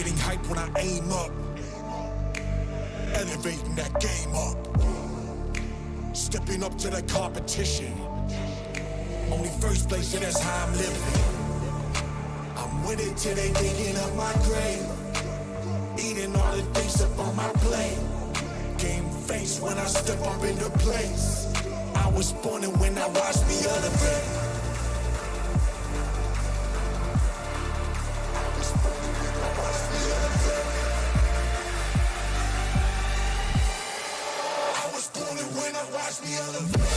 Getting hype when I aim up, elevating that game up, stepping up to the competition. Only first place, and that's how I'm living. I'm with it till they digging up my grave, eating all the things up on my plate. Game face when I step up into place. I was born and when I watched me elevate. I was born and when I watched me elevate.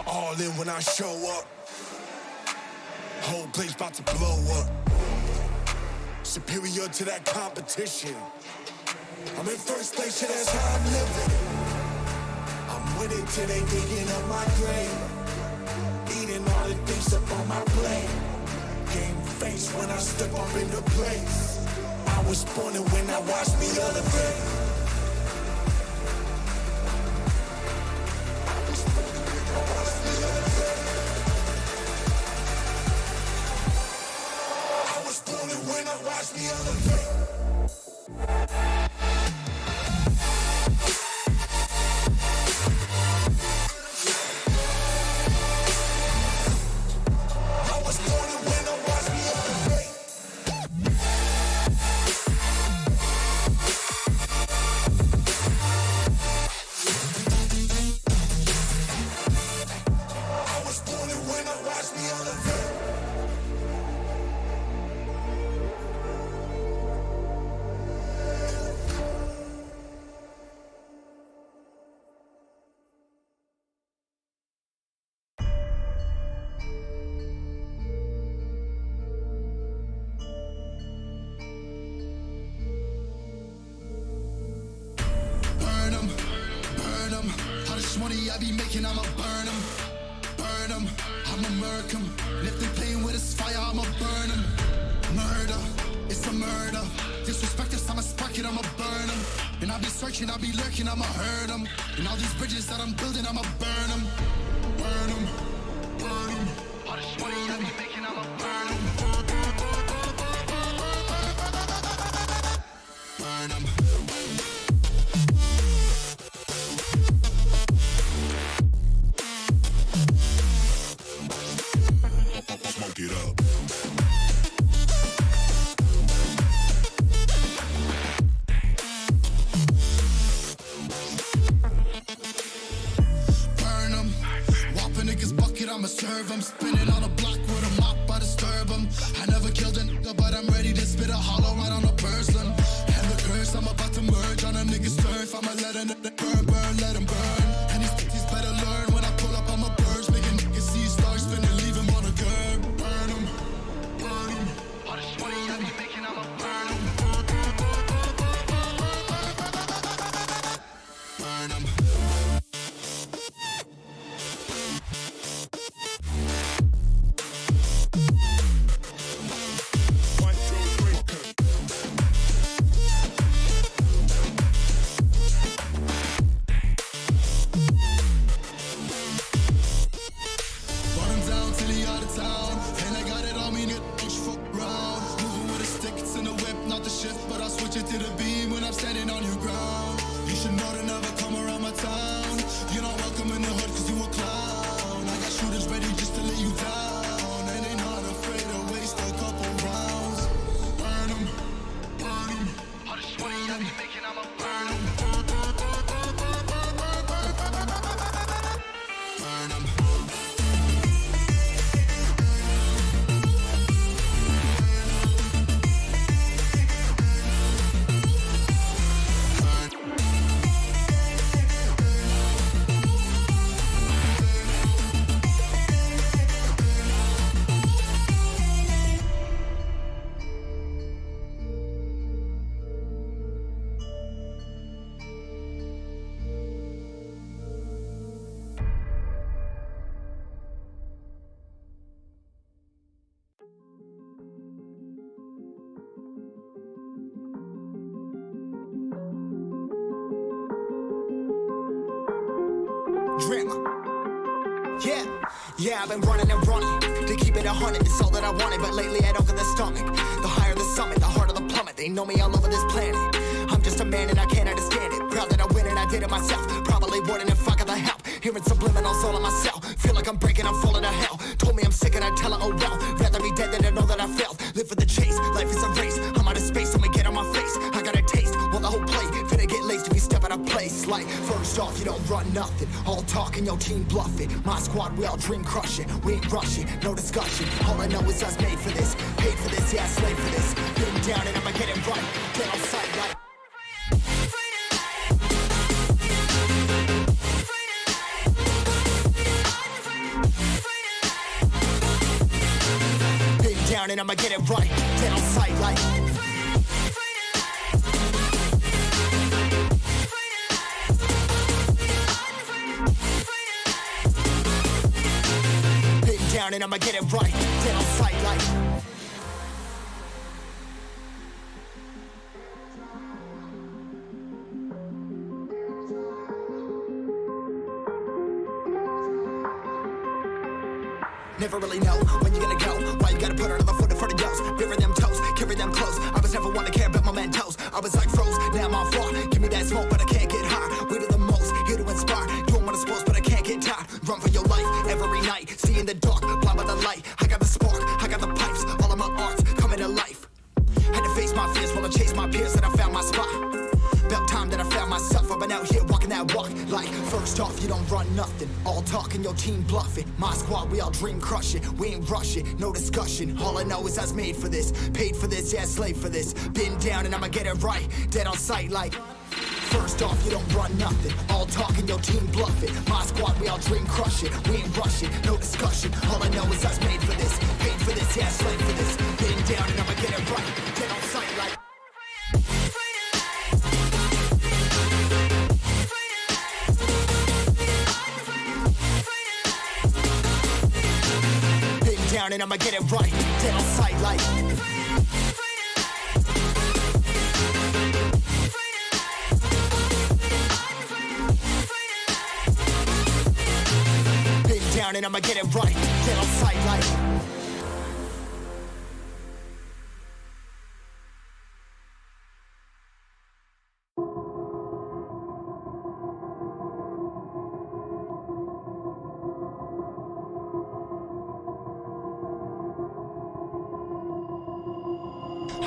All in when I show up, whole place about to blow up. Superior to that competition. I'm in first place, and that's how I'm living. I'm with it till they digging up my grave, eating all the things up on my plate. Game face when I step up into place. I was born and when I watched me elevate. When I watch me elevate. I was born and when I watch me elevate. I was born and when I watch me elevate. Money I be making, I'ma burn them, I'ma murk them. And if they playing with this fire, I'ma burn them. Murder, it's a murder. Disrespect us, I'ma spark it, I'ma burn them. And I'll be searching, I'll be lurking, I'ma hurt them. And all these bridges that I'm building, I'ma burn them. Burn them, burn them. All this money I be making, I'ma burn them. Burn them. Smoke it up. Burn 'em. Whopping niggas bucket, I'ma serve 'em. Spinning on a block with a mop, I disturb 'em. I never killed a nigga, but I'm ready to spit a hollow right on a person. And the curse, I'm about to merge on a nigga's turf. I'ma let a nigga burn, burn, let him burn. And these bitches better learn when I pull up, I'ma burst. Making niggas see stars spinning, leave him on a curb. Burn 'em, burn 'em. All this money I be making, I'ma burn 'em. Burn 'em. Yeah, I've been running and running to keep it 100, it's all that I wanted. But lately I don't get the stomach. The higher the summit, the harder the plummet. They know me all over this planet. I'm just a man and I can't understand it. Proud that I win and I did it myself. Probably wouldn't if I got the help. Hearing subliminals all on myself. Feel like I'm breaking, I'm falling to hell. Told me I'm sick and I tell her, oh well. Rather be dead than to know that I failed. Live for the chase, life is a race. I'm out of space, so me get on my face. I got a taste, well the whole plate. Finna get laced if you step out of place. Like, first off, you don't run nothing. All talk and your team bluff it. My squad, we all dream crushing. We ain't rushing, no discussion. All I know is us made for this. Paid for this, yeah, slave for this. Been down and I'ma get it right. Get on sight like. Down and I'ma get it right. Get on sight like. Been down and I'ma get it right. Get on sight like. Never really know when you're gonna go. Why you gotta put another foot in front of yours? Bury them toes, carry them close. I was never one to care about my mentos. I was like froze, now I'm on far. Give me that smoke, but I can't get high. We do the most, here to inspire. Doing what I'm supposed, but I can't get tired. Run for your life every night. See in the dark, blind by the light. I got the spark, I got the pipes. All of my arts coming to life. Had to face my fears while I chased my peers, and I found my spot. About time that I found myself. I've been out here walking that walk. Like, first off, you don't run nothing. All talk and your team bluffing. My squad, we all dream crushing. We ain't rushing, no discussion. All I know is I was made for this. Paid for this, yeah, slave for this. Been down and I'ma get it right. Dead on sight like. First off, you don't run nothing. All talk and your team bluffing. My squad, we all dream crushing. We ain't rushing, no discussion. All I know is I was made for this. Paid for this, yeah, slave for this. Been down and I'ma get it right. Dead on sight like. Down and I'ma get it right. Dead on sight like. Been down and I'ma get it right. Dead on sight like.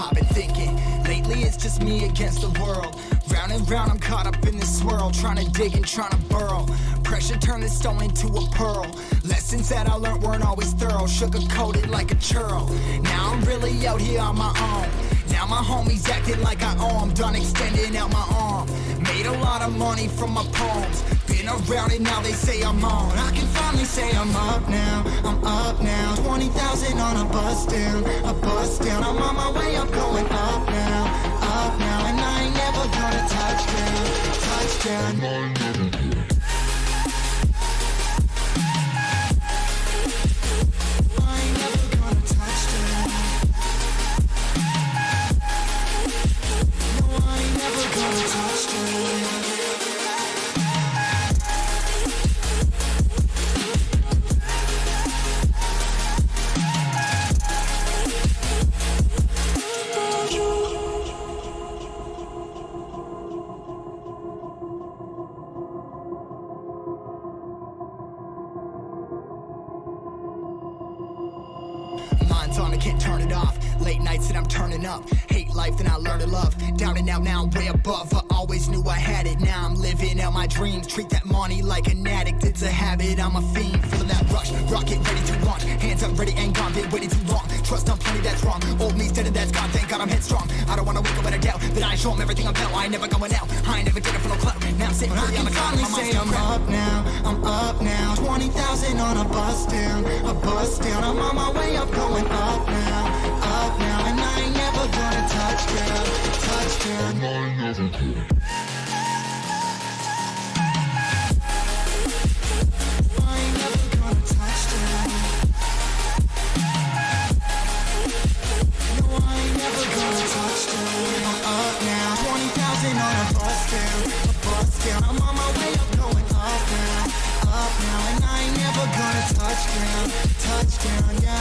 I've been thinking, lately it's just me against the world. Round and round I'm caught up in this swirl, trying to dig and trying to burrow. Pressure turned this stone into a pearl. Lessons that I learned weren't always thorough, sugar-coated like a churl. Now I'm really out here on my own. Now my homies acting like I owe 'em, done extending out my arm. Made a lot of money from my poems. Been around it, now they say I'm on. I can finally say I'm up now, I'm up now. 20,000 on a bus down, a bus down. I'm on my way, I'm going up now, and I ain't never gonna touch down, touchdown. I ain't never gonna touch down. No, I ain't never gonna touch down. Mind's on, I can't turn it off. Late nights and I'm turning up. Hate life, then I learn to love. Down and out, now I'm way above. I always knew I had it, now I'm living out my dreams. Treat that money like an addict, it's a habit. I'm a fiend, feeling that rush. Rocket ready to launch. Hands up, ready and gone, been waiting too long. Trust on plenty, that's wrong. Old me's dead and that's gone, thank God I'm headstrong. I don't wanna wake up with a doubt that I show 'em everything I'm about. I ain't never going out, I ain't never getting for no clout. Now I'm sitting pretty on the cloud. I can finally say I'm up now, I'm up now. 20,000 on a bus down, a bus down. I'm on my way, I'm going up now, and I ain't never gonna touch down, touchdown. I ain't never gonna. I ain't never gonna touch down. No, I ain't never gonna touch down. I'm up now, 20,000 on a bus down, a bus down. I'm on my way, I'm going up now, and I ain't never gonna touch down. Touchdown, touchdown, yeah.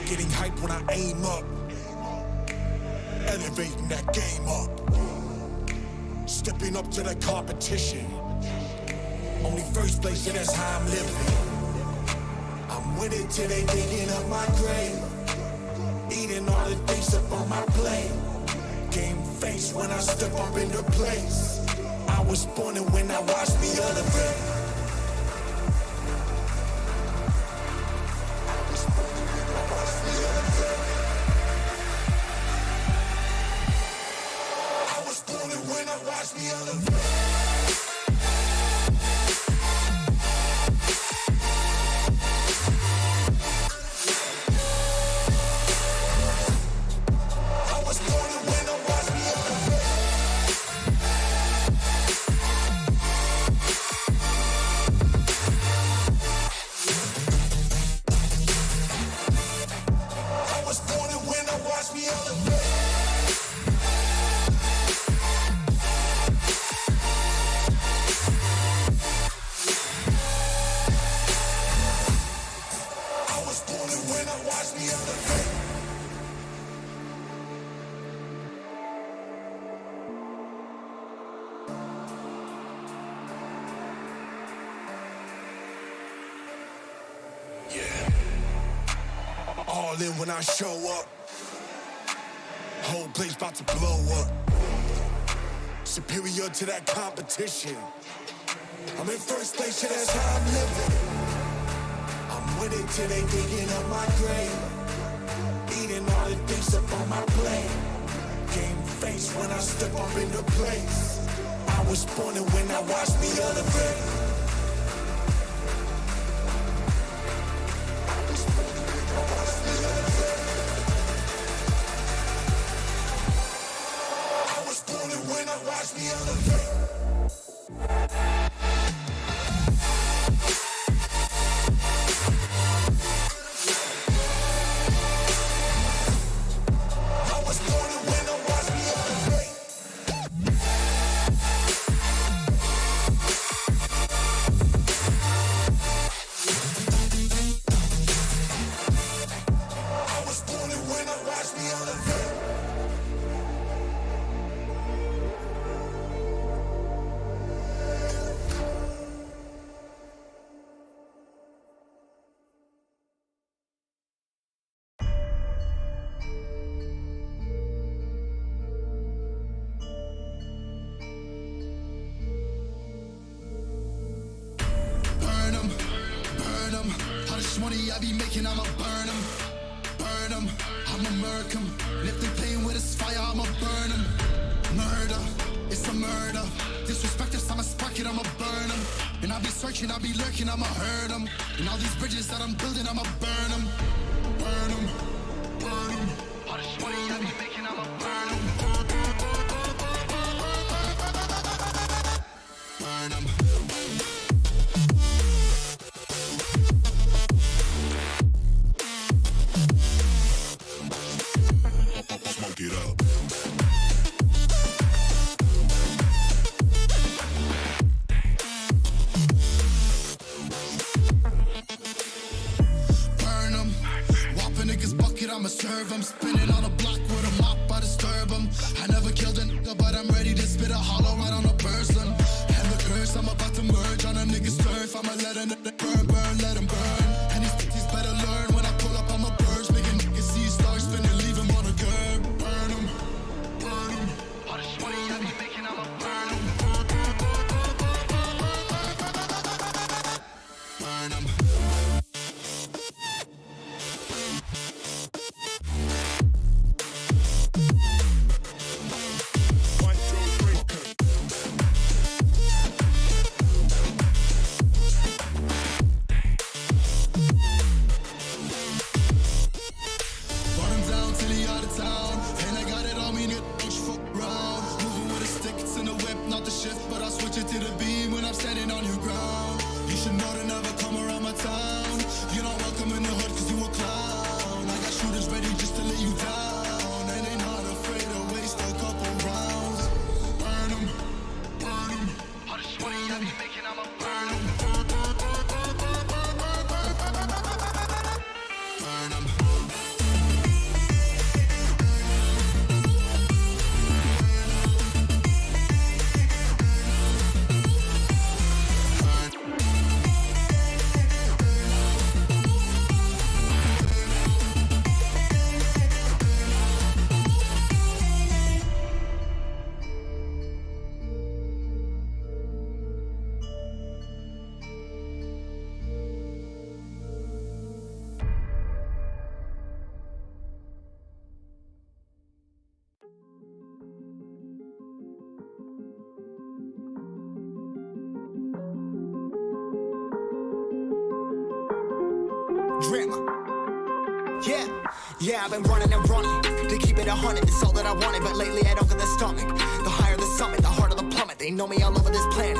Getting hype when I aim up, elevating that game up, stepping up to the competition. Only first place, and that's how I'm living. I'm with it till they digging up my grave, eating all the things up on my plate. Game face when I step up into place. I was born and when I watched me elevate. Watch me elevate. I was born and when I watch me elevate. I was born and when I watch me elevate. All in when I show up. Whole place about to blow up. Superior to that competition. I'm in first place, yeah, that's how I'm living. I'm with it till they digging up my grave, eating all the things up on my plate. Game face when I step up into place. I was born and when I watched me elevate. When I watch me elevate. I was born and when I watch me elevate. I was born and when I watch me elevate. Money I be making, I'ma burn them, I'ma murk them. And if they playing with this fire, I'ma burn them. Murder, it's a murder. Disrespect us, I'ma spark it, I'ma burn them. And I'll be searching, I'll be lurking, I'ma hurt them. And all these bridges that I'm building, I'ma burn them. Burn them, burn them. All this money I be making, I'ma burn them. Burn them. Get up. Burn 'em. Whop a nigga's bucket, I'ma serve 'em. Spinning on a block with a mop, I disturb 'em. I never killed a nigga, but I'm ready to spit a hollow right on a person. And the curse, I'm about to merge on a nigga's turf. I'ma let a nigga burn, burn, let him burn. And these bitches better learn when I pull up, I'ma burst. Making niggas see stars spinning, leave him on a curb. Burn 'em. All this money I be making, I'ma burn 'em. Burn 'em. Yeah, I've been running and running to keep it 100, it's all that I wanted. But lately I don't get the stomach. The higher the summit, the harder the plummet. They know me all over this planet.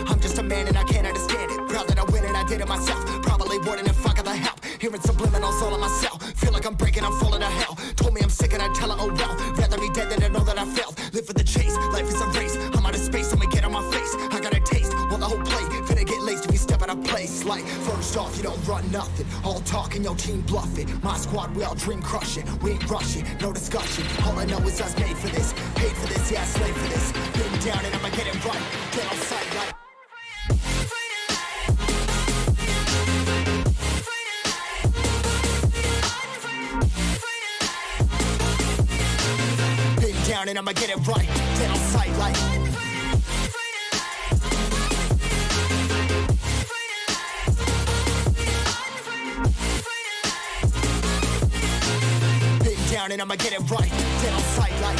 I'm just a man and I can't understand it. Proud that I win and I did it myself. Probably wouldn't if I got the help. Hearing subliminals all on myself. Feel like I'm breaking, I'm falling to hell. Told me I'm sick and I tell her, oh well. Rather be dead than to know that I failed. Live for the chase, life is a race. I'm out of space, I'ma get on my face. I got a taste, well the whole play. Finna get laced if you step out of place. Like, first off, you don't run nothing. All talking, your team bluffing. My squad, we all dream crushing. We ain't rushing, no discussion. All I know is us made for this. Paid for this, yeah, slave for this. Been down and I'ma get it right. Get on sight like. Down and I'ma get it right. Dead on sight like. Been down and I'ma get it right. Dead on sight like.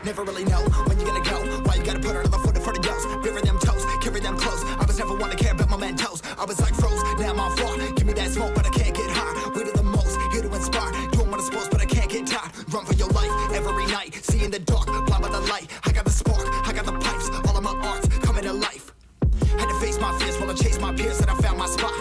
Never really know when you're gonna go. Why you gotta put another foot in front of yours? Bury them toes, carry them close. I was never one to care about my mentos. I was like froze, now I'm on floor. Give me that smoke, but I can't get high. We do the most, here to inspire. Doing what I'm supposed, but I can't get tired. Run for your life every night. See in the dark, blind by the light. I got the spark, I got the pipes. All of my arts coming to life. Had to face my fears while I chase my peers, and I found my spot.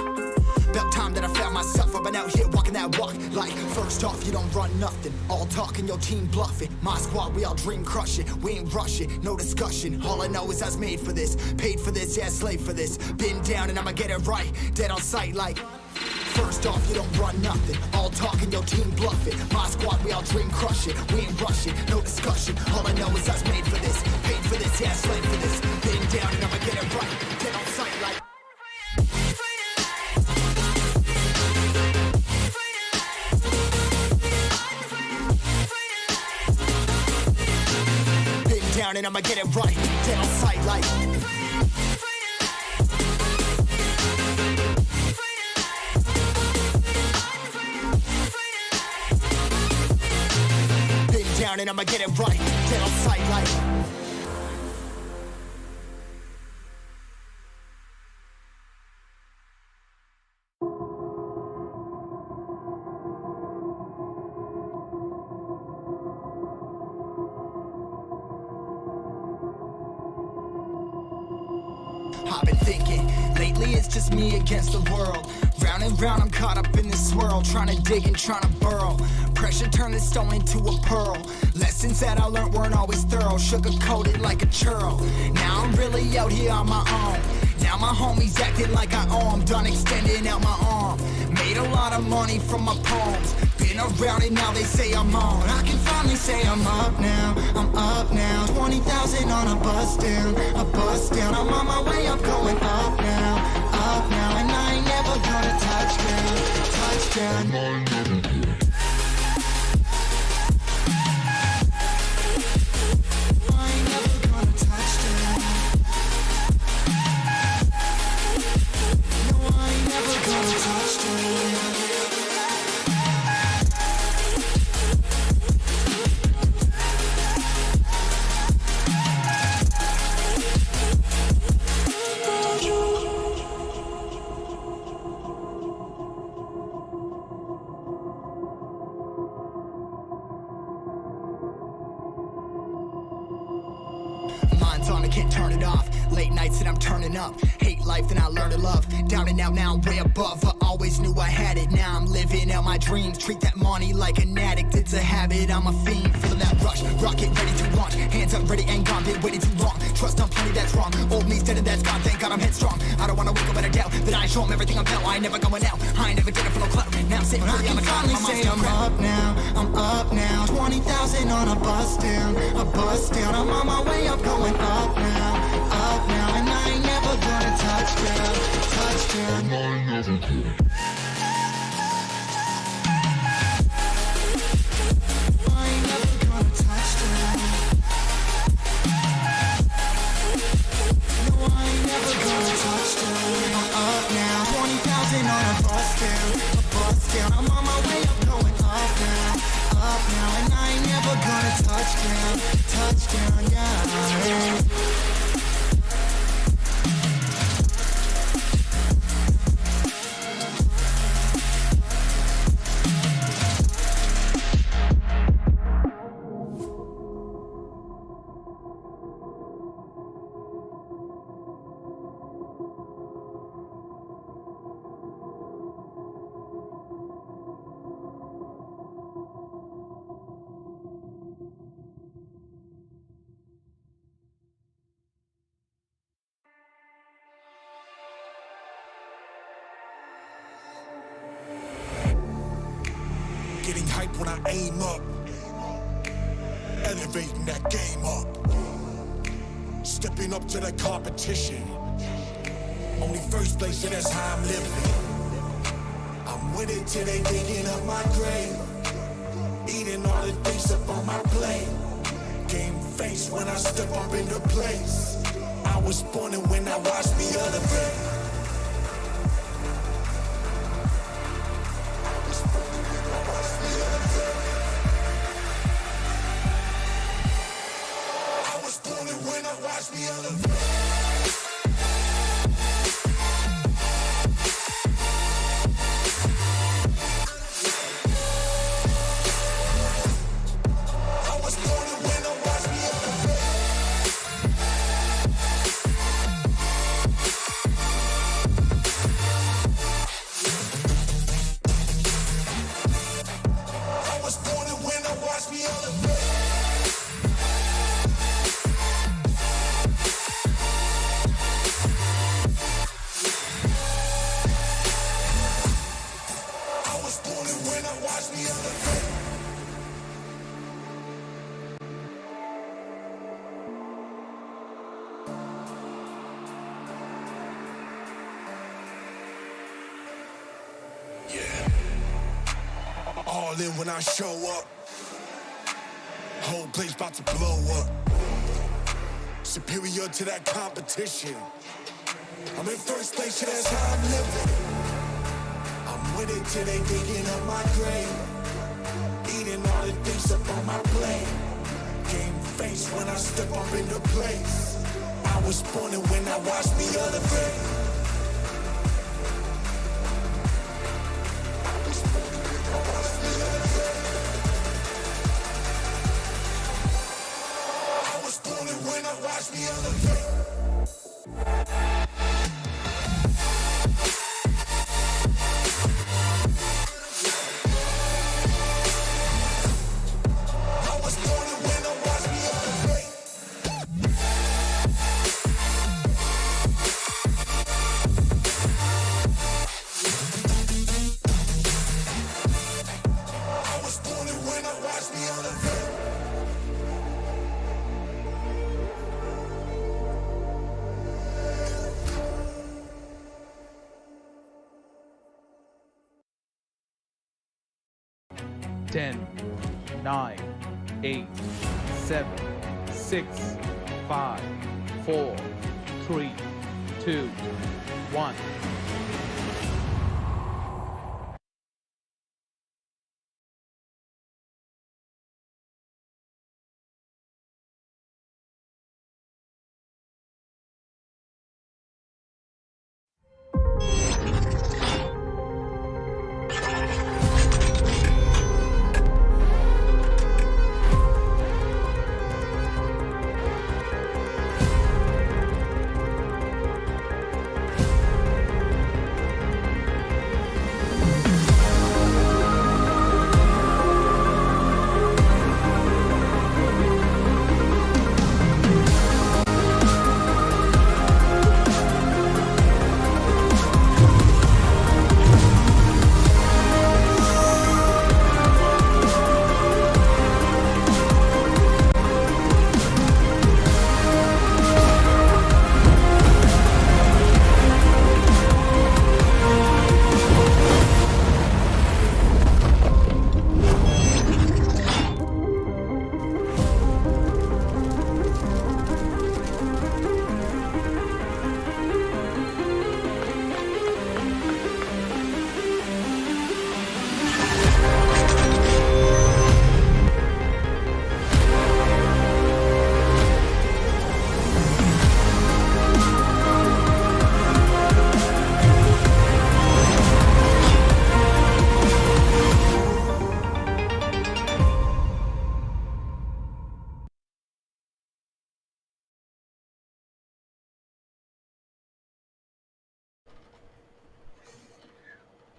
About time that I found myself. I've been out here walking that walk. Like, first off, you don't run nothing. All talking, your team bluffing. My squad, we all dream crushing. We ain't rushing, no discussion. All I know is I was made for this. Paid for this, yeah, slave for this. Been down and I'ma get it right. Dead on sight like. First off, you don't run nothing. All talking, your team bluffing. My squad, we all dream crushing. We ain't rushing, no discussion. All I know is I was made for this. Paid for this, yeah, slave for this. Been down and I'ma get it right. Dead on sight like. Down and I'ma get it right. Dead on sight like. Been down and I'ma get it right. Dead on sight like. I've been thinking, lately it's just me against the world. Round and round I'm caught up in this swirl, trying to dig and trying to burrow. Pressure turned this stone into a pearl. Lessons that I learned weren't always thorough, sugar-coated like a churl. Now I'm really out here on my own. Now my homies acting like I owe 'em, done extending out my arm. Made a lot of money from my poems. Been around it, now they say I'm on. I can finally say I'm up now, I'm up now. 20,000 on a bus down, a bus down. I'm on my way up, going up now, and I ain't never gonna touchdown, touchdown. I ain't never gonna touchdown. No, I ain't never gonna touchdown. Mind's on, I can't turn it off. Late nights and I'm turning up. Hate life, then I learn to love. Down and out, now I'm way above. I always knew I had it, now I'm living out my dreams. Treat that money like an addict, it's a habit, I'm a fiend. Feeling that rush, rocket ready to launch. Hands up, ready and gone, been waiting too long. Trust on plenty, that's wrong. Old me's dead and that's gone, thank God I'm headstrong. I don't wanna wake up with a doubt that I show 'em everything I'm about. I ain't never going out, I ain't never did it for no clout. Now I'm sitting free, I'm a finally say I'm up now, I'm up now. 20,000 on a bus down, a bus down. I'm on my way up, going up now, and I ain't never gonna touchdown, touchdown. I ain't never gonna. I ain't never gonna touchdown. No, I ain't never gonna touchdown. I'm up now, 20,000 on a bus down, a bus down. I'm on my way up, going up now, now, and I ain't never gonna touchdown, yeah. Getting hype when I aim up, elevating that game up, stepping up to the competition. Only first place, and that's how I'm living. I'm with it till they digging up my grave, eating all the things up on my plate. Game face when I step up into place. I was born and when I watched me elevate. Watch me elevate. I was born to win, watch me elevate. I was born to win, watch me elevate. All in when I show up, whole place about to blow up. Superior to that competition. I'm in first place, so that's how I'm living. I'm with it till they digging up my grave, eating all the things up on my plate. Game face when I step up into place. I was born and when I watched me elevate. Watch me elevate. I was born to win, watch me elevate. I was born to win, watch me elevate. 10, 9, 8, 7, 6, 5, 4, 3, 2, 1.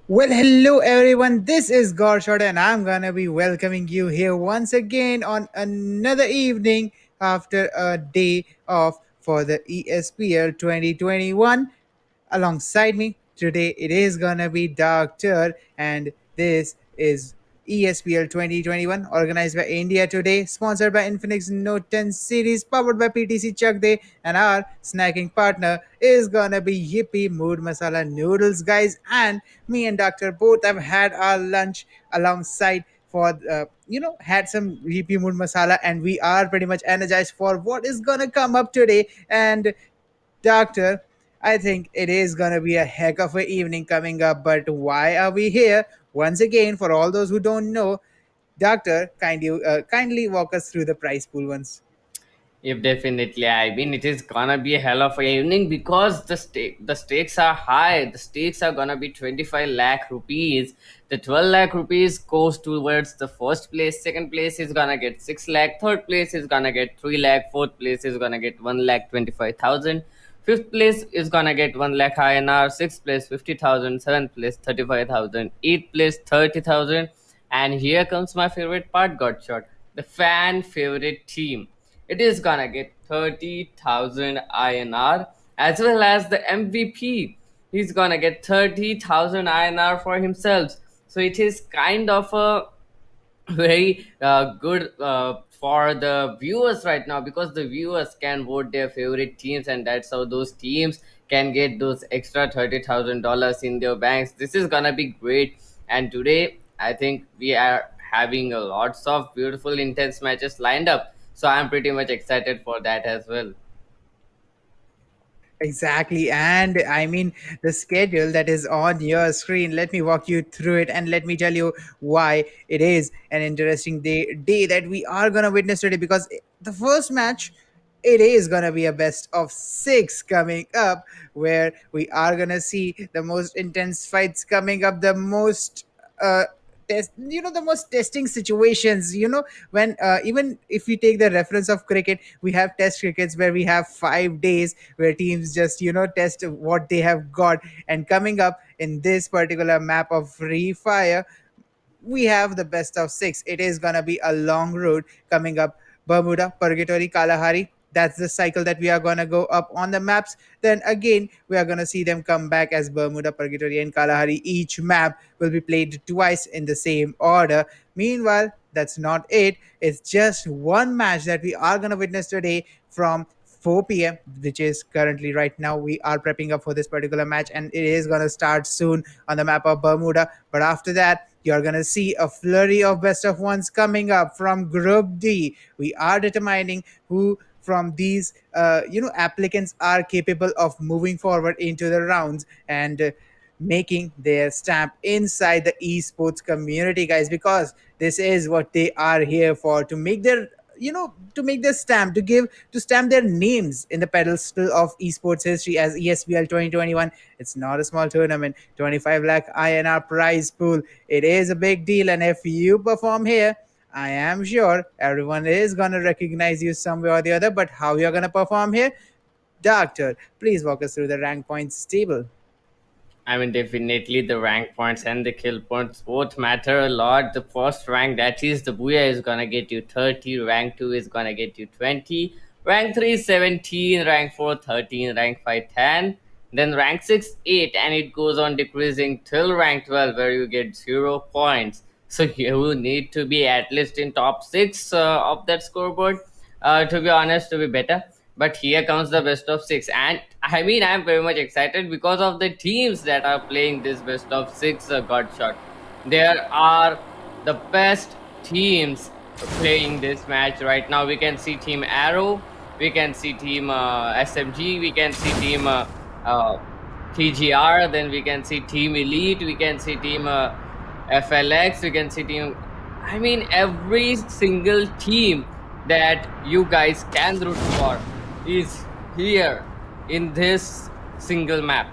Well, hello everyone. This is Gorshot, and I'm gonna be welcoming you here once again on another evening after a day off for the ESPL 2021. Alongside me today, it is gonna be Doctor, and this is ESPL 2021, organized by India Today, sponsored by Infinix Note 10 series, powered by PTC Chak Day, and our snacking partner is gonna be Yippee Mood Masala Noodles, guys. And me and Doctor both have had our lunch alongside for had some Yippee Mood Masala, and we are pretty much energized for what is gonna come up today. And Doctor, I think it is gonna be a heck of an evening coming up. But why are we here? Once again, for all those who don't know, Doctor, kindly walk us through the prize pool once. If definitely, I mean, it is gonna be a hell of a evening because the stakes are high. The stakes are gonna be 25 lakh rupees. The 12 lakh rupees goes towards the first place. Second place is gonna get 6 lakh. Third place is gonna get 3 lakh. Fourth place is gonna get 1 lakh 25,000. Fifth place is gonna get 1 lakh INR. Sixth place 50,000. Seventh place 35,000. Eighth place 30,000. And here comes my favorite part, got shot. The fan favorite team, it is gonna get 30,000 INR, as well as the MVP. He's gonna get 30,000 INR for himself. So it is kind of a very good for the viewers right now, because the viewers can vote their favorite teams, and that's how those teams can get those extra $30,000 in their banks. This is gonna be great. And today I think we are having a lots of beautiful intense matches lined up, so I'm pretty much excited for that as well. Exactly. And I mean, the schedule that is on your screen, let me walk you through it and let me tell you why it is an interesting day that we are going to witness today. Because the first match, it is going to be a best of six coming up, where we are going to see the most intense fights coming up, the most the most testing situations, when even if we take the reference of cricket, we have test crickets where we have 5 days where teams just test what they have got. And coming up in this particular map of free fire, we have the best of six. It is gonna be a long road coming up. Bermuda, Purgatory, Kalahari. That's the cycle that we are gonna go up on the maps. Then again, we are gonna see them come back as Bermuda, Purgatory, and Kalahari. Each map will be played twice in the same order. Meanwhile, that's not it. It's just one match that we are gonna witness today from 4 p.m., which is currently right now. We are prepping up for this particular match, and it is going to start soon on the map of Bermuda. But after that, you're going to see a flurry of best of ones coming up from Group D. We are determining who from these applicants are capable of moving forward into the rounds and making their stamp inside the esports community, guys, because this is what they are here for, to make their to make their stamp, to stamp their names in the pedestal of esports history as ESPL 2021. It's not a small tournament. 25 lakh INR prize pool. It is a big deal, and if you perform here, I am sure everyone is gonna recognize you some way or the other. But how you're gonna perform here, Doctor? Please walk us through the rank points table. I mean, definitely the rank points and the kill points both matter a lot. The first rank, that is the Booyah, is gonna get you 30. Rank 2 is gonna get you 20. Rank 3 17. Rank 4 13. Rank 5 10. Then rank 6 8. And it goes on decreasing till rank 12, where you get 0 points. So you need to be at least in top 6 of that scoreboard, to be honest, to be better. But here comes the best of six, and I mean, I'm very much excited because of the teams that are playing this best of six god shot. There are the best teams playing this match right now. We can see Team Arrow, we can see Team SMG, we can see Team uh, TGR, then we can see Team Elite, we can see Team FLX, we can see Team. I mean, every single team that you guys can root for is here in this single map,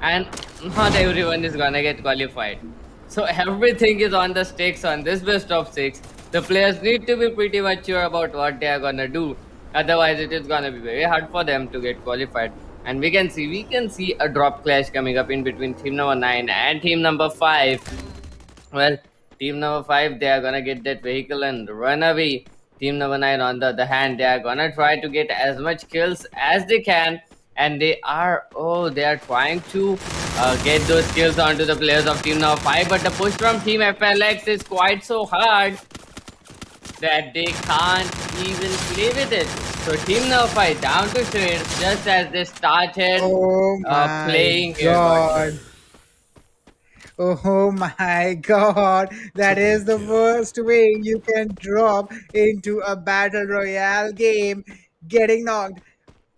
and not everyone is gonna get qualified. So everything is on the stakes on this best of six. The players need to be pretty much sure about what they are gonna do. Otherwise, it is gonna be very hard for them to get qualified. and we can see a drop clash coming up in between team number 9 and team number 5. Well, team number 5, they are gonna get that vehicle and run away. Team number 9, on the other hand, they are gonna try to get as much kills as they can, and they are trying to get those kills onto the players of team number 5. But the push from team FLX is quite so hard that they can't even play with it. So team number 5 down to shreds just as they started Oh my playing here, Gotcha. god. Oh my god, that is the worst way you can drop into a battle royale game, getting knocked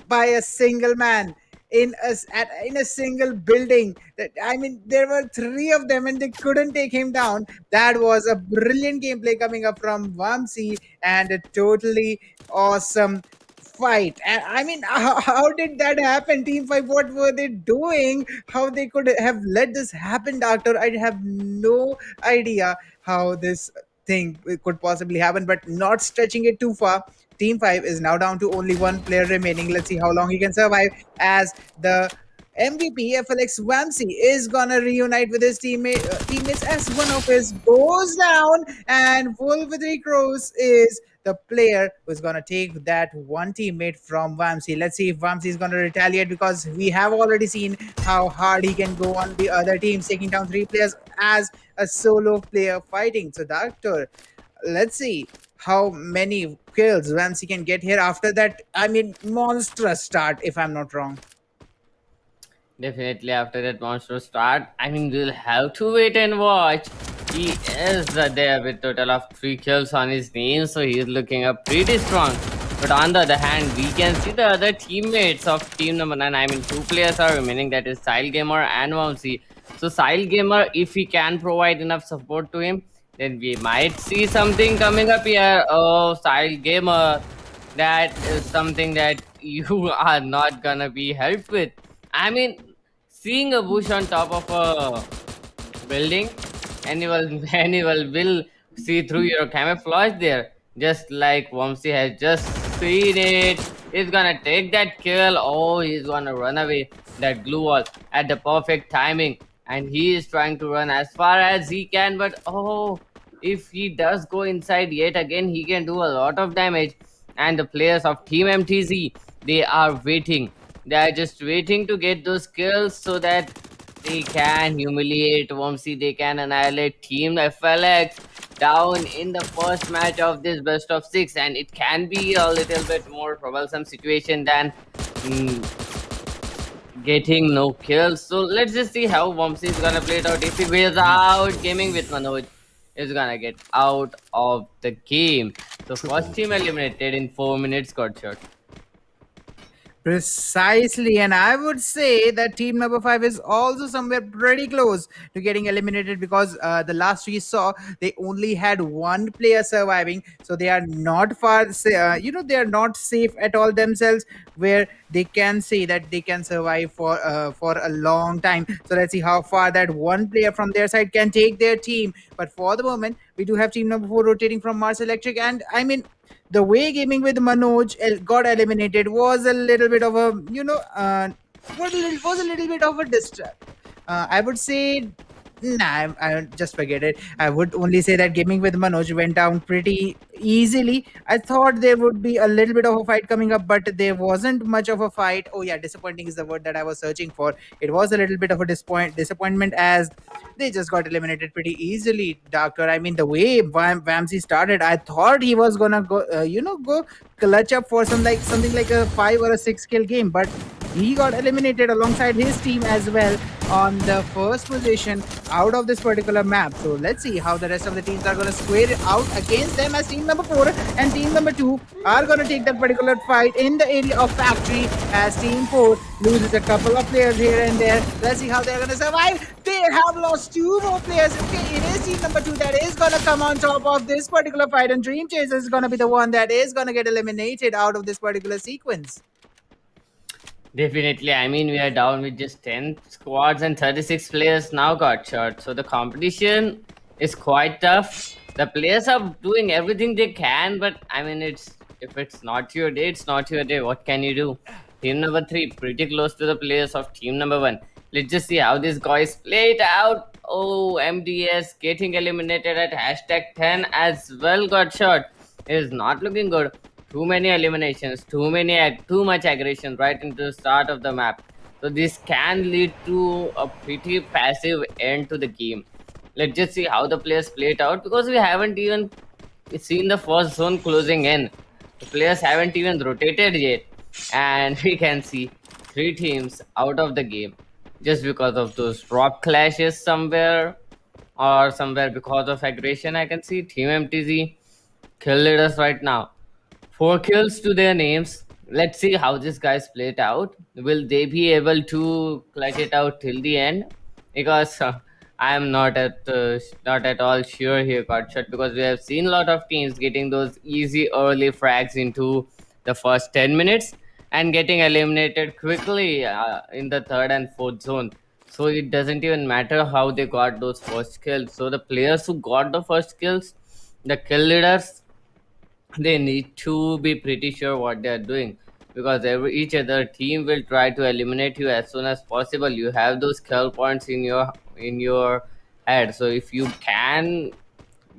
by a single man in a single building. I mean, there were three of them and they couldn't take him down. That was a brilliant gameplay coming up from Vamsi and a totally awesome fight. And I mean, how did that happen? Team 5, what were they doing? How they could have let this happen, Doctor? I have no idea how this thing could possibly happen, but not stretching it too far. Team 5 is now down to only one player remaining. Let's see how long he can survive as the MVP FLX Wamsi is gonna reunite with his teammates as one of his goes down, and Wolverine Cross is the player who's gonna take that one teammate from Vamsi. Let's see if Vamsi is gonna retaliate, because we have already seen how hard he can go on the other teams, taking down three players as a solo player fighting. So, Doctor, let's see how many kills Vamsi can get here after that. I mean, monstrous start, if I'm not wrong. Definitely after that monster start, I mean, we'll have to wait and watch. He is there with total of 3 kills on his name, so he's looking up pretty strong. But on the other hand, we can see the other teammates of team number 9. I mean, 2 players are remaining, that is Sile Gamer and Vamsi. So Sile Gamer, if he can provide enough support to him, then we might see something coming up here. Oh, Sile Gamer, that is something that you are not gonna be helped with. I mean, seeing a bush on top of a building, anyone anyone will see through your camouflage there. Just like Vamsi has just seen it. He's gonna take that kill. Oh, he's gonna run away that glue wall at the perfect timing. And he is trying to run as far as he can, but oh, if he does go inside yet again, he can do a lot of damage. And the players of Team MTZ, they are waiting. They are just waiting to get those kills so that they can humiliate Vamsi. They can annihilate Team FLX down in the first match of this best of 6, and it can be a little bit more troublesome situation than getting no kills. So let's just see how Vamsi is gonna play it out. If he goes out gaming with Manoj, is gonna get out of the game. So first team eliminated in 4 minutes, got shot. Precisely, and I would say that team number 5 is also somewhere pretty close to getting eliminated, because the last we saw they only had one player surviving, so they are not they are not safe at all themselves, where they can say that they can survive for a long time. So let's see how far that one player from their side can take their team. But for the moment, we do have team number 4 rotating from Mars Electric, and I mean, the way gaming with Manoj got eliminated was a little bit of a was a little bit of a distract. I would say, nah, I just forget it. I would only say that gaming with Manoj went down pretty easily. I thought there would be a little bit of a fight coming up, but there wasn't much of a fight. Oh yeah, disappointing is the word that I was searching for. It was a little bit of a disappointment, as they just got eliminated pretty easily, Doctor. I mean, the way Vamsi started, I thought he was gonna go clutch up for something like a 5 or a 6 kill game, but he got eliminated alongside his team as well on the first position out of this particular map. So let's see how the rest of the teams are going to square it out against them, as team number 4 and team number 2 are going to take that particular fight in the area of factory, as team 4 loses a couple of players here and there. Let's see how they're going to survive. They have lost 2 more players. Okay, it is team number 2 that is going to come on top of this particular fight, and Dream Chaser is going to be the one that is going to get eliminated out of this particular sequence. Definitely. I mean, we are down with just 10 squads and 36 players now got shot. So the competition is quite tough. The players are doing everything they can, but I mean, if it's not your day, it's not your day. What can you do? Team number three pretty close to the players of team number one. Let's just see how these guys play it out. Oh, MDS getting eliminated at hashtag 10 as well. Got shot. It is not looking good. Too many eliminations, too much aggression right into the start of the map. So this can lead to a pretty passive end to the game. Let's just see how the players play it out because we haven't even seen the first zone closing in. The players haven't even rotated yet, and we can see three teams out of the game just because of those drop clashes somewhere or somewhere because of aggression. I can see Team MTZ kill leaders right now. 4 kills to their names. Let's see how these guys play it out. Will they be able to clutch it out till the end? Because I am not at all sure here, Kotshot, because we have seen a lot of teams getting those easy early frags into the first 10 minutes and getting eliminated quickly in the third and fourth zone. So it doesn't even matter how they got those first kills. So the players who got the first kills, the kill leaders, they need to be pretty sure what they are doing because each other team will try to eliminate you as soon as possible. You have those kill points in your head, so if you can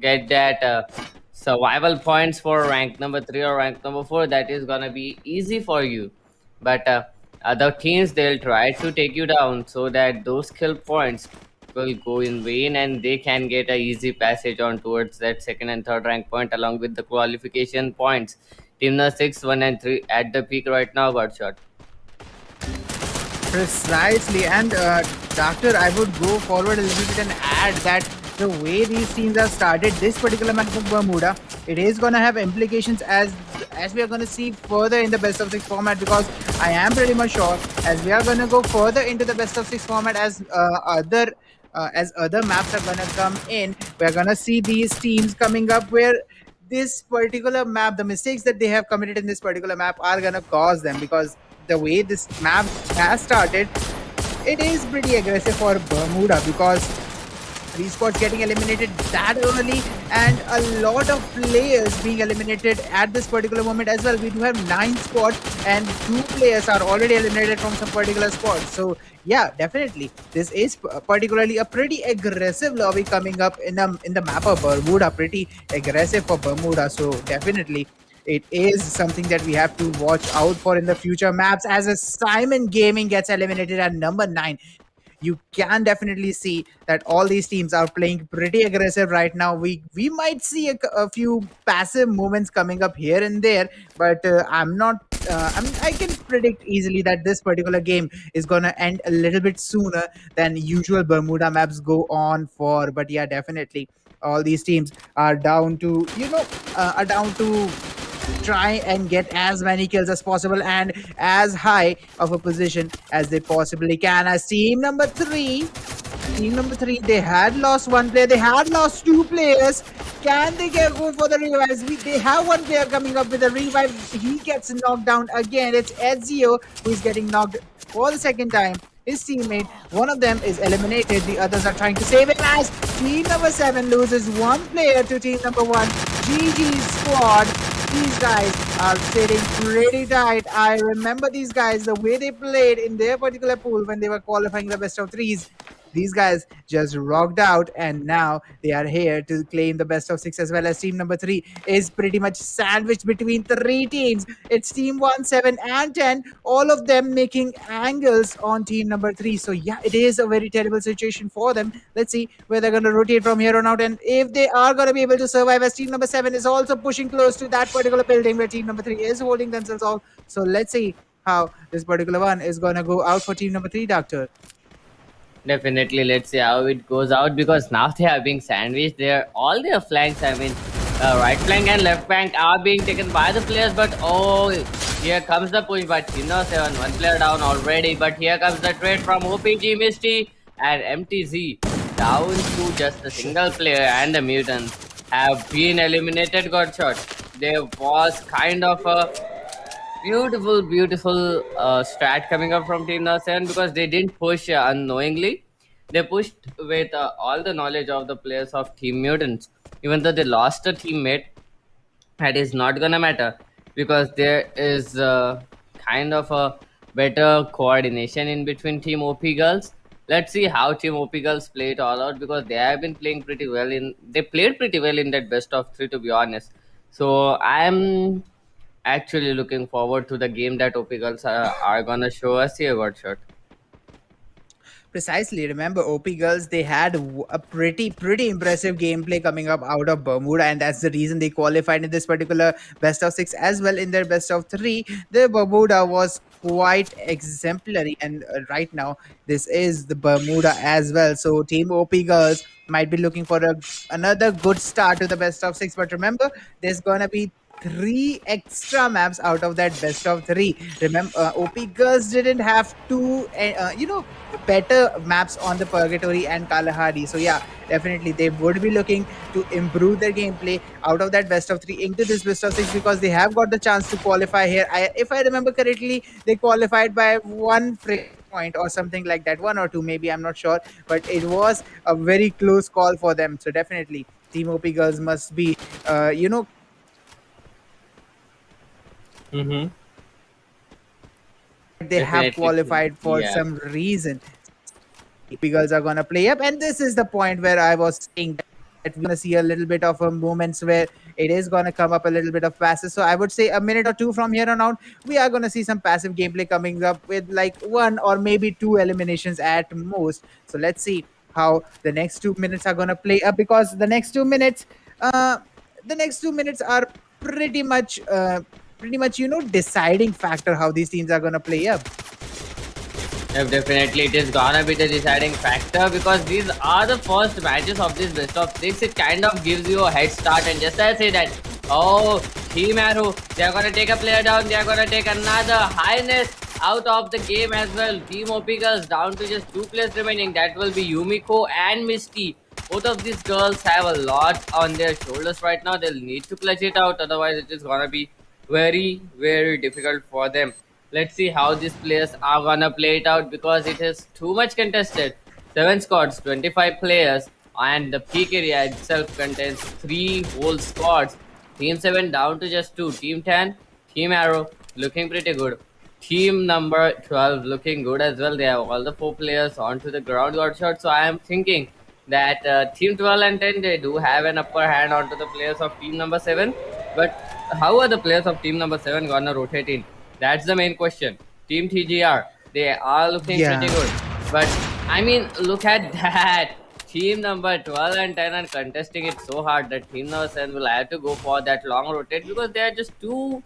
get that survival points for rank number 3 or rank number 4, that is gonna be easy for you. But other teams, they'll try to take you down so that those kill points will go in vain and they can get a easy passage on towards that second and third rank point along with the qualification points. Team number 6, 1 and 3 at the peak right now. Got shot. Precisely, and Doctor, I would go forward a little bit and add that the way these teams have started this particular map of Bermuda, it is going to have implications as we are going to see further in the best of six format, because I am pretty much sure as we are going to go further into the best of six format as other maps are going to come in, we are going to see these teams coming up where this particular map, the mistakes that they have committed in this particular map are going to cause them, because the way this map has started, it is pretty aggressive for Bermuda because three spots getting eliminated that early and a lot of players being eliminated at this particular moment as well. We do have 9 spots and 2 players are already eliminated from some particular spots. So yeah, definitely this is particularly a pretty aggressive lobby coming up in the map of Bermuda, pretty aggressive for Bermuda. So definitely it is something that we have to watch out for in the future maps as a Simon Gaming gets eliminated at number 9. You can definitely see that all these teams are playing pretty aggressive right now. We might see a few passive movements coming up here and there, but I'm not I can predict easily that this particular game is gonna end a little bit sooner than usual Bermuda maps go on for. But yeah, definitely all these teams are down to are down to try and get as many kills as possible and as high of a position as they possibly can. As team number three, they had lost one player, they had lost 2 players. Can they go for the revives? They have one player coming up with a revive. He gets knocked down again. It's Ezio who is getting knocked for the second time. His teammate, one of them is eliminated, the others are trying to save him as team number 7 loses 1 player to team number 1. GG's squad. These guys are sitting pretty tight. I remember these guys, the way they played in their particular pool when they were qualifying the best of 3s. These guys just rocked out and now they are here to claim the best of 6 as well. As team number 3 is pretty much sandwiched between 3 teams. It's team 1, 7 and 10, all of them making angles on team number 3. So yeah, it is a very terrible situation for them. Let's see where they're going to rotate from here on out and if they are going to be able to survive, as team number 7 is also pushing close to that particular building where team number 3 is holding themselves off. So let's see how this particular one is going to go out for team number 3, Doctor. Definitely, let's see how it goes out because now they are being sandwiched. All their flanks, I mean, right flank and left flank are being taken by the players. But oh, here comes the push by Chino 7. 1 player down already. But here comes the trade from OPG Misty and MTZ down to just a single player, and the mutants have been eliminated. Got shot. There was kind of a beautiful strat coming up from Team Number 7 because they didn't push unknowingly. They pushed with all the knowledge of the players of Team Mutants. Even though they lost a teammate, that is not gonna matter because there is kind of a better coordination in between Team OP Girls. Let's see how Team OP Girls play it all out because they have been playing pretty well in. They played pretty well in that best of three, to be honest. So I'm actually looking forward to the game that OP Girls are gonna show us here, Godshot. Precisely. Remember, OP Girls, they had a pretty impressive gameplay coming up out of Bermuda, and that's the reason they qualified in this particular best of six as well in their best of three. The Bermuda was quite exemplary, and right now, this is the Bermuda as well. So, Team OP Girls might be looking for another good start to the best of six, but remember, there's gonna be three extra maps out of that best of three. Remember, OP Girls didn't have two, better maps on the Purgatory and Kalahari. So yeah, definitely they would be looking to improve their gameplay out of that best of three into this best of six because they have got the chance to qualify here. If I remember correctly, they qualified by one friction point or something like that, one or two maybe. I'm not sure, but it was a very close call for them. So definitely, Team OP Girls must be, Mm-hmm. they have Definitely. qualified for Yeah. some reason. Girls are gonna play up, and this is the point where I was saying that we're gonna see a little bit of a moments where it is gonna come up a little bit of passes. So I would say a minute or two from here on out, we are gonna see some passive gameplay coming up with like one or maybe two eliminations at most. So let's see how the next 2 minutes are gonna play up because uh, the next 2 minutes are pretty much, deciding factor how these teams are gonna play up. Definitely, it is gonna be the deciding factor because these are the first matches of this best of six. It kind of gives you a head start, and just as I say that, oh, Team Arrow, they are gonna take a player down. They are gonna take another highness out of the game as well. Team OP Girls down to just two players remaining. That will be Yumiko and Misty. Both of these girls have a lot on their shoulders right now. They'll need to clutch it out, otherwise it is gonna be very difficult for them. Let's see how these players are gonna play it out because it is too much contested. 7 squads, 25 players, and the peak area itself contains 3 whole squads. Team 7 down to just 2. Team 10, Team Arrow looking pretty good. Team number 12 looking good as well. They have all the 4 players onto the ground got shot. So I am thinking that Team 12 and 10 they do have an upper hand onto the players of team number 7. But how are the players of team number 7 gonna rotate in? That's the main question. Team TGR, they are looking pretty Yeah. good. But I mean, look at that. Team number 12 and 10 are contesting it so hard that team number 7 will have to go for that long rotate because there are just 2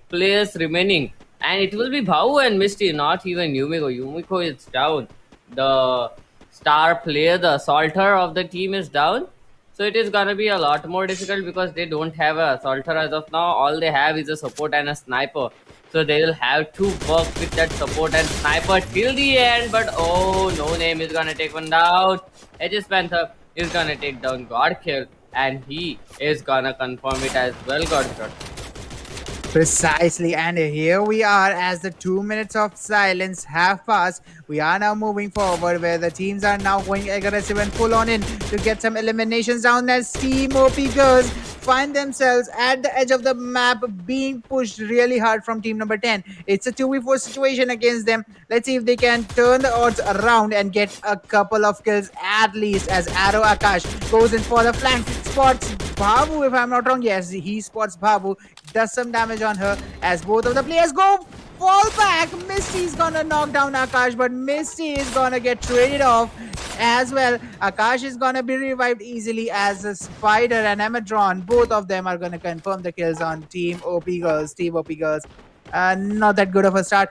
players remaining. And it will be Bhau and Misty, not even Yumiko. Yumiko is down. The star player, the assaulter of the team is down. So it is gonna be a lot more difficult because they don't have a assaulter as of now. All they have is a support and a sniper. So they will have to work with that support and sniper till the end. But oh, no name is gonna take one down. Aegis Panther is gonna take down God Kill, and he is gonna confirm it as well. God shot. Precisely, and here we are as the 2 minutes of silence have passed. We are now moving forward where the teams are now going aggressive and full on in to get some eliminations down as Team OP Girls find themselves at the edge of the map being pushed really hard from team number 10. It's a 2v4 situation against them. Let's see if they can turn the odds around and get a couple of kills at least as Arrow Akash goes in for the flank, spots Babu if I'm not wrong. Yes, he spots Babu, does some damage on her as both of the players go fall back. Misty's gonna knock down Akash, but Misty is gonna get traded off as well. Akash is gonna be revived easily as a Spider and Amadron. Both of them are gonna confirm the kills on Team OP Girls. Team OP Girls, not that good of a start.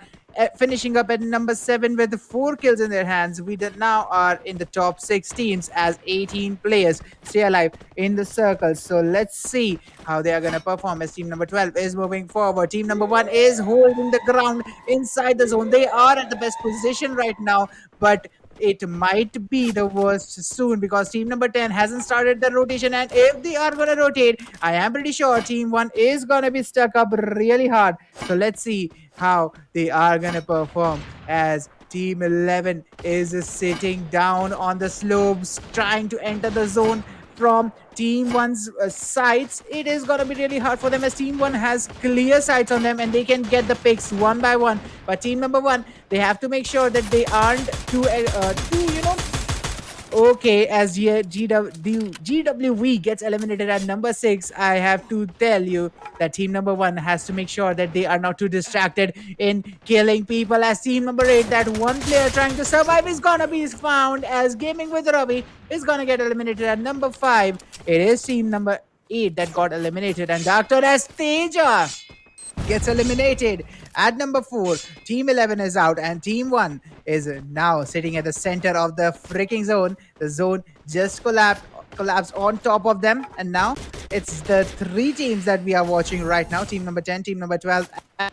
Finishing up at number 7 with 4 kills in their hands. We now are in the top 6 teams as 18 players stay alive in the circle. So let's see how they are going to perform as team number 12 is moving forward. Team number 1 is holding the ground inside the zone. They are at the best position right now, but it might be the worst soon because team number 10 hasn't started the rotation, and if they are going to rotate, I am pretty sure team 1 is going to be stuck up really hard. So let's see how they are going to perform as team 11 is sitting down on the slopes trying to enter the zone from Team One's sides, it is gonna be really hard for them as Team One has clear sights on them and they can get the picks one by one. But Team Number One, they have to make sure that they aren't too. Okay, as GWV gets eliminated at number 6, I have to tell you that team number 1 has to make sure that they are not too distracted in killing people. As team number 8, that one player trying to survive is gonna be found as Gaming with Ravi is gonna get eliminated at number 5. It is team number 8 that got eliminated, and Doctor as Teja gets eliminated. At number 4, Team 11 is out, and Team 1 is now sitting at the center of the freaking zone. The zone just collapsed on top of them, and now it's the three teams that we are watching right now: Team number 10, Team number 12, and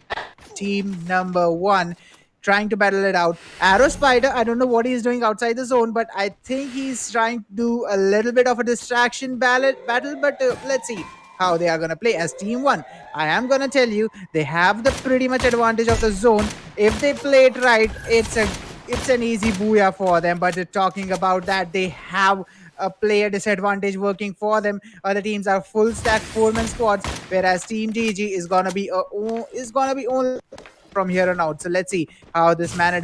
Team number 1 trying to battle it out. Arrow Spider, I don't know what he's doing outside the zone, but I think he's trying to do a little bit of a distraction battle. But let's see how they are going to play as Team 1. I am going to tell you, they have the pretty much advantage of the zone. If they play it right, it's an easy booyah for them. But talking about that, they have a player disadvantage working for them. Other teams are full stack four-man squads, whereas Team GG is gonna be only from here on out. So let's see how this man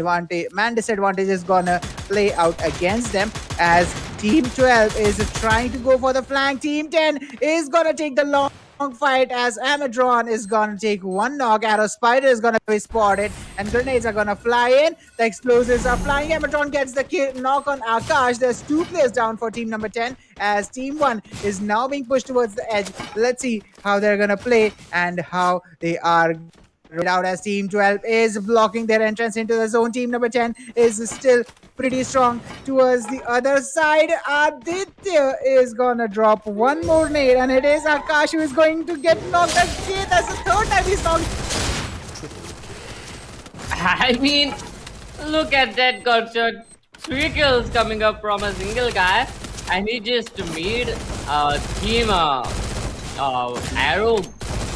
disadvantage is gonna play out against them as Team 12 is trying to go for the flank. Team 10 is gonna take the long fight as Amadron is gonna take one knock. Arrow Spider is gonna be spotted, and grenades are gonna fly in. The explosives are flying. Amadron gets the knock on Akash. There's two players down for team number 10 as team 1 is now being pushed towards the edge. Let's see how they're gonna play and how they are right out as team 12 is blocking their entrance into the zone. Team number 10 is still pretty strong towards the other side. Aditya is gonna drop one more nade, and it is Akash who is going to get knocked again. That's the third time he's knocked. I mean, look at that gunshot. 3 kills coming up from a single guy, and he just made team Arrow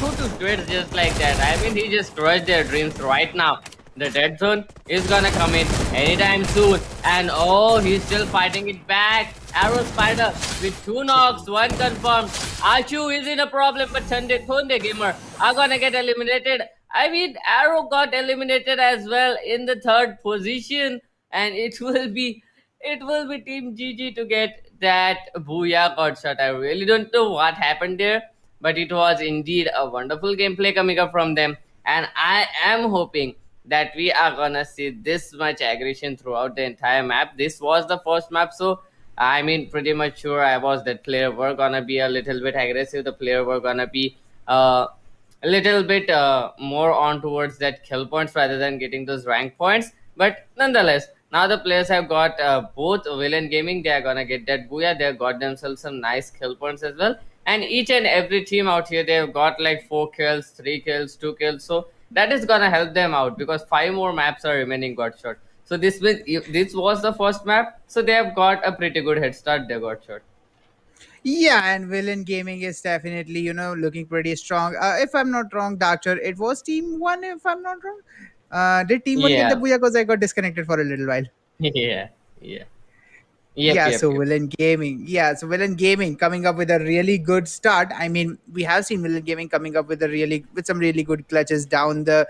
go to trades just like that. I mean, he just crushed their dreams right now. The dead zone is gonna come in anytime soon, and oh, he's still fighting it back. Arrow Spider with 2 knocks, 1 confirmed. Achu is in a problem, but Thunde Gamer are gonna get eliminated. I mean, Arrow got eliminated as well in the 3rd position, and it will be Team GG to get that booyah god shot. I really don't know what happened there, but it was indeed a wonderful gameplay coming up from them, and I am hoping that we are gonna see this much aggression throughout the entire map. This was the first map, so I mean, pretty much sure I was that player were gonna be a little bit aggressive. The player were gonna be a little bit more on towards that kill points rather than getting those rank points. But nonetheless, now the players have got both Villain Gaming. They are gonna get that booyah. They have got themselves some nice kill points as well. And each and every team out here, they have got like 4 kills, 3 kills, 2 kills. So that is gonna help them out because 5 more maps are remaining got shot. So this was the first map, so they have got a pretty good head start. They got shot. Yeah, and Villain Gaming is definitely, looking pretty strong. If I'm not wrong, Doctor, it was Team 1, if I'm not wrong. Did Team 1 get the Yeah, booyah? Because I got disconnected for a little while. yeah, yeah. Yep, Yeah, yep, so yep. Villain Gaming. Yeah, so Villain Gaming coming up with a really good start. I mean, we have seen Villain Gaming coming up with some really good clutches down the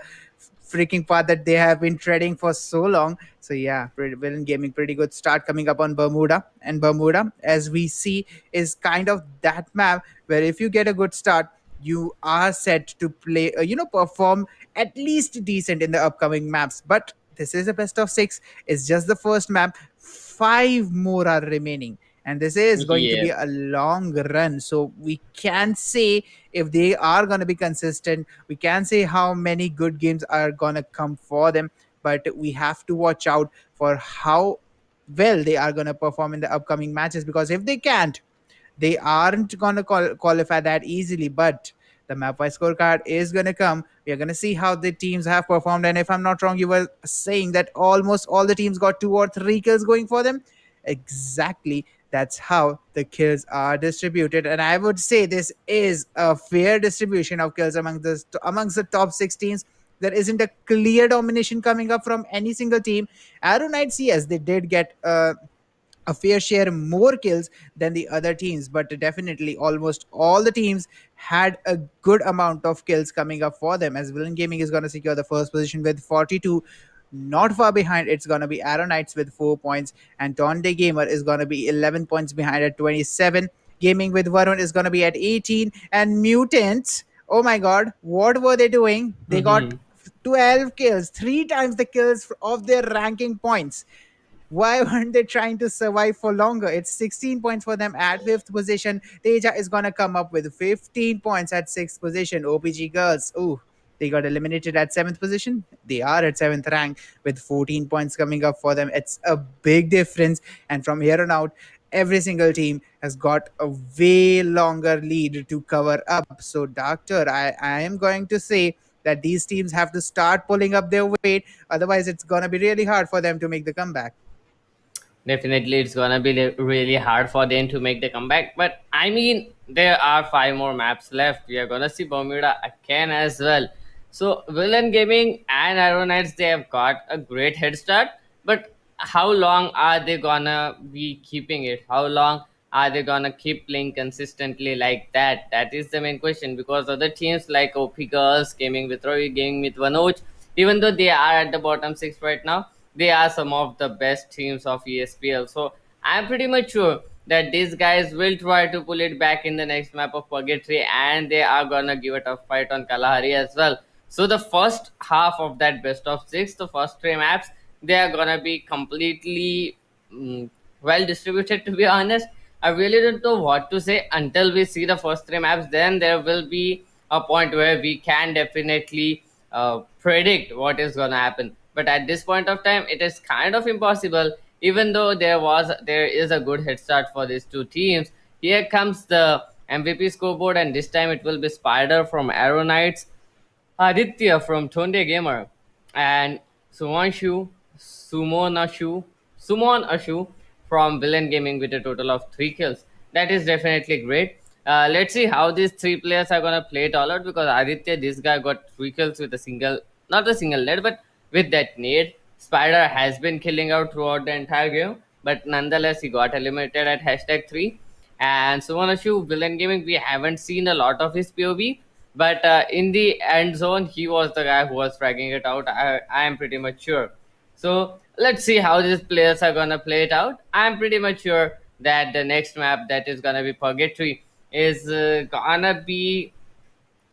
freaking path that they have been treading for so long. So yeah, Villain Gaming pretty good start coming up on Bermuda. And Bermuda, as we see, is kind of that map where if you get a good start, you are set to play, perform at least decent in the upcoming maps. But this is a best of 6. It's just the first map. 5 more are remaining, and this is going to be Yep. a long run. So we can say if they are going to be consistent, we can say how many good games are going to come for them. But we have to watch out for how well they are going to perform in the upcoming matches, because if they can't, they aren't going to qualify that easily. But the map wise scorecard is going to come. We are going to see how the teams have performed. And if I'm not wrong, you were saying that almost all the teams got 2 or 3 kills going for them. Exactly. That's how the kills are distributed. And I would say this is a fair distribution of kills amongst the top 6 teams. There isn't a clear domination coming up from any single team. Arrow Knights, yes, they did get a fair share more kills than the other teams, but definitely almost all the teams had a good amount of kills coming up for them, as Villain Gaming is going to secure the first position with 42. Not far behind, it's going to be Arrow Knights with 4 points, and Tonde Gamer is going to be 11 points behind at 27. Gaming with Varun is going to be at 18, and Mutants, oh my god, what were they doing? They got 12 kills, three times the kills of their ranking points. Why weren't they trying to survive for longer? It's 16 points for them at fifth position. Teja is gonna come up with 15 points at sixth position. OPG girls, ooh, they got eliminated at seventh position. They are at seventh rank with 14 points coming up for them. It's a big difference, and from here on out, every single team has got a way longer lead to cover up. So, Doctor, I am going to say that these teams have to start pulling up their weight. Otherwise, it's gonna be really hard for them to make the comeback. Definitely, it's gonna be really hard for them to make the comeback. But I mean, there are five more maps left. We are gonna see Bermuda again as well. So, Villain Gaming and Aeronites, they have got a great head start. But how long are they gonna be keeping it? How long are they gonna keep playing consistently like that? That is the main question. Because other teams like OP Girls, Gaming with Roy, Gaming with Vanoj, even though they are at the bottom six right now, they are some of the best teams of ESPL. So I'm pretty much sure that these guys will try to pull it back in the next map of Purgatory, and they are gonna give it a fight on Kalahari as well. So the first half of that best of six, the first three maps, they are gonna be completely well distributed. To be honest, I really don't know what to say until we see the first three maps. Then there will be a point where we can definitely predict what is gonna happen. But at this point of time, it is kind of impossible. Even though there is a good head start for these two teams. Here comes the MVP scoreboard, and this time it will be Spider from Arrow Knights, Aditya from Tonde Gamer, and Sumanshu, Sumonashu, Sumon Ashu from Villain Gaming with a total of 3 kills. That is definitely great. Let's see how these three players are gonna play it all out, because Aditya, this guy got 3 kills with a single, not a single net, but with that nade. Spider has been killing out throughout the entire game, but nonetheless he got eliminated at #3. And Sumanashu, Villain Gaming, we haven't seen a lot of his POV, but in the end zone, he was the guy who was fragging it out. I am pretty much sure. So let's see how these players are gonna play it out. I'm pretty much sure that the next map, that is gonna be Purgatory, is gonna be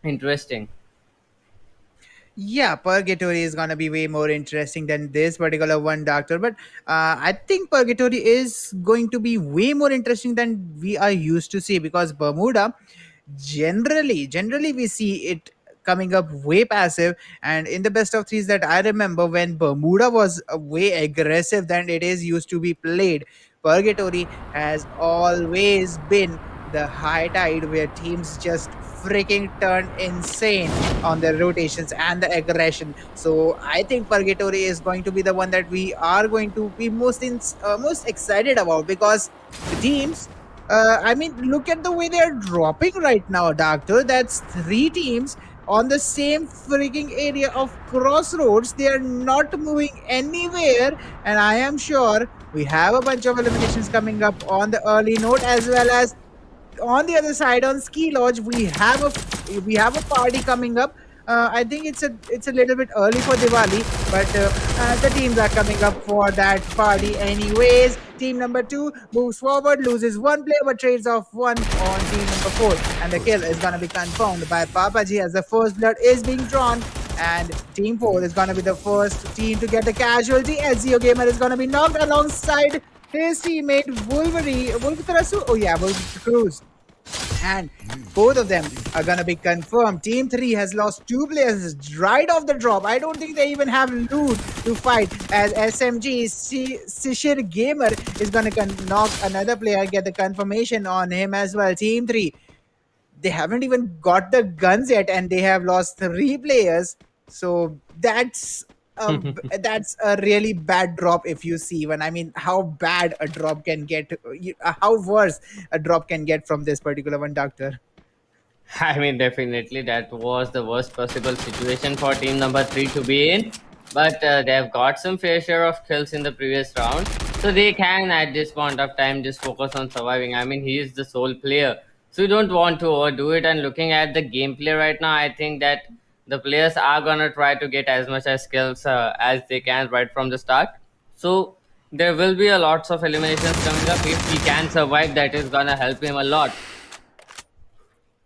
interesting. Yeah, Purgatory is gonna be way more interesting than this particular one, Doctor. But I think Purgatory is going to be way more interesting than we are used to see, because Bermuda, generally we see it coming up way passive. And in the best of threes that I remember, when Bermuda was way aggressive than it is used to be played, Purgatory has always been the high tide where teams just freaking turn insane on their rotations and the aggression. So I think Purgatory is going to be the one that we are going to be most excited about, because the teams. I mean, look at the way they are dropping right now, Doctor. That's three teams on the same freaking area of crossroads. They are not moving anywhere, and I am sure we have a bunch of eliminations coming up on the early note, as well as on the other side on Ski Lodge. We have a party coming up. I think it's a little bit early for Diwali, but the teams are coming up for that party anyways. Team number 2 moves forward, loses one player, but trades off one on team number 4, and the kill is gonna be confirmed by Papaji as the first blood is being drawn. And Team 4 is gonna be the first team to get the casualty, as Zio Gamer is gonna be knocked alongside his teammate Wolfthrasu. Oh yeah, Wolf Cruz, and both of them are gonna be confirmed. Team 3 has lost 2 players right off the drop. I don't think they even have loot to fight, as SMG Sishir Gamer is gonna knock another player, get the confirmation on him as well. Team 3, they haven't even got the guns yet, and they have lost 3 players. So that's a really bad drop, if you see when I mean how bad a drop can get, how worse a drop can get from this particular one, Doctor. I mean, definitely that was the worst possible situation for team number 3 to be in. But they have got some fair share of kills in the previous round. So they can at this point of time just focus on surviving. I mean, he is the sole player, so you don't want to overdo it. And looking at the gameplay right now, I think that the players are gonna try to get as much as skills as they can right from the start. So there will be a lots of eliminations coming up. If he can survive, that is gonna help him a lot.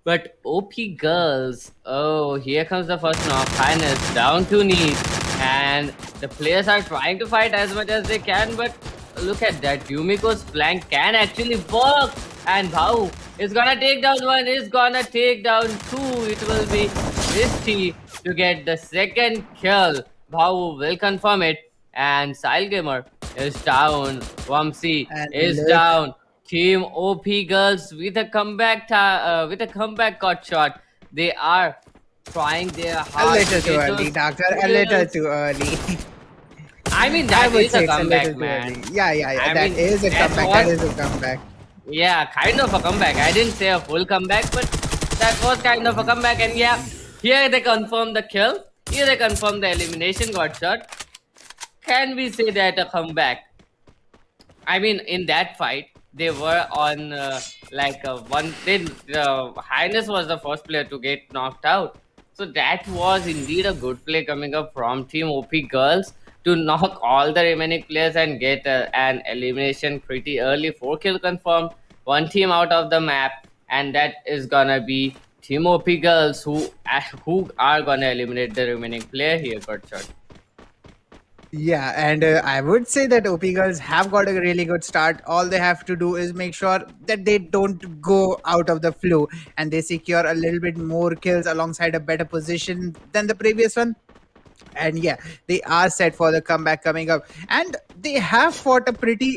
But OP girls, oh, here comes the first knock. Highness down to knees, and the players are trying to fight as much as they can. But look at that, Yumiko's flank can actually work, and Bhau is gonna take down one, is gonna take down two. It will be risky to get the second kill. Bhau will confirm it, and Sile Gamer is down. Wamsi And is look, down. Team OP girls with a with a comeback cut shot. They are trying their a hard to little too get early, those doctor. A little kills. too early. I mean, I that would is a say it's a little comeback, too early. man. Yeah, yeah, yeah. I That mean, is a that comeback. That was, is a comeback. yeah, kind of a comeback. I didn't say a full comeback, but that was kind of a comeback. And yeah, here they confirm the kill. Here they confirm the elimination got shot. Can we say that a comeback? I mean, in that fight, they were on one. Then Highness was the first player to get knocked out. So that was indeed a good play coming up from Team OP Girls to knock all the remaining players and get an elimination pretty early. 4 kill confirmed, one team out of the map, and that is gonna be Team OP Girls who are gonna eliminate the remaining player here. Got shot. Yeah, and I would say that OP girls have got a really good start. All they have to do is make sure that they don't go out of the flow and they secure a little bit more kills alongside a better position than the previous one. And yeah, they are set for the comeback coming up, and they have fought a pretty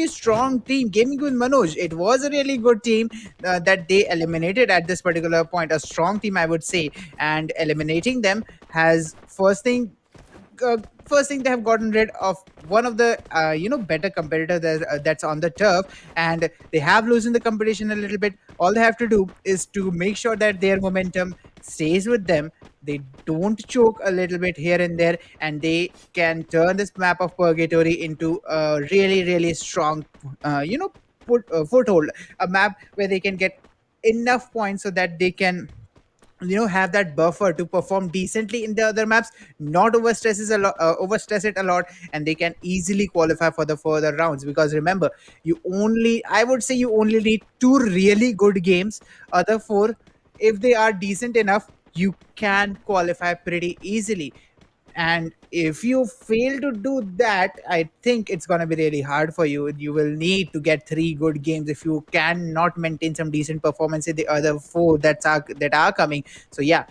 strong team. Gaming with Manoj, it was a really good team that they eliminated at this particular point, a strong team, I would say. And eliminating them has first thing they have gotten rid of one of the better competitor that's on the turf, and they have loosened the competition a little bit. All they have to do is to make sure that their momentum stays with them. They don't choke a little bit here and there, and they can turn this map of purgatory into a really really strong foothold, a map where they can get enough points so that they can have that buffer to perform decently in the other maps, not overstress it a lot, and they can easily qualify for the further rounds. Because remember, I would say you only need two really good games. Other four, if they are decent enough, you can qualify pretty easily. And if you fail to do that, I think it's going to be really hard for you. You will need to get three good games if you cannot maintain some decent performance in the other four that are coming. So yeah,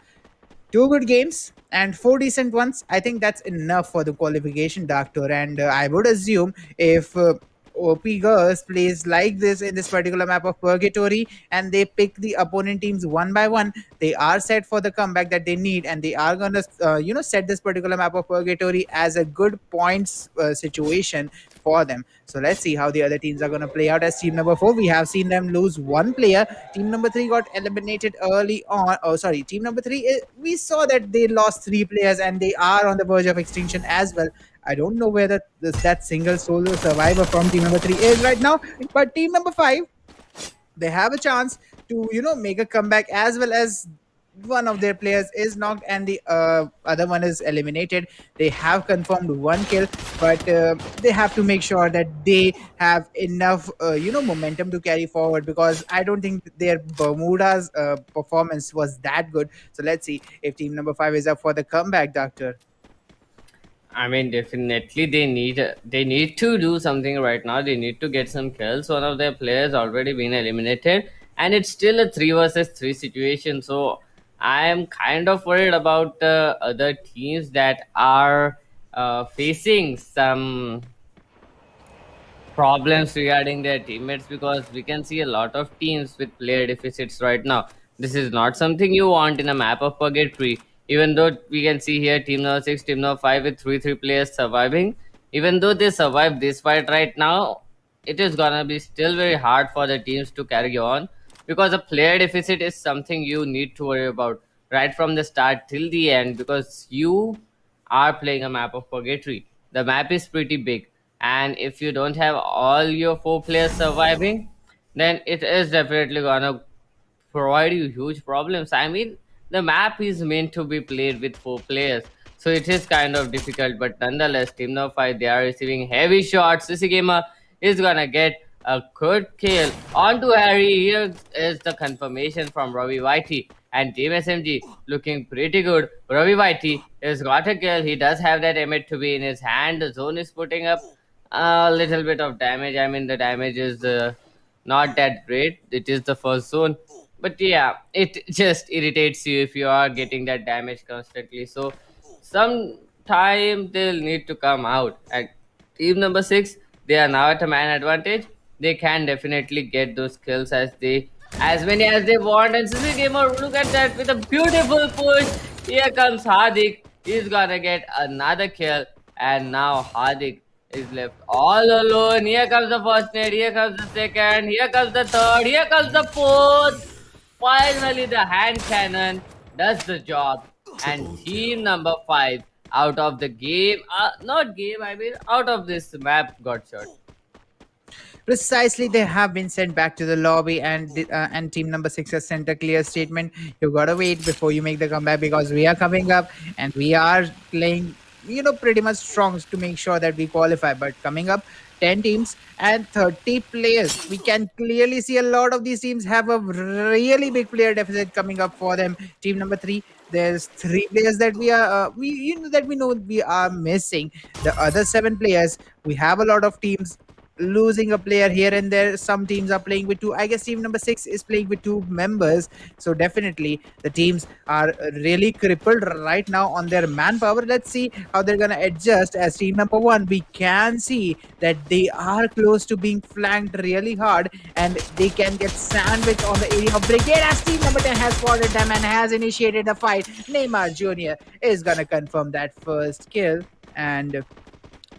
two good games and four decent ones. I think that's enough for the qualification, doctor. And I would assume if OP Girls plays like this in this particular map of Purgatory and they pick the opponent teams one by one, they are set for the comeback that they need, and they are gonna set this particular map of Purgatory as a good points situation for them. So let's see how the other teams are going to play out. As team number 4, we have seen them lose one player. Team number 3 got eliminated early on. Oh, sorry. Team number 3, we saw that they lost 3 players and they are on the verge of extinction as well. I don't know where that single solo survivor from team number 3 is right now, but team number 5, they have a chance to make a comeback, as well as one of their players is knocked and the other one is eliminated. They have confirmed one kill, but they have to make sure that they have enough momentum to carry forward, because I don't think their Bermuda's performance was that good. So let's see if team number 5 is up for the comeback, doctor. I mean, definitely they need to do something right now. They need to get some kills. One of their players already been eliminated, and it's still a 3 versus 3 situation. So I am kind of worried about the other teams that are facing some problems regarding their teammates, because we can see a lot of teams with player deficits right now. This is not something you want in a map of purgatory. Even though we can see here team number 6, team number 5 with 3 players surviving, even though they survive this fight right now, it is gonna be still very hard for the teams to carry on, because a player deficit is something you need to worry about right from the start till the end, because you are playing a map of purgatory. The map is pretty big, And if you don't have all your four players surviving, then it is definitely gonna provide you huge problems. I mean, the map is meant to be played with four players, so it is kind of difficult. But nonetheless, Team No 5, they are receiving heavy shots. CC Gamer is gonna get a good kill onto Harry. Here is the confirmation from Ravi Whitey, and Team SMG looking pretty good. Ravi Whitey has got a kill. He does have that emit to be in his hand. The zone is putting up a little bit of damage. I mean, the damage is not that great. It is the first zone, but yeah, it just irritates you if you are getting that damage constantly. So sometime they'll need to come out. And team number 6, they are now at a man advantage. They can definitely get those kills as many as they want. And Sisi Gamer, look at that with a beautiful push. Here comes Hardik. He's gonna get another kill, and now Hardik is left all alone. Here comes the first net, here comes the second, here comes the third, here comes the fourth. Finally, the hand cannon does the job, and team number 5 out of the game, not game, I mean, out of this map got shot. Precisely, they have been sent back to the lobby, and team number 6 has sent a clear statement. You gotta wait before you make the comeback because we are coming up and we are playing, pretty much strong to make sure that we qualify. But coming up, 10 teams and 30 players. We can clearly see a lot of these teams have a really big player deficit coming up for them. Team number 3, there's 3 players that we know we are missing. The other 7 players, we have a lot of teams losing a player here and there. Some teams are playing with 2. I guess team number 6 is playing with 2 members. So definitely the teams are really crippled right now on their manpower. Let's see how they're gonna adjust. As team number 1, we can see that they are close to being flanked really hard, and they can get sandwiched on the area of brigade as team number 10 has spotted them and has initiated the fight. Neymar Jr. is gonna confirm that first kill, and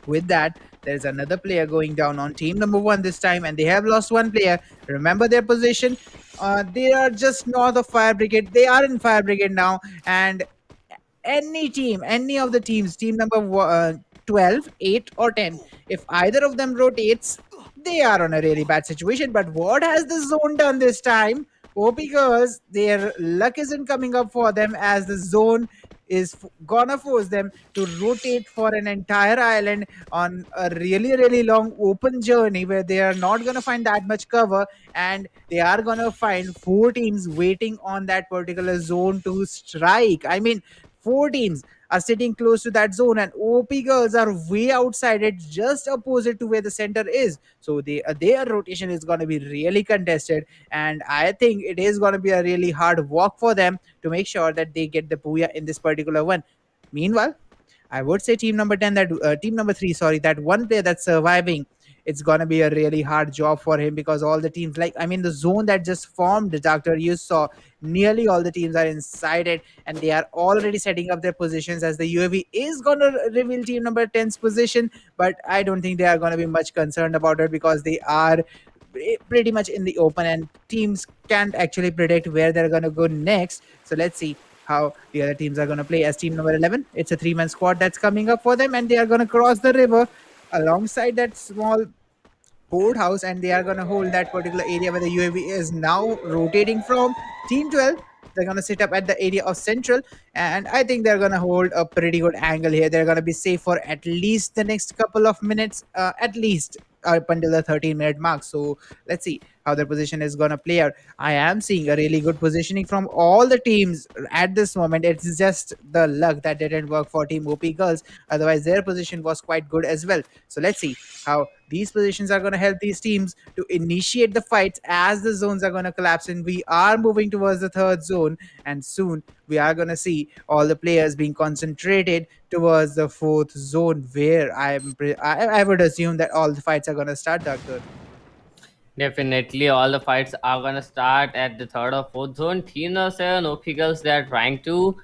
with that, there's another player going down on team number 1 this time, and they have lost 1 player. Remember their position. They are just north of Fire Brigade. They are in Fire Brigade now, and any of the teams, team number 12, 8, or 10, if either of them rotates, they are on a really bad situation. But what has the zone done this time? Oh, because their luck isn't coming up for them, as the zone is gonna force them to rotate for an entire island on a really long open journey where they are not gonna find that much cover, and they are gonna find 4 teams waiting on that particular zone to strike. I mean, 4 teams are sitting close to that zone, and OP girls are way outside it, just opposite to where the center is. So their rotation is going to be really contested, and I think it is going to be a really hard walk for them to make sure that they get the booyah in this particular one. Meanwhile, I would say team number 10, that team number 3, sorry, that one player that's surviving, it's gonna be a really hard job for him, because all the teams, like, I mean, the zone that just formed, the doctor, you saw nearly all the teams are inside it, and they are already setting up their positions, as the UAV is gonna reveal team number 10's position. But I don't think they are gonna be much concerned about it, because they are pretty much in the open, and teams can't actually predict where they're gonna go next. So let's see how the other teams are going to play. As team number 11, it's a 3-man squad that's coming up for them, and they are going to cross the river alongside that small port house, and they are going to hold that particular area where the UAV is now rotating from. Team 12, they're going to sit up at the area of central, and I think they're going to hold a pretty good angle here. They're going to be safe for at least the next couple of minutes, at least up until the 13-minute mark. So let's see how their position is going to play out. I am seeing a really good positioning from all the teams at this moment. It's just the luck that didn't work for Team OP Girls. Otherwise, their position was quite good as well. So let's see how these positions are going to help these teams to initiate the fights as the zones are going to collapse. And we are moving towards the 3rd zone, and soon we are going to see all the players being concentrated towards the 4th zone, where I would assume that all the fights are going to start, Doctor. Definitely, all the fights are gonna start at the 3rd or 4th zone. Team number 7, OP Girls, they are trying to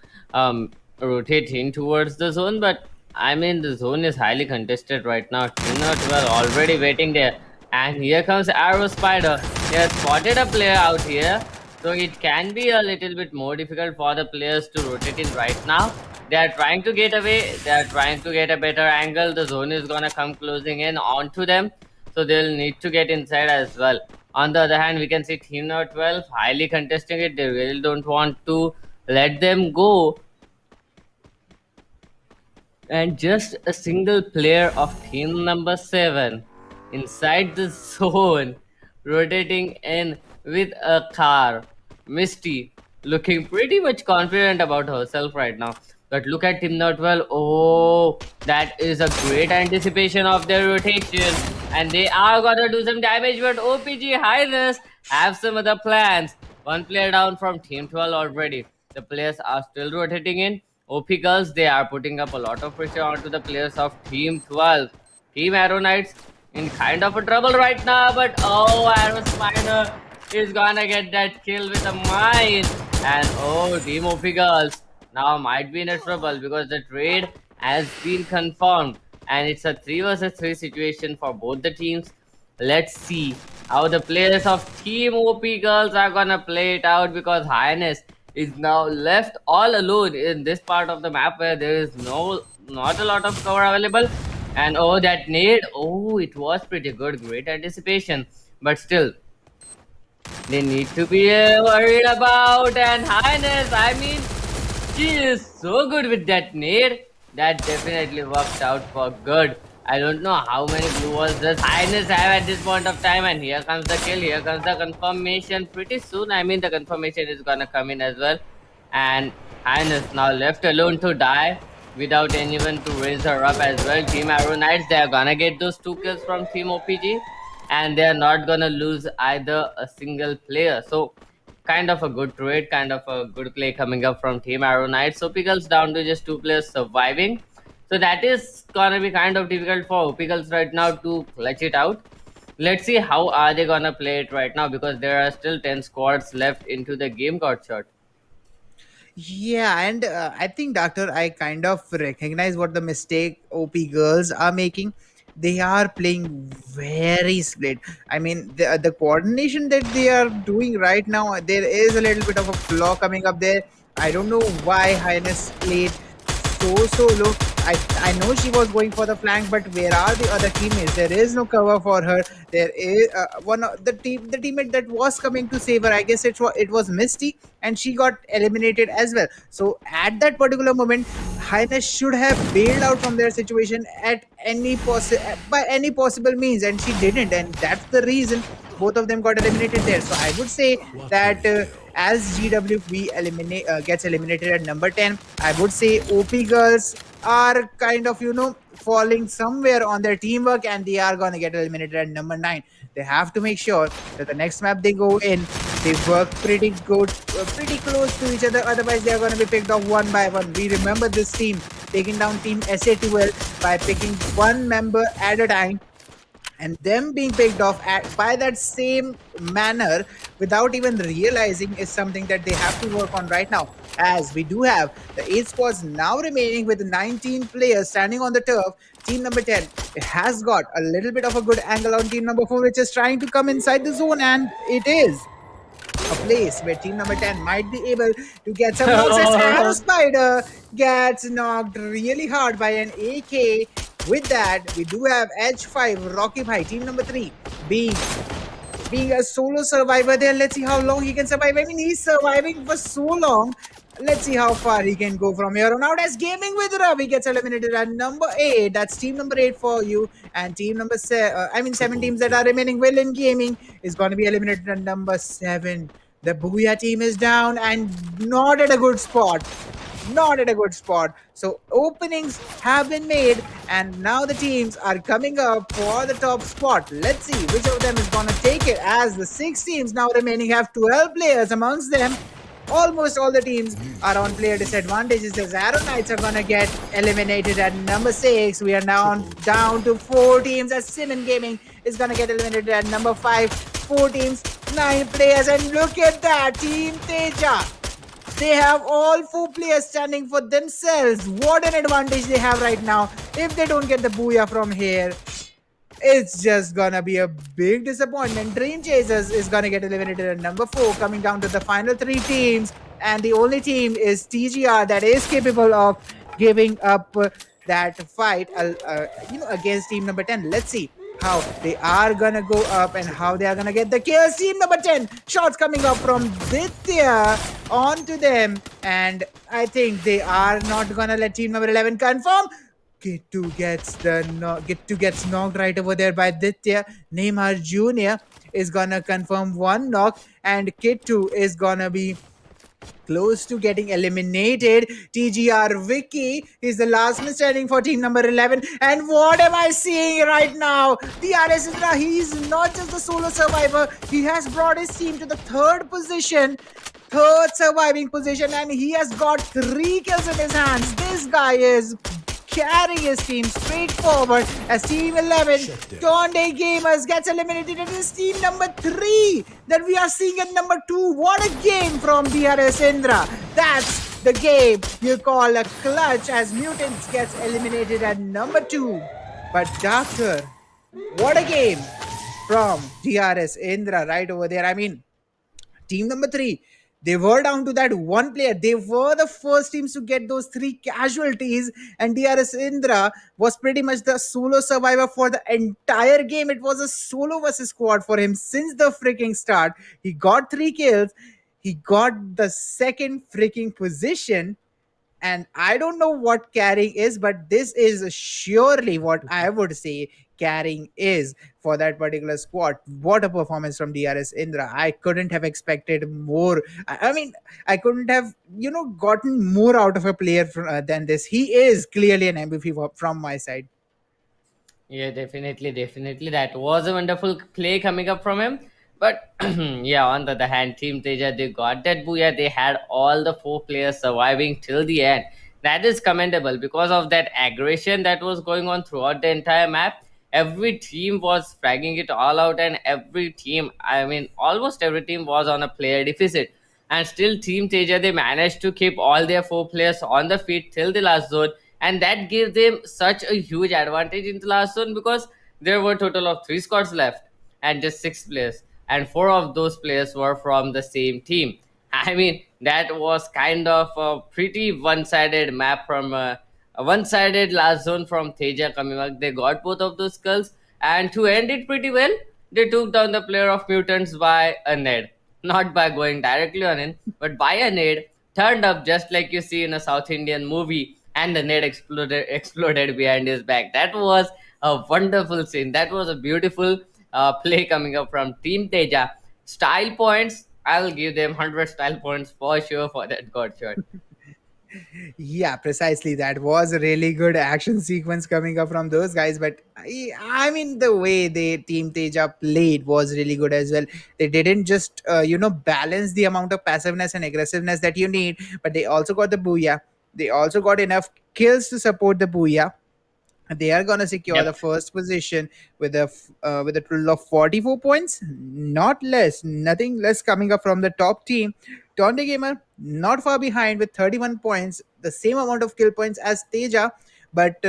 rotate in towards the zone, but I mean, the zone is highly contested right now. Team number 12 already waiting there, and here comes Arrow Spider. They have spotted a player out here, so it can be a little bit more difficult for the players to rotate in right now. They are trying to get away. They are trying to get a better angle. The zone is gonna come closing in onto them, so they'll need to get inside as well. On the other hand, we can see Team Number 12 highly contesting it. They really don't want to let them go, and just a single player of team number 7 inside the zone, rotating in with a car. Misty looking pretty much confident about herself right now. But look at team number 12. Oh, that is a great anticipation of their rotation. And they are gonna do some damage, but OPG Highness have some other plans. One player down from team 12 already. The players are still rotating in. OP girls, they are putting up a lot of pressure onto the players of Team 12. Team Arrow Knights in kind of a trouble right now, but oh, Arrow Spider is gonna get that kill with a mine. And oh, Team OP girls now might be in a trouble because the trade has been confirmed and it's a 3 versus 3 situation for both the teams. Let's see how the players of Team OP Girls are gonna play it out because Highness is now left all alone in this part of the map where there is not a lot of cover available. And oh, that nade, oh, it was pretty good, great anticipation, but still they need to be worried about. And Highness, I mean, she is so good with that nade. That definitely worked out for good. I don't know how many blue walls does Highness have at this point of time. And here comes the kill. Here comes the confirmation. Pretty soon, I mean, the confirmation is gonna come in as well. And Highness now left alone to die without anyone to raise her up as well. Team Arrow Knights, they are gonna get those 2 kills from Team OPG. And they are not gonna lose either a single player. So kind of a good trade, kind of a good play coming up from Team Arrow Knights. So Pickles down to just 2 players surviving. So that is gonna be kind of difficult for Pickles right now to clutch it out. Let's see how are they gonna play it right now because there are still 10 squads left into the game got shot. Yeah, and I think, Doctor, I kind of recognize what the mistake OP girls are making. They are playing very split. I mean, the coordination that they are doing right now, there is a little bit of a flaw coming up there. I don't know why Highness played so low. I know she was going for the flank, but where are the other teammates? There is no cover for her. There is one of the teammate that was coming to save her. I guess it was Misty, and she got eliminated as well. So at that particular moment, Highness should have bailed out from their situation at by any possible means, and she didn't, and that's the reason both of them got eliminated there. So I would say that as GWB gets eliminated at number 10, I would say OP girls are kind of falling somewhere on their teamwork, and they are going to get eliminated at number 9. They have to make sure that the next map they go in, they work pretty good, pretty close to each other. Otherwise, they are going to be picked off one by one. We remember this team taking down team SA12 by picking one member at a time, and them being picked off by that same manner without even realizing is something that they have to work on right now. As we do have the 8 squads now remaining with 19 players standing on the turf. Team number 10, it has got a little bit of a good angle on team number 4, which is trying to come inside the zone, and it is a place where team number 10 might be able to get some losses. And Spider gets knocked really hard by an AK. With that, we do have Edge 5, Rocky Bhai, team number 3, being a solo survivor there. Let's see how long he can survive. I mean, he's surviving for so long. Let's see how far he can go from here on out. As Gaming with Ravi gets eliminated at number 8. That's team number 8 for you. And team number 7, 7 teams that are remaining well in gaming is going to be eliminated at number 7. The Booyah team is down and not at a good spot. Not at a good spot. So openings have been made, and now the teams are coming up for the top spot. Let's see which of them is going to take it, as the 6 teams now remaining have 12 players amongst them. Almost all the teams are on player disadvantages, as Arrow Knights are going to get eliminated at number 6. We are now down to 4 teams, as Simon Gaming is going to get eliminated at number 5. 4 teams, 9 players, and look at that, Team Teja. They have all 4 players standing for themselves. What an advantage they have right now. If they don't get the booyah from here, it's just gonna be a big disappointment. Dream Chasers is gonna get eliminated at number 4, coming down to the final 3 teams. And the only team is TGR that is capable of giving up that fight, against team number 10. Let's see how they are gonna go up and how they are gonna get the kills. Team number 10, shots coming up from Ditya onto them, and I think they are not gonna let team number 11 confirm. Get two gets knocked right over there by Ditya. Neymar Jr. is gonna confirm one knock, and Kid 2 is gonna be close to getting eliminated. TGR Vicky is the last man standing for team number 11. And what am I seeing right now? DRS Indra, he's not just the solo survivor, he has brought his team to the third surviving position, and he has got 3 kills in his hands. This guy is carrying his team straight forward as Team 11 Tonde Gamers gets eliminated. It is team number 3 that we are seeing at number 2. What a game from DRS Indra. That's the game you call a clutch as Mutants gets eliminated at number 2. But Doctor, what a game from DRS Indra right over there. I mean, team number 3, they were down to that one player. They were the first teams to get those 3 casualties, and DRS Indra was pretty much the solo survivor for the entire game. It was a solo versus squad for him since the freaking start. He got 3 kills, he got the second freaking position, and I don't know what carrying is, but this is surely what I would say carrying is for that particular squad. What a performance from DRS Indra. I couldn't have expected more. I mean, I couldn't have, gotten more out of a player than this. He is clearly an MVP from my side. Yeah, definitely, definitely. That was a wonderful play coming up from him. But yeah, on the other hand, Team Teja, they got that booyah. They had all the 4 players surviving till the end. That is commendable because of that aggression that was going on throughout the entire map. Every team was fragging it all out, and every team, I mean, almost every team was on a player deficit. And still, Team Teja, they managed to keep all their 4 players on the feet till the last zone, and that gave them such a huge advantage in the last zone because there were a total of 3 squads left and just 6 players, and 4 of those players were from the same team. I mean, that was kind of a pretty one-sided map from a one-sided last zone from Teja coming back. They got both of those skulls, and to end it pretty well, they took down the player of mutants by a nade, not by going directly on in, but by a nade turned up just like you see in a South Indian movie, and the net exploded behind his back. That was a wonderful scene. That was a beautiful play coming up from Team Teja. Style points, I'll give them 100 style points for sure for that god shot. Yeah, precisely. That was a really good action sequence coming up from those guys. But I mean, the way they Team Teja played was really good as well. They didn't just balance the amount of passiveness and aggressiveness that you need, but they also got the booyah. They also got enough kills to support the booyah. They are gonna secure the Yep. first position with a total of 44 points, not less, nothing less coming up from the top team. Tonde Gamer not far behind with 31 points, the same amount of kill points as Teja, but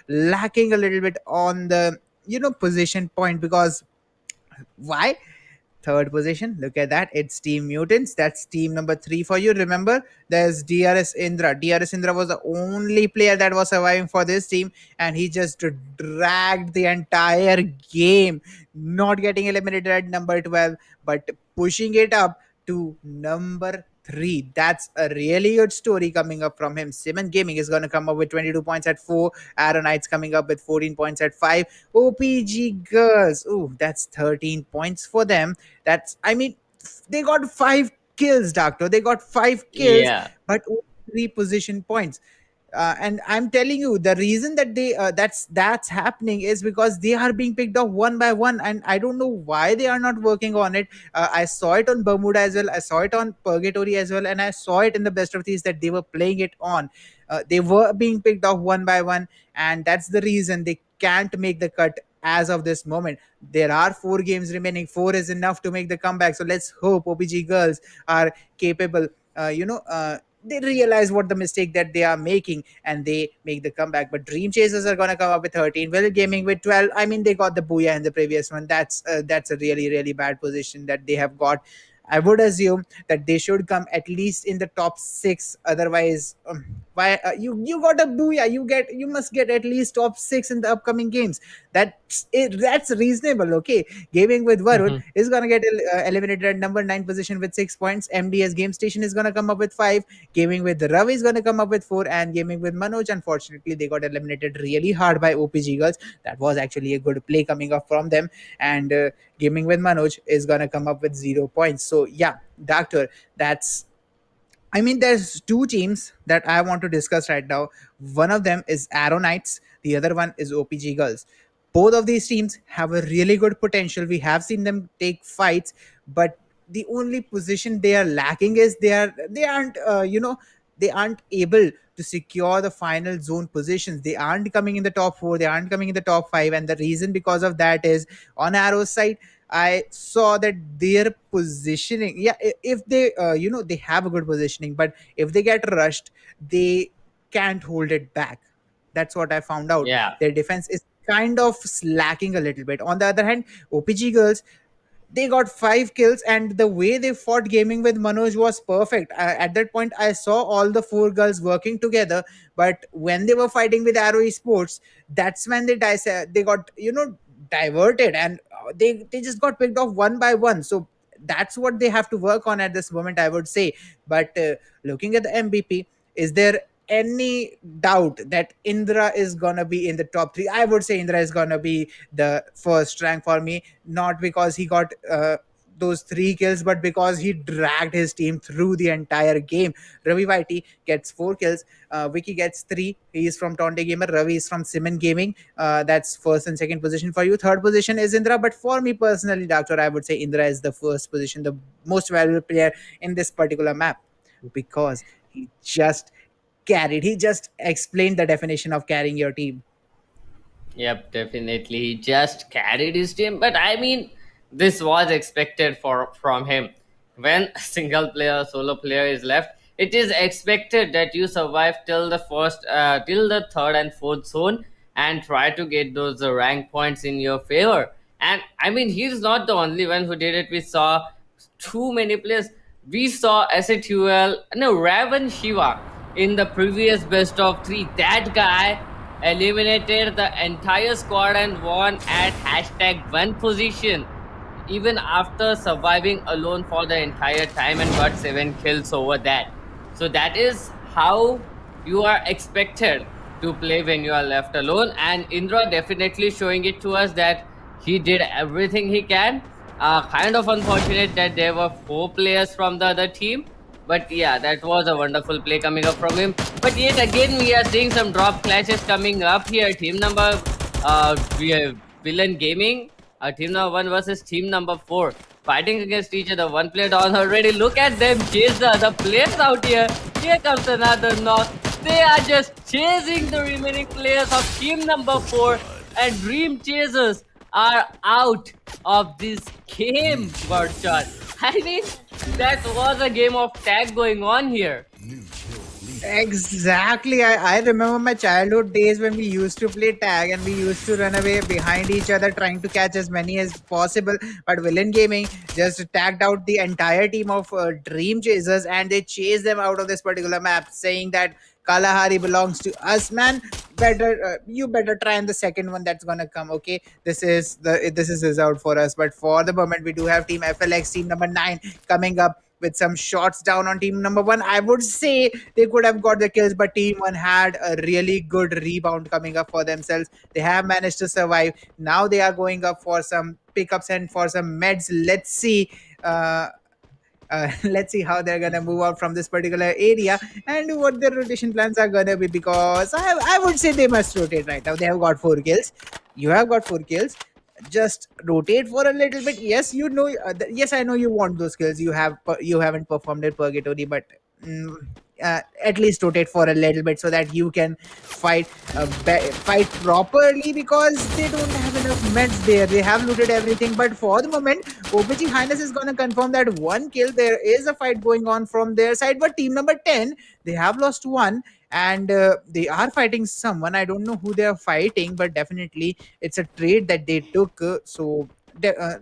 lacking a little bit on the position point. Because why? Third position, look at that, it's Team Mutants. That's team number 3 for you. Remember, there's DRS Indra was the only player that was surviving for this team, and he just dragged the entire game, not getting eliminated at number 12 but pushing it up to number 3. That's a really good story coming up from him. Simon Gaming is going to come up with 22 points at 4. Arrowknights coming up with 14 points at 5. OPG Girls, ooh, that's 13 points for them. That's, I mean, they got 5 kills, Doctor. They got 5 kills, Yeah. but only 3 position points. And I'm telling you, the reason that that's happening is because they are being picked off one by one, and I don't know why they are not working on it. I saw it on Bermuda as well. I saw it on Purgatory as well, and I saw it in the best of these that they were playing it on. They were being picked off one by one, and that's the reason they can't make the cut as of this moment. There are 4 games remaining. 4 is enough to make the comeback. So let's hope OPG Girls are capable. They realize what the mistake that they are making and they make the comeback. But Dream Chasers are gonna come up with 13. Will Gaming with 12. I mean, they got the booyah in the previous one. That's a really really bad position that they have got. I would assume that they should come at least in the top 6. Otherwise, Why you got a booyah? You must get at least top six in the upcoming games. That's it. That's reasonable. Okay, gaming with Varun Mhm. is gonna get eliminated at number nine position with 6 points. MDS Game Station is gonna come up with five. Gaming with Ravi is gonna come up with four, and gaming with Manoj, unfortunately, they got eliminated really hard by OPG girls. That was actually a good play coming up from them, and gaming with Manoj is gonna come up with 0 points. So yeah, doctor, that's I mean, there's two teams that I want to discuss right now. One of them is Arrow Knights, the other one is OPG Girls. Both of these teams have a really good potential. We have seen them take fights, but the only position they are lacking is they aren't they aren't able to secure the final zone positions. They aren't coming in the top four. They aren't coming in the top five, and the reason because of that is on Arrow's side. I saw that their positioning, yeah, if they, they have a good positioning, but if they get rushed, they can't hold it back. That's what I found out. Yeah. Their defense is kind of slacking a little bit. On the other hand, OPG girls, they got 5 kills, and the way they fought gaming with Manoj was perfect. At that point I saw all the four girls working together, but when they were fighting with Arrow Esports, that's when they got diverted, and they just got picked off one by one. So that's what they have to work on at this moment, I would say. But looking at the MVP, is there any doubt that Indra is gonna be in the top three? I would say Indra is gonna be the first rank for me, not because he got those 3 kills, but because he dragged his team through the entire game. Ravi Vaiti gets 4 kills, Vicky gets three. He is from Tonte Gamer. Ravi is from Simon Gaming. That's first and second position for you. Third position is Indra, but for me personally, Doctor, I would say Indra is the first position, the most valuable player in this particular map, because he just carried. He just explained the definition of carrying your team. Yep, definitely. He just carried his team. But I mean, this was expected for from him. When a single player, solo player is left, it is expected that you survive till the till the third and fourth zone and try to get those rank points in your favor. And I mean, he's not the only one who did it. We saw too many players. We saw SATUL, no, Raven Shiva in the previous best of three. That guy eliminated the entire squad and won at hashtag one position, even after surviving alone for the entire time and got 7 kills over that. So that is how you are expected to play when you are left alone. And Indra definitely showing it to us that he did everything he can. Kind of unfortunate that there were 4 players from the other team, but yeah, that was a wonderful play coming up from him. But yet again, we are seeing some drop clashes coming up here. Team number we have Villain Gaming, team number 1 versus team number 4, fighting against each other. One player down already. Look at them chase the other players out here. Here comes another knock. They are just chasing the remaining players of team number 4, and Dream Chasers are out of this game, Birdshot. I mean, that was a game of tag going on here. Exactly. I remember my childhood days when we used to play tag and we used to run away behind each other trying to catch as many as possible. But Villain Gaming just tagged out the entire team of Dream Chasers, and they chased them out of this particular map, saying that Kalahari belongs to us, man. Better you better try in the second one that's gonna come. Okay, this is reserved for us. But for the moment, we do have Team FLX, team number 9, coming up with some shots down on team number 1. I would say they could have got the kills, but team 1 had a really good rebound coming up for themselves. They have managed to survive. Now they are going up for some pickups and for some meds. Let's see. Let's see how they're gonna move out from this particular area and what their rotation plans are gonna be, because I would say they must rotate right now. They have got 4 kills. You have got 4 kills. Just rotate for a little bit. Yes, yes, I know you want those kills. You haven't performed at Purgatory, but at least rotate for a little bit so that you can fight properly, because they don't have enough meds there. They have looted everything, but for the moment, OPG Highness is going to confirm that 1 kill. There is a fight going on from their side, but team number 10, they have lost one, and they are fighting someone. I don't know who they are fighting, but definitely it's a trade that they took. So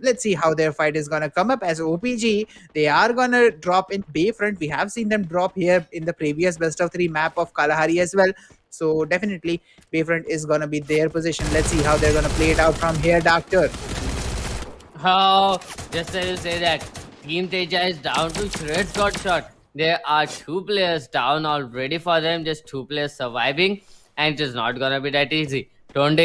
let's see how their fight is gonna come up. As OPG, they are gonna drop in Bayfront. We have seen them drop here in the previous best of three map of Kalahari as well. So definitely Bayfront is gonna be their position. Let's see how they're gonna play it out from here, Doctor. Oh, just as you say that, Team Teja is down to shreds got shot. There are two players down already for them, just two players surviving, and it is not gonna be that easy. Tonde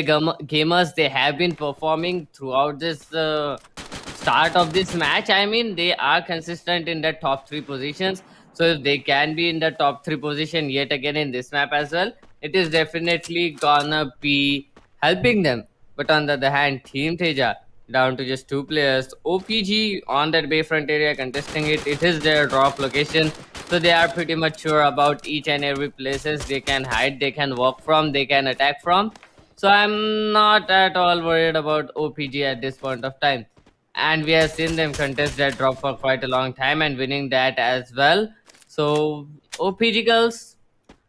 Gamers, they have been performing throughout this start of this match. I mean, they are consistent in the top three positions. So if they can be in the top three position yet again in this map as well, it is definitely gonna be helping them. But on the other hand, Team Teja down to just two players. OPG on that Bayfront area contesting it. It is their drop location. So they are pretty much sure about each and every places they can hide, they can walk from, they can attack from. So I'm not at all worried about OPG at this point of time. And we have seen them contest that drop for quite a long time and winning that as well. So OPG girls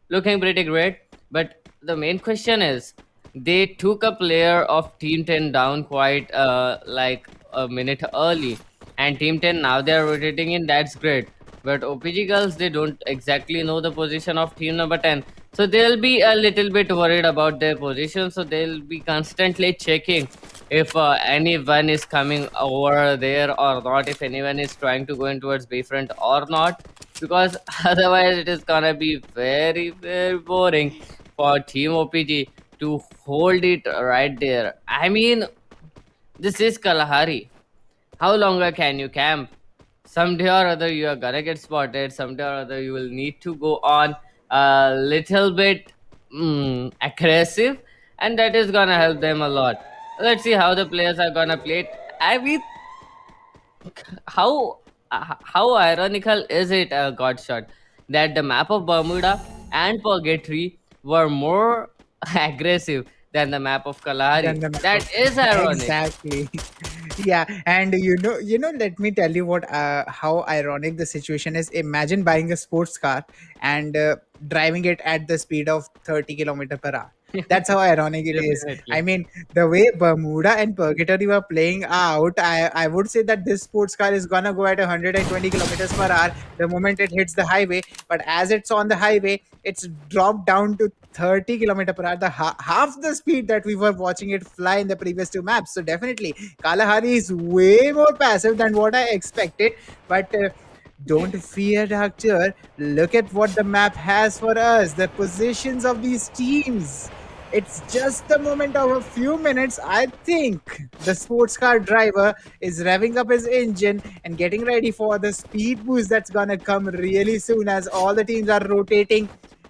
looking pretty great. But the main question is, they took a player of Team 10 down quite like a minute early, and Team 10 now they are rotating in. That's great. But OPG girls, they don't exactly know the position of team number 10, so they'll be a little bit worried about their position. So they'll be constantly checking if anyone is coming over there or not, if anyone is trying to go in towards Bayfront or not, because otherwise it is gonna be very very boring for Team OPG to hold it right there. I mean, this is Kalahari. How longer can you camp? Someday or other you are gonna get spotted. Someday or other you will need to go on a little bit aggressive, and that is gonna help them a lot. Let's see how the players are gonna play it. I mean, how how ironical is it, Godshot, that the map of Bermuda and Purgatory were more aggressive than the map of Than Kalahari? the map of That is ironic. exactly. Yeah, and let me tell you what how ironic the situation is. Imagine buying a sports car and driving it at the speed of 30 kilometer per hour. That's how ironic it is. I Definitely. mean, the way Bermuda and Purgatory were playing out, I would say that this sports car is gonna go at 120 kilometers per hour the moment it hits the highway. But as it's on the highway, it's dropped down to 30 kilometer per hour, the half the speed that we were watching it fly in the previous two maps. So definitely, Kalahari is way more passive than what I expected. But don't fear, Doctor. Look at what the map has for us. The positions of these teams. It's just the moment of a few minutes. I think the sports car driver is revving up his engine and getting ready for the speed boost that's gonna come really soon as all the teams are rotating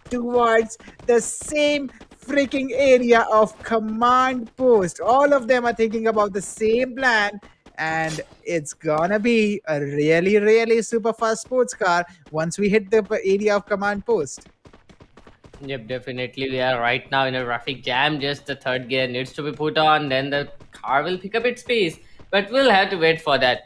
towards the same freaking area of command post. All of them are thinking about the same plan, and it's gonna be a really, really super fast sports car once we hit the area of command post. Yep, definitely. We are right now in a traffic jam. Just the third gear needs to be put on, then the car will pick up its pace. But we'll have to wait for that.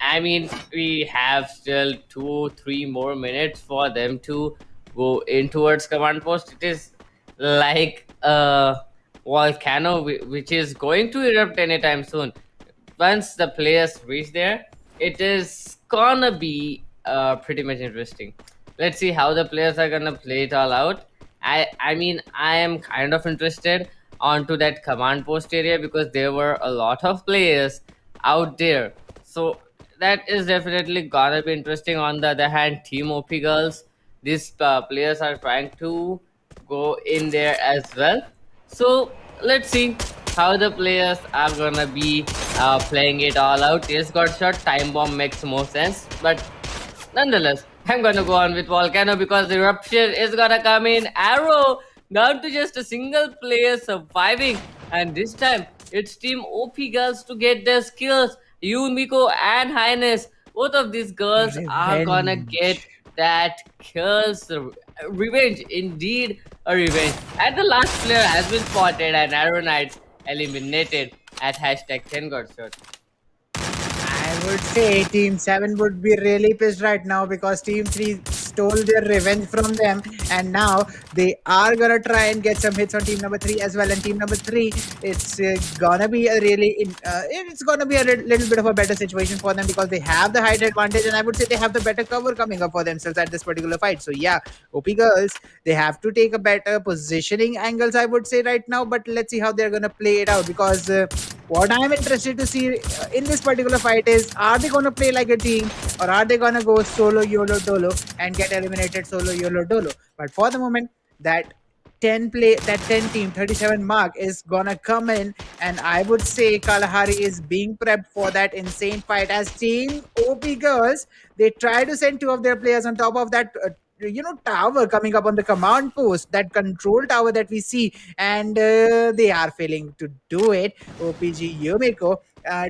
I mean, we have still 2, 3 more minutes for them to go in towards command post. It is like a volcano which is going to erupt anytime soon. Once the players reach there, it is gonna be pretty much interesting. Let's see how the players are gonna play it all out. I mean, I am kind of interested onto that command post area because there were a lot of players out there. So that is definitely gonna be interesting. On the other hand, Team OP girls, these players are trying to go in there as well. So let's see how the players are gonna be playing it all out. Yes, got shot. Time bomb makes more sense, but nonetheless, I'm gonna go on with Volcano because the eruption is gonna come in. Arrow down to just a single player surviving, and this time it's Team OP girls to get their skills. Yumiko and Highness, both of these girls are gonna get Revenge. that kills. Revenge, indeed a revenge. And the last player has been spotted, and Arrow Knights eliminated at hashtag 10 got shot. I would say Team 7 would be really pissed right now because Team 3 stole their revenge from them, and now they are gonna try and get some hits on team number three as well. And team number three, it's gonna be a it's gonna be a little bit of a better situation for them because they have the height advantage, and I would say they have the better cover coming up for themselves at this particular fight. So yeah, OP girls, they have to take a better positioning angles, I would say right now. But let's see how they're gonna play it out because. What I'm interested to see in this particular fight is, are they going to play like a team, or are they going to go solo YOLO dolo and get eliminated solo YOLO dolo? But for the moment, that 10 team 37 mark is gonna come in, and I would say Kalahari is being prepped for that insane fight. As team OP girls, they try to send two of their players on top of that tower coming up on the command post, that control tower that we see, and they are failing to do it. OPG Yumiko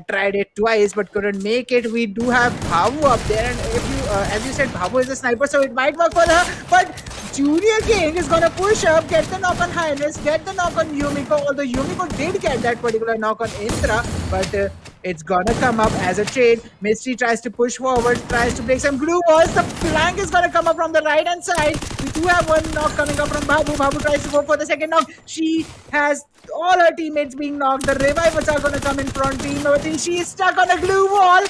tried it twice but couldn't make it. We do have Bhavu up there, and if you as you said, Bhavu is a sniper, so it might work for her. But Junior King is gonna push up, get the knock on Highness, get the knock on Yumiko. Although Yumiko did get that particular knock on Indra, but it's gonna come up as a trade. Mystery tries to push forward, tries to break some glue walls. The flank is gonna come up from the right hand side. We do have one knock coming up from Babu. Babu tries to go for the second knock. She has all her teammates being knocked. The revivers are gonna come in front. Team number three, she is stuck on a glue wall.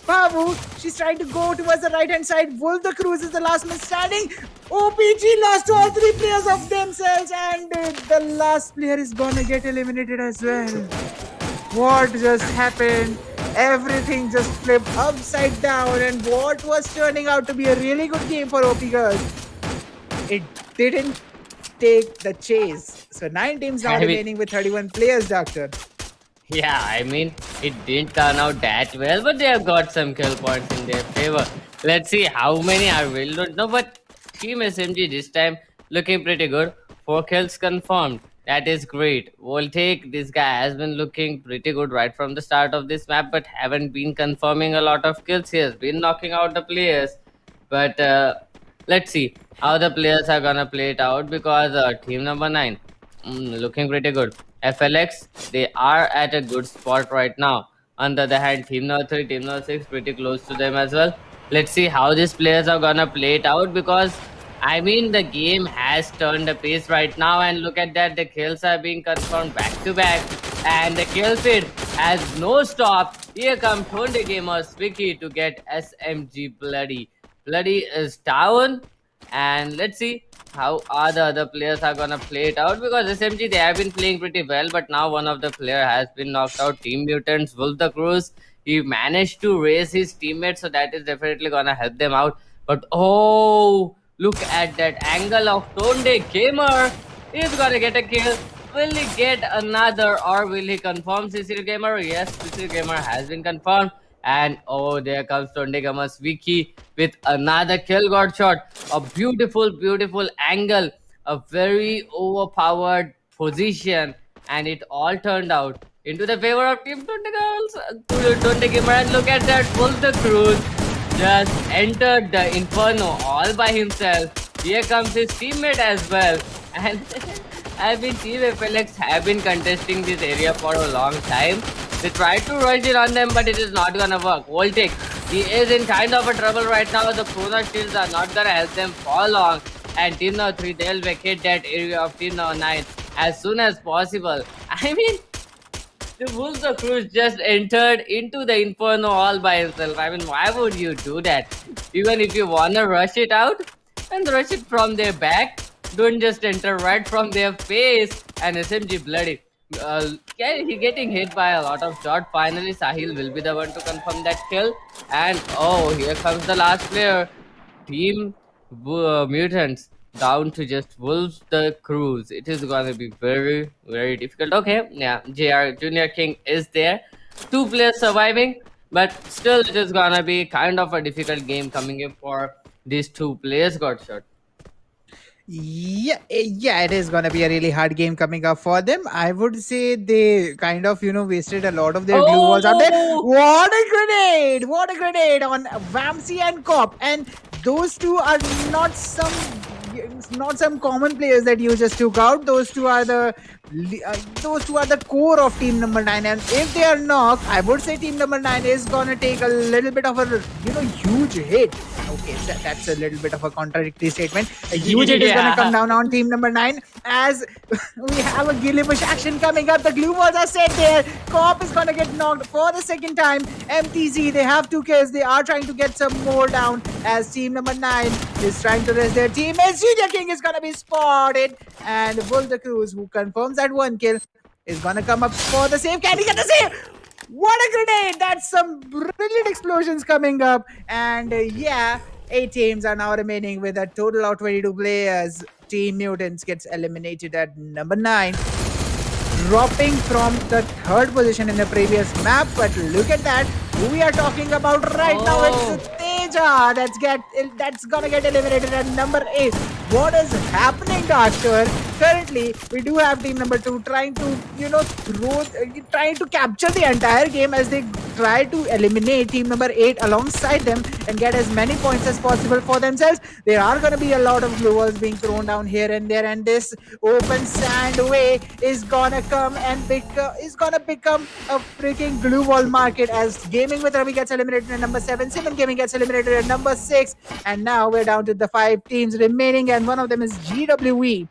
Babu, she's trying to go towards the right hand side. Wolf the Cruz is the last man standing. OPG lost all three players of themselves, and the last player is gonna get eliminated as well. What just happened? Everything just flipped upside down, and what was turning out to be a really good game for OP girls, it didn't take the chase. So 9 teams now remaining with 31 players, Doctor. Yeah, I mean, it didn't turn out that well, but they have got some kill points in their favor. Let's see how many I really don't know, but Team SMG this time looking pretty good. 4 kills confirmed. That is great. We'll take this guy has been looking pretty good right from the start of this map, but haven't been confirming a lot of kills. He has been knocking out the players, but let's see how the players are gonna play it out because team number 9 looking pretty good. FLX, they are at a good spot right now. On the other hand, team number 3, team number 6 pretty close to them as well. Let's see how these players are gonna play it out because I mean, the game has turned a pace right now, and look at that, the kills are being confirmed back to back, and the kill feed has no stop. Here comes Tonde Gamers Vicky to get SMG Bloody. Bloody is down, and let's see how are the other players are gonna play it out because SMG, they have been playing pretty well, but now one of the player has been knocked out. Team Mutants, Wolf the Cruz, he managed to raise his teammates, so that is definitely gonna help them out. But oh, look at that angle of Tonde Gamer. He's gonna get a kill. Will he get another, or will he confirm CCL Gamer? Yes, CCL Gamer has been confirmed. And oh, there comes Tonde Gamer's Wiki with another kill. Got shot. A beautiful, beautiful angle. A very overpowered position. And it all turned out into the favor of Team Tonde Girls. Tonde Gamer, and look at that. Wolf the Cruz just entered the Inferno all by himself. Here comes his teammate as well. And I mean, Team FLX have been contesting this area for a long time. They tried to rush it on them, but it is not gonna work. Voltic, he is in kind of a trouble right now. The Chrono Shields are not gonna help them for long. And Team No. 3, they'll vacate that area of Team No. 9 as soon as possible. I mean, the Wolf the Cruz just entered into the Inferno all by himself. I mean, why would you do that? Even if you wanna rush it out, and rush it from their back. Don't just enter right from their face. And SMG Bloody. He getting hit by a lot of shots. Finally, Sahil will be the one to confirm that kill. And oh, here comes the last player. Team Mutants down to just Wolves the Cruz. It is gonna be very, very difficult. Okay, yeah, JR Junior King is there. 2 players surviving, but still it is gonna be kind of a difficult game coming in for these 2 players got shot. Yeah, it is gonna be a really hard game coming up for them. I would say they kind of, wasted a lot of their glue walls out there. What a grenade! What a grenade on Vamsi and Cop. And those two are not some common players that you just took out. Those two are the Those two are the core of team number 9, and if they are knocked, I would say team number 9 is gonna take a little bit of a huge hit. Okay, that's a little bit of a contradictory statement. A huge hit is gonna come Yeah. down on team number 9, as we have a Gillibush action coming up. The glue balls are set there. Cop is gonna get knocked for the second time. MTZ, they have two kills. They are trying to get some more down, as team number 9 is trying to rest their teammates. Junior King is gonna be spotted, and Bull the Cruz, who confirms that one kill, is gonna come up for the save. Can he get the save? What a grenade! That's some brilliant explosions coming up. And yeah, 8 teams are now remaining with a total of 22 players. Team Mutants gets eliminated at number 9, dropping from the third position in the previous map. But look at that, who we are talking about right now. Oh. It's Teja that's gonna get eliminated at number 8. What is happening, Doctor? Currently, we do have team number 2 trying to trying to capture the entire game, as they try to eliminate team number 8 alongside them and get as many points as possible for themselves. There are going to be a lot of glue walls being thrown down here and there, and this open sand way is gonna come and is gonna become a freaking glue wall market, as Gaming with Ravi gets eliminated at number 7, Simon Gaming gets eliminated at number 6, and now we're down to the 5 teams remaining, and one of them is GWE,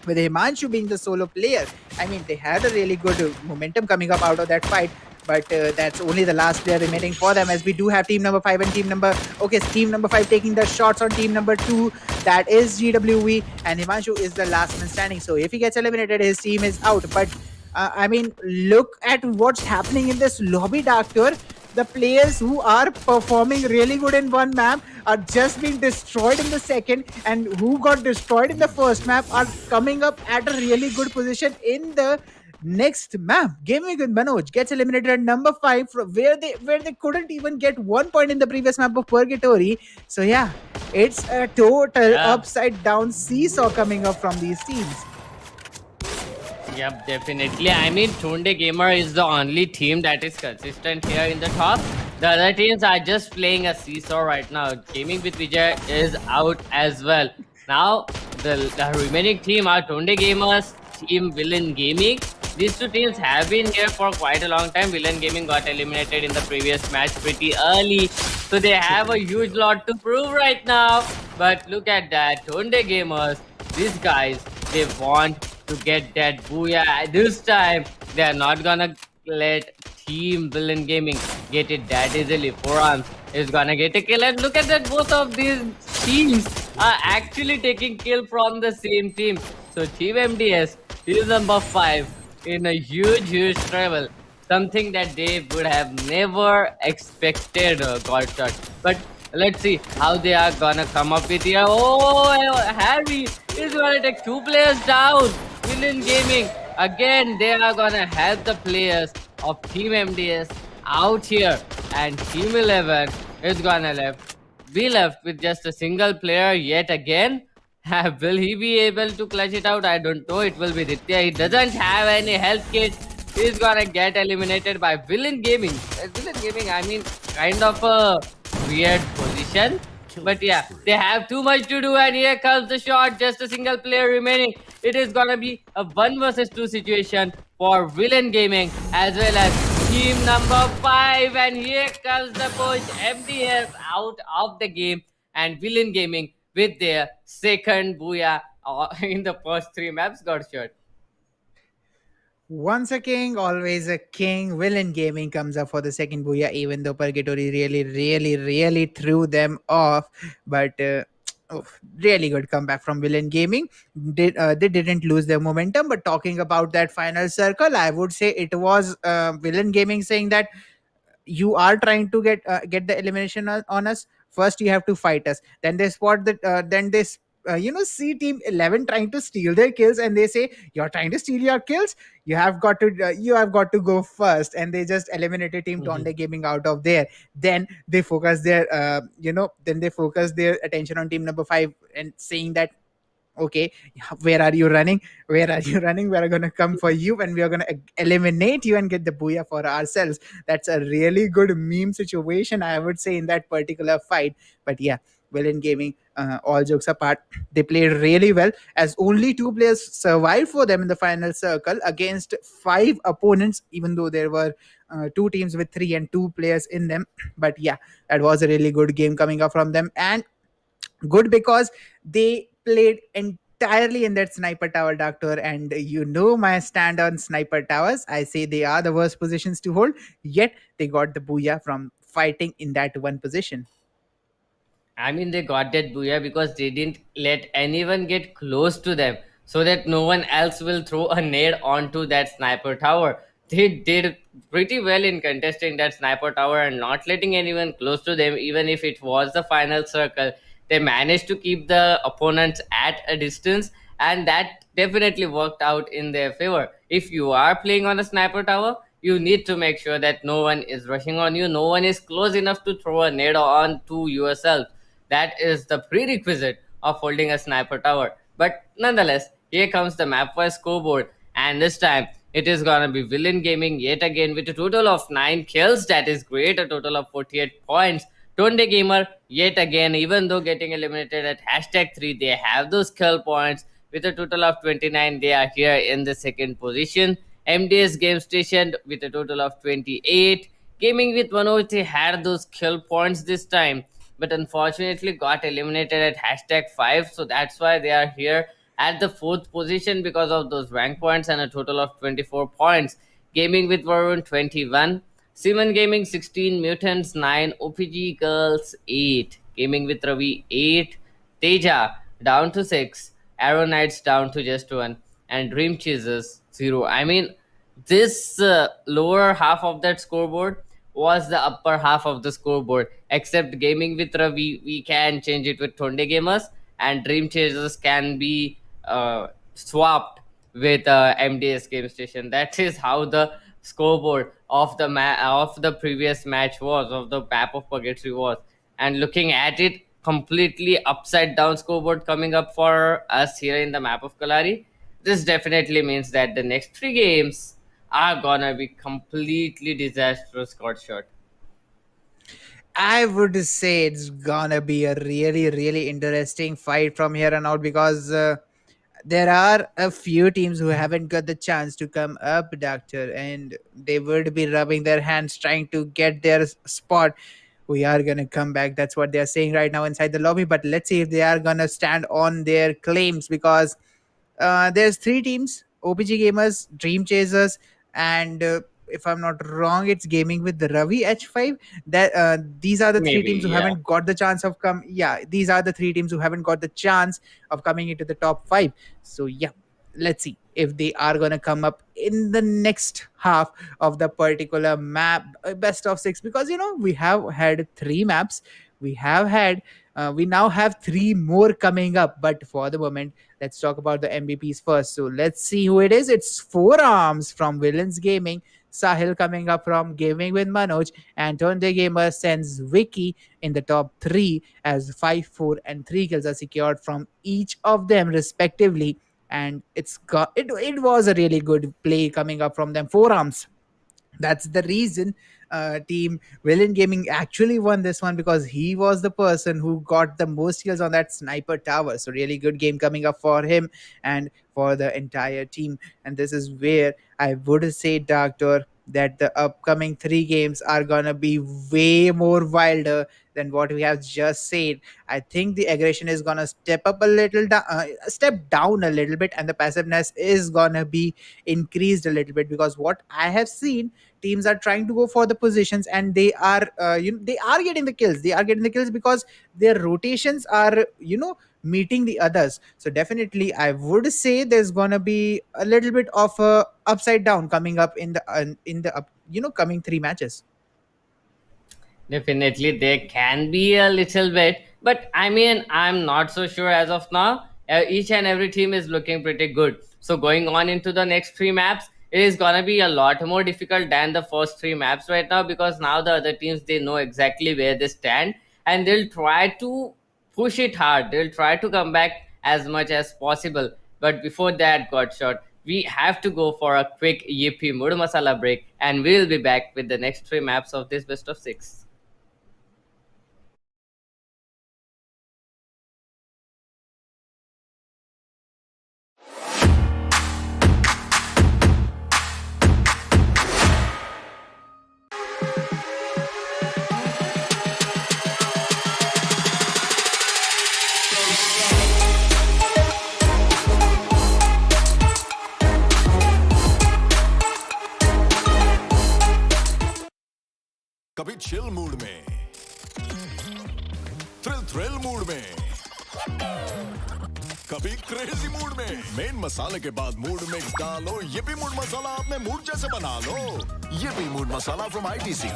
with Himanshu being the solo player. I mean, they had a really good momentum coming up out of that fight, but that's only the last player remaining for them, as we do have team number 5 and team number 5 taking the shots on team number 2, that is GWE, and Himanshu is the last man standing. So if he gets eliminated, his team is out. But I mean, look at what's happening in this lobby, Doctor. The players who are performing really good in one map are just being destroyed in the second, and who got destroyed in the first map are coming up at a really good position in the next map. Gaming with Manoj gets eliminated at number 5, from where they couldn't even get 1 point in the previous map of Purgatory. So yeah, it's a total Yeah. upside down seesaw coming up from these teams. Yep, definitely. I mean, Tunde Gamer is the only team that is consistent here in the top. The other teams are just playing a seesaw right now. Gaming with Vijay is out as well. Now, the remaining team are Tunde Gamers, Team Villain Gaming. These two teams have been here for quite a long time. Villain Gaming got eliminated in the previous match pretty early, so they have a huge lot to prove right now. But look at that, Tunde Gamers, these guys, they want to get that booyah. This time, they are not gonna let Team Villain Gaming get it that easily. Forearms is gonna get a kill, and look at that, both of these teams are actually taking kill from the same team. So Team MDS is number 5 in a huge trouble. Something that they would have never expected, God shot. But let's see how they are gonna come up with here. Oh, Harry is gonna take 2 players down. Villain Gaming, again, they are gonna help the players of Team MDS out here. And Team 11 is gonna be left with just a single player yet again. Will he be able to clutch it out? I don't know. It will be Ditya. He doesn't have any health kit. He's gonna get eliminated by Villain Gaming. Villain Gaming, I mean, kind of a weird position. But yeah, they have too much to do, and here comes the shot. Just a single player remaining. It is gonna be a 1 versus 2 situation for Villain Gaming as well as team number 5. And here comes the push. MDS out of the game, and Villain Gaming with their second booyah in the first 3 maps got shot. Once a king, always a king. Villain Gaming comes up for the second booyah, even though Purgatory really threw them off. But really good comeback from Villain Gaming. They didn't lose their momentum. But talking about that final circle, I would say it was Villain Gaming saying that you are trying to get the elimination on us. First you have to fight us, then they spot that then they see team 11 trying to steal their kills, and they say you're trying to steal your kills, you have got to go first, and they just eliminated team Tonde Gaming out of there. Then they focus their attention on team number 5 and saying that, okay, where are you running, we're gonna come for you, and we are gonna eliminate you and get the booyah for ourselves. That's a really good meme situation, I would say, in that particular fight. But yeah, Villain Gaming, all jokes apart, they played really well as only two players survived for them in the final circle against five opponents, even though there were two teams with three and two players in them. But yeah, that was a really good game coming up from them, and good because they played entirely in that sniper tower, doctor. And you know my stand on sniper towers. I say they are the worst positions to hold, yet they got the booyah from fighting in that one position. I mean, they got that booyah because they didn't let anyone get close to them so that no one else will throw a nade onto that sniper tower. They did pretty well in contesting that sniper tower and not letting anyone close to them, even if it was the final circle. They managed to keep the opponents at a distance, and that definitely worked out in their favor. If you are playing on a sniper tower, you need to make sure that no one is rushing on you, no one is close enough to throw a nade on to yourself. That is the prerequisite of holding a sniper tower. But nonetheless, here comes the map wise scoreboard, and this time it is gonna be Villain Gaming yet again with a total of 9 kills. That is great, a total of 48 points. Tonde Gamer yet again, even though getting eliminated at hashtag 3, they have those kill points with a total of 29. They are here in the second position. MDS Game Station with a total of 28. Gaming with Manoj, they had those kill points this time, but unfortunately got eliminated at hashtag 5. So that's why they are here at the fourth position because of those rank points and a total of 24 points. Gaming with Varun 21. Simon Gaming 16, Mutants 9, OPG Girls 8, Gaming with Ravi 8, Teja down to 6, Arrow Knights down to just 1, and Dream Chasers 0. I mean, this lower half of that scoreboard was the upper half of the scoreboard. Except Gaming with Ravi, we can change it with Tonde Gamers, and Dream Chasers can be swapped with MDS Game Station. That is how the scoreboard of the previous match was, of the map of Purgatory was. And looking at it, completely upside down scoreboard coming up for us here in the map of Kalari. This definitely means that the next three games are gonna be completely disastrous, got shot. I would say it's gonna be a really, really interesting fight from here on out because there are a few teams who haven't got the chance to come up, doctor, and they would be rubbing their hands trying to get their spot. We are gonna come back. That's what they're saying right now inside the lobby. But let's see if they are gonna stand on their claims because there's three teams: OPG Gamers, Dream Chasers, and if I'm not wrong, it's Gaming with the Ravi H5. That these are the three Maybe, teams who yeah. haven't got the chance of come. Yeah, these are the three teams who haven't got the chance of coming into the top five. So yeah, let's see if they are gonna come up in the next half of the particular map, best of six. Because we have had three maps. We have had. We now have three more coming up, but for the moment, let's talk about the MVPs first. So let's see who it is. It's Forearms from Villains Gaming, Sahil coming up from Gaming with Manoj, and Turn the Gamer sends Vicky in the top three as 5, 4, and 3 kills are secured from each of them respectively. And it was a really good play coming up from them. Forearms, that's the reason team Villain Gaming actually won this one, because he was the person who got the most kills on that sniper tower. So really good game coming up for him and for the entire team. And this is where I would say, doctor, that the upcoming three games are gonna be way more wilder than what we have just said. I think the aggression is gonna step up a little, step down a little bit, and the passiveness is gonna be increased a little bit, because what I have seen, teams are trying to go for the positions, and they are they are getting the kills. They are getting the kills because their rotations are meeting the others. So definitely I would say there's gonna be a little bit of a upside down coming up in the coming three matches. Definitely, there can be a little bit, but I mean, I'm not so sure as of now. Each and every team is looking pretty good. So, going on into the next three maps, it is gonna be a lot more difficult than the first three maps right now, because now the other teams, they know exactly where they stand, and they'll try to push it hard. They'll try to come back as much as possible. But before that got shot, we have to go for a quick Yippee Mood Masala break, and we'll be back with the next three maps of this best of six. Thrill mood में, कभी crazy mood में। Main मसाले के बाद mood mix डालो, ये भी mood मसाला अपने मूड जैसे बना लो। ये भी mood masala from ITC।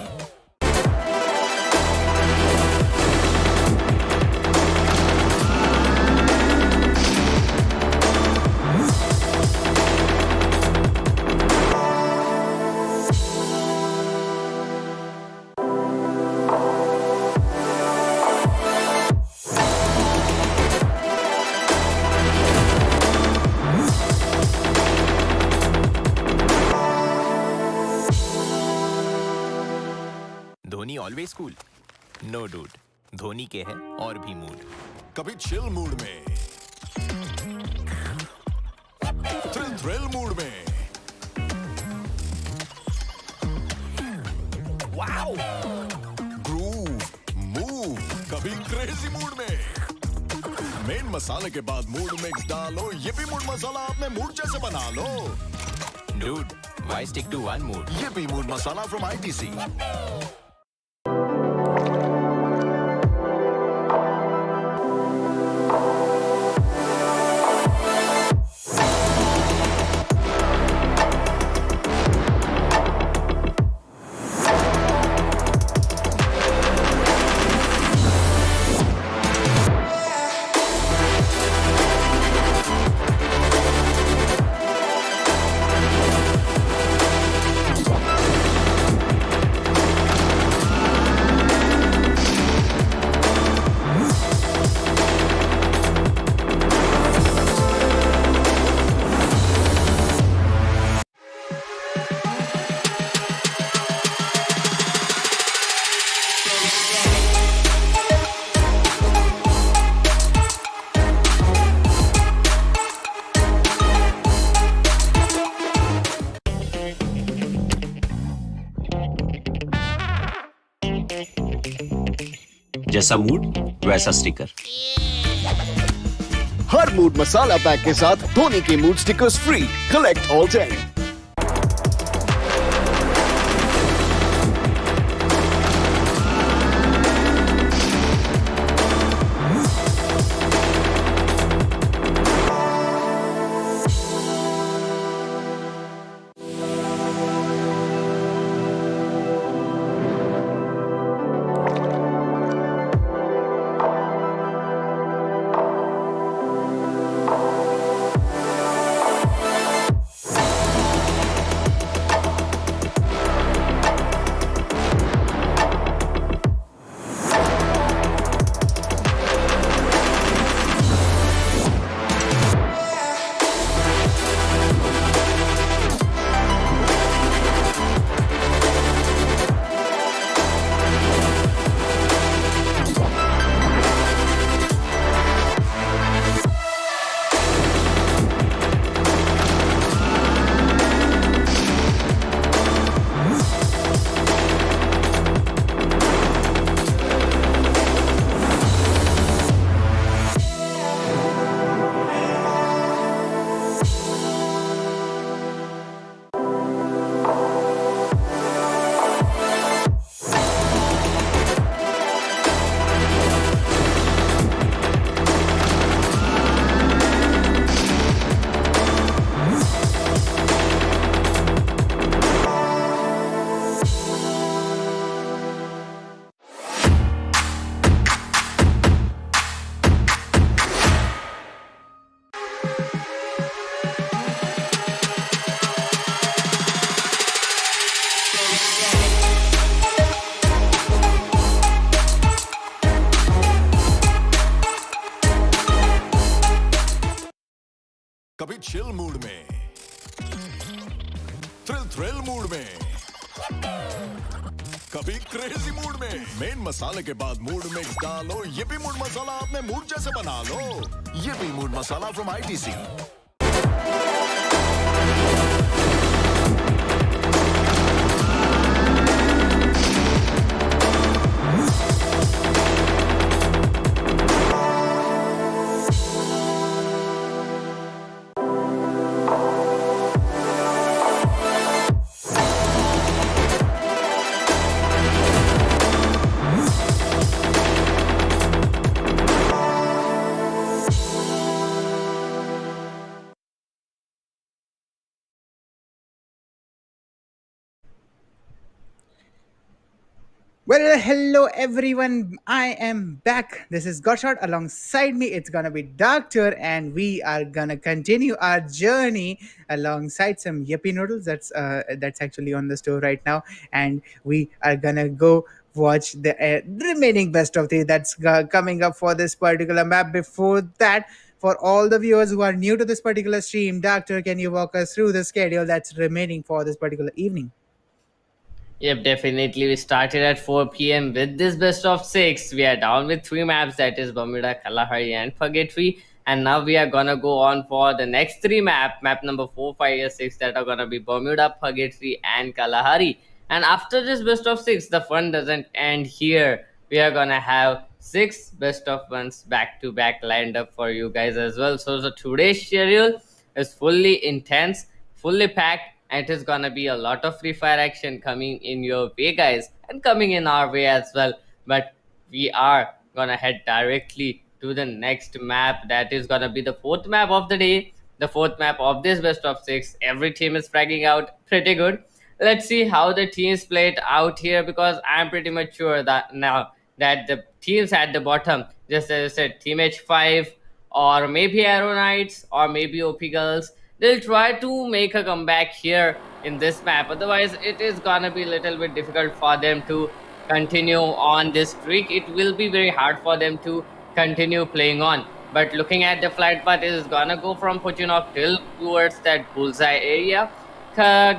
Dhoni always cool, no dude. Dhoni के है और भी मूड। कभी चिल मूड में, थ्रिल मूड में, वाओ, ग्रूव, मूव, कभी क्रेजी मूड में। मेन मसाले के बाद मूड मिक्स डालो, ये भी मूड मसाला अपने मूड जैसे बना लो। Dude, why stick to one mood? ये भी मूड मसाला फ्रॉम ITC। जैसा मूड वैसा स्टिकर। हर मूड मसाला पैक के साथ धोनी के mood stickers free. Collect all 10। कभी चिल मूड में, थ्रिल मूड में, कभी क्रेजी मूड में। मेन मसाले के बाद मूड मिक्स डालो, ये भी मूड मसाला अपने मूड जैसे बना लो। ये भी mood masala from ITC। Well, hello everyone. I am back. This is Gotshot. Alongside me, it's gonna be Doctor, and we are gonna continue our journey alongside some yippee noodles. That's actually on the store right now, and we are gonna go watch the remaining best of three that's coming up for this particular map. Before that, for all the viewers who are new to this particular stream, Doctor, can you walk us through the schedule that's remaining for this particular evening? Yep, definitely. We started at 4 p.m. with this best of six. We are down with three maps, that is Bermuda, Kalahari, and Purgatory. And now we are gonna go on for the next three map number 4, 5, and 6, that are gonna be Bermuda, Purgatory, and Kalahari. And after this best of six, the fun doesn't end here. We are gonna have six best of ones back to back lined up for you guys as well. So the today's schedule is fully intense, fully packed, and it is gonna be a lot of free fire action coming in your way, guys, and coming in our way as well. But we are gonna head directly to the next map, that is gonna be the fourth map of the day, the fourth map of this best of six. Every team is fragging out pretty good. Let's see how the teams play it out here, because I'm pretty much sure that now that the teams at the bottom, just as I said, Team H5 or maybe Arrow Knights or maybe OP Girls, they'll try to make a comeback here in this map. Otherwise, it is gonna be a little bit difficult for them to continue on this streak. It will be very hard for them to continue playing on. But looking at the flight path, it is gonna go from Puchinok till towards that bullseye area,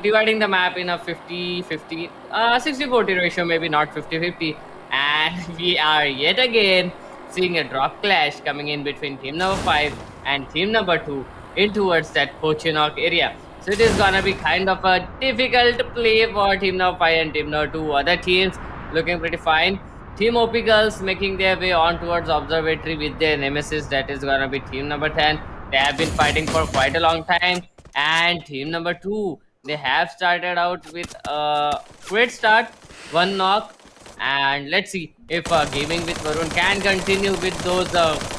dividing the map in a 50-50, 60-40 ratio, maybe not 50-50. And we are yet again seeing a drop clash coming in between team number 5 and team number 2 in towards that Pochinok area. So it is gonna be kind of a difficult play for team number 5 and team number 2. Other teams looking pretty fine. Team OP Girls making their way on towards Observatory with their nemesis, that is gonna be team number 10. They have been fighting for quite a long time. And team number 2, they have started out with a great start, one knock. And let's see if Gaming with Varun can continue with those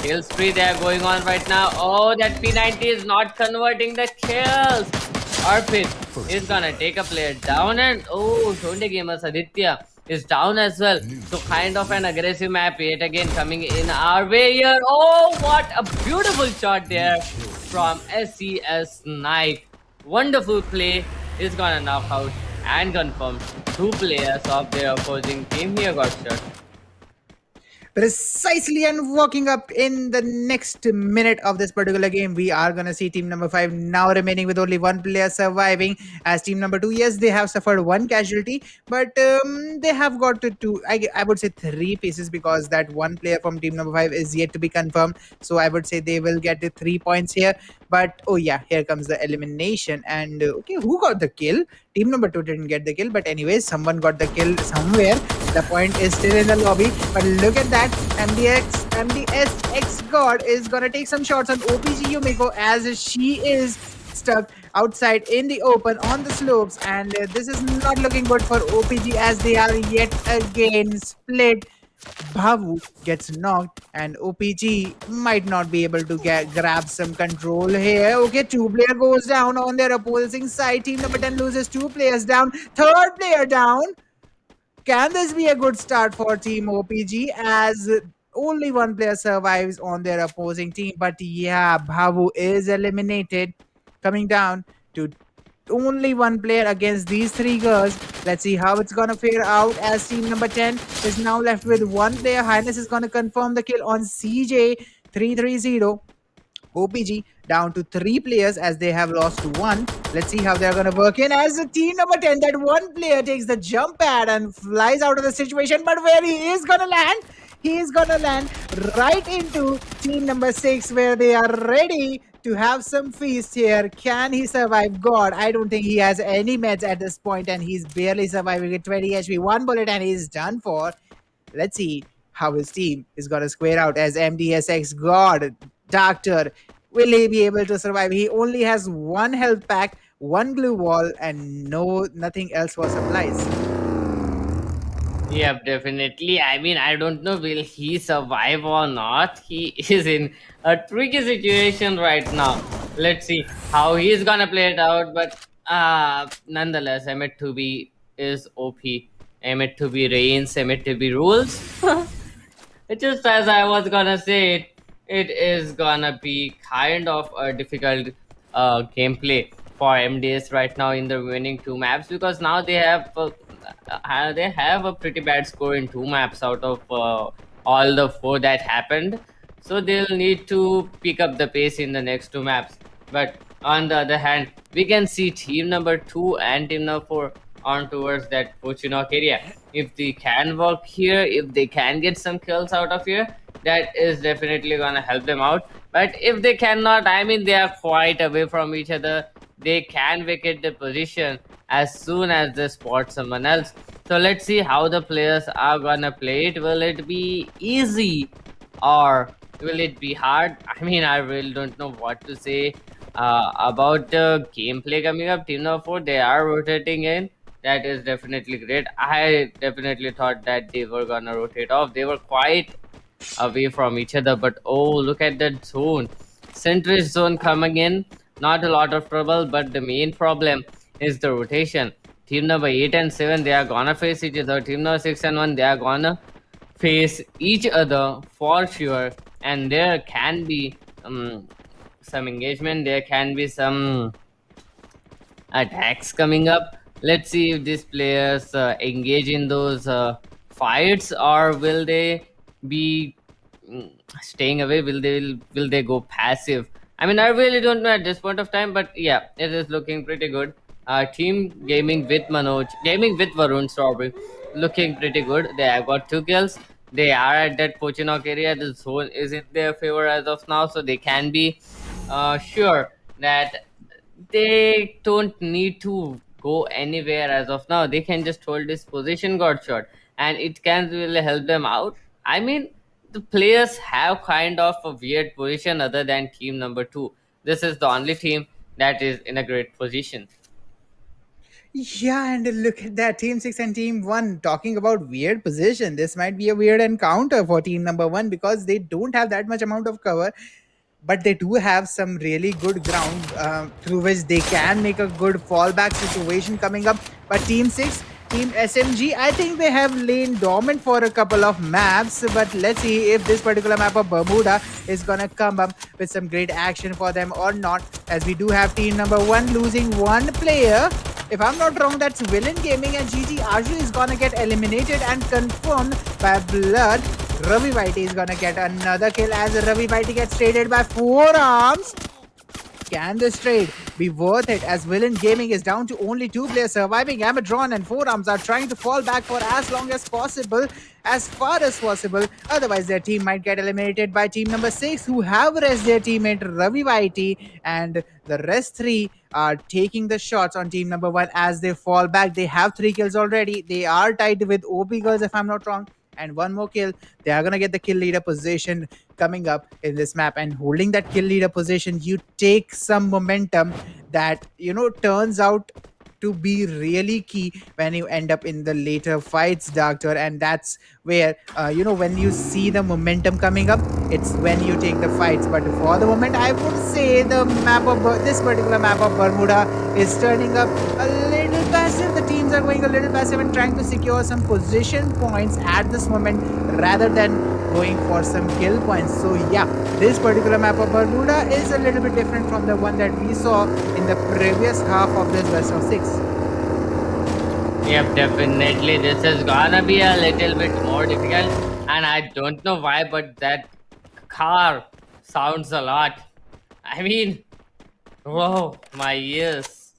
kill spree they are going on right now. Oh, that P90 is not converting the kills. Arpit is gonna take a player down, and oh, Shonde Gamers Aditya is down as well. So kind of an aggressive map yet again coming in our way here. Oh, what a beautiful shot there from SCS Knife. Wonderful play, is gonna knock out and confirm two players of their opposing team here got shot. Precisely, and walking up in the next minute of this particular game, we are gonna see team number 5 now remaining with only one player surviving. As team number 2, yes, they have suffered one casualty, but they have got to two, I would say three pieces, because that one player from team number 5 is yet to be confirmed. So I would say they will get the 3 points here. But oh yeah, here comes the elimination. And okay, who got the kill? Team number 2 didn't get the kill, but anyways, someone got the kill somewhere. The point is still in the lobby, but look at that. MDSX God is gonna take some shots on OPG Yumiko, as she is stuck outside in the open on the slopes, and this is not looking good for OPG, as they are yet again split. Bhavu gets knocked, and OPG might not be able to grab some control here. Okay, two player goes down on their opposing side. Team number 10 loses two players down. Third player down. Can this be a good start for Team OPG, as only one player survives on their opposing team? But yeah, Bhavu is eliminated, coming down to only one player against these three girls. Let's see how it's gonna fare out, as team number 10 is now left with one player. Highness is gonna confirm the kill on CJ330. OPG down to three players, as they have lost one. Let's see how they're going to work in, as the team number 10, that one player takes the jump pad and flies out of the situation. But where he is going to land? He is going to land right into team number 6, where they are ready to have some feast here. Can he survive? God, I don't think he has any meds at this point, and he's barely surviving at 20 HP. One bullet and he's done for. Let's see how his team is going to square out, as MDSX God, Doctor, will he be able to survive? He only has one health pack, one glue wall, and nothing else for supplies. Yep, definitely. I mean, I don't know will he survive or not. He is in a tricky situation right now. Let's see how he's gonna play it out. But nonetheless, M2B is OP. Aim it to be reigns, aim it to be rules. Just as I was gonna say it is gonna be kind of a difficult gameplay for MDS right now in the remaining two maps, because now they have a pretty bad score in two maps out of all the four that happened. So they'll need to pick up the pace in the next two maps. But on the other hand, we can see team number 2 and team number 4 on towards that Pochinok area. If they can work here, if they can get some kills out of here, that is definitely gonna help them out. But if they cannot, I mean, they are quite away from each other. They can vacate the position as soon as they spot someone else. So let's see how the players are gonna play it. Will it be easy or will it be hard? I mean, I really don't know what to say about the gameplay coming up. Team number 4, they are rotating in. That is definitely great. I definitely thought that they were gonna rotate off. They were quite away from each other, but oh, look at that zone. Centrist zone coming in. Not a lot of trouble, but the main problem is the rotation. Team number 8 and 7, they are gonna face each other. Team number 6 and 1, they are gonna face each other for sure, and there can be some engagement, there can be some attacks coming up. Let's see if these players engage in those fights, or will they be staying away? Will they go passive? I mean, I really don't know at this point of time, but yeah, it is looking pretty good. Team gaming with Varun, sorry, looking pretty good. They have got 2 kills. They are at that Pochinok area. The zone is in their favor as of now, so they can be sure that they don't need to go anywhere as of now. They can just hold this position guard shot, and it can really help them out. I mean, the players have kind of a weird position other than team number 2. This is the only team that is in a great position. Yeah, and look at that, Team 6 and Team 1 talking about weird position. This might be a weird encounter for Team number 1 because they don't have that much amount of cover, but they do have some really good ground through which they can make a good fallback situation coming up. But Team 6, Team SMG, I think they have lain dormant for a couple of maps, but let's see if this particular map of Bermuda is gonna come up with some great action for them or not, as we do have team number 1 losing one player. If I'm not wrong, that's Villain Gaming, and GG Arju is gonna get eliminated and confirmed by blood. Ravi Whitey is gonna get another kill as Ravi Whitey gets traded by forearms. Can this trade be worth it, as Villain Gaming is down to only 2 players surviving? Amadron and Forearms are trying to fall back for as long as possible, as far as possible. Otherwise, their team might get eliminated by team number 6, who have rest their teammate Ravi Whitey, and the rest 3 are taking the shots on team number 1 as they fall back. They have 3 kills already. They are tied with OP Girls, if I'm not wrong, and one more kill. They are gonna get the kill leader position coming up in this map, and holding that kill leader position, you take some momentum that turns out to be really key when you end up in the later fights, Doctor. And that's where when you see the momentum coming up, it's when you take the fights. But for the moment, I would say the map of this particular map of Bermuda is turning up a little passive. The teams are going a little passive and trying to secure some position points at this moment rather than going for some kill points. So yeah, this particular map of Bermuda is a little bit different from the one that we saw in the previous half of this best of 6. Yep, definitely. This is gonna be a little bit more difficult, and I don't know why, but that car sounds a lot. I mean, whoa, my ears.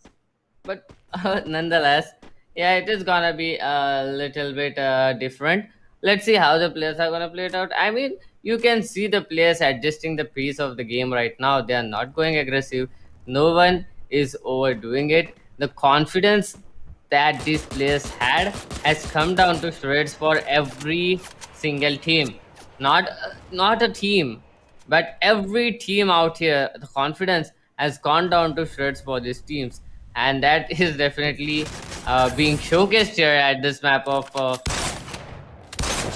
But nonetheless, yeah, it is gonna be a little bit different. Let's see how the players are gonna play it out. I mean, you can see the players adjusting the pace of the game right now. They are not going aggressive. No one is overdoing it. The confidence that these players had has come down to shreds for every single team. Not a team, but every team out here. The confidence has gone down to shreds for these teams, and that is definitely being showcased here at this map of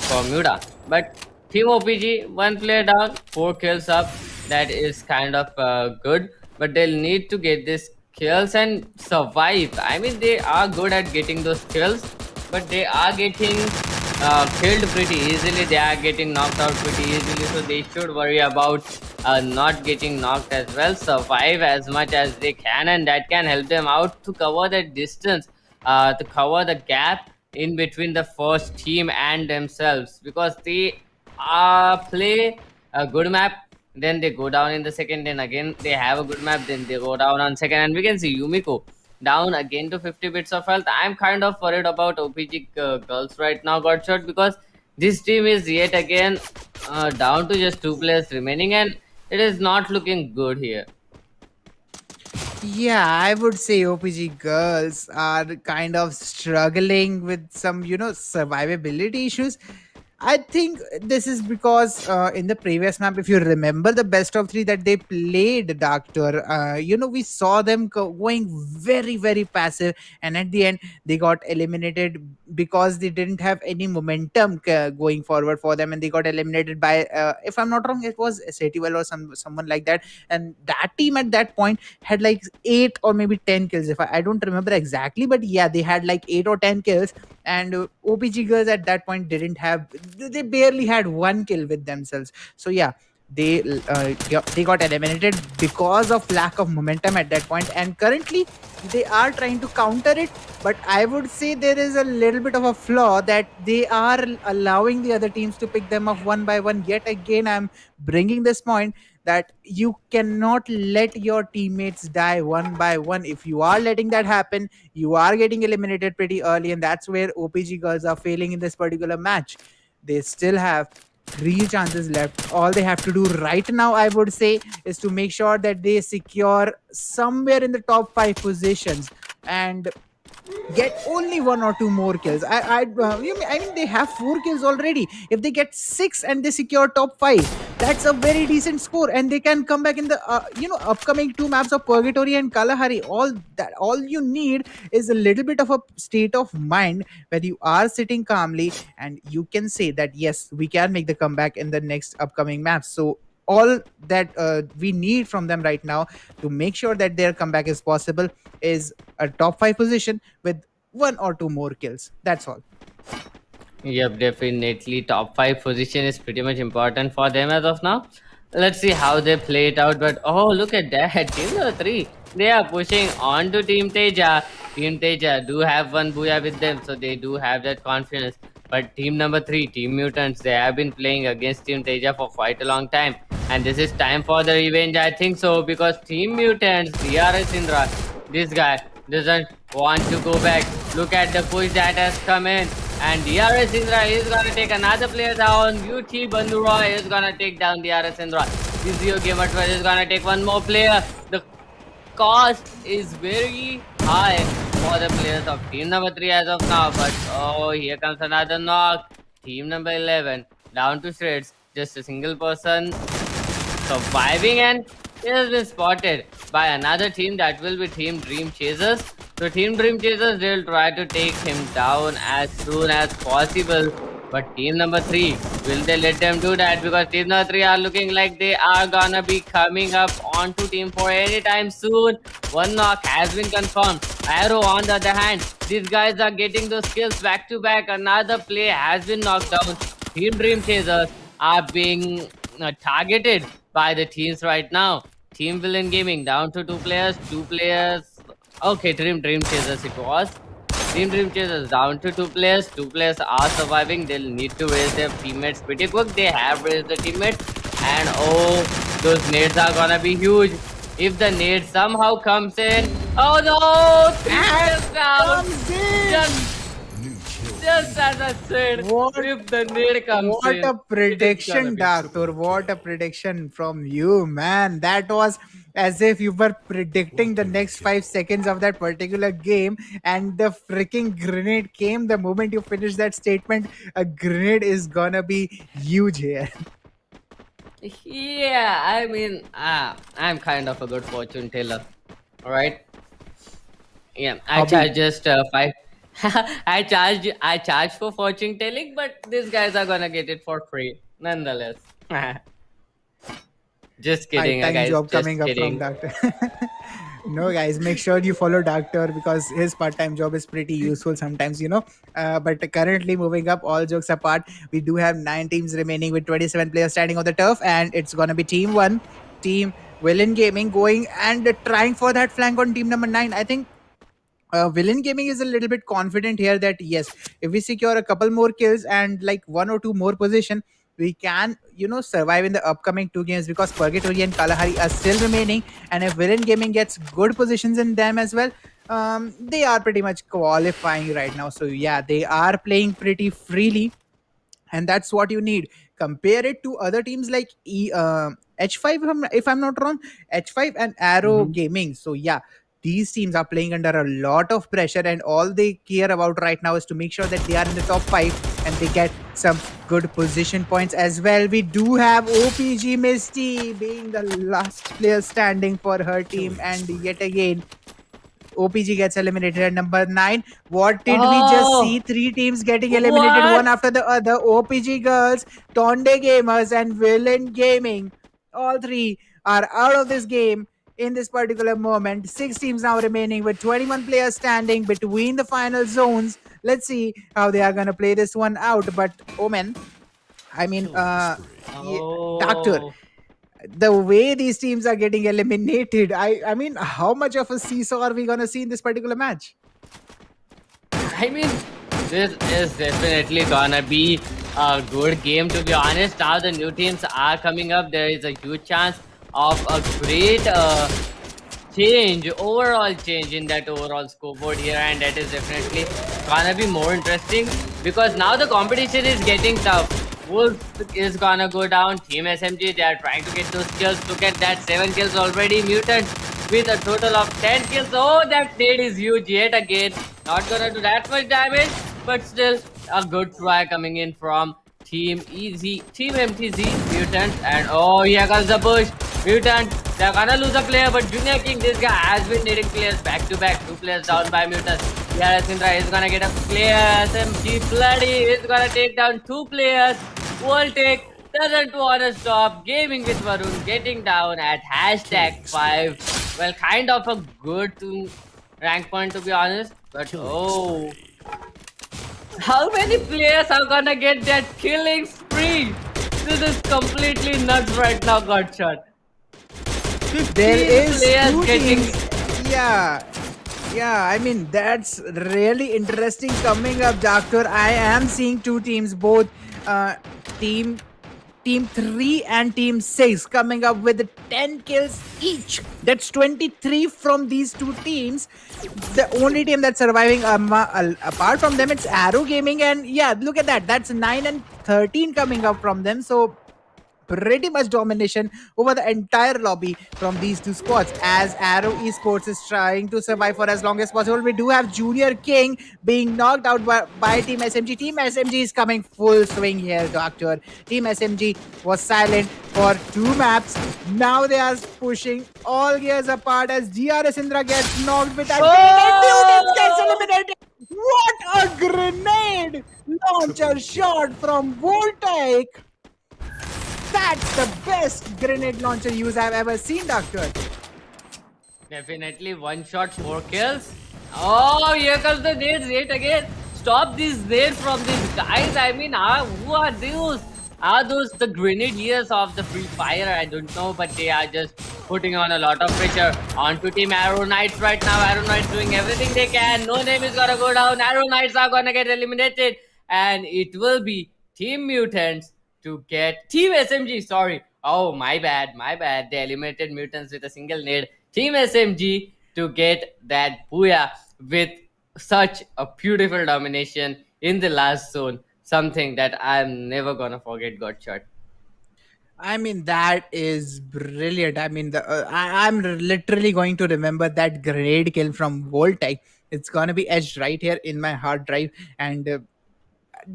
Bermuda. But Team OPG, 1 player down, 4 kills up. That is kind of good, but they'll need to get these kills and survive. I mean, they are good at getting those kills, but they are getting killed pretty easily. They are getting knocked out pretty easily, so they should worry about not getting knocked as well. Survive as much as they can, and that can help them out to cover the distance, to cover the gap in between the first team and themselves, because they play a good map, then they go down in the second, then again they have a good map, then they go down on second, and we can see Yumiko down again to 50 bits of health. I'm kind of worried about OPG girls right now, Godshot, because this team is yet again down to just 2 players remaining, and it is not looking good here. Yeah, I would say OPG girls are kind of struggling with some, survivability issues. I think this is because in the previous map, if you remember the best of three that they played, Doctor, we saw them going very, very passive, and at the end, they got eliminated because they didn't have any momentum going forward for them, and they got eliminated by, if I'm not wrong, it was Setiwell or someone like that. And that team at that point had like 8 or maybe 10 kills. If I don't remember exactly, but yeah, they had like 8 or 10 kills, and OPG girls at that point didn't have, they barely had 1 kill with themselves. So yeah, they got eliminated because of lack of momentum at that point, and currently they are trying to counter it. But I would say there is a little bit of a flaw that they are allowing the other teams to pick them off one by one. Yet again, I'm bringing this point that you cannot let your teammates die one by one. If you are letting that happen, you are getting eliminated pretty early, and that's where OPG girls are failing in this particular match. They still have 3 chances left. All they have to do right now, I would say, is to make sure that they secure somewhere in the top 5 positions and get only 1 or 2 more kills. I mean, they have 4 kills already. If they get 6 and they secure top 5, that's a very decent score, and they can come back in the upcoming 2 maps of Purgatory and Kalahari. All you need is a little bit of a state of mind where you are sitting calmly, and you can say that yes, we can make the comeback in the next upcoming maps. So all that we need from them right now to make sure that their comeback is possible is a top 5 position with 1 or 2 more kills. That's all. Yep, definitely. Top 5 position is pretty much important for them as of now. Let's see how they play it out. But oh, look at that. Team number 3. They are pushing on to Team Teja. Team Teja do have one Booyah with them, so they do have that confidence. But team number 3, Team Mutants, they have been playing against Team Teja for quite a long time. And this is time for the revenge, I think so, because Team Mutants, DRS Indra, this guy doesn't want to go back. Look at the push that has come in. And DRS Indra is gonna take another player down. UT Bandura is gonna take down DRS Indra. Zio Gamer 12 is gonna take one more player. The cost is very high for the players of team number 3 as of now. But oh, here comes another knock. Team number 11 down to shreds. Just a single person surviving, and he has been spotted by another team, that will be Team Dream Chasers. So Team Dream Chasers, they'll try to take him down as soon as possible. But team number 3, will they let them do that? Because team number 3 are looking like they are gonna be coming up onto team 4 anytime soon. One knock has been confirmed. Arrow on the other hand, these guys are getting those kills back to back. Another play has been knocked down. Team Dream Chasers are being targeted by the teams right now. Team Villain Gaming down to 2 players. 2 players. Okay, Dream Chasers it was. Team Dream Chasers down to 2 players. 2 players are surviving. They'll need to raise their teammates pretty quick. They have raised the teammates. And oh, those nades are gonna be huge. If the nade somehow comes in. Oh no! 3 players down! Just as I said, if the nade comes What in. a prediction, Doctor. What a prediction from you, man. That was as if you were predicting the next 5 seconds of that particular game, and the freaking grenade came the moment you finished that statement. A grenade is gonna be huge here. Yeah, I mean, I'm kind of a good fortune teller, alright? Yeah, I Hobby. charge just 5. I charge for fortune telling, but these guys are gonna get it for free, nonetheless. Just kidding, High time guys. job Just coming up from kidding. Doctor. No, guys, make sure you follow Doctor because his part-time job is pretty useful sometimes, you know. But currently, moving up, all jokes apart, we do have 9 teams remaining with 27 players standing on the turf, and it's gonna be Team One, Team Villain Gaming, going and trying for that flank on Team number 9. I think Villain Gaming is a little bit confident here that yes, if we secure a couple more kills and like one or two more position, we can, you know, survive in the upcoming 2 games because Purgatory and Kalahari are still remaining. And if Villain Gaming gets good positions in them as well, they are pretty much qualifying right now. So yeah, they are playing pretty freely, and that's what you need. Compare it to other teams like H5, if I'm not wrong, H5 and Arrow Mhm. Gaming. So yeah, these teams are playing under a lot of pressure, and all they care about right now is to make sure that they are in the top 5 and they get some good position points as well. We do have OPG Misty being the last player standing for her team, and yet again OPG gets eliminated at number 9. What did we just see? Oh, 3 teams getting eliminated one what? after the other. OPG Girls, Tonde Gamers, and Villain Gaming. All three are out of this game in this particular moment. 6 teams now remaining with 21 players standing between the final zones. Let's see how they are going to play this one out. But, oh man, I mean, yeah, Doctor, Oh. the way these teams are getting eliminated, I mean, how much of a seesaw are we gonna see in this particular match? I mean, this is definitely gonna be a good game, to be honest. Now the new teams are coming up. There is a huge chance of a great overall change in that overall scoreboard here, and that is definitely gonna be more interesting because now the competition is getting tough. Wolf is gonna go down. Team SMG, they are trying to get those kills. Look at that, 7 kills already. Mutant with a total of 10 kills. Oh, that nade is huge yet again. Not gonna do that much damage, but still a good try coming in from Team MTZ, Mutant, and oh, here comes the push. Mutant, they're gonna lose a player, but Junior King, this guy has been needing players back to back. 2 players down by Mutant. Yeah, Sindra is gonna get a player. SMG Bloody is gonna take down 2 players. Voltec doesn't wanna stop. Gaming with Varun getting down at #5. Well, kind of a good rank point, to be honest, but oh. How many players are gonna get that killing spree? This is completely nuts right now, Godshot. There 15 is players two getting. teams. Yeah, yeah. I mean, that's really interesting coming up, Doctor. I am seeing 2 teams, both team Team 3 and Team 6 coming up with 10 kills each. That's 23 from these 2 teams. The only team that's surviving apart from them, it's Arrow Gaming. And yeah, look at that. That's 9 and 13 coming up from them. So pretty much domination over the entire lobby from these 2 squads as Arrow Esports is trying to survive for as long as possible. We do have Junior King being knocked out by Team SMG. Team SMG is coming full swing here, Doctor. Team SMG was silent for 2 maps. Now they are pushing all gears apart as DRS Indra gets knocked with that grenade. Two teams gets eliminated. What a grenade launcher shot from Voltaic. That's the best grenade launcher use I've ever seen, Doctor. Definitely one shot, 4 kills. Oh, here comes the nades yet again. Stop these nades from these guys. I mean, who are those? Are those the grenadiers of the Free Fire? I don't know, but they are just putting on a lot of pressure onto Team Arrow Knights right now. Arrow Knights doing everything they can. No name is gonna go down. Arrow Knights are gonna get eliminated, and it will be Team Mutants to get Team SMG. Sorry. Oh, my bad. My bad. They eliminated Mutants with a single nade. Team SMG to get that booyah with such a beautiful domination in the last zone. Something that I'm never gonna forget, Godshot. I mean, that is brilliant. I mean, I'm literally going to remember that grenade kill from Voltec. It's gonna be etched right here in my hard drive, and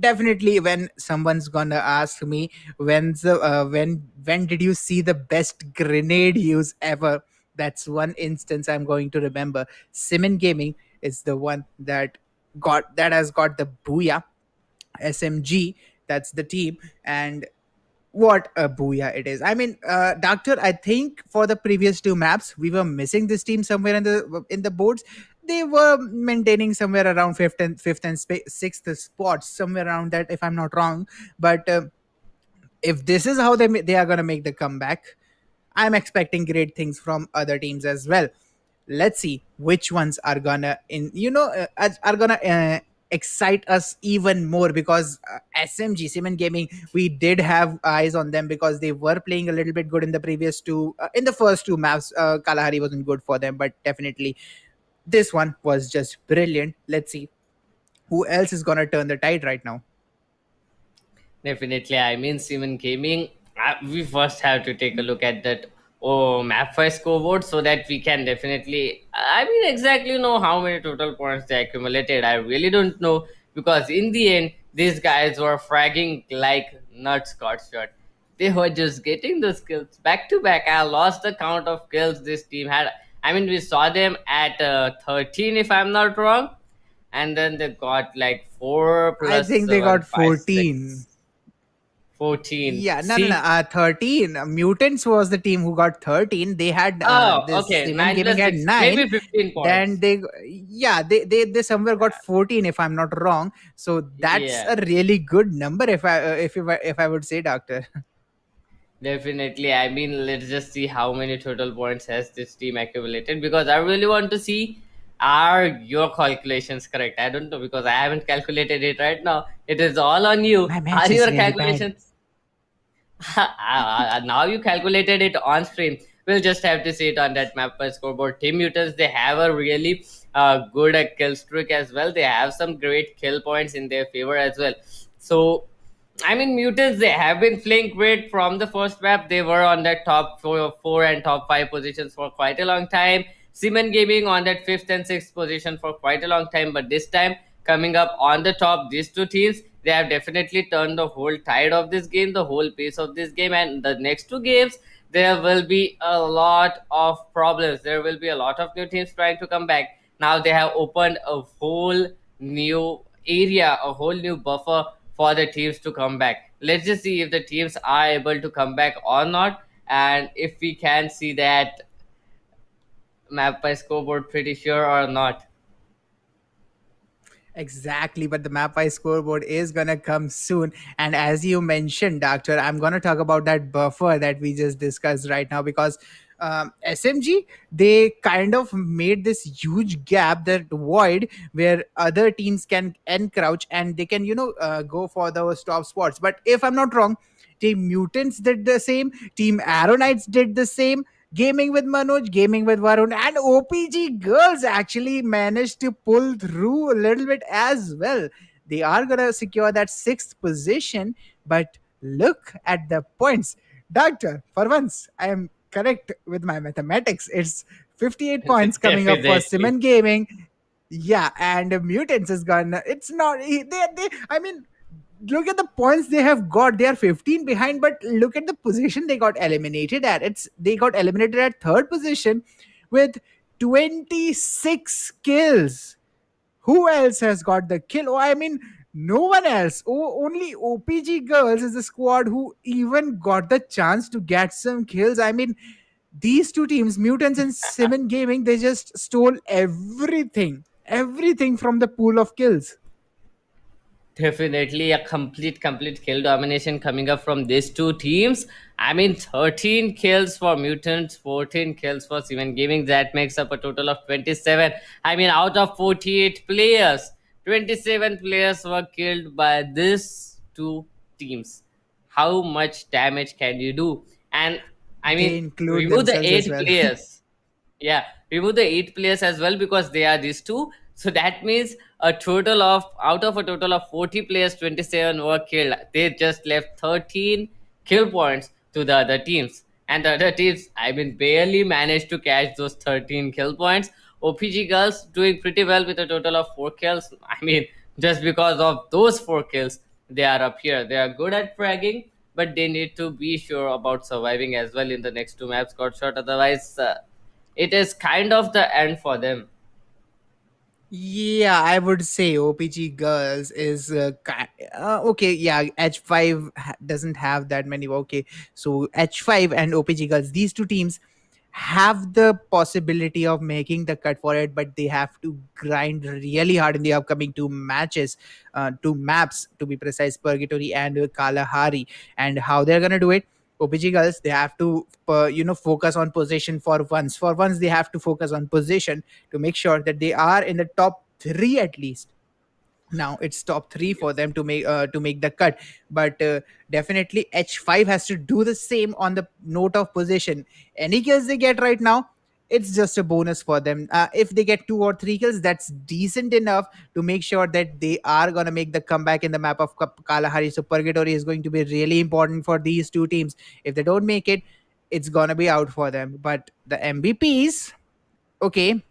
definitely when someone's gonna ask me when did you see the best grenade use ever, that's one instance I'm going to remember. Simon Gaming is the one that has got the booyah. SMG, that's the team, and What a booyah it is. I mean, Doctor, I think for the previous two maps, we were missing this team somewhere in the boards. They were maintaining somewhere around fifth and sixth spots, somewhere around that, if I'm not wrong. But if this is how they are gonna make the comeback, I'm expecting great things from other teams as well. Let's see which ones are gonna are gonna excite us even more, because SMG Simon Gaming, we did have eyes on them because they were playing a little bit good in the previous two in the first two maps. Kalahari wasn't good for them, but definitely this one was just brilliant. Let's see who else is gonna turn the tide right now. Definitely, I mean, Simon Gaming, we first have to take a look at that map for scoreboard so that we can definitely, I mean, exactly know how many total points they accumulated. I really don't know, because in the end, these guys were fragging like nuts, got shot. They were just getting those kills back to back. I lost the count of kills this team had. I mean, we saw them at 13, if I'm not wrong, and then they got like 4 I plus think they 7, got 5, 14. 6. 14. Yeah, no, no, no. See? 13. Mutants was the team who got 13. They had Oh, this okay. Simon 9 Gaming plus had 6. 9. Maybe 15 Then points. yeah, they somewhere got 14, if I'm not wrong. So that's Yeah, a really good number, if I would say, Doctor. definitely. I mean, let's just see how many total points has this team accumulated, because I really want to see, are your calculations correct? I don't know, because I haven't calculated it right now. It is all on you. My Are match is your really bad. calculations now you calculated it on stream. We'll just have to see it on that map per scoreboard. Team Mutants, they have a really good kill streak as well. They have some great kill points in their favor as well. So, I mean, Mutants, they have been playing great from the first map. They were on that top four and top five positions for quite a long time. Simon Gaming on that fifth and sixth position for quite a long time. But this time, coming up on the top, these two teams, they have definitely turned the whole tide of this game, the whole pace of this game. And the next two games, there will be a lot of problems. There will be a lot of new teams trying to come back. Now they have opened a whole new area, a whole new buffer for the teams to come back. Let's just see if the teams are able to come back or not, and if we can see that map by scoreboard pretty sure or not. Exactly, but the map wise scoreboard is gonna come soon. And as you mentioned, Doctor, I'm gonna talk about that buffer that we just discussed right now, because SMG, they kind of made this huge gap, that void where other teams can encroach and they can go for those top spots. But if I'm not wrong, Team Mutants did the same, Team Arrownites did the same, Gaming with Manoj, Gaming with Varun, and OPG Girls actually managed to pull through a little bit as well. They are gonna secure that sixth position, but look at the points. Doctor, for once, I am correct with my mathematics. It's 58 points coming up for Definitely. Simon Gaming. Yeah, and Mutants is gonna. It's not. They. I mean, look at the points they have got. They are 15 behind, but look at the position they got eliminated at. They got eliminated at third position with 26 kills. Who else has got the kill? Oh, I mean, no one else. Oh, only OPG Girls is the squad who even got the chance to get some kills. I mean, these two teams, Mutants and Simon Gaming, they just stole everything from the pool of kills. Definitely a complete kill domination coming up from these two teams. I mean, 13 kills for Mutants, 14 kills for Seven Gaming. That makes up a total of 27. I mean, out of 48 players, 27 players were killed by these two teams. How much damage can you do? And I They mean, include remove the themselves as eight well. players. Yeah, remove the eight players as well, because they are these two. So that means a total of, out of a total of 40 players, 27 were killed. They just left 13 kill points to the other teams. And the other teams, I mean, barely managed to catch those 13 kill points. OPG Girls doing pretty well with a total of 4 kills. I mean, just because of those 4 kills, they are up here. They are good at fragging, but they need to be sure about surviving as well in the next two maps, got shot. Otherwise, it is kind of the end for them. Yeah, I would say OPG Girls is okay. Yeah, H5 doesn't have that many. Okay, so H5 and OPG Girls, these two teams have the possibility of making the cut for it, but they have to grind really hard in the upcoming two matches, two maps to be precise, Purgatory and Kalahari. And how they're gonna do it? OPG Girls, they have to focus on position for once. For once, they have to focus on position to make sure that they are in the top three at least. Now it's top three for them to make the cut, but definitely H5 has to do the same on the note of position. Any kills they get right now, it's just a bonus for them. If they get two or three kills, that's decent enough to make sure that they are going to make the comeback in the map of Kalahari. So Purgatory is going to be really important for these two teams. If they don't make it, it's going to be out for them. But the MVPs, okay,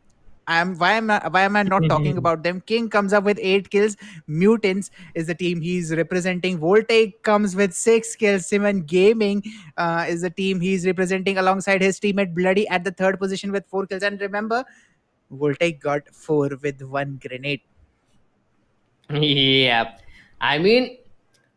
why am I not talking about them? King comes up with 8 kills. Mutants is the team he's representing. Voltaic comes with 6 kills. Simon Gaming is the team he's representing alongside his teammate Bloody at the third position with 4 kills. And remember, Voltaic got 4 with 1 grenade. Yeah, I mean,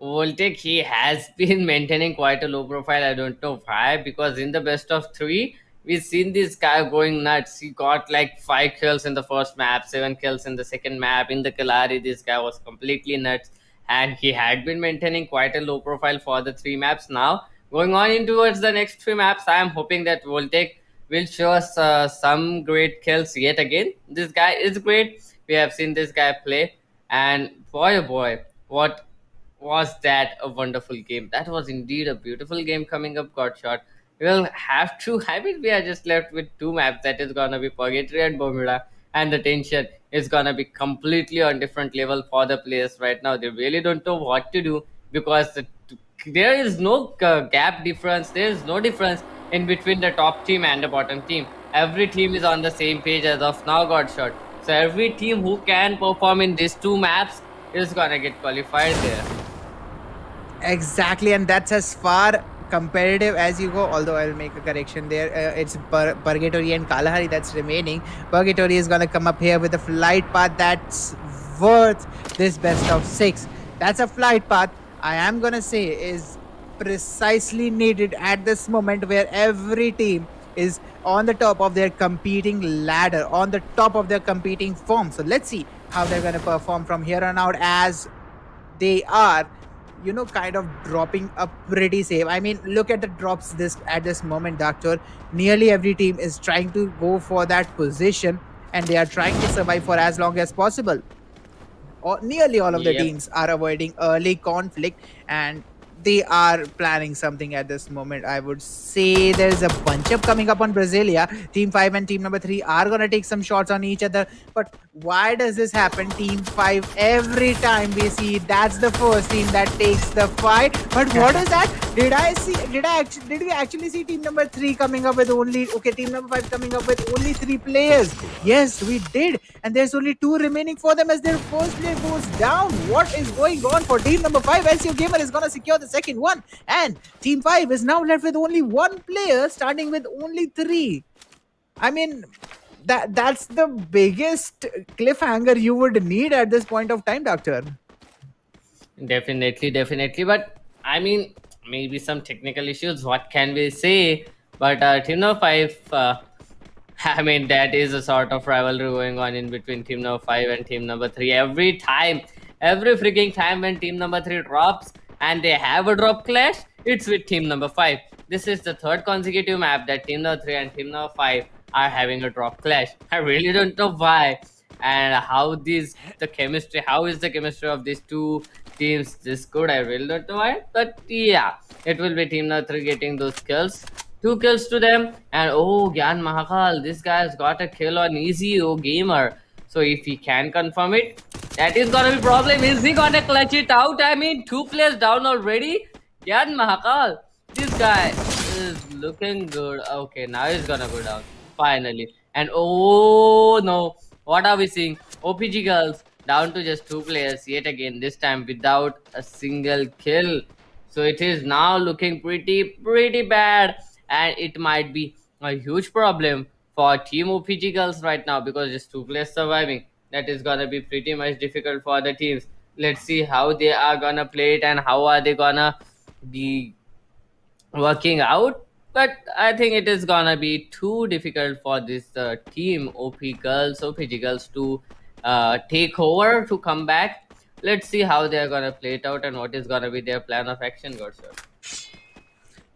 Voltic, he has been maintaining quite a low profile. I don't know why, because in the best of three, we've seen this guy going nuts. He got like 5 kills in the first map, 7 kills in the second map. In the Kalari, this guy was completely nuts, and he had been maintaining quite a low profile for the 3 maps. Now, going on in towards the next 3 maps, I am hoping that Voltic will show us some great kills yet again. This guy is great. We have seen this guy play, and boy, oh boy, what was that a wonderful game? That was indeed a beautiful game coming up, got shot. We'll have to, I mean, we are just left with 2 maps, that is gonna be Purgatory and Bermuda, and the tension is gonna be completely on different level for the players right now. They really don't know what to do, because there is no gap difference, there is no difference in between the top team and the bottom team. Every team is on the same page as of now, got shot. So every team who can perform in these 2 maps is gonna get qualified there. Exactly, and that's as far competitive as you go. Although I'll make a correction there. It's Purgatory and Kalahari that's remaining. Purgatory is gonna come up here with a flight path that's worth this best of 6. That's a flight path I am gonna say is precisely needed at this moment, where every team is on the top of their competing ladder, on the top of their competing form. So let's see how they're gonna perform from here on out, as they are kind of dropping a pretty safe. I mean, look at the drops this at this moment, Doctor. Nearly every team is trying to go for that position, and they are trying to survive for as long as possible. Nearly all of the Yep. teams are avoiding early conflict, and they are planning something at this moment. I would say there's a bunch up coming up on Brasilia. Team 5 and team number 3 are going to take some shots on each other. But why does this happen? Team 5, every time we see, that's the first team that takes the fight. But what is that? Did we actually see team number 3 coming up with only, okay, team number 5 coming up with only 3 players? Yes, we did. And there's only 2 remaining for them as their first player goes down. What is going on for team number 5? LCO Gamer is going to secure the second one. And team 5 is now left with only 1 player, starting with only 3. I mean, that's the biggest cliffhanger you would need at this point of time, Doctor. Definitely, definitely. But I mean, maybe some technical issues. What can we say? But Team No 5, I mean, that is a sort of rivalry going on in between Team Number 5 and Team Number 3. Every time, every freaking time when Team Number 3 drops and they have a drop clash, it's with Team Number 5. This is the third consecutive map that Team Number 3 and Team Number 5 are having a drop clash. I really don't know why, and how is the chemistry of these two teams this good. I really don't know why, but yeah, it will be Team Number 3 getting those kills. 2 kills to them, and oh, Gyan Mahakal, this guy's got a kill on Easy O Gamer. So if he can confirm it, that is gonna be problem. Is he gonna clutch it out? I mean, 2 players down already. Gyan Mahakal, this guy is looking good. Okay, now he's gonna go down finally. And oh no, what are we seeing? OPG girls down to just 2 players yet again. This time without a single kill. So it is now looking pretty bad, and it might be a huge problem for Team OPG girls right now, because just 2 players surviving. that is gonna be pretty much difficult for the teams. Let's see how they are gonna play it and how are they gonna be working out. But I think it is gonna be too difficult for this team, OPG girls, to take over to come back. Let's see how they are gonna play it out and what is gonna be their plan of action, Gershon.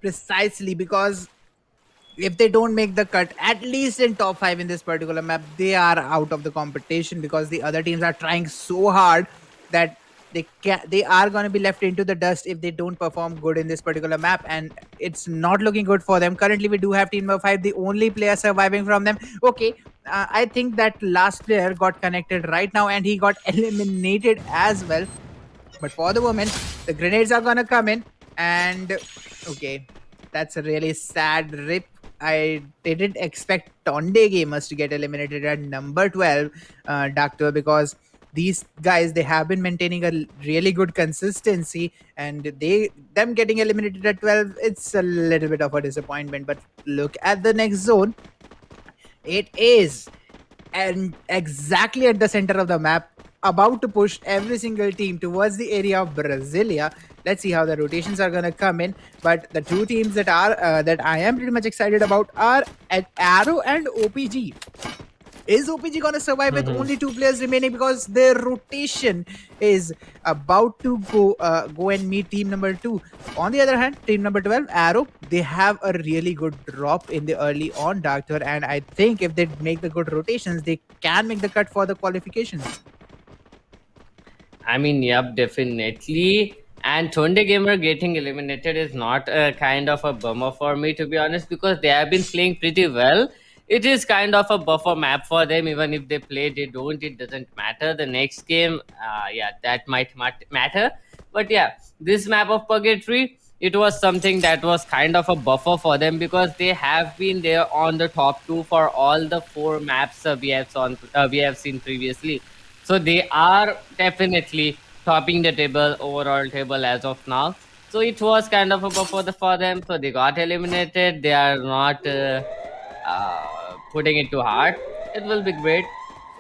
Precisely, because if they don't make the cut at least in top 5 in this particular map, they are out of the competition, because the other teams are trying so hard that they are going to be left into the dust if they don't perform good in this particular map, and it's not looking good for them. Currently we do have team number 5, the only player surviving from them. Okay, I think that last player got connected right now and he got eliminated as well. But for the moment, the grenades are gonna come in, and okay, that's a really sad rip. I didn't expect Tonde Gamers to get eliminated at number 12, Doctor, because these guys, they have been maintaining a really good consistency, and them getting eliminated at 12, it's a little bit of a disappointment. But look at the next zone. It is and exactly at the center of the map, about to push every single team towards the area of Brasilia. Let's see how the rotations are gonna come in. But the two teams that I am pretty much excited about are at Arrow and OPG. Is OPG gonna survive with only 2 players remaining, because their rotation is about to go and meet team number 2? On the other hand, team number 12, Arrow, they have a really good drop in the early on, Doctor, and I think if they make the good rotations, they can make the cut for the qualifications. I mean, yep, definitely. And Tonde Gamer getting eliminated is not a kind of a bummer for me, to be honest, because they have been playing pretty well. It is kind of a buffer map for them. Even if they play, they don't, it doesn't matter. The next game, yeah, that might matter. But yeah, this map of Purgatory, it was something that was kind of a buffer for them, because they have been there on the top 2 for all the 4 maps we have seen previously. So they are definitely topping the table, overall table as of now. So it was kind of a buffer for them. So they got eliminated. They are not putting it too hard. It will be great.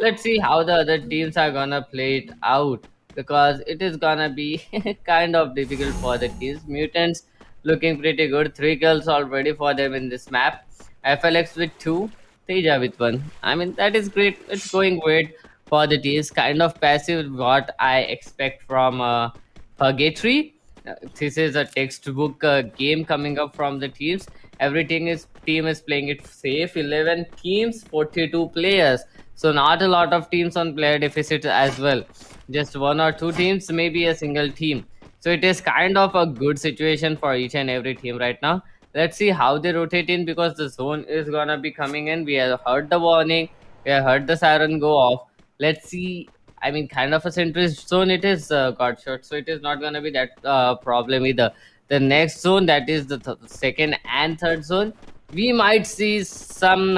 Let's see how the other teams are gonna play it out, because it is gonna be kind of difficult for the teams. Mutants looking pretty good. 3 kills already for them in this map. FLX with 2, Teja with 1. I mean, that is great. It's going great for the teams. Kind of passive, what I expect from Purgatory. This is a textbook game coming up from the teams. Everything is team is playing it safe. 11 teams, 42 players. So not a lot of teams on player deficit as well. Just 1 or 2 teams, maybe a single team. So it is kind of a good situation for each and every team right now. Let's see how they rotate in, because the zone is gonna be coming in. We have heard the warning. We have heard the siren go off. Let's see. I mean, kind of a centrist zone it is, got shot, so it is not gonna be that problem either. The next zone, that is the second and third zone, we might see some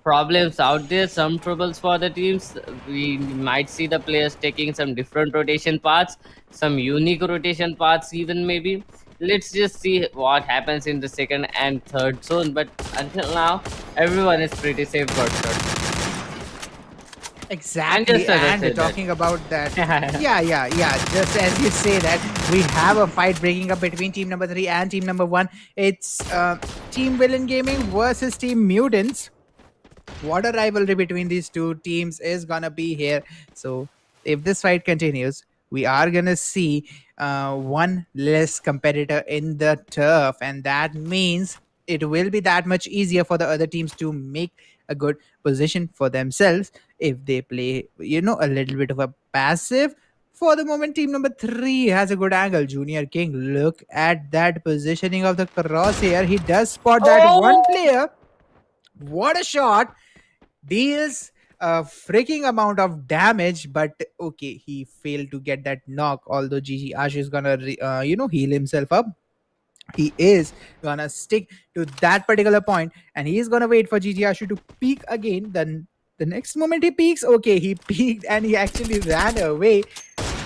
problems out there, some troubles for the teams. We might see the players taking some different rotation paths, some unique rotation paths even, maybe. Let's just see what happens in the second and third zone. But until now, everyone is pretty safe, got shot. Exactly, and talking about that, yeah. Just as you say that, we have a fight breaking up between team number 3 and team number 1. It's Team Villain Gaming versus Team Mutants. What a rivalry between these two teams is gonna be here. So if this fight continues, we are gonna see one less competitor in the turf, and that means it will be that much easier for the other teams to make a good position for themselves if they play, a little bit of a passive. For the moment, team number 3 has a good angle. Junior King, look at that positioning of the crosshair. He does spot that one player. What a shot! Deals a freaking amount of damage, but okay, he failed to get that knock. Although GG Ash is gonna, heal himself up. He is gonna stick to that particular point, and he is gonna wait for GG Ashu to peek again. Then the next moment he peeks, okay, he peeked and he actually ran away.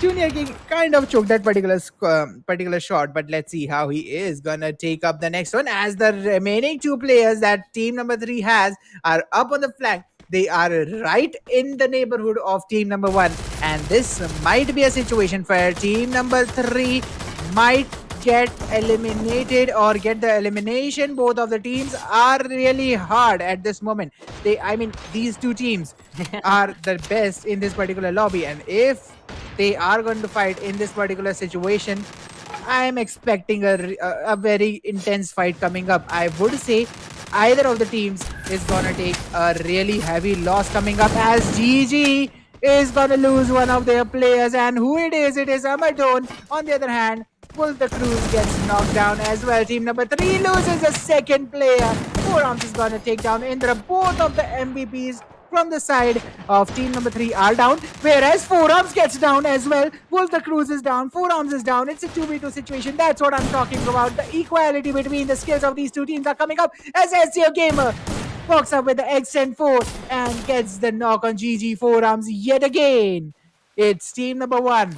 Junior King kind of choked that particular shot, but let's see how he is gonna take up the next one, as the remaining 2 players that team number 3 has are up on the flank. They are right in the neighborhood of team number 1, and this might be a situation where team number 3 might get eliminated or get the elimination. Both of the teams are really hard at this moment. These two teams are the best in this particular lobby, and if they are going to fight in this particular situation, I am expecting a very intense fight coming up. I would say either of the teams is gonna take a really heavy loss coming up, as GG is gonna lose one of their players, and who it is? It is Amadon. On the other hand, Wolf the Cruz gets knocked down as well. Team number 3 loses a second player. Four Arms is gonna take down Indra. Both of the MVPs from the side of team number 3 are down, whereas Four Arms gets down as well. Wolf the Cruz is down, Four Arms is down. It's a 2v2 situation. That's what I'm talking about. The equality between the skills of these two teams are coming up as SEO Gamer walks up with the Extend 4 and gets the knock on GG Four Arms yet again. It's team number 1.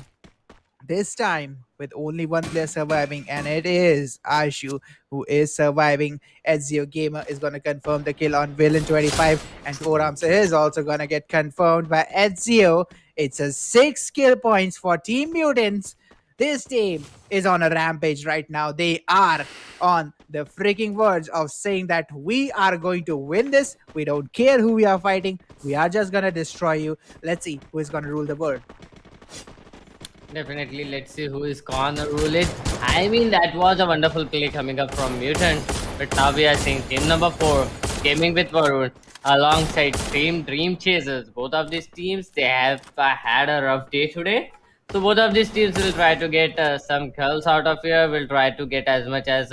This time with only one player surviving, and it is Ashu who is surviving. Ezio Gamer is going to confirm the kill on Villain 25, and Four Arms is also going to get confirmed by Ezio. It's a 6 kill points for Team Mutants. This team is on a rampage right now. They are on the freaking verge of saying that we are going to win this. We don't care who we are fighting. We are just going to destroy you. Let's see who is going to rule the world. Definitely, let's see who is gonna rule it. That was a wonderful play coming up from Mutant, but now we are seeing team number 4 gaming with Varun alongside Team Dream Chasers. Both of these teams, they have had a rough day today. So both of these teams will try to get some kills out of here. Will try to get as much as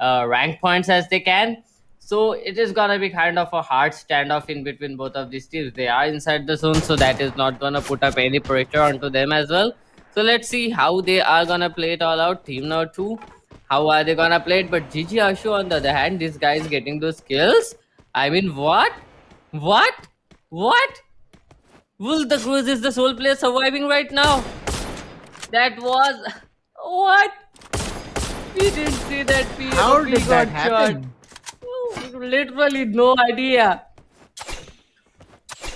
rank points as they can. So it is gonna be kind of a hard standoff in between both of these teams. They are inside the zone, so that is not gonna put up any pressure onto them as well. So let's see how they are gonna play it all out. Team number 2, how are they gonna play it? But GG Ashu, on the other hand, this guy is getting those kills. What? What? What? Will the Cruz is the sole player surviving right now? That was what? We didn't see that. How did that happen? Shot. Literally no idea.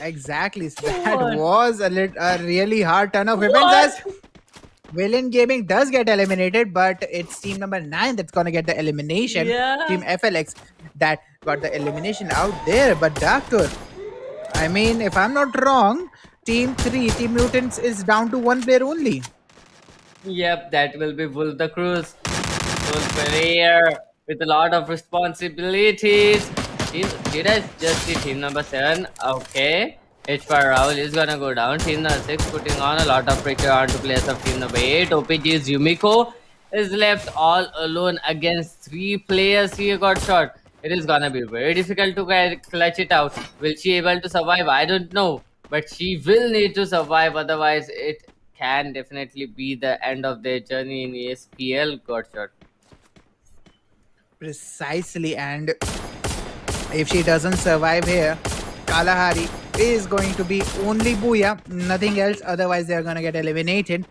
Exactly. So that was a really hard turn of events, as Villain Gaming does get eliminated, but it's team number 9 that's gonna get the elimination. Yeah. Team FLX that got the elimination out there. But Doctor, if I'm not wrong, team 3, Team Mutants, is down to one player only. Yep, that will be Wolf the Cruz. Sole player with a lot of responsibilities. Did I just see team number 7? Okay. H4 Rahul is gonna go down. Team number 6 putting on a lot of pressure onto players of team number 8. OPG's Yumiko is left all alone against 3 players. He got shot. It is gonna be very difficult to clutch it out. Will she able to survive? I don't know. But she will need to survive, otherwise it can definitely be the end of their journey in ESPL. Got shot. Precisely, and if she doesn't survive here, Kalahari is going to be only Booyah, nothing else. Otherwise, they're going to get eliminated.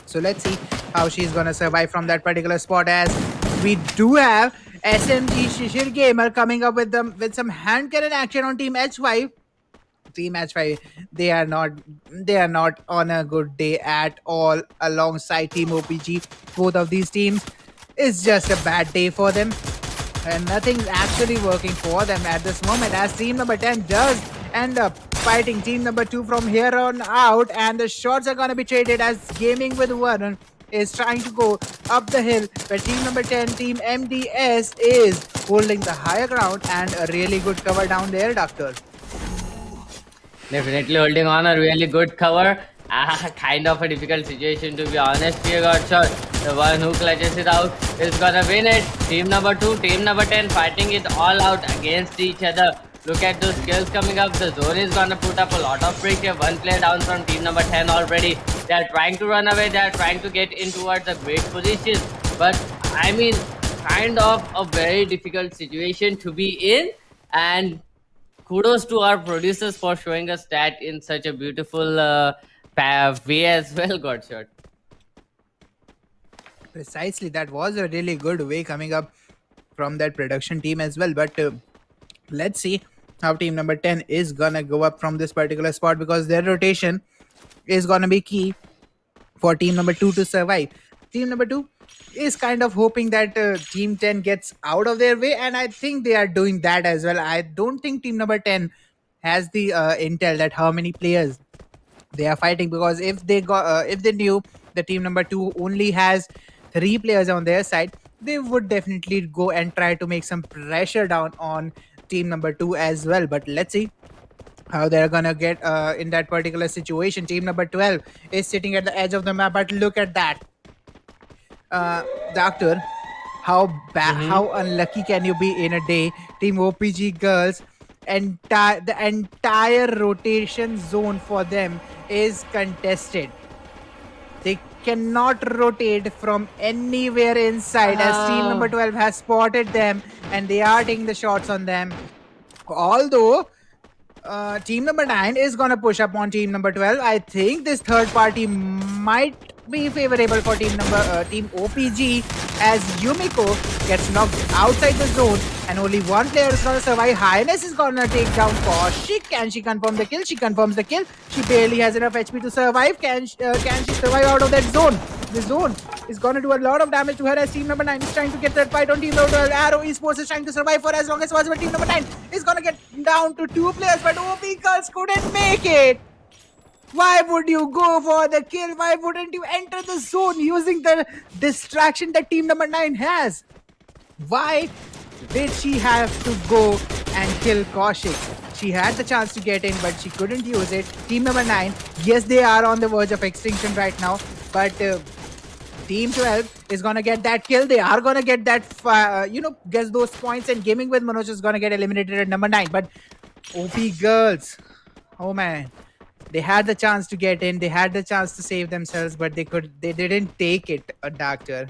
So let's see how she's going to survive from that particular spot, as we do have SMG Shishir Gamer coming up with some hand cannon action on Team H5. Team H5, they are not on a good day at all alongside Team OPG. Both of these teams, it's just a bad day for them, and nothing's actually working for them at this moment, as team number 10 does end up fighting team number 2 from here on out, and the shots are going to be traded, as Gaming with Varun is trying to go up the hill, but team number 10, Team MDS, is holding the higher ground, and a really good cover down there, Doctor. Definitely holding on a really good cover. Kind of a difficult situation, to be honest. Here got shot. The one who clutches it out is gonna win it. Team number 2, team number 10 fighting it all out against each other. Look at those kills coming up. The zone is gonna put up a lot of pressure. One player down from team number 10 already. They are trying to run away. They are trying to get in towards a great position. But kind of a very difficult situation to be in. And kudos to our producers for showing us that in such a beautiful way as well. Got shot. Precisely, that was a really good way coming up from that production team as well. But let's see how team number 10 is gonna go up from this particular spot, because their rotation is gonna be key for team number 2 to survive. Team number 2 is kind of hoping that team 10 gets out of their way, and I think they are doing that as well. I don't think team number 10 has the intel that how many players they are fighting, because if they knew the team number 2 only has 3 players on their side, they would definitely go and try to make some pressure down on team number 2 as well. But let's see how they're gonna get in that particular situation. Team number 12 is sitting at the edge of the map, but look at that, uh, doctor. Mm-hmm. How unlucky can you be in a day? Team OPG girls, the entire rotation zone for them is contested. They cannot rotate from anywhere inside, as team number Uh, 12 has spotted them and they are taking the shots on them. Although team number 9 is gonna push up on team number 12. I think this third party might be favorable for team OPG, as Yumiko gets knocked outside the zone and only one player is gonna survive. Highness is gonna take down Kaushik. Can she confirm the kill? She confirms the kill. She barely has enough HP to survive. Can she survive out of that zone? The zone is gonna do a lot of damage to her, as team number 9 is trying to get that fight on team number 12. Arrow Esports is trying to survive for as long as possible. Team number 9 is gonna get down to 2 players, but OP Girls couldn't make it. Why would you go for the kill? Why wouldn't you enter the zone using the distraction that team number 9 has? Why did she have to go and kill Kaushik? She had the chance to get in, but she couldn't use it. Team number 9, yes, they are on the verge of extinction right now, but Team 12 is gonna get that kill. They are gonna get that, guess those points, and Gaming with Manoj is gonna get eliminated at number 9. But OP Girls, oh man, they had the chance to get in. They had the chance to save themselves, but they didn't take it. A doctor.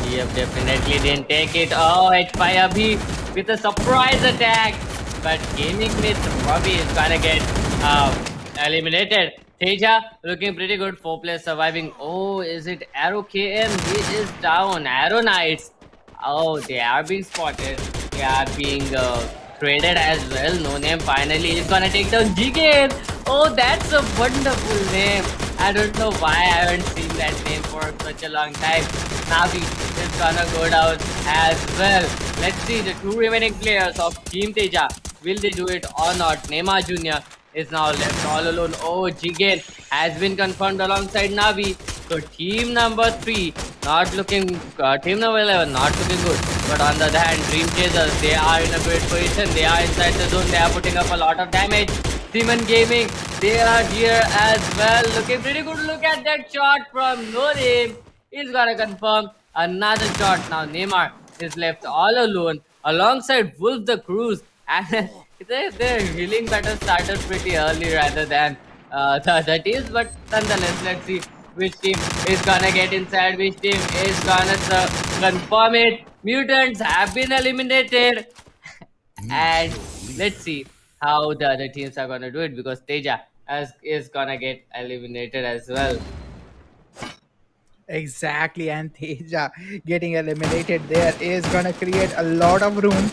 Yep, definitely didn't take it. Oh, H5 Abhi with a surprise attack. But Gaming with Bobby is gonna get eliminated. Teja looking pretty good. 4 players surviving. Oh, is it Arrow KM? He is down. Arrow Knights. Oh, they are being spotted. They are being traded as well. No name finally is gonna take down Jigen. Oh, that's a wonderful name. I don't know why I haven't seen that name for such a long time. Navi is gonna go down as well. Let's see the 2 remaining players of Team Teja. Will they do it or not? Nema Jr. is now left all alone. Oh, Jigen has been confirmed alongside Navi. So team number 3 not looking, team number 11 not looking good. But on the other hand, Dream Chasers, they are in a great position. They are inside the zone. They are putting up a lot of damage. Simon Gaming, they are here as well. Looking pretty good. Look at that shot from No Name. He's gonna confirm another shot. Now Neymar is left all alone alongside Wolf the Cruise. And their healing battle started pretty early rather than the other teams. But nonetheless, let's see which team is gonna get inside, which team is gonna confirm it. Mutants have been eliminated. And let's see how the other teams are gonna do it, because Teja is gonna get eliminated as well. Exactly, and Teja getting eliminated there is gonna create a lot of room.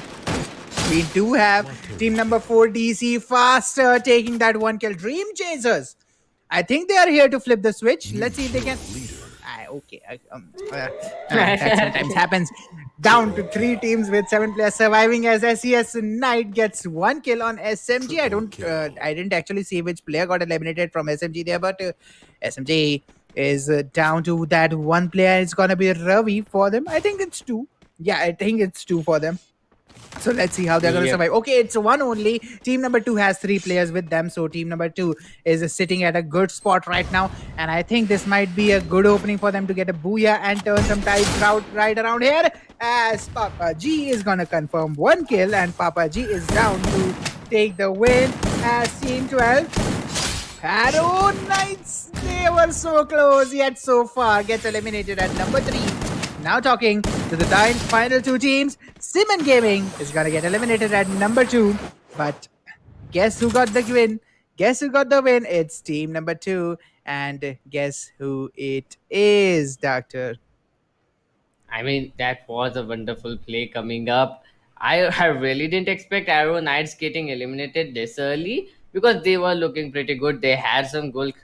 We do have team number 4 DC faster taking that one kill. Dream Chasers, I think they are here to flip the switch. Let's see if they can. Okay, that sometimes happens. Down to 3 teams with 7 players surviving, as SES Knight gets one kill on SMG. I didn't actually see which player got eliminated from SMG there, but SMG is down to that one player. It's gonna be Ravi for them. I think it's 2. Yeah, I think it's 2 for them. So let's see how they're going to Yep. survive. Okay, it's 1 only. Team number 2 has 3 players with them. So team number 2 is sitting at a good spot right now. And I think this might be a good opening for them to get a booyah and turn some tides right around here. As Papa G is going to confirm one kill. And Papa G is down to take the win as Team 12. Arrow Knights, they were so close yet so far, gets eliminated at number 3. Now talking to the final 2 teams, Simon Gaming is gonna get eliminated at number 2. But guess who got the win? Guess who got the win? It's team number 2. And guess who it is, Doctor? I mean, that was a wonderful play coming up. I really didn't expect Arrow Knights getting eliminated this early because they were looking pretty good. They had some good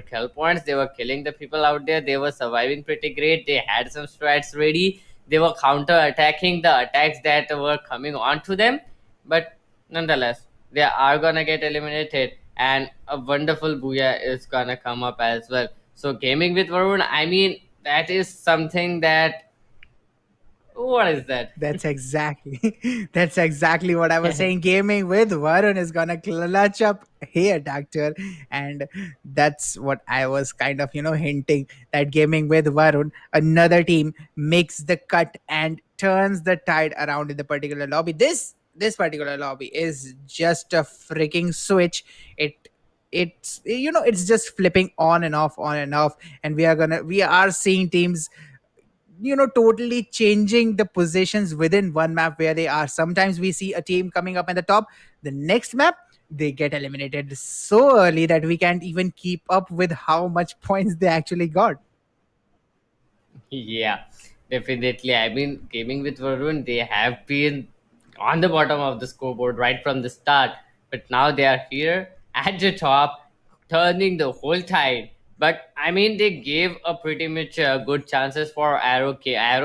kill points. They were killing the people out there. They were surviving pretty great. They had some strats ready. They were counter attacking the attacks that were coming onto them. But nonetheless, they are gonna get eliminated, and a wonderful booyah is gonna come up as well. So gaming with Varun, I mean, that is something that, what is that? That's exactly that's exactly what I was saying. Gaming with Varun is gonna clutch up here, doctor. And that's what I was kind of, hinting that gaming with Varun, another team makes the cut and turns the tide around in the particular lobby. This particular lobby is just a freaking switch. It's just flipping on and off, and we are seeing teams totally changing the positions within one map where they are. Sometimes we see a team coming up in the top, the next map they get eliminated so early that we can't even keep up with how much points they actually got. Yeah, definitely. I mean, gaming with Varun, they have been on the bottom of the scoreboard right from the start, but now they are here at the top, turning the whole tide. But I mean, they gave a pretty much good chances for Arrow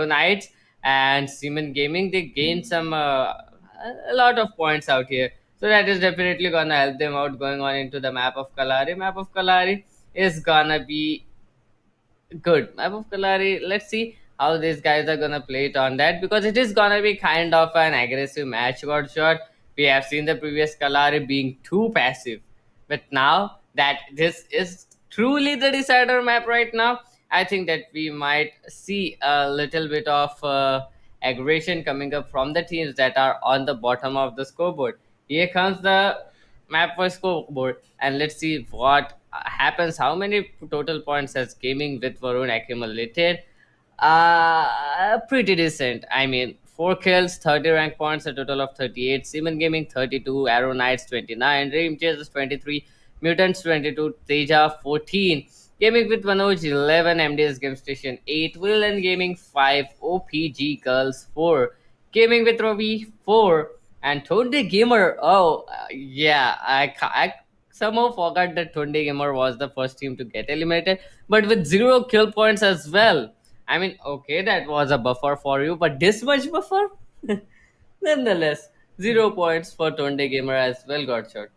Knights and Seaman Gaming. They gained some a lot of points out here, so that is definitely gonna help them out going on into the map of Kalari. Map of Kalari is gonna be good. Map of Kalari, let's see how these guys are gonna play it on that, because it is gonna be kind of an aggressive match, got shot. We have seen the previous Kalari being too passive, but now that this is truly the decider map right now, I think that we might see a little bit of aggression coming up from the teams that are on the bottom of the scoreboard. Here comes the map for scoreboard, and let's see what happens. How many total points has gaming with Varun accumulated? Pretty decent. I mean, 4 kills, 30 rank points, a total of 38. Seaman Gaming 32, Arrow Knights 29, Dream Chasers 23, Mutants 22, Teja 14. Gaming with Manoj 11, MDS Game Station 8, Will and Gaming 5, OPG Girls 4, Gaming with Ravi 4, and Tonde Gamer. Oh, yeah, I somehow forgot that Tonde Gamer was the first team to get eliminated, but with 0 kill points as well. I mean, okay, that was a buffer for you, but this much buffer? Nonetheless, 0 points for Tonde Gamer as well, got shot.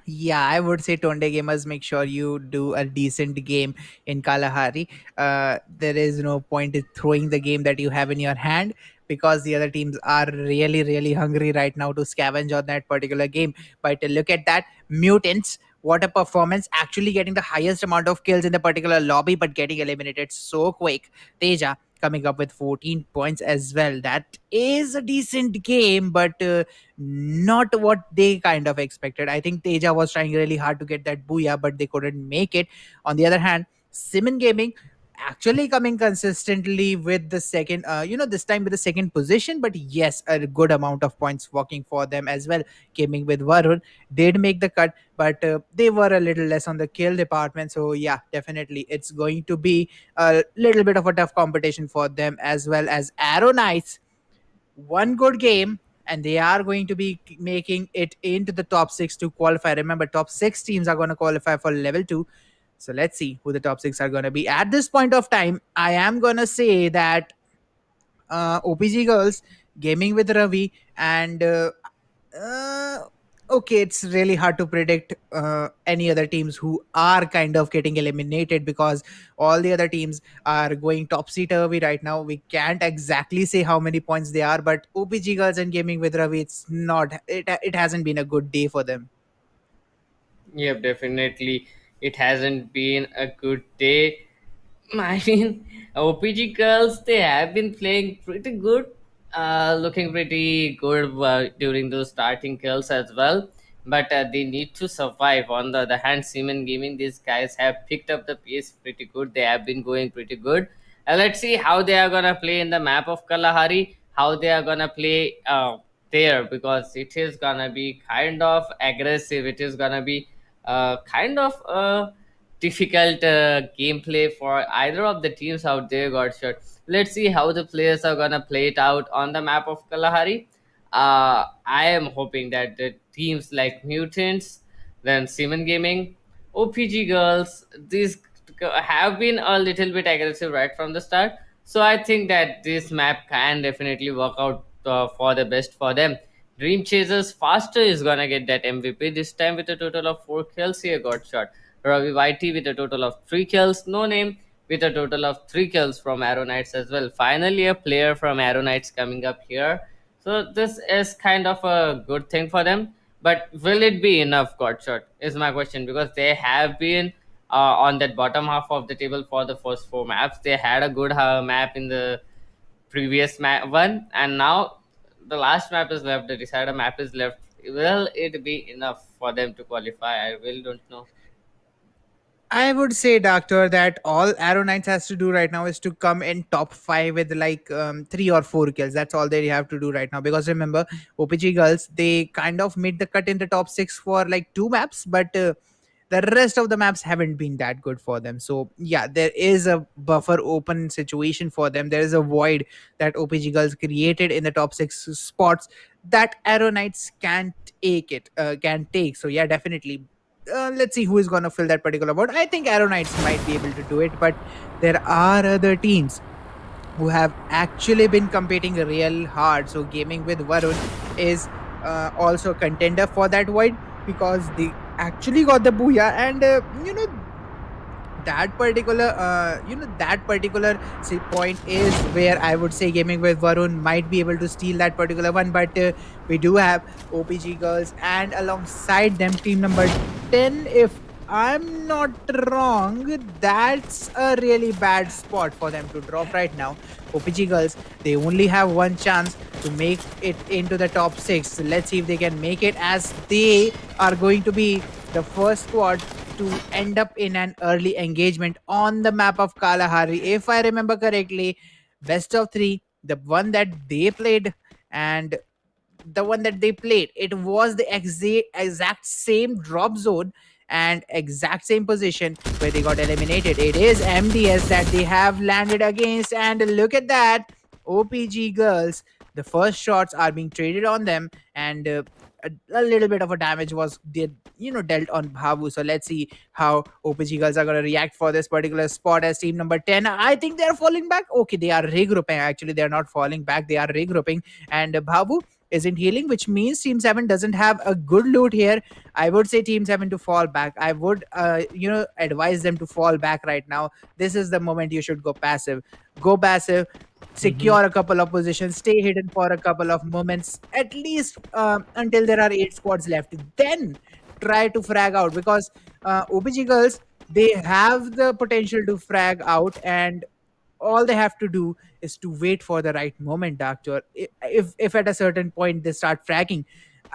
Yeah, I would say Tonde gamers, make sure you do a decent game in Kalahari. There is no point in throwing the game that you have in your hand, because the other teams are really, really hungry right now to scavenge on that particular game. But look at that, Mutants. What a performance! Actually, getting the highest amount of kills in the particular lobby, but getting eliminated so quick. Teja coming up with 14 points as well. That is a decent game, but not what they kind of expected. I think Teja was trying really hard to get that booyah, but they couldn't make it. On the other hand, Simon Gaming actually coming consistently with the second, this time with the second position, but yes, a good amount of points working for them as well. Gaming with Varun did make the cut, but they were a little less on the kill department. So yeah, definitely it's going to be a little bit of a tough competition for them, as well as Arrow Knights. One good game, and they are going to be making it into the top six to qualify. Remember, top six teams are going to qualify for level two. So let's see who the top six are going to be. At this point of time, I am going to say that OPG Girls, Gaming with Ravi, and uh, okay, it's really hard to predict any other teams who are kind of getting eliminated, because all the other teams are going topsy turvy right now. We can't exactly say how many points they are, but OPG Girls and Gaming with Ravi, it hasn't been a good day for them. Yep, definitely. It hasn't been a good day. I mean, OPG girls, they have been playing pretty good, looking pretty good during those starting kills as well. But they need to survive. On the other hand, Seaman Gaming, these guys have picked up the pace pretty good. They have been going pretty good. Let's see how they are gonna play in the map of Kalahari, how they are gonna play there, because it is gonna be kind of aggressive. It is gonna be kind of difficult gameplay for either of the teams out there, got shot. Let's see how the players are gonna play it out on the map of Kalahari. I am hoping that the teams like Mutants, then Simon Gaming, OPG Girls, these have been a little bit aggressive right from the start. So I think that this map can definitely work out for the best for them. Dream Chasers Faster is gonna get that MVP this time with a total of 4 kills. Here got shot. Ravi Whitey with a total of 3 kills. No name with a total of 3 kills from Arrow Knights as well. Finally, a player from Arrow Knights coming up here. So this is kind of a good thing for them. But will it be enough, Godshot? Is my question, because they have been on that bottom half of the table for the first 4 maps. They had a good map in the previous one, and now the last map is left. The decider map is left. Will it be enough for them to qualify? I really don't know. I would say, Doctor, that all Arrow Knights has to do right now is to come in top five with like 3 or 4 kills. That's all they have to do right now. Because remember, OPG Girls, they kind of made the cut in the top six for like 2 maps, but the rest of the maps haven't been that good for them. So yeah, there is a buffer open situation for them. There is a void that OPG Girls created in the top six spots that Arrow Knights can take. So yeah, definitely. Let's see who is going to fill that particular void. I think Arrow Knights might be able to do it, but there are other teams who have actually been competing real hard. So gaming with Varun is also a contender for that void because they actually got the booyah, and that particular point is where I would say gaming with Varun might be able to steal that particular one. But we do have OPG Girls, and alongside them team number 10, if I'm not wrong. That's a really bad spot for them to drop right now. OPG Girls, they only have one chance to make it into the top 6. Let's see if they can make it, as they are going to be the first squad to end up in an early engagement on the map of Kalahari. If I remember correctly, best of 3, the one that they played, and the one that they played, it was the exact same drop zone and exact same position where they got eliminated. It is MDS that they have landed against, and look at that. OPG Girls, the first shots are being traded on them, and a little bit of a damage was dealt on Bhavu. So let's see how OPG Girls are going to react for this particular spot as team number 10. I think they are falling back. Okay, they are regrouping. Actually, they are not falling back, they are regrouping, and Bhavu isn't healing, which means Team 7 doesn't have a good loot here. I would say Team 7 to fall back. I would, advise them to fall back right now. This is the moment you should go passive. Go passive, secure a couple of positions, stay hidden for a couple of moments, at least until there are 8 squads left. Then try to frag out, because OPG Girls, they have the potential to frag out, and all they have to do is to wait for the right moment, Doctor. If at a certain point they start fragging,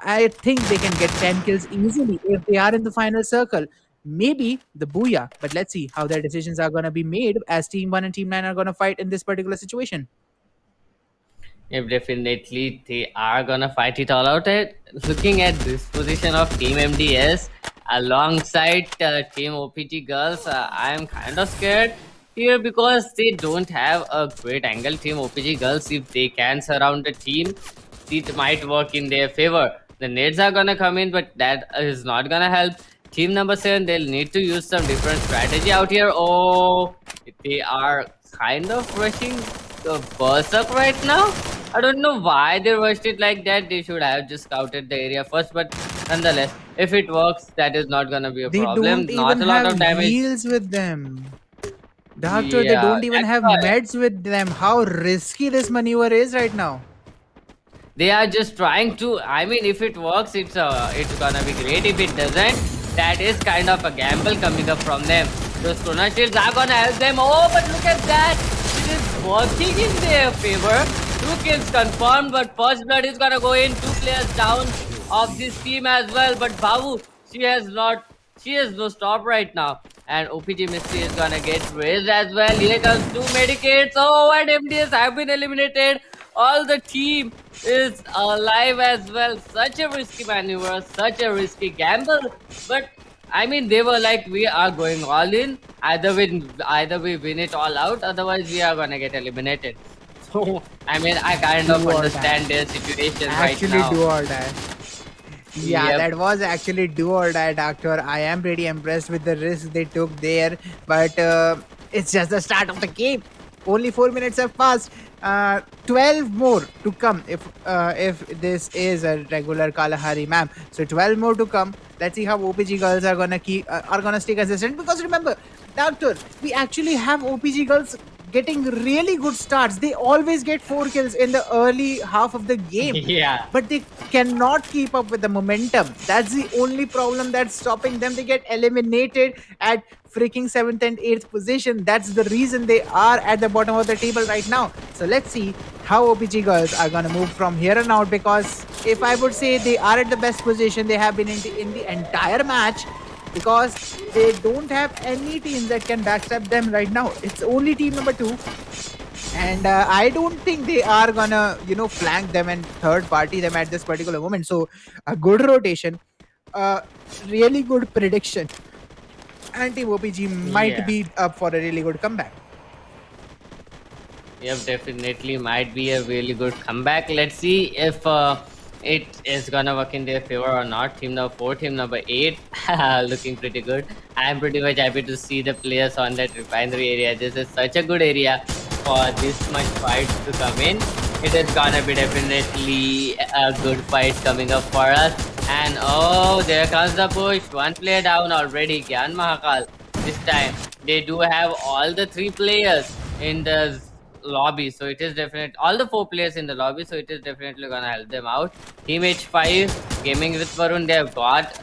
I think they can get 10 kills easily if they are in the final circle. Maybe the booyah, but let's see how their decisions are going to be made as Team 1 and Team 9 are going to fight in this particular situation. If definitely they are gonna fight it all out. Looking at this position of Team MDS alongside Team OPG Girls, I am kind of scared here because they don't have a great angle. Team OPG Girls, if they can surround the team, it might work in their favor. The nades are gonna come in, but that is not gonna help. Team number 7, they'll need to use some different strategy out here. Oh, they are kind of rushing the Berserk right now. I don't know why they rushed it like that. They should have just scouted the area first, but nonetheless, if it works, that is not gonna be a They problem. don't Not even a lot have of damage. heals with them. Doctor, they Yeah, don't even that's have why. meds with them. How risky this maneuver is right now. They are just trying to. I mean, if it works, it's gonna be great. If it doesn't, that is kind of a gamble coming up from them. Those Chrono Shields are gonna help them. Oh, but look at that! It is working in their favor. 2 kills confirmed, but first blood is gonna go in. 2 players down of this team as well. But Babu, she has not. She has no stop right now. And OPG Mystery is gonna get raised as well. Here comes 2 medicates. Oh, and MDS have been eliminated. All the team is alive as well. Such a risky maneuver, such a risky gamble. But I mean, they were like, we are going all in. Either we win it all out, otherwise we are gonna get eliminated. So, I mean, I kind of Do or die. understand their situation right Actually, now. do or die. Yeah, Yep. that was actually do or die, Doctor. I am pretty impressed with the risk they took there, but it's just the start of the game. Only 4 minutes have passed. 12 more to come if this is a regular Kalahari map. So 12 more to come. Let's see how OPG girls are gonna stay consistent. Because remember, Doctor, we actually have OPG girls getting really good starts. They always get 4 kills in the early half of the game, Yeah. but they cannot keep up with the momentum. That's the only problem that's stopping them. They get eliminated at freaking 7th and 8th position. That's the reason they are at the bottom of the table right now. So let's see how OPG girls are going to move from here on out, because if I would say they are at the best position they have been in the entire match, because they don't have any teams that can backstab them right now. It's only team number 2, and I don't think they are gonna flank them and third party them at this particular moment. So a good rotation, a really good prediction, and team OPG might Yeah. be up for a really good comeback. Yep, definitely might be a really good comeback. Let's see if it is gonna work in their favor or not. Team number 4, team number 8, looking pretty good. I'm pretty much happy to see the players on that refinery area. This is such a good area for this much fights to come in. It is gonna be definitely a good fight coming up for us. And oh, there comes the push. One player down already. Gyan Mahakal. This time they do have all the 3 players in the lobby, so it is definite all the 4 players in the lobby, so it is definitely gonna help them out. Team H5 gaming with Varun, they have got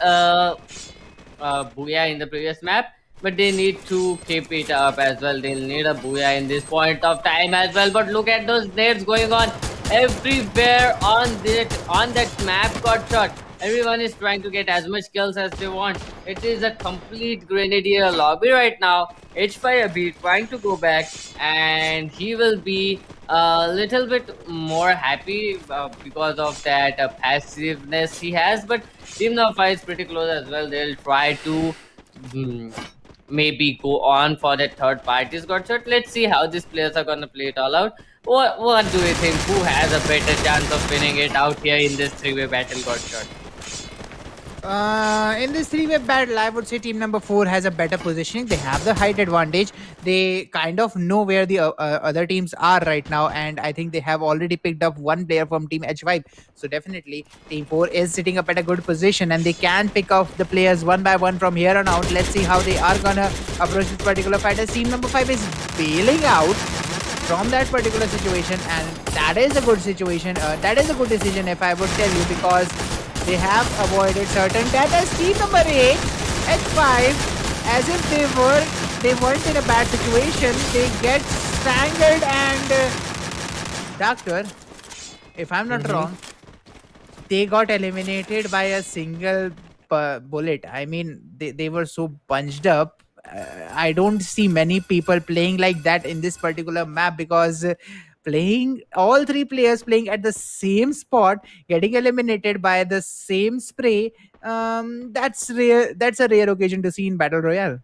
booyah in the previous map, but they need to keep it up as well. They'll need a booyah in this point of time as well. But look at those nades going on everywhere on that map. Got shot. Everyone is trying to get as much kills as they want. It is a complete grenadier lobby right now. H5 Abhi trying to go back, and he will be a little bit more happy because of that passiveness he has. But Team number 5 is pretty close as well. They'll try to mm, maybe go on for that third party's got shot. Let's see how these players are gonna play it all out. What do you think? Who has a better chance of winning it out here in this 3-way battle got shot? In this three-way battle, I would say team number 4 has a better positioning. They have the height advantage. They kind of know where the other teams are right now, and I think they have already picked up one player from team H5. So definitely, team 4 is sitting up at a good position, and they can pick off the players one by one from here on out. Let's see how they are gonna approach this particular fight. As team number 5 is bailing out from that particular situation, and that is a good situation. That is a good decision, if I would tell you, because they have avoided certain death. As team number 8 H5, as if they weren't in a bad situation, they get strangled. And Doctor, if I'm not wrong, they got eliminated by a single bullet. I mean, they were so bunched up. I don't see many people playing like that in this particular map, because playing all 3 players playing at the same spot, getting eliminated by the same spray, that's rare. That's a rare occasion to see in battle royale.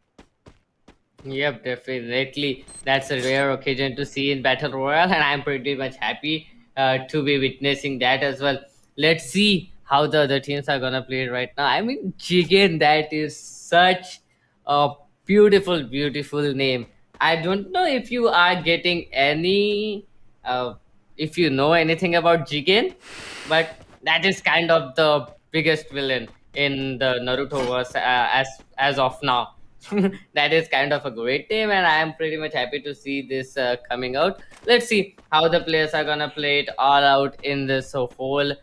Yep, definitely. That's a rare occasion to see in Battle Royale, and I'm pretty much happy to be witnessing that as well. Let's see how the other teams are gonna play it right now. I mean, Jigen, that is such a beautiful, beautiful name. I don't know if you are getting any, if you know anything about Jigen, but that is kind of the biggest villain in the Naruto verse as of now. That is kind of a great team, and I am pretty much happy to see this coming out. Let's see how the players are gonna play it all out in this whole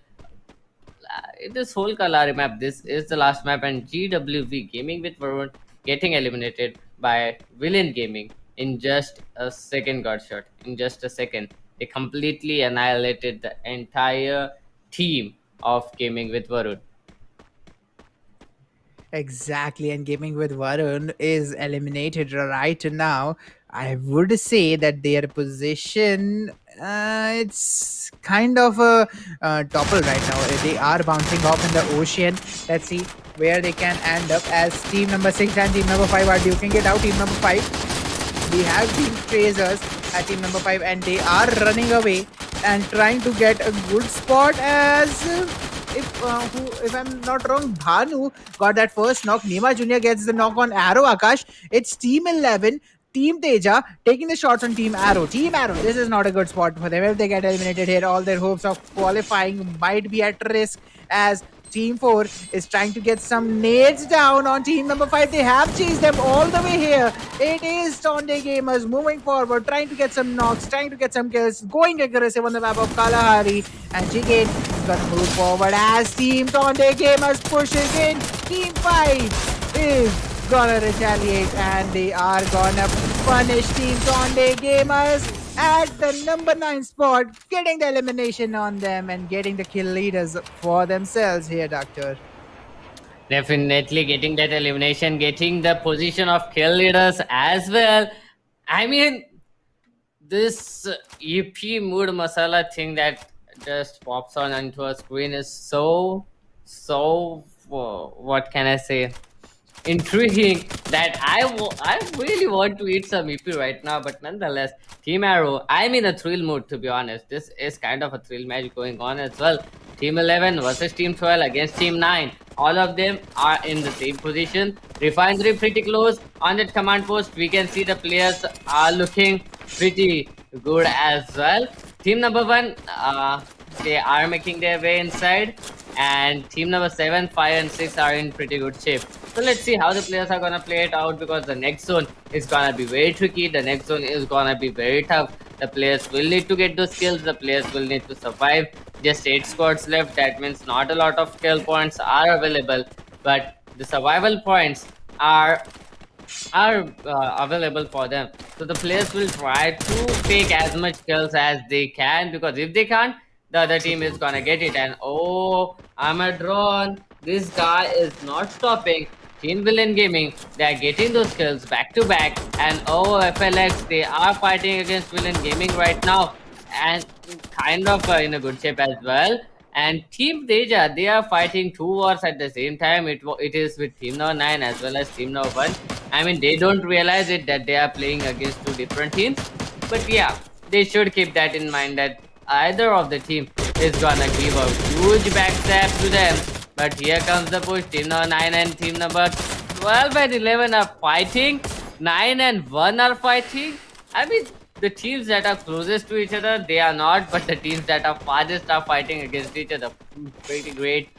Kalari map. This is the last map, and GWV Gaming with Varun getting eliminated by Villain Gaming in just a second. Got shot in just a second. They completely annihilated the entire team of Gaming with Varun. Exactly, and gaming with Varun is eliminated right now. I would say that their position it's kind of a topple right now. They are bouncing off in the ocean. Let's see where they can end up as team number 6 and team number 5 are duking it out. Team number 5, we have team Tracers at team number 5 and they are running away and trying to get a good spot as if I'm not wrong, Bhanu got that first knock. Nima Jr. gets the knock on Arrow. Akash, it's team 11, Team Teja taking the shots on Team Arrow. Team Arrow, this is not a good spot for them. If they get eliminated here, all their hopes of qualifying might be at risk as Team 4 is trying to get some nades down on team number 5. They have chased them all the way here. It is Tonde Gamers moving forward, trying to get some knocks, trying to get some kills, going aggressive on the map of Kalahari. And Chicken is going to move forward as Team Tonde Gamers pushes in. Team 5 is gonna retaliate and they are gonna punish Team Tonde Gamers at the number 9 spot, getting the elimination on them and getting the kill leaders for themselves here, Doctor. Definitely getting that elimination, getting the position of kill leaders as well. I mean, this EP mood masala thing that just pops on onto a screen is so what can I say, intriguing that I really want to eat some EP right now. But nonetheless, Team Arrow, I'm in a thrill mood, to be honest. This is kind of a thrill match going on as well. Team 11 versus Team 12 against Team 9. All of them are in the same position. Refinery pretty close on that command post. We can see the players are looking pretty good as well. Team number 1, they are making their way inside, and team number 7, 5 and 6 are in pretty good shape. So let's see how the players are gonna play it out, because the next zone is gonna be very tricky. The next zone is gonna be very tough. The players will need to get those kills. The players will need to survive. Just 8 squads left. That means not a lot of kill points are available, but the survival points are available for them. So the players will try to take as much kills as they can, because if they can't, the other team is gonna get it. And oh, I'm a drone. This guy is not stopping. Team Villain Gaming, they are getting those kills back to back. And oh, FLX, they are fighting against Villain Gaming right now, and kind of in a good shape as well. And Team Teja, they are fighting 2 wars at the same time. It is with Team number 9 as well as Team number 1. I mean, they don't realize it that they are playing against 2 different teams. But yeah, they should keep that in mind, that either of the team is gonna give a huge backstab to them. But here comes the push. Team number 9 and team number 12 and 11 are fighting. 9 and 1 are fighting. I mean, the teams that are closest to each other, they are not, but the teams that are farthest are fighting against each other. Pretty great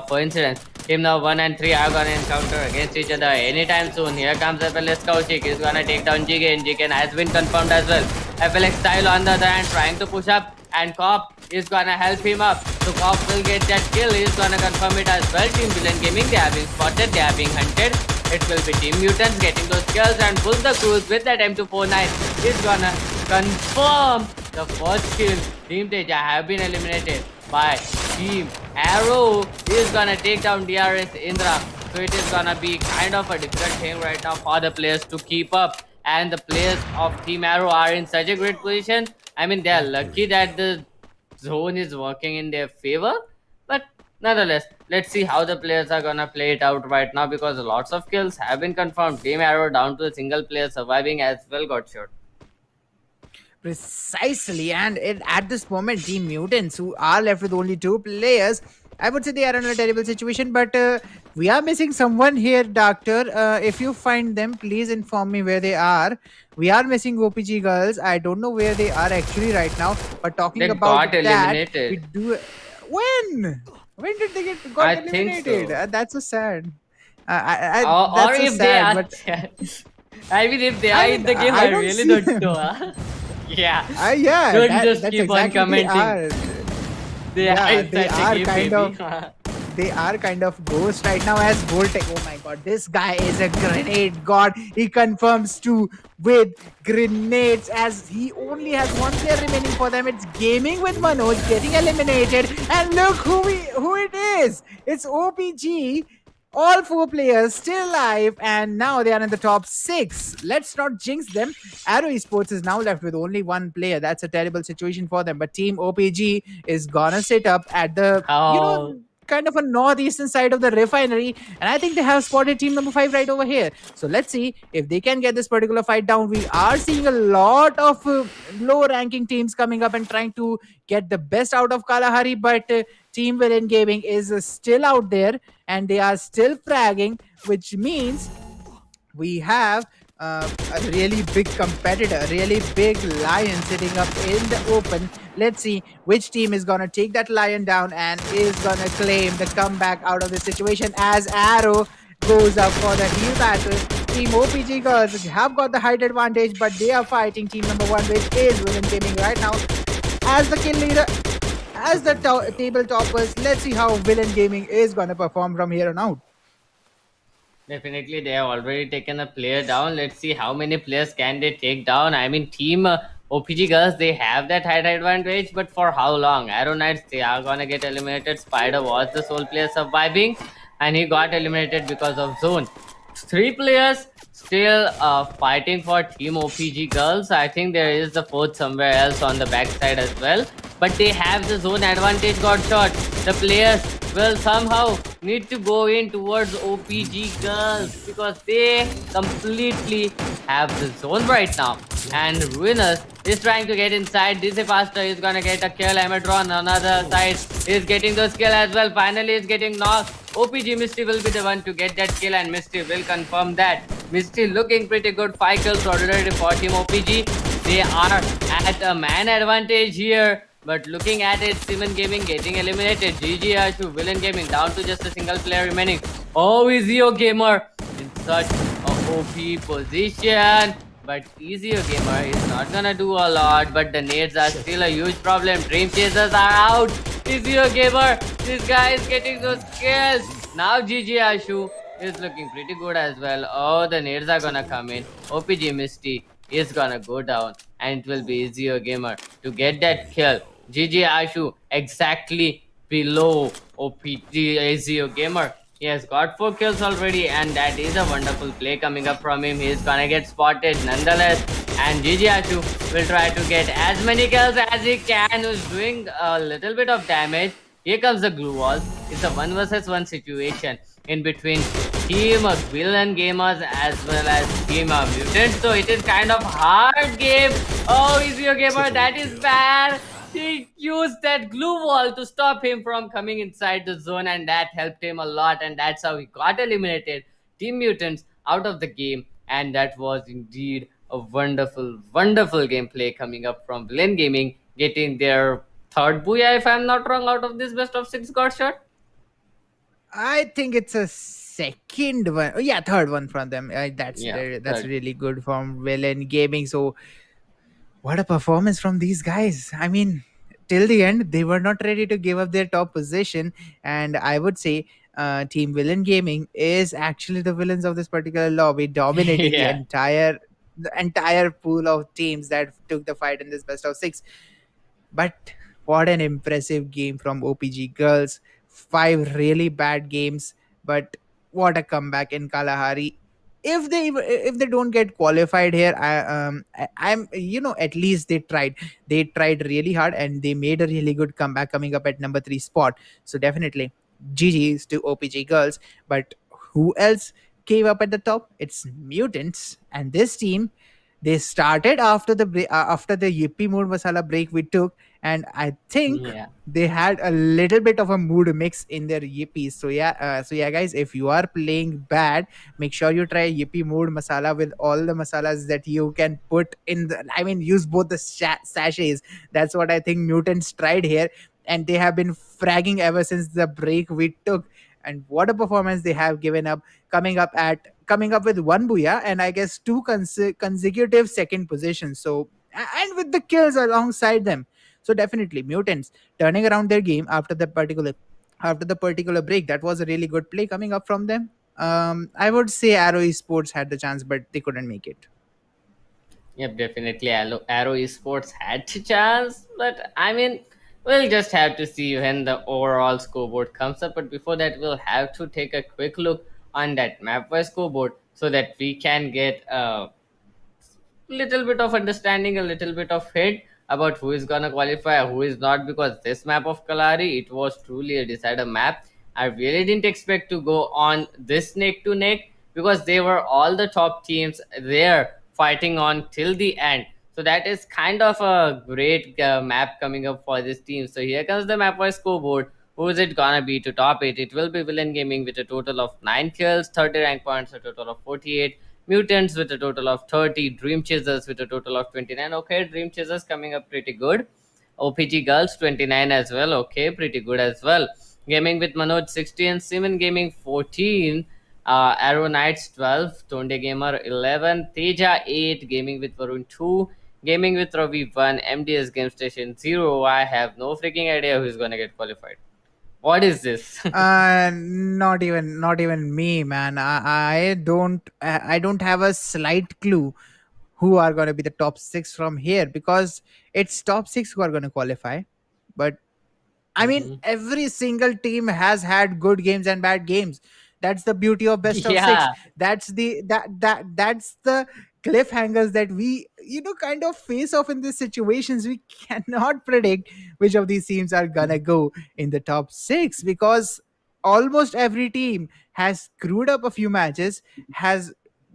coincidence. Team number 1 and 3 are gonna encounter against each other anytime soon. Here comes FLX Kaushik. He's gonna take down Jigen. Jigen has been confirmed as well. FLX Style on the other hand trying to push up, and Cop is gonna help him up. So Cop will get that kill. He's gonna confirm it as well. Team Villain Gaming, they are being spotted, they are being hunted. It will be Team Mutants getting those kills, and Bull the Cruise with that M249 is gonna confirm the first kill. Team Teja have been eliminated by Team Arrow. Is gonna take down DRS Indra. So it is gonna be kind of a difficult thing right now for the players to keep up. And the players of Team Arrow are in such a great position. I mean, they are lucky that the zone is working in their favor. But nonetheless, let's see how the players are gonna play it out right now, because lots of kills have been confirmed. Team Arrow down to a single player surviving as well got shot. Precisely, and at this moment, Team Mutants, who are left with only 2 players, I would say they are in a terrible situation. But we are missing someone here, Doctor. If you find them, please inform me where they are. We are missing OPG girls. I don't know where they are actually right now. But talking They about got that, eliminated. we do. When did they got I think eliminated? so. That's so sad. Or That's so if they sad, are, but I mean, if they I are mean, in the game, I I don't really see don't them. know. Huh? Yeah. Yeah, Don't that, just that's keep on exactly they commenting. are. They Yeah, are they such a are game, kind baby. of they are kind of ghost right now as Voltec. Oh my god, this guy is a grenade god. He confirms 2 with grenades as he only has 1 player remaining for them. It's Gaming with Manoj getting eliminated. And look who it is. It's OPG. All four players still alive, and now they are in the top six. Let's not jinx them. Arrow Esports is now left with only one player. That's a terrible situation for them. But Team OPG is gonna sit up at the, Oh, kind of a northeastern side of the refinery, and I think they have spotted team number 5 right over here. So let's see if they can get this particular fight down. We are seeing a lot of low ranking teams coming up and trying to get the best out of Kalahari, but Team Villain Gaming is still out there and they are still fragging, which means we have a really big competitor, a really big lion sitting up in the open. Let's see which team is going to take that lion down and is going to claim the comeback out of the situation as Arrow goes up for the heal battle. Team OPG girls have got the height advantage, but they are fighting team number 1, which is Villain Gaming right now as the kill leader, as the table toppers. Let's see how Villain Gaming is going to perform from here on out. definitely, they have already taken a player down. Let's see how many players can they take down. I mean, team OPG girls, they have that height advantage, but for how long? Arrow Knights, they are gonna get eliminated. Spider was the sole player surviving, and he got eliminated because of zone. Three players still fighting for Team OPG girls. I think there is the fourth somewhere else on the backside as well. But they have the zone advantage got shot. The players will somehow need to go in towards OPG girls because they completely have the zone right now. And Ruinous is trying to get inside. DC Faster is gonna get a kill. Amatron on another side is getting those kill as well. Finally is getting knocked. OPG Misty will be the one to get that kill, and Misty will confirm that. Misty looking pretty good. 5 kills already for Team OPG. They are at a man advantage here. But looking at it, Simon Gaming getting eliminated. GG Ashu, Villain Gaming down to just a single player remaining. Oh, Ezio Gamer in such a OP position. But Ezio Gamer is not gonna do a lot. But the nades are still a huge problem. Dream Chasers are out. Ezio Gamer, this guy is getting those kills. Now GG Ashu is looking pretty good as well. Oh, the nades are gonna come in. OPG Misty is gonna go down, and it will be Ezio Gamer to get that kill. GG Ashu exactly below OPG Ezio Gamer. He has got 4 kills already, and that is a wonderful play coming up from him. He is gonna get spotted nonetheless, and GG Ashu will try to get as many kills as he can. Who's doing a little bit of damage. Here comes the glue wall. It's a 1 versus 1 situation in between Team Villain Gamers as well as Team Mutants. So it is kind of hard game. Oh, Ezio Gamer, that is bad. He used that glue wall to stop him from coming inside the zone, and that helped him a lot, and that's how he got eliminated. Team Mutants out of the game, and that was indeed a wonderful, wonderful gameplay coming up from Villain Gaming, getting their third booyah, if I'm not wrong, out of this best of 6 got shot. I think it's a second one. Oh, yeah, third one from them. Yeah, That's third. really good from Villain Gaming. So what a performance from these guys. I mean, till the end, they were not ready to give up their top position. And I would say Team Villain Gaming is actually the villains of this particular lobby, dominating Yeah. the entire pool of teams that took the fight in this best of six. But what an impressive game from OPG girls. 5 really bad games, but what a comeback in Kalahari. If they don't get qualified here, I'm at least they tried. They tried really hard and they made a really good comeback, coming up at number 3 spot. So definitely GG's to OPG girls. But who else came up at the top? It's Mutants, and this team, they started after after the Yippee Mood Masala break we took, and I think Yeah. they had a little bit of a mood mix in their Yippies. So yeah, guys, if you are playing bad, make sure you try Yippee Mood Masala with all the masalas that you can put in the. I mean, use both the sachets. That's what I think Mutants tried here, and they have been fragging ever since the break we took. And what a performance they have given up, coming up with one booyah and I guess two consecutive second positions. So and with the kills alongside them. So definitely Mutants turning around their game after the particular break. That was a really good play coming up from them. I would say Arrow Esports had the chance, but they couldn't make it. Yep, definitely. Arrow Esports had a chance, but I mean, We'll just have to see when the overall scoreboard comes up. But before that, we'll have to take a quick look on that map wise scoreboard so that we can get a little bit of understanding, a little bit of hint about who is gonna qualify, who is not. Because this map of Kalari, it was truly a decider map. I really didn't expect to go on this neck to neck because they were all the top teams there fighting on till the end. So that is kind of a great map coming up for this team. So here comes the map wise scoreboard. Who is it gonna be to top it? It will be Villain Gaming with a total of 9 kills, 30 rank points, a total of 48. Mutants with a total of 30. Dream Chasers with a total of 29. Okay, Dream Chasers coming up pretty good. OPG Girls 29 as well. Okay, pretty good as well. Gaming with Manoj 60 and Simon Gaming 14. Arrow Knights 12. Tonde Gamer 11. Teja 8. Gaming with Varun 2. Gaming with Ravi 1. MDS Game Station 0. I have no freaking idea who's gonna get qualified. What is this? Not even me, man. I don't have a slight clue who are going to be the top six from here, because it's top six who are going to qualify. But I mean, Mhm. every single team has had good games and bad games. That's the beauty of best of six. Yeah. That's the cliffhangers that we, kind of face off in these situations. We cannot predict which of these teams are gonna go in the top six, because almost every team has screwed up a few matches, has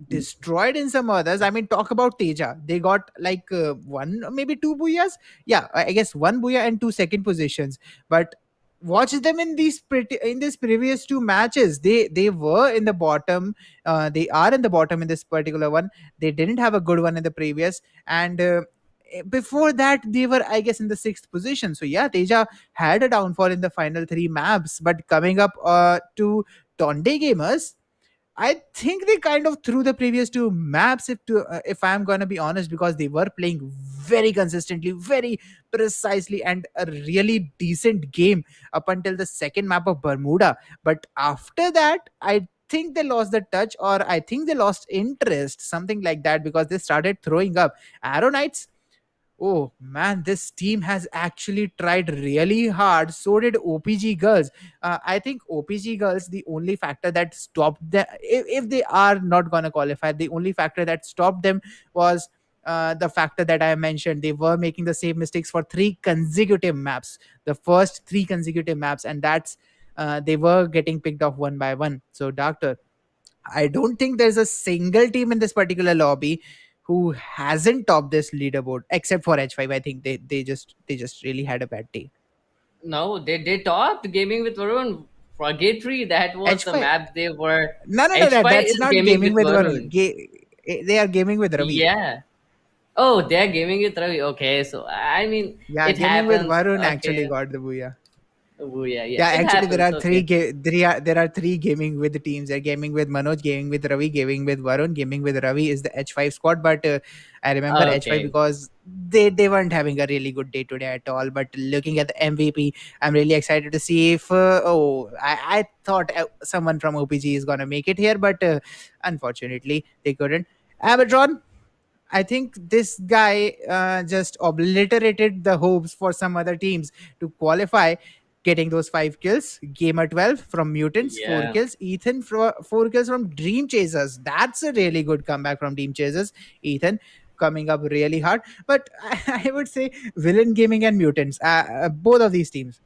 destroyed in some others. I mean, talk about Teja. They got like one, maybe two booyahs. Yeah, I guess one booyah and two second positions. But watch them in these previous two matches. They were in the bottom. They are in the bottom in this particular one. They didn't have a good one in the previous, and before that they were, I guess, in the sixth position. So yeah, Teja had a downfall in the final three maps, but coming up to Tonde Gamers, I think they kind of threw the previous two maps, if I'm gonna be honest, because they were playing very consistently, very precisely, and a really decent game up until the second map of Bermuda. But after that, I think they lost the touch, or I think they lost interest, something like that, because they started throwing up. Arrow Knights, oh man, this team has actually tried really hard. So did OPG Girls. I think OPG Girls, the only factor that stopped them, if they are not going to qualify, the only factor that stopped them was the factor that I mentioned. They were making the same mistakes for three consecutive maps, the first three consecutive maps, and that's they were getting picked off one by one. So, Doctor, I don't think there's a single team in this particular lobby who hasn't topped this leaderboard except for H5. I think they just really had a bad day. No, they topped Gaming with Varun. Purgatory, that was the H5, map they were. no, no, no, no, H5 that's is not gaming gaming with with Varun. Varun. They are gaming with Ravi. Yeah. Oh, they're gaming with Ravi. Okay, so I mean, Yeah, it gaming with happens. Varun actually Okay. got the booyah. Oh, yeah, yeah. Yeah, It actually, happens. Okay. there are three gaming with the teams. They're gaming with Manoj, gaming with Ravi, gaming with Varun, gaming with Ravi is the H5 squad. But I remember H5 Okay. because they weren't having a really good day today at all. But looking at the MVP, I'm really excited to see if I thought someone from OPG is gonna make it here, but unfortunately they couldn't. Abatron, I think this guy just obliterated the hopes for some other teams to qualify, getting those five kills. Gamer 12 from Mutants, four Yeah. kills. Ethan, four kills from Dream Chasers. That's a really good comeback from Dream Chasers. Ethan coming up really hard. But I would say Villain Gaming and Mutants, both of these teams,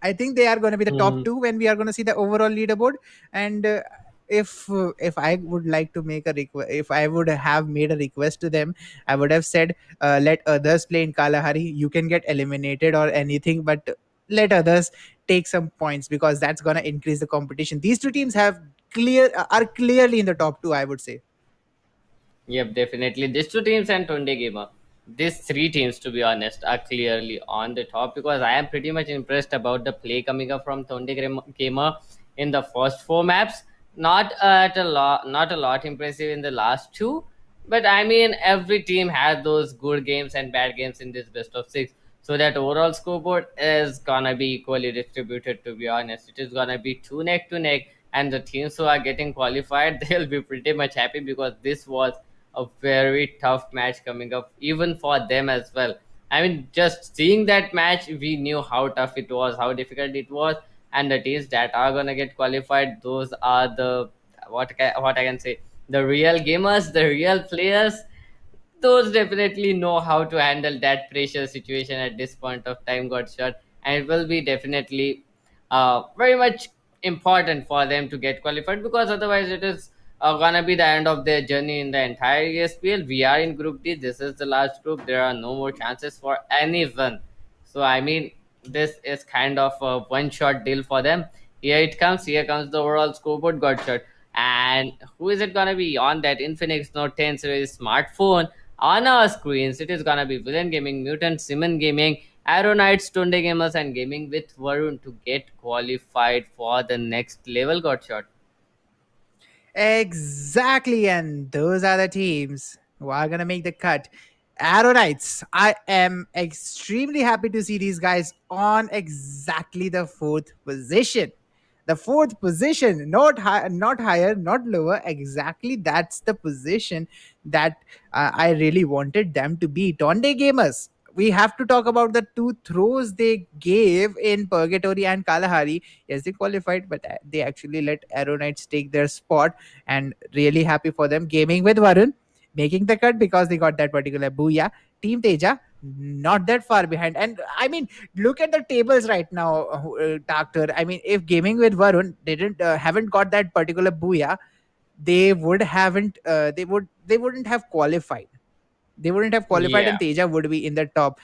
I think they are going to be the top Mhm. two when we are going to see the overall leaderboard. And if I would like to make a request, if I would have made a request to them, I would have said, let others play in Kalahari. You can get eliminated or anything, but let others take some points, because that's going to increase the competition. These two teams are clearly in the top two, I would say. Yep, definitely. These two teams and Tunde Gamer. These three teams, to be honest, are clearly on the top because I am pretty much impressed about the play coming up from Gamer in the first four maps. Not a lot impressive in the last two, but I mean every team had those good games and bad games in this best of six. So that overall scoreboard is gonna be equally distributed. To be honest, it is gonna be two neck to neck, and the teams who are getting qualified they'll be pretty much happy because this was a very tough match coming up, even for them as well. I mean, just seeing that match, we knew how tough it was, how difficult it was, and the teams that are gonna get qualified, those are the what I can say, the real gamers, the real players. Those definitely know how to handle that pressure situation at this point of time, got shot, and it will be definitely very much important for them to get qualified, because otherwise it is gonna be the end of their journey in the entire ESPL. We are in Group D. This is the last group. There are no more chances for anyone. So I mean, this is kind of a one-shot deal for them. Here it comes. Here comes the overall scoreboard, got shot. And who is it gonna be on that Infinix Note 10 series smartphone? On our screens, it is gonna be Villain Gaming, Mutant, Simon Gaming, Aeronites, Tunde Gamers, and Gaming with Varun to get qualified for the next level. Got shot. Exactly, and those are the teams who are gonna make the cut. Arrowknights. I am extremely happy to see these guys on exactly the fourth position. The fourth position, not high, not higher, not lower. Exactly, that's the position that I really wanted them to be. Tonde Gamers. We have to talk about the two throws they gave in Purgatory and Kalahari. Yes, they qualified, but they actually let Arrowknights take their spot, and really happy for them. Gaming with Varun making the cut because they got that particular booyah. Team Teja not that far behind, and I mean, look at the tables right now, Doctor. I mean, if Gaming with Varun didn't haven't got that particular booyah, they would haven't they wouldn't have qualified. They wouldn't have qualified, Yeah. and Teja would be in the top.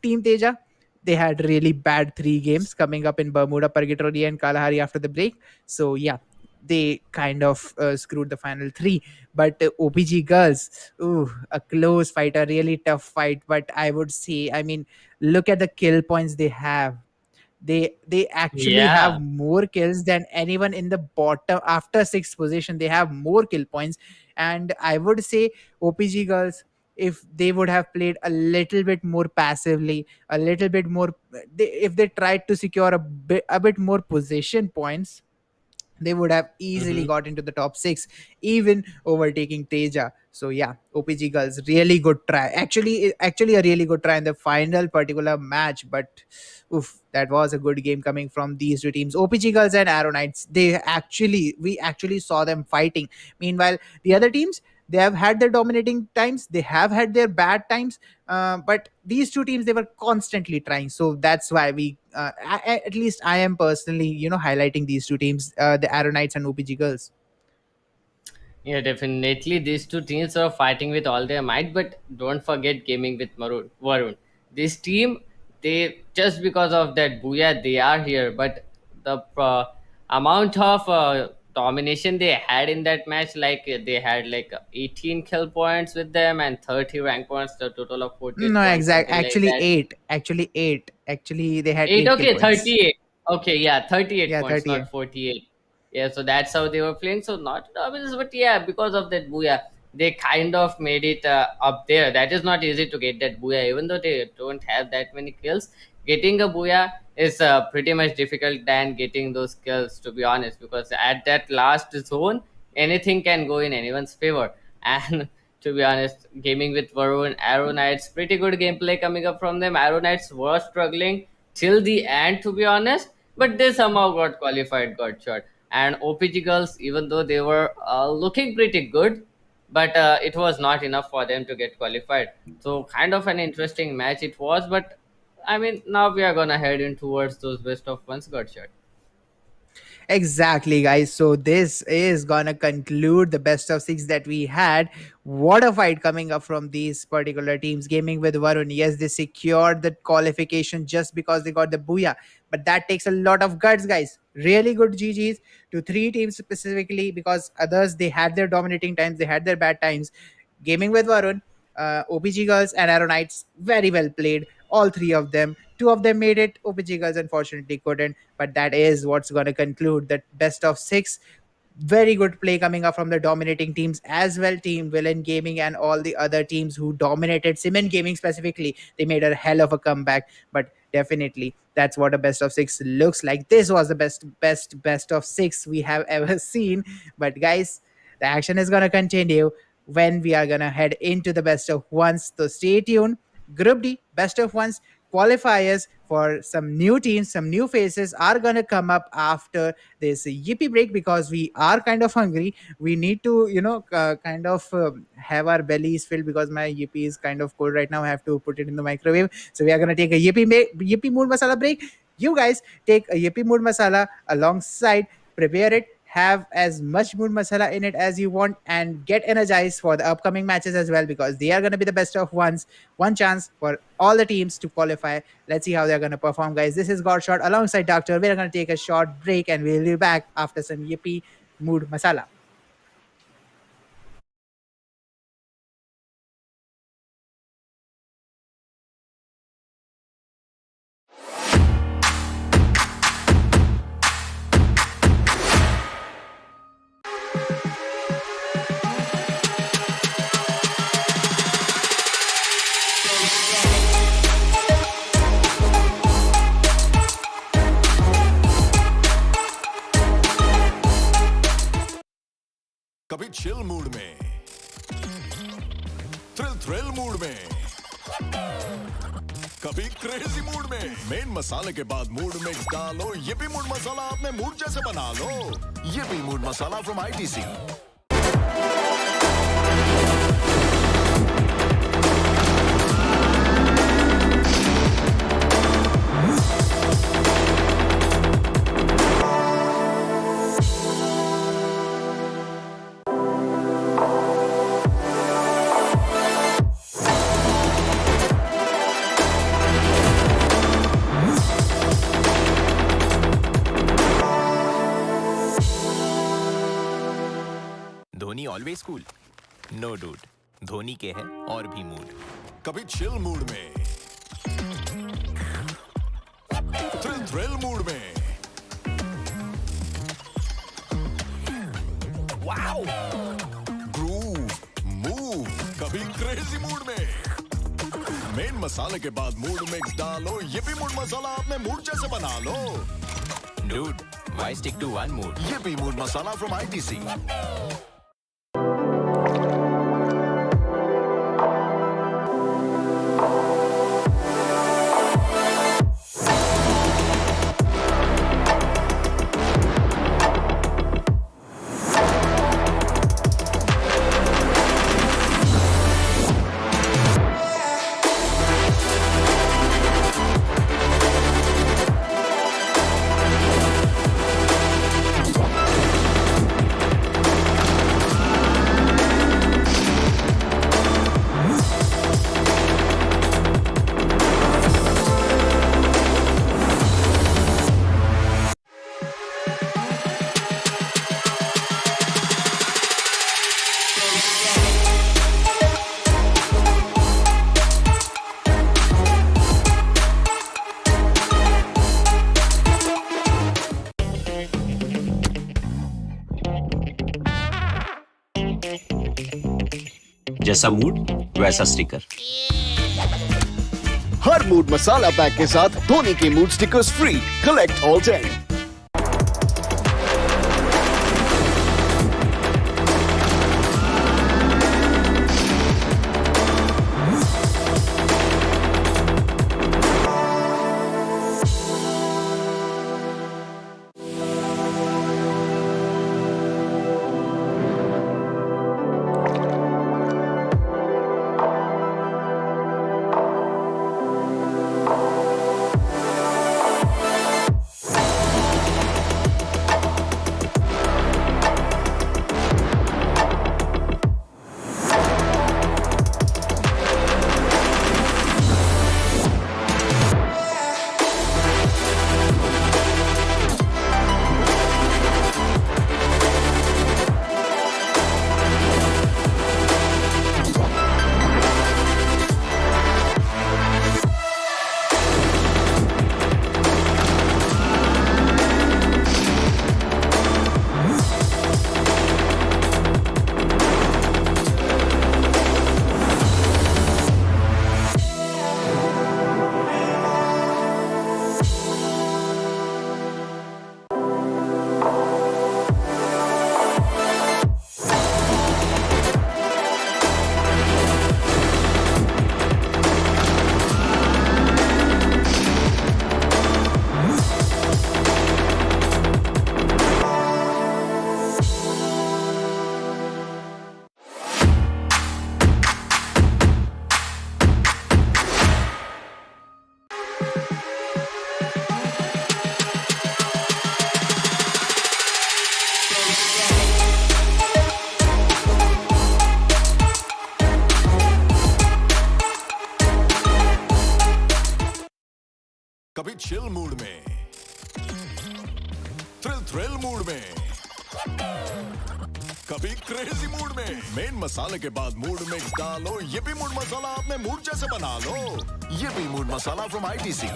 Team Teja, they had really bad three games coming up in Bermuda, Purgatory, and Kalahari after the break. So yeah, they kind of screwed the final three. But OPG girls, ooh, a close fight, a really tough fight. But I would say, I mean, look at the kill points they have. They actually have Yeah. more kills than anyone in the bottom after sixth position. They have more kill points, and I would say OPG girls, if they would have played a little bit more passively, a little bit more, if they tried to secure a bit more position points, they would have easily Hmm. got into the top six, even overtaking Teja. So yeah, OPG girls really good try. Actually, a really good try in the final particular match. But oof, that was a good game coming from these two teams. OPG girls and Arrow Knights. We actually saw them fighting. Meanwhile, the other teams, they have had their dominating times. They have had their bad times. But these two teams, they were constantly trying. So that's why at least I am personally, highlighting these two teams, the Arrow Knights and OPG girls. Yeah, definitely. These two teams are fighting with all their might, but don't forget Gaming with Varun. This team, they just because of that booyah, they are here. But the amount of domination they had in that match, like they had like 18 kill points with them and 30 rank points, the total of 48 No, points, exact. something like Actually, that. eight. Actually, eight. Actually, they had Eight, eight kill okay, points. 38. Okay, yeah, 38 Yeah, points, 38. not 48. Yeah, so that's how they were playing. So not obvious, but yeah, because of that booyah, they kind of made it up there. That is not easy to get that booyah, even though they don't have that many kills. Getting a booyah is pretty much difficult than getting those kills, to be honest, because at that last zone, anything can go in anyone's favor. And to be honest, gaming with Varun, Arrow Knights, pretty good gameplay coming up from them. Arrow Knights were struggling till the end, to be honest, but they somehow got qualified, got shot. And OPG girls, even though they were looking pretty good, but it was not enough for them to get qualified. So kind of an interesting match it was, but I mean, now we are gonna head in towards those best of ones, got shot. Exactly, guys. So this is gonna conclude the best of six that we had. What a fight coming up from these particular teams. Gaming with Varun, yes, they secured the qualification just because they got the booyah, but that takes a lot of guts, guys. Really good GGs to three teams specifically, because others, they had their dominating times, they had their bad times. Gaming with Varun, OPG girls, and Arrow Knights, very well played. All three of them. Two of them made it. OPG girls unfortunately couldn't. But that is what's going to conclude that best of six. Very good play coming up from the dominating teams as well. Team Villain Gaming and all the other teams who dominated Simon Gaming specifically, they made a hell of a comeback. But definitely, that's what a best of six looks like. This was the best of six we have ever seen. But guys, the action is gonna continue when we are gonna head into the best of ones. So stay tuned. Group D, best of ones qualifiers for some new teams, some new faces are gonna come up after this yippee break because we are kind of hungry. We need to, kind of have our bellies filled because my yippee is kind of cold right now. I have to put it in the microwave. So we are gonna take a yippee mood masala break. You guys take a yippee mood masala alongside, prepare it, have as much mood masala in it as you want, and get energized for the upcoming matches as well because they are going to be the best of ones. One chance for all the teams to qualify. Let's see how they're going to perform, guys. This is God Shot alongside Doctor. We're going to take a short break and we'll be back after some yippee mood masala. कभी chill mood में, thrill mood में, कभी crazy mood में। Main मसाले के बाद mood mix डालो, ये भी मूड मसाला अपने मूड जैसे बना लो। ये भी mood masala from ITC। Dhoni always cool, no dude. Dhoni के है और भी मूड। कभी चिल मूड में, थ्रिल मूड में, वाओ, ग्रूव, मूव, कभी क्रेजी मूड में। मेन मसाले के बाद मूड मिक्स डालो, ये भी मूड मसाला अपने मूड जैसे बना लो। Dude, why stick to one mood? ये भी मूड मसाला फ्रॉम ITC। जैसा मूड वैसा स्टिकर। हर मूड मसाला पैक के साथ धोनी के mood stickers free. Collect all 10। कभी चिल मूड में, थ्रिल मूड में, कभी क्रेजी मूड में। मेन मसाले के बाद मूड मिक्स डालो, ये भी मूड मसाला अपने मूड जैसे बना लो। ये भी mood masala from ITC.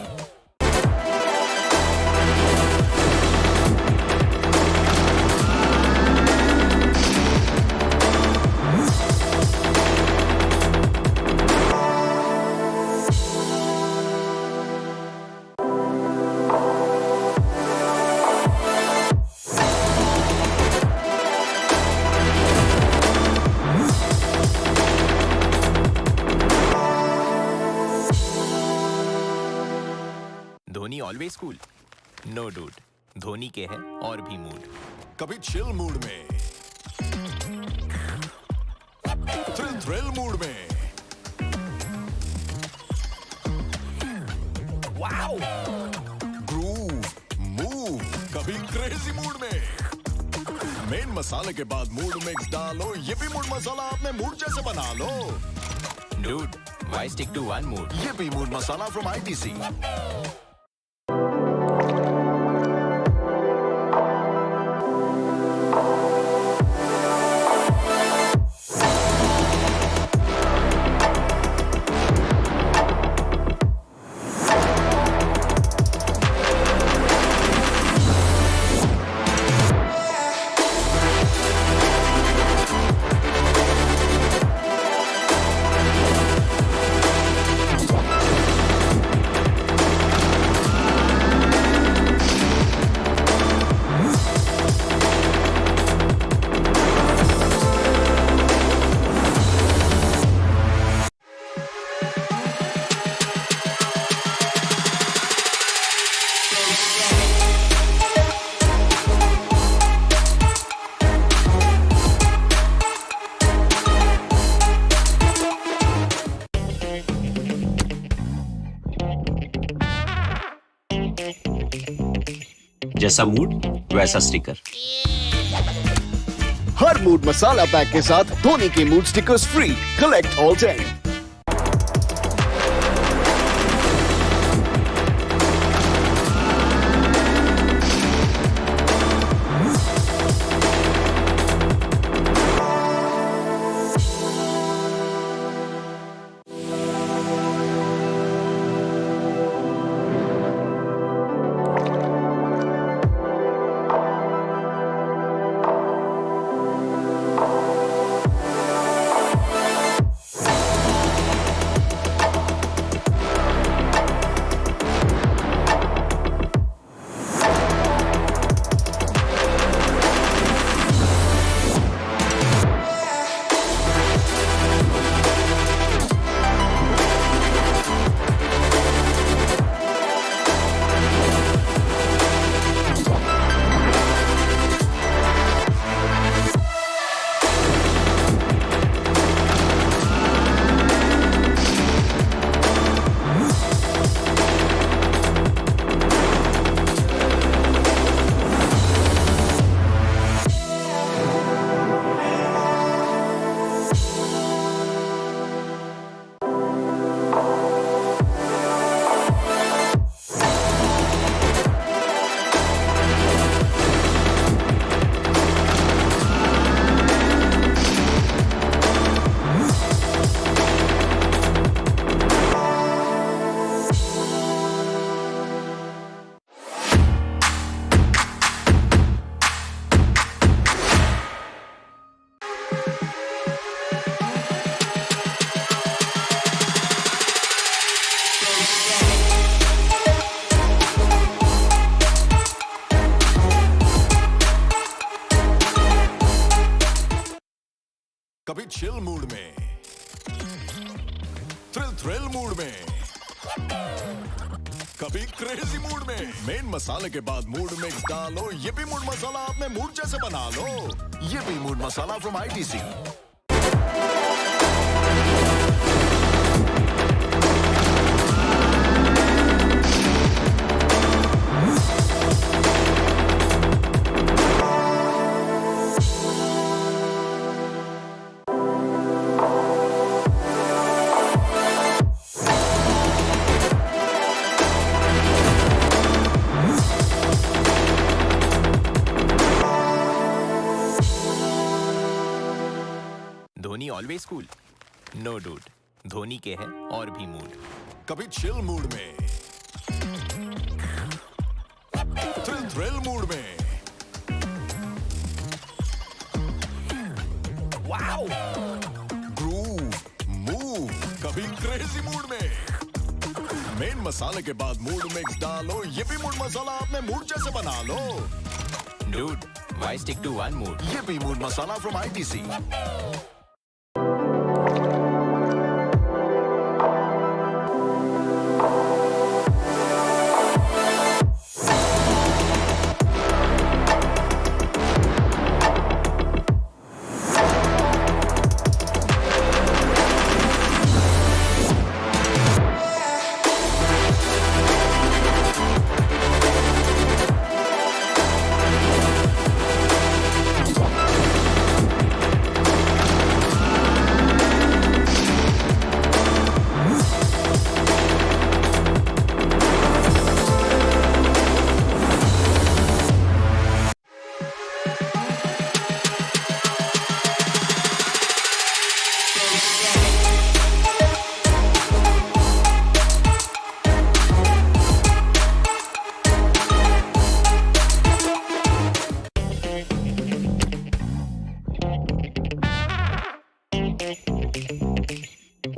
Dhoni always cool, no dude. Dhoni के है और भी मूड। कभी चिल मूड में, थ्रिल मूड में, वाओ, ग्रूव, मूव, कभी क्रेजी मूड में। मेन मसाले के बाद मूड मिक्स डालो, ये भी मूड मसाला अपने मूड जैसे बना लो। Dude, why stick to one mood? ये भी मूड मसाला फ्रॉम आईटीसी। जैसा मूड वैसा स्टिकर। हर मूड मसाला पैक के साथ धोनी के mood stickers free. Collect all 10। कभी चिल मूड में, थ्रिल मूड में, कभी क्रेजी मूड में। मेन मसाले के बाद मूड मिक्स डालो, ये भी मूड मसाला अपने मूड जैसे बना लो। ये भी mood masala from ITC. Always cool? No dude, Dhoni के है और भी मूड. कभी चिल मूड में, थ्रिल मूड में, वाओ, ग्रूव, मूव, कभी क्रेजी मूड में. मेन मसाले के बाद मूड मिक्स डालो, ये भी मूड मसाला अपने मूड जैसे बना लो. Dude, why stick to one mood? ये भी मूड मसाला from ITC.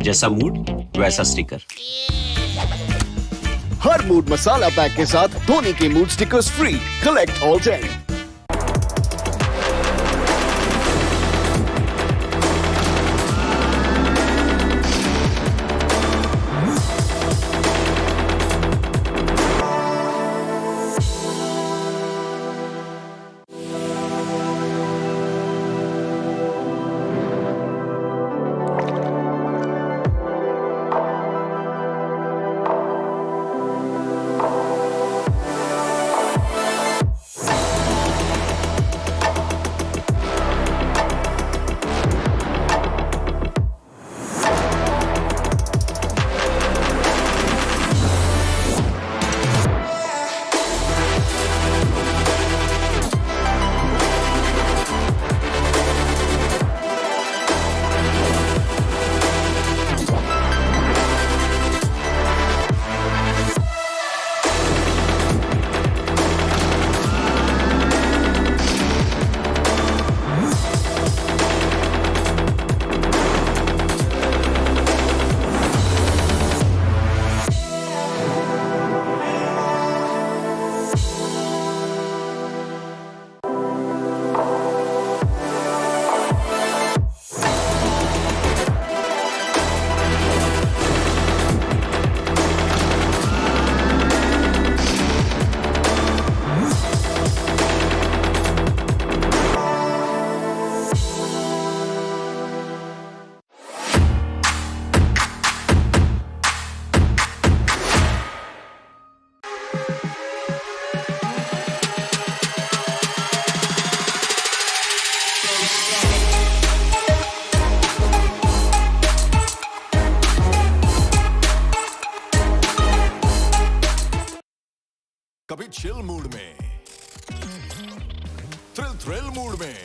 जैसा मूड वैसा स्टिकर. हर मूड मसाला पैक के साथ धोनी के mood stickers free. Collect all 10. कभी चिल मूड में, थ्रिल मूड में,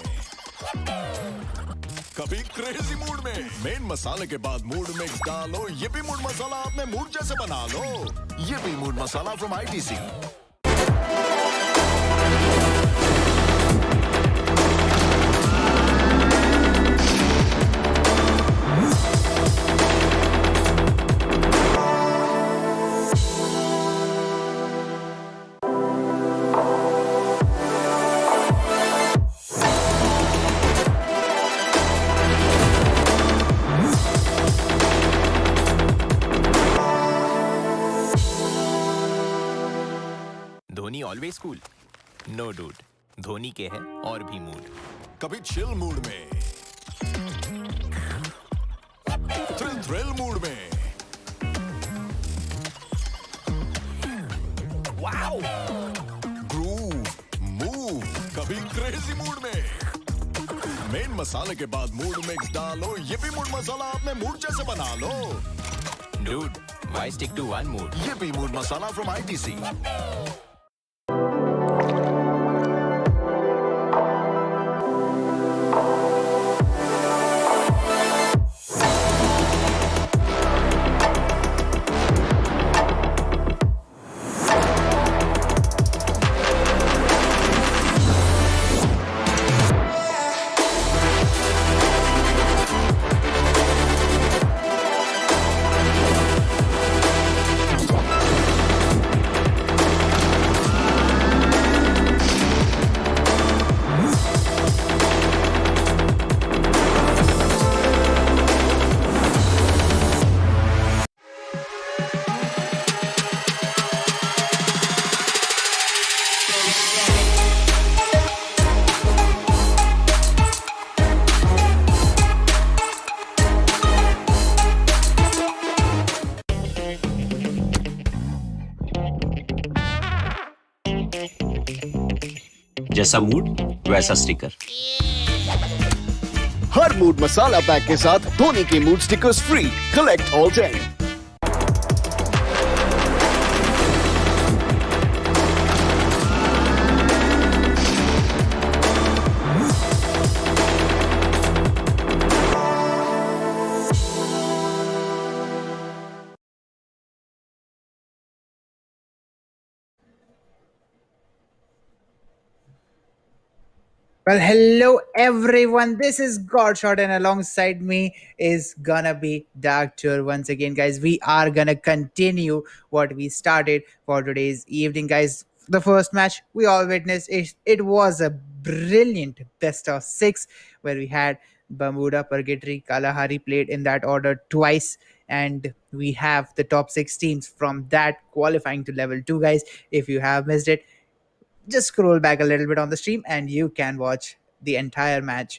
कभी क्रेजी मूड में. मेन मसाले के बाद मूड मिक्स डालो, ये भी मूड मसाला अपने मूड जैसे बना लो. ये भी mood masala from ITC. Dhoni always cool? No dude, Dhoni के है और भी मूड. कभी चिल मूड में, थ्रिल मूड में, वाओ, ग्रूव, मूव, कभी क्रेजी मूड में. मेन मसाले के बाद मूड मिक्स डालो, ये भी मूड मसाला अपने मूड जैसे बना लो. Dude, why stick to one mood? ये भी मूड मसाला from ITC. जैसा मूड वैसा स्टिकर। हर मूड मसाला पैक के साथ धोनी के mood stickers free. Collect all 10। Well, hello everyone. This is Godshot, and alongside me is gonna be Doctor once again, guys. We are gonna continue what we started for today's evening, guys. The first match we all witnessed, it was a brilliant best of six where we had Bermuda, Purgatory, Kalahari played in that order twice, and we have the top six teams from that qualifying to level two, guys. If you have missed it, just scroll back a little bit on the stream and you can watch the entire match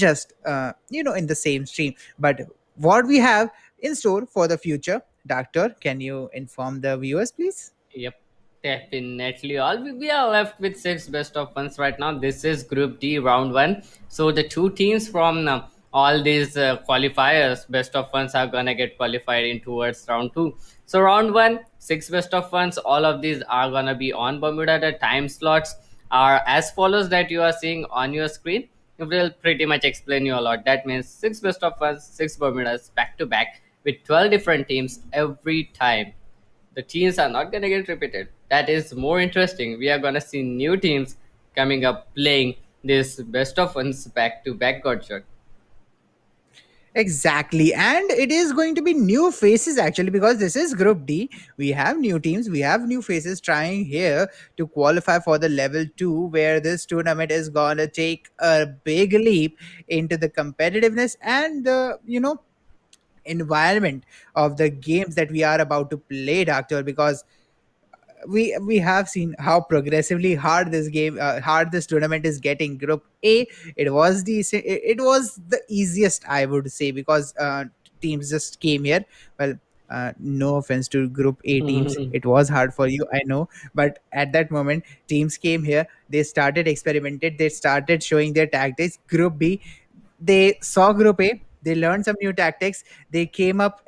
just in the same stream. But what we have in store for the future, Doctor, can you inform the viewers, please? Yep, definitely. All we are left with six best of ones right now. This is Group D, round one. So the two teams from all these qualifiers, best of ones, are gonna get qualified in towards round two. So round one, six best of ones. All of these are gonna be on Bermuda. The time slots are as follows that you are seeing on your screen. It will pretty much explain you a lot. That means six best of ones, six Bermudas back to back with 12 different teams every time. The teams are not going to get repeated. That is more interesting. We are going to see new teams coming up playing this best of ones back to back Godshot. Exactly. And it is going to be new faces actually, because this is Group D. We have new teams, we have new faces trying here to qualify for the level two, where this tournament is going to take a big leap into the competitiveness and the, environment of the games that we are about to play, Doctor, because we have seen how progressively hard this tournament is getting. Group A, it was the easiest, I would say, because teams just came here. Well, no offense to Group A teams, it was hard for you, I know, but at that moment teams came here, they started experimented, they started showing their tactics. Group B, they saw Group A, they learned some new tactics, they came up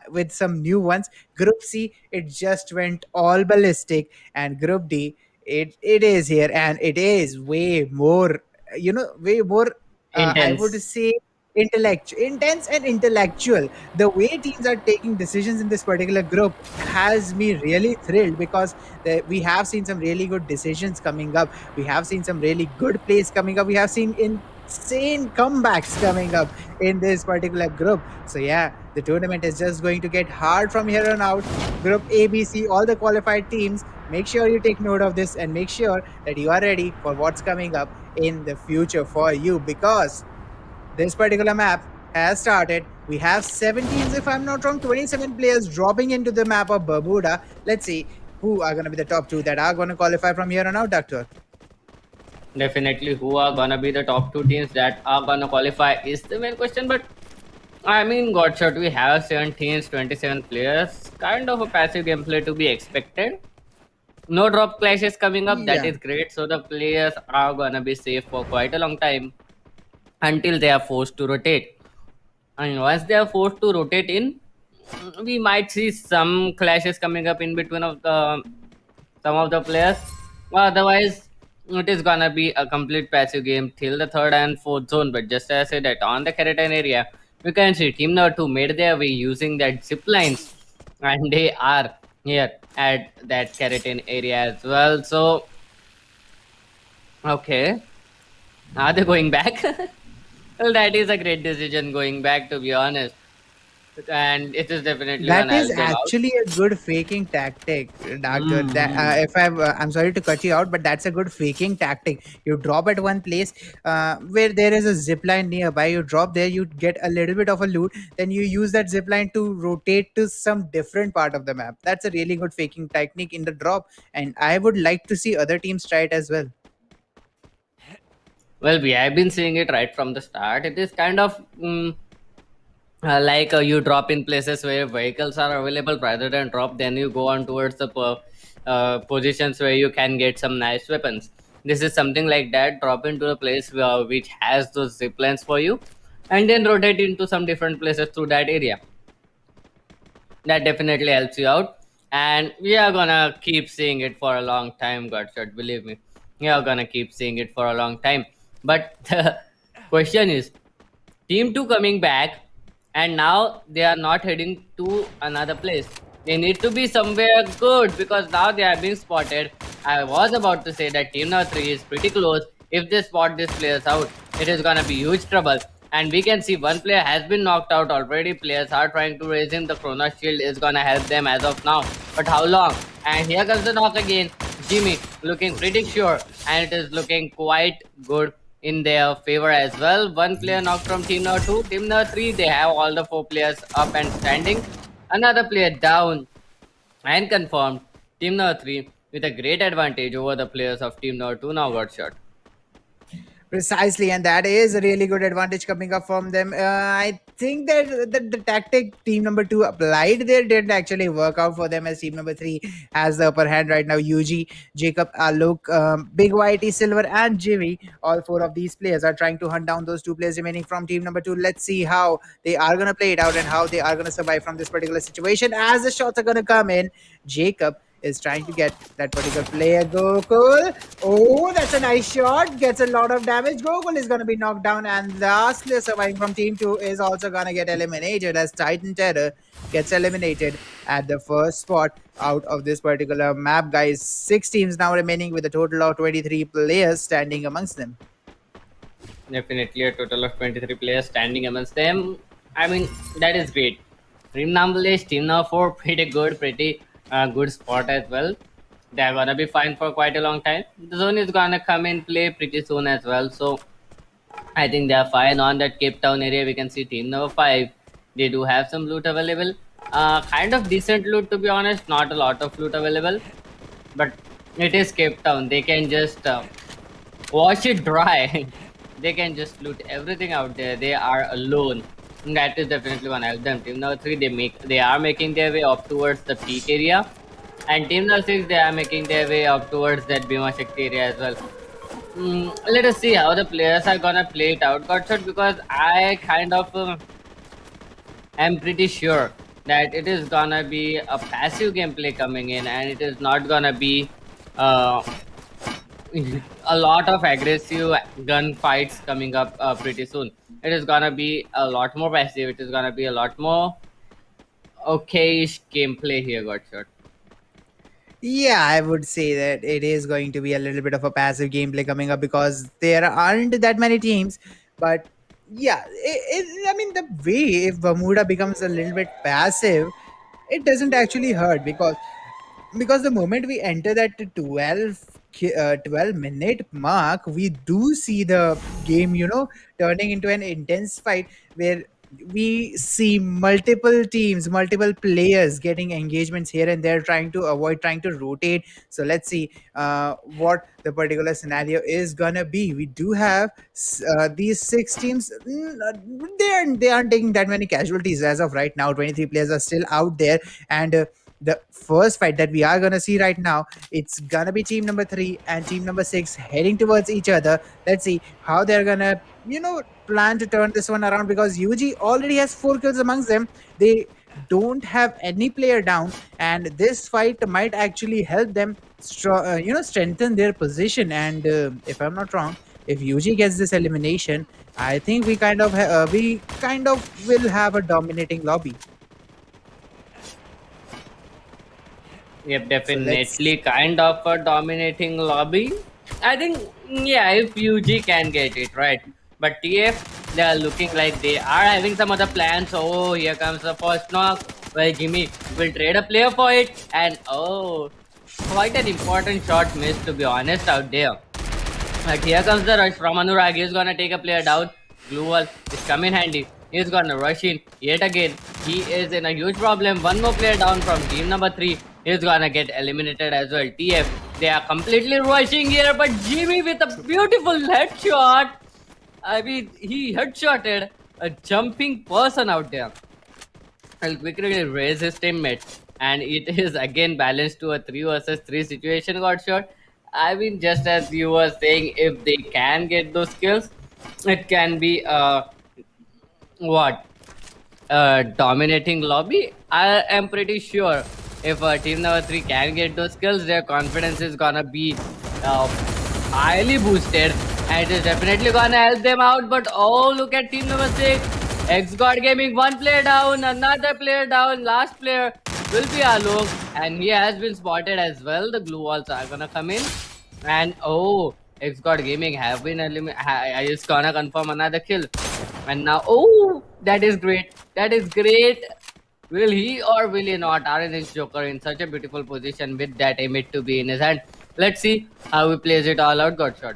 with some new ones. Group C, it just went all ballistic, and Group D, it is here, and it is way more, way more, I would Intense. say, intense and intellectual. The way teams are taking decisions in this particular group has me really thrilled, because we have seen some really good decisions coming up, we have seen some really good plays coming up, we have seen insane comebacks coming up in this particular group. So yeah, the tournament is just going to get hard from here on out. Group ABC, all the qualified teams, make sure you take note of this and make sure that you are ready for what's coming up in the future for you, because this particular map has started. We have 17, if I'm not wrong, 27 players dropping into the map of Bermuda. Let's see who are going to be the top two that are going to qualify from here on out, Doctor. Definitely, who are going to be the top two teams that are going to qualify is the main question. But I mean, Godshot, we have 7 teams, 27 players. Kind of a passive gameplay to be expected. No drop clashes coming up. That Yeah. is great. So the players are going to be safe for quite a long time until they are forced to rotate. And once they are forced to rotate in, we might see some clashes coming up in between of the some of the players. Otherwise, it is gonna be a complete passive game till the third and fourth zone. But just as I said that on the Keratin area, we can see Team Number 2 made their way using that zip lines, and they are here at that Keratin area as well. So, okay, are they going back? Well, that is a great decision going back, to be honest. And it is definitely That gonna is help them out. actually a good faking tactic, Doctor. That Mm-hmm. if I'm sorry to cut you out, but that's a good faking tactic. You drop at one place where there is a zip line nearby. You drop there, you get a little bit of a loot. Then you use that zip line to rotate to some different part of the map. That's a really good faking technique in the drop, and I would like to see other teams try it as well. Well, we have been seeing it right from the start. It is kind of like you drop in places where vehicles are available rather than drop. Then you go on towards the positions where you can get some nice weapons. This is something like that. Drop into a place which has those zip lines for you, and then rotate into some different places through that area. That definitely helps you out, and we are gonna keep seeing it for a long time, Godshot. Believe me, we are gonna keep seeing it for a long time. But the question is, Team 2 coming back, and now they are not heading to another place. They need to be somewhere good because now they are being spotted. I was about to say that Team number 3 is pretty close. If they spot these players out, it is gonna be huge trouble. And we can see one player has been knocked out already. Players are trying to raise him. The Chronos Shield is gonna help them as of now. But how long? And here comes the knock again. Jimmy looking pretty sure, and it is looking quite good in their favor as well. One player knocked from team number 2. Team number 3, they have all the 4 players up and standing. Another player down and confirmed. Team number 3 with a great advantage over the players of team number 2 now got shot. Precisely, and that is a really good advantage coming up from them. I think that the tactic team number 2 applied there didn't actually work out for them, as team number 3 has the upper hand right now. UG, Jacob, Alok, Big Whitey, Silver, and Jimmy, all 4 of these players are trying to hunt down those 2 players remaining from team number 2. Let's see how they are going to play it out and how they are going to survive from this particular situation as the shots are going to come in. Jacob is trying to get that particular player. Gokul. Oh, that's a nice shot. Gets a lot of damage. Gokul is going to be knocked down. And last player surviving from team 2 is also going to get eliminated as Titan Terror gets eliminated at the first spot out of this particular map, guys. 6 teams now remaining with a total of 23 players standing amongst them. Definitely a total of 23 players standing amongst them. I mean, that is great. Team number is team number 4, pretty good, pretty good spot as well. They're gonna be fine for quite a long time. The zone is gonna come in play pretty soon as well. So I think they are fine on that Cape Town area. We can see team number 5. They do have some loot available. Kind of decent loot, to be honest. Not a lot of loot available, but it is Cape Town. They can just wash it dry. They can just loot everything out there. They are alone. That is definitely gonna help them. Team number 3, they are making their way up towards the peak area, and team number 6, they are making their way up towards that Bhima Shakti area as well. Let us see how the players are gonna play it out, Godshot, because I kind of am pretty sure that it is gonna be a passive gameplay coming in, and it is not gonna be uh, a lot of aggressive gunfights coming up pretty soon. It is gonna be a lot more passive. It is gonna be a lot more okay-ish gameplay here, Godshot. Yeah, I would say that it is going to be a little bit of a passive gameplay coming up because there aren't that many teams. But yeah, I mean, the way if Bermuda becomes a little bit passive, it doesn't actually hurt because the moment we enter that 12-minute mark, we do see the game, turning into an intense fight where we see multiple teams, multiple players getting engagements here and there, trying to rotate. So let's see what the particular scenario is gonna be. We do have these 6 teams. They aren't taking that many casualties as of right now. 23 players are still out there, and the first fight that we are gonna see right now, it's gonna be team number 3 and team number 6 heading towards each other. Let's see how they're gonna, plan to turn this one around because UG already has 4 kills amongst them. They don't have any player down, and this fight might actually help them, strengthen their position. And if I'm not wrong, if UG gets this elimination, I think we kind of will have a dominating lobby. Yep, So let's definitely kind of a dominating lobby. I think, yeah, if UG can get it right. But TF, they are looking like they are having some other plans. Oh, here comes the first knock. Well, Jimmy will trade a player for it. And oh, quite an important shot missed, to be honest, out there. But here comes the rush from Anurag. He's gonna take a player down. Glue wall is coming handy. He's gonna rush in yet again. He is in a huge problem. One more player down from team number 3. He's gonna get eliminated as well. TF, they are completely rushing here, but Jimmy with a beautiful headshot. I mean, he headshotted a jumping person out there. I'll quickly raise his teammate, and it is again balanced to a 3 versus 3 situation. Got shot. I mean, just as you were saying, if they can get those kills, it can be what dominating lobby. I am pretty sure if team number three can get those kills, their confidence is gonna be uh, highly boosted, and it is definitely gonna help them out. But oh, look at team number six. X God Gaming, one player down, another player down. Last player will be Alok, and he has been spotted as well. The glue walls are gonna come in, and oh, X God Gaming have been is gonna confirm another kill. And now, oh, that is great. That is great. Will he or will he not? RNH Joker in such a beautiful position with that emit to be in his hand. Let's see how he plays it all out. Got shot.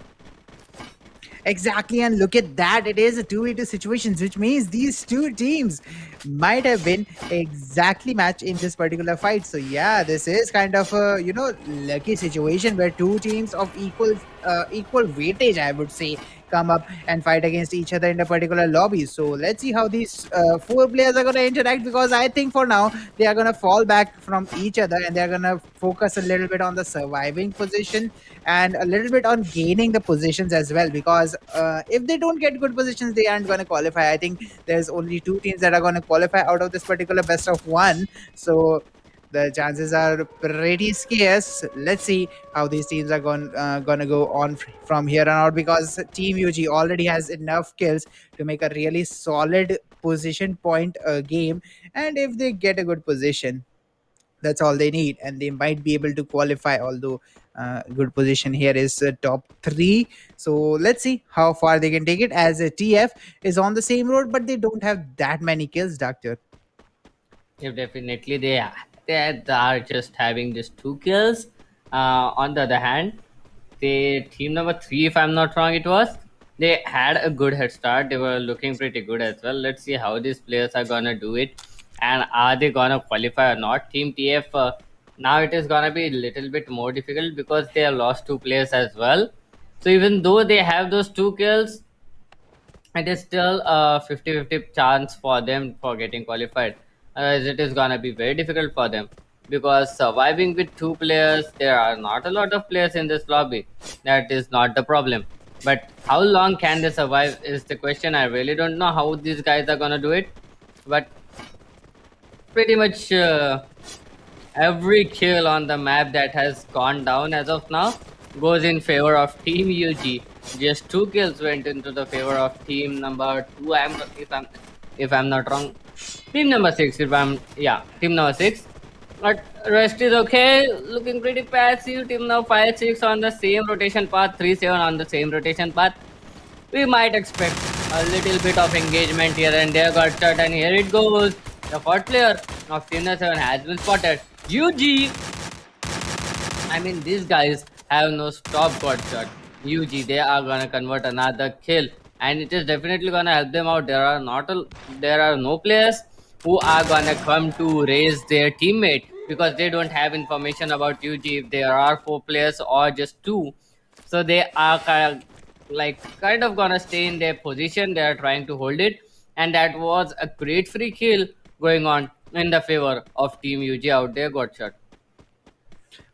Exactly, and look at that. It is a 2v2 situations, which means these two teams might have been exactly matched in this particular fight. So yeah, this is kind of a lucky situation where two teams of equal weightage, I would say, come up and fight against each other in a particular lobby. So let's see how these four players are going to interact, because I think for now they are going to fall back from each other and they're going to focus a little bit on the surviving position and a little bit on gaining the positions as well, because if they don't get good positions they aren't going to qualify. I think there's only two teams that are going to qualify out of this particular best of one, so the chances are pretty scarce. Let's see how these teams are gonna go on from here on out, because Team UG already has enough kills to make a really solid position point game, and if they get a good position, that's all they need, and they might be able to qualify. Although good position here is top three, so let's see how far they can take it, as TF is on the same road but they don't have that many kills, doctor. If definitely they are just having just two kills. On the other hand, they team number three, if I'm not wrong, it was they had a good head start. They were looking pretty good as well. Let's see how these players are gonna do it, and are they gonna qualify or not. Team TF now it is gonna be a little bit more difficult because they have lost two players as well. So even though they have those two kills, it is still a 50-50 chance for them for getting qualified. Otherwise, it is gonna be very difficult for them because surviving with two players, there are not a lot of players in this lobby. That is not the problem. But how long can they survive is the question. I really don't know how these guys are gonna do it. But pretty much every kill on the map that has gone down as of now goes in favor of Team UG. Just two kills went into the favor of team number two. If I'm not wrong, team number six. If I'm yeah, team number six. But rest is okay. Looking pretty passive. Team number 5-6 on the same rotation path. 3-7 on the same rotation path. We might expect a little bit of engagement here and there. Got shot, and here it goes. The fourth player of team number 7 has been spotted. UG. I mean, these guys have no stop got shot. UG, they are gonna convert another kill, and it is definitely gonna help them out. There are no players who are gonna come to raise their teammate because they don't have information about UG if there are four players or just two. So they are kind of gonna stay in their position. They are trying to hold it, and that was a great free kill going on in the favor of Team UG out there. Got shot.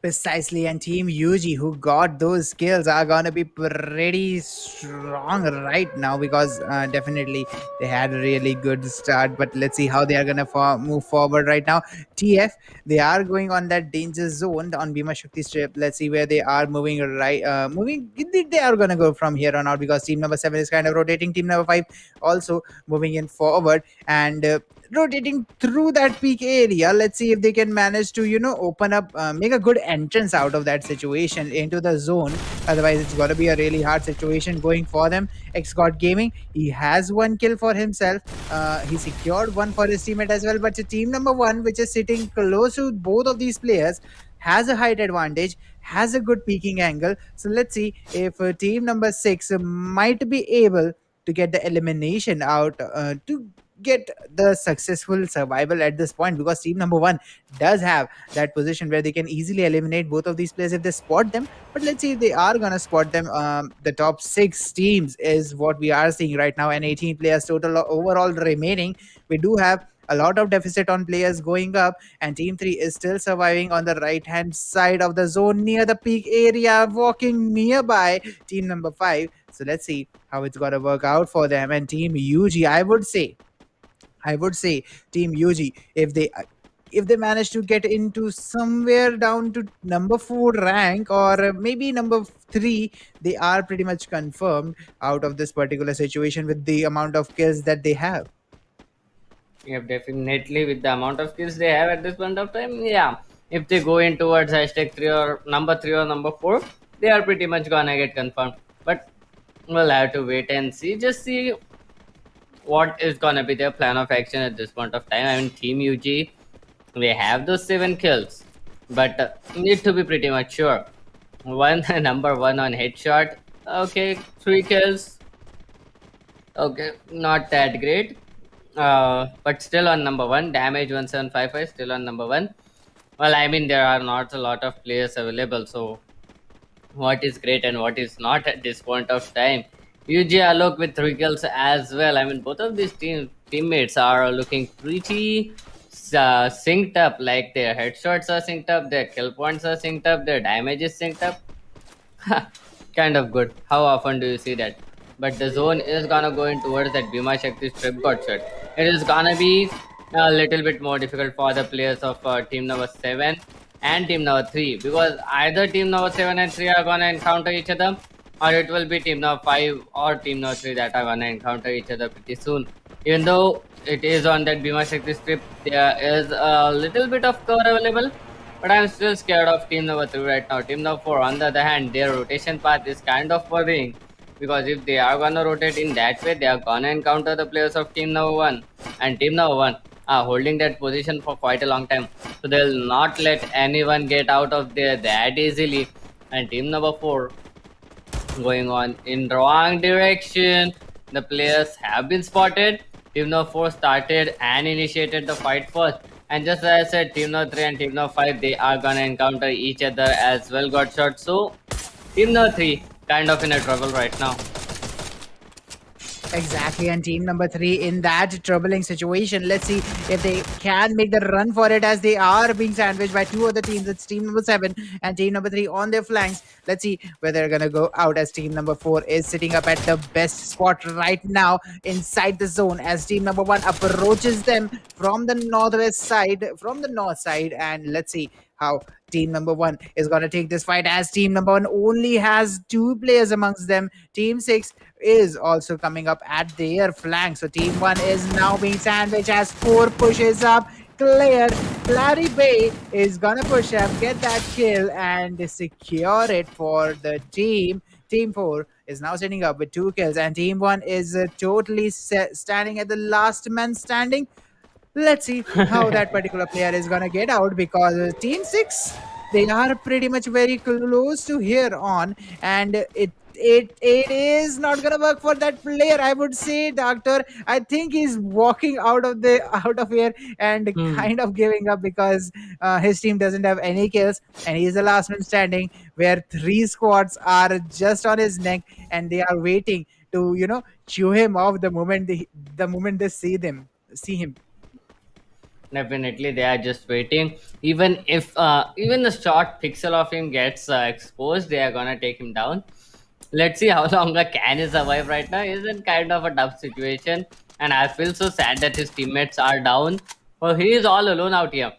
Precisely, and Team UG, who got those skills, are gonna be pretty strong right now, because definitely they had a really good start. But let's see how they are gonna move forward right now. TF, they are going on that danger zone on Bhima Shakti strip. Let's see where they are moving right. Moving, they are gonna go from here on out, because team number 7 is kind of rotating. Team number 5 also moving in forward, and rotating through that peak area. Let's see if they can manage to open up, make a good entrance out of that situation into the zone. Otherwise it's going to be a really hard situation going for them. X God Gaming, he has one kill for himself. He secured one for his teammate as well, but the team number 1, which is sitting close to both of these players, has a height advantage, has a good peaking angle. So let's see if team number 6 might be able to get the elimination out, to get the successful survival at this point, because team number 1 does have that position where they can easily eliminate both of these players if they spot them. But let's see if they are gonna spot them. The top 6 teams is what we are seeing right now, and 18 players total overall remaining. We do have a lot of deficit on players going up, and Team 3 is still surviving on the right hand side of the zone near the peak area, walking nearby team number 5. So let's see how it's gonna work out for them. And Team UG, I would say Team UG, if they manage to get into somewhere down to number 4 rank, or maybe number 3, they are pretty much confirmed out of this particular situation with the amount of kills that they have. Yeah, definitely with the amount of kills they have at this point of time, yeah. If they go in towards hashtag 3 or number 4, they are pretty much gonna get confirmed. But we'll have to wait and see. Just see what is gonna be their plan of action at this point of time. I mean, Team UG, they have those 7 kills, but need to be pretty much sure. One number 1 on headshot. Okay, 3 kills. Okay, not that great. But still on number 1. Damage 1755, still on number 1. Well, I mean, there are not a lot of players available, so what is great and what is not at this point of time. UG Alok with 3 kills as well. I mean, both of these teammates are looking pretty synced up. Like their headshots are synced up, their kill points are synced up, their damage is synced up. Kind of good. How often do you see that? But the zone is gonna go in towards that Bhima Shakti strip got shot. It is gonna be a little bit more difficult for the players of team number 7 and team number 3, because either team number 7 and 3 are gonna encounter each other, or it will be team number 5 or team number 3 that are gonna encounter each other pretty soon. Even though it is on that Bhima Shakti strip, there is a little bit of cover available, but I'm still scared of team number 3 right now. Team number 4, on the other hand, their rotation path is kind of worrying, because if they are gonna rotate in that way, they are gonna encounter the players of team number 1, and team number 1 are holding that position for quite a long time. So they'll not let anyone get out of there that easily. And team number 4 going on in wrong direction. The players have been spotted. Team number 4 started and initiated the fight first. And just as I said, team number 3 and team number 5, they are gonna encounter each other as well, got shot. So team number 3 kind of in a trouble right now. Exactly, and team number 3 in that troubling situation. Let's see if they can make the run for it, as they are being sandwiched by 2 other teams. It's team number 7 and team number 3 on their flanks. Let's see where they're gonna go out, as team number 4 is sitting up at the best spot right now inside the zone, as team number 1 approaches them from the north side, and let's see how team number 1 is going to take this fight, as team number 1 only has 2 players amongst them. Team 6 is also coming up at their flank, so team 1 is now being sandwiched as 4 pushes up. Clary Bay is gonna push up, get that kill, and secure it for the team. Team 4 is now sitting up with 2 kills, and team 1 is totally standing at the last man standing. Let's see how that particular player is gonna get out, because team 6, they are pretty much very close to here on, and it is not gonna work for that player. I would say Doctor, I think he's walking out of here and kind of giving up, because his team doesn't have any kills, and he's the last man standing, where 3 squads are just on his neck, and they are waiting to chew him off the moment they see him. Definitely, they are just waiting. Even if even the short pixel of him gets exposed, they are gonna take him down. Let's see how long can he survive right now. He's in kind of a tough situation, and I feel so sad that his teammates are down. Oh, he is all alone out here.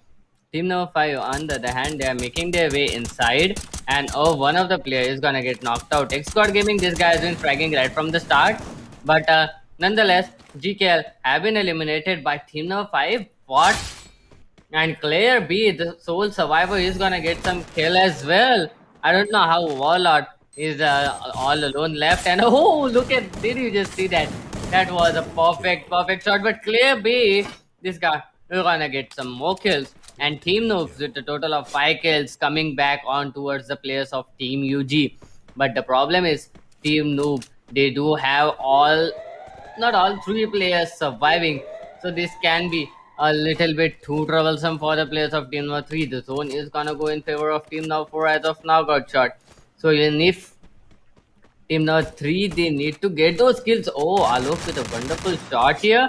Team number 5, on the other hand, they are making their way inside, and oh, one of the players is gonna get knocked out. Xcode Gaming, this guy has been fragging right from the start, but nonetheless, GKL have been eliminated by team number 5. What? And Claire B, the sole survivor, is gonna get some kill as well. I don't know how Warlord is all alone left. And oh, look at, did you just see that? That was a perfect shot. But Claire B, this guy, is gonna get some more kills. And Team Noobs with a total of 5 kills coming back on towards the players of Team UG. But the problem is, Team Noob, they do have not all 3 players surviving. So this can be a little bit too troublesome for the players of team number 3. The zone is gonna go in favor of team number 4 as of now, got shot. So even if team number 3, they need to get those kills. Oh, Alok with a wonderful shot here.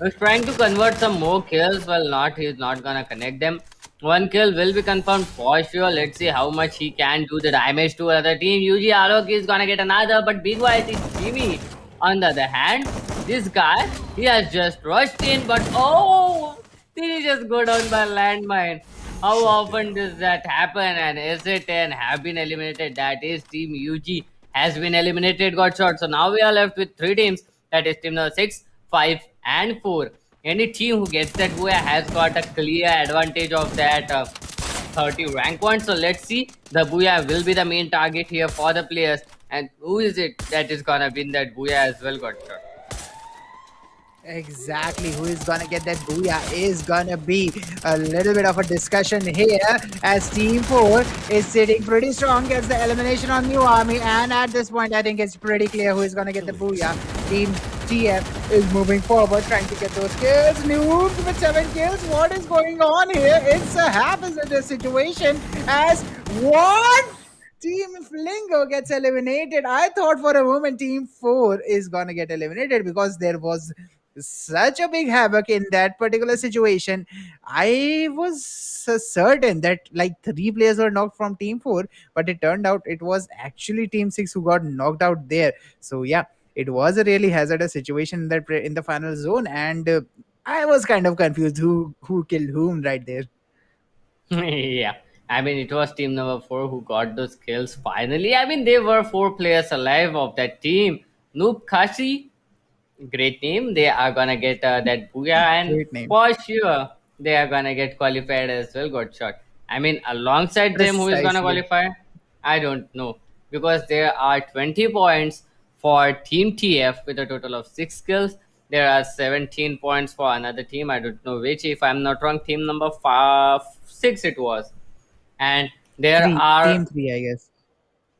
He's trying to convert some more kills. Well, not he's not gonna connect them. One kill will be confirmed for sure. Let's see how much he can do the damage to another team. Yuji Alok is gonna get another, but Big White is Jimmy. On the other hand, this guy he has just rushed in, but oh, did he just go down by landmine? How often does that happen? And SA10 have been eliminated. That is Team UG has been eliminated, got shot. So now we are left with three teams. That is team number 6, 5, and 4. Any team who gets that way has got a clear advantage of that 30 rank points. So let's see. The Booyah will be the main target here for the players. And who is it that is gonna win that Booyah as well, got shot? Exactly, who is gonna get that booyah is gonna be a little bit of a discussion here, as Team 4 is sitting pretty strong, gets the elimination on New Army, and at this point, I think it's pretty clear who is gonna get the booyah. Team TF is moving forward, trying to get those kills. Noobs with 7 kills. What is going on here? It's a half-hazardous situation as one Team Flingo gets eliminated. I thought for a moment Team 4 is gonna get eliminated because there was such a big havoc in that particular situation. I was certain that like 3 players were knocked from Team 4, but it turned out it was actually Team 6 who got knocked out there. So yeah, it was a really hazardous situation in in the final zone, and I was kind of confused who killed whom right there. Yeah. I mean, it was team number 4 who got those kills finally. I mean, there were 4 players alive of that team. Noob Kashi, great name. They are gonna get that booyah, and Great name. for sure they are gonna get qualified as well. Got shot. I mean, alongside them, who is gonna Precisely. qualify? I don't know, because there are 20 points for Team TF with a total of 6 kills. There are 17 points for another team. I don't know which. If I'm not wrong, team number 6 it was, and there Three. are Team 3, I guess.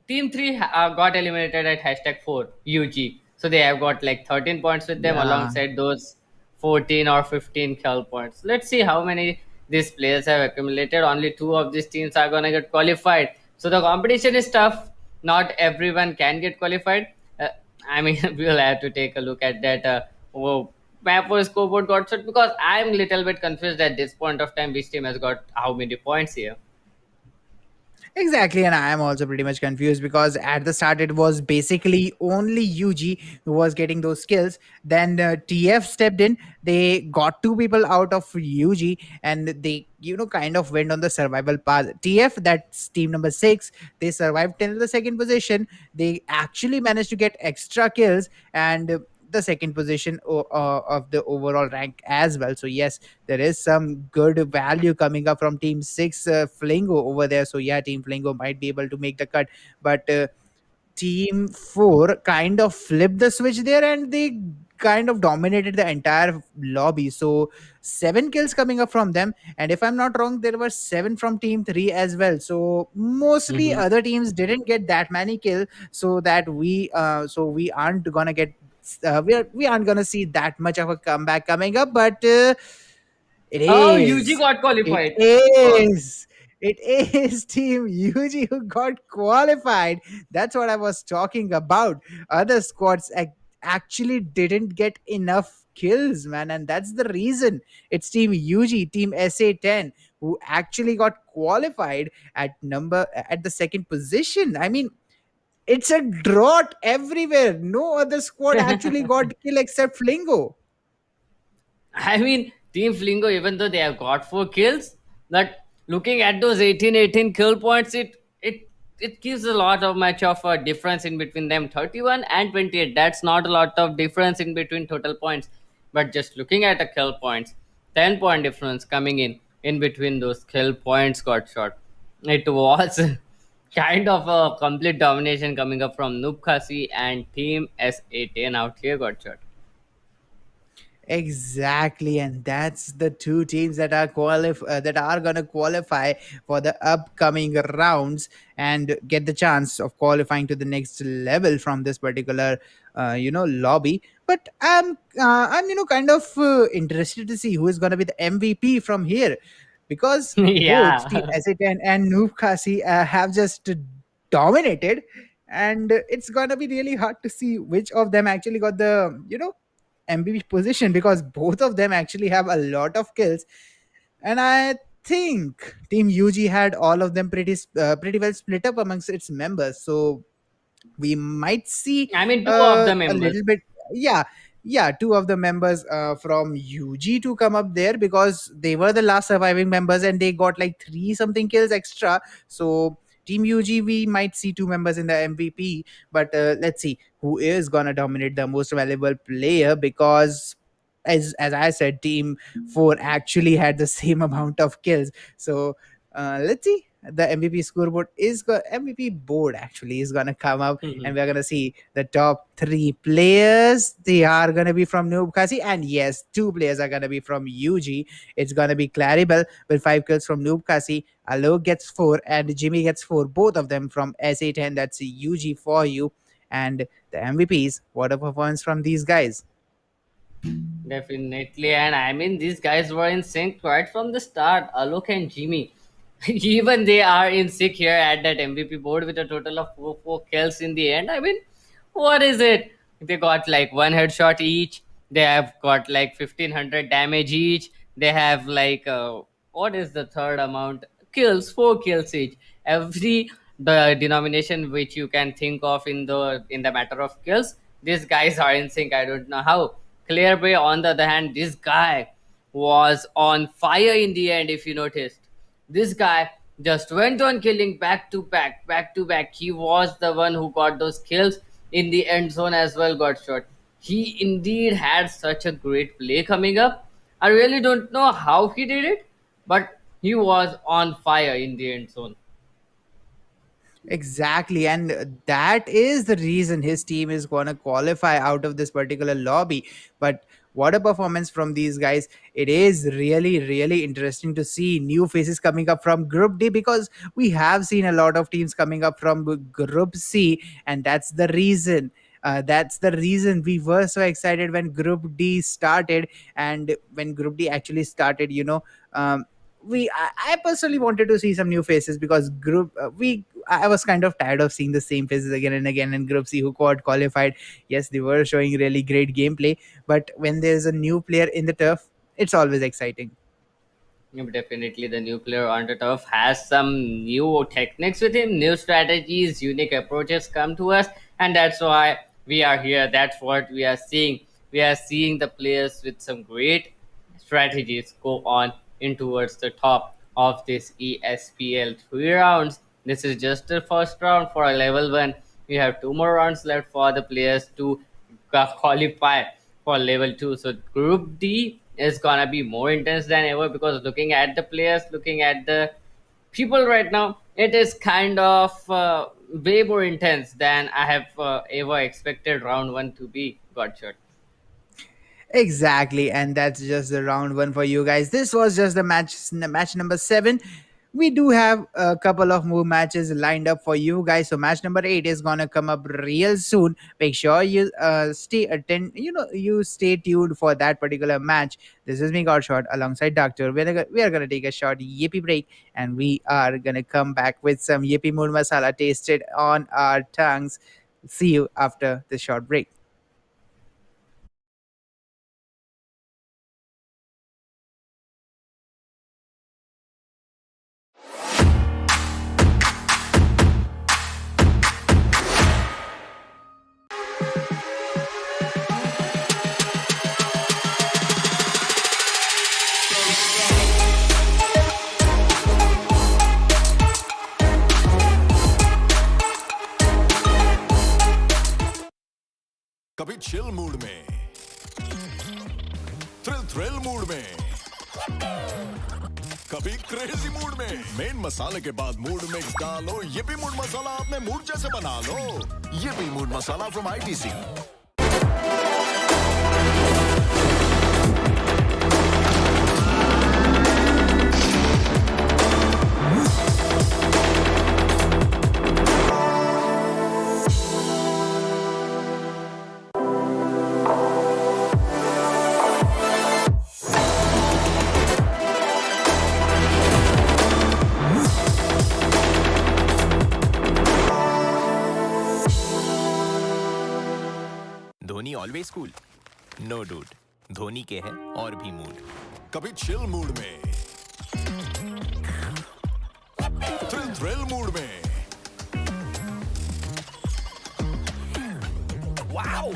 Team 3 got eliminated at hashtag 4 UG. So they have got like 13 points with them Yeah. alongside those 14 or 15 kill points. Let's see how many these players have accumulated. Only 2 of these teams are going to get qualified. So the competition is tough. Not everyone can get qualified. I mean, we'll have to take a look at that map or scoreboard got set, because I'm little bit confused at this point of time which team has got how many points here. Exactly, and I am also pretty much confused because at the start it was basically only UG who was getting those skills. Then TF stepped in. They got 2 people out of UG, and they kind of went on the survival path. TF, that's team number 6, they survived till the second position. They actually managed to get extra kills, and the second position of the overall rank as well. So yes, there is some good value coming up from Team 6 Flingo over there. So yeah, Team Flingo might be able to make the cut, but Team 4 kind of flipped the switch there, and they kind of dominated the entire lobby. So 7 kills coming up from them, and if I'm not wrong, there were 7 from Team 3 as well. So mostly Mhm. other teams didn't get that many kills, so that we aren't gonna get we aren't gonna see that much of a comeback coming up, but it Oh, UG is. got It qualified. Oh, is. It is Team UG who got qualified. That's what I was talking about. Other squads actually didn't get enough kills, man, and that's the reason. It's Team UG, Team SA10, who actually got qualified at the second position. I mean, it's a drought everywhere. No other squad actually got kill except Flingo. I mean, Team Flingo, even though they have got 4 kills, but looking at those 18 kill points, it gives a lot of much of a difference in between them. 31 and 28. That's not a lot of difference in between total points. But just looking at the kill points, 10-point difference coming in between those kill points got shot. It was kind of a complete domination coming up from Noob Khasi and Team S18 out here got shot. Exactly, and that's the 2 teams that that are gonna qualify for the upcoming rounds and get the chance of qualifying to the next level from this particular, lobby. But I'm kind of interested to see who is gonna be the MVP from here, because both Team Yeah. S10 and Noob Khasi have just dominated, and it's gonna be really hard to see which of them actually got the MVP position because both of them actually have a lot of kills, and I think Team UG had all of them pretty well split up amongst its members. So we might see I mean, two of the a members. little bit, yeah, yeah, two of the members from UG to come up there because they were the last surviving members and they got like three something kills extra. So Team UG, we might see two members in the MVP, but let's see who is gonna dominate the most valuable player because as I said, Team 4 actually had the same amount of kills. So let's see. The MVP scoreboard MVP board actually is gonna come up, and we're gonna see the top three players. They are gonna be from Noob Kasi, and yes, two players are gonna be from UG. It's gonna be Claribel with 5 kills from Noob Kasi. Alok gets 4, and Jimmy gets 4. Both of them from SA10. That's UG for you. And the MVPs. What a performance from these guys! Definitely, and I mean these guys were in sync right from the start. Alok and Jimmy, even they are in sync here at that MVP board with a total of four kills in the end. I mean, what is it? They got like one headshot each. They have got like 1500 damage each. They have like what is the third amount? Kills, 4 kills each. Every the denomination which you can think of in the matter of kills, these guys are in sync. I don't know how. Clearbay, on the other hand, this guy was on fire in the end. If you noticed, this guy just went on killing back to back, back to back. He was the one who got those kills in the end zone as well. Got shot. He indeed had such a great play coming up. I really don't know how he did it, but he was on fire in the end zone. Exactly, and that is the reason his team is going to qualify out of this particular lobby. But what a performance from these guys! It is really, really interesting to see new faces coming up from Group D because we have seen a lot of teams coming up from Group C, and that's the reason. That's the reason we were so excited when Group D started, and when Group D actually started, I personally wanted to see some new faces because group we I was kind of tired of seeing the same faces again and again in Group C who got qualified. Yes, they were showing really great gameplay, but when there's a new player in the turf, it's always exciting. Yeah, definitely, the new player on the turf has some new techniques with him, new strategies, unique approaches come to us, and that's why we are here. That's what we are seeing. We are seeing the players with some great strategies go on in towards the top of this ESPL 3 rounds. This is just the first round for a level one. We have 2 more rounds left for the players to qualify for level 2. So Group D is gonna be more intense than ever because looking at the players, looking at the people right now, it is kind of way more intense than I have ever expected round one to be. Godshot. Exactly, and that's just the round one for you guys. This was just the match number 7. We do have a couple of more matches lined up for you guys. So match number 8 is gonna come up real soon. Make sure you you stay tuned for that particular match. This is me, Godshot, alongside Doctor. We are gonna take a short yippee break, and we are gonna come back with some yippee moon masala tasted on our tongues. See you after the short break. कभी chill mood में thrill mood में कभी crazy mood में main मसाले के बाद mood mix डालो ये भी मूड मसाला अपने मूड जैसे बना लो ये भी mood masala from ITC Dhoni always cool no dude, Dhoni के हैं और भी मूड। कभी चिल मूड में, थ्रिल थ्रिल मूड में, वाओ,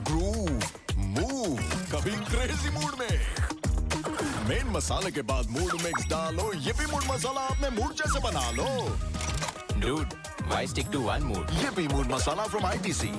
ग्रूव, मूव, कभी क्रेजी मूड में। मेन मसाले के बाद मूड मिक्स डालो, ये भी मूड मसाला अपने मूड जैसे बना लो। Dude, why stick to one mood? ये भी मूड मसाला फ्रॉम आईटीसी।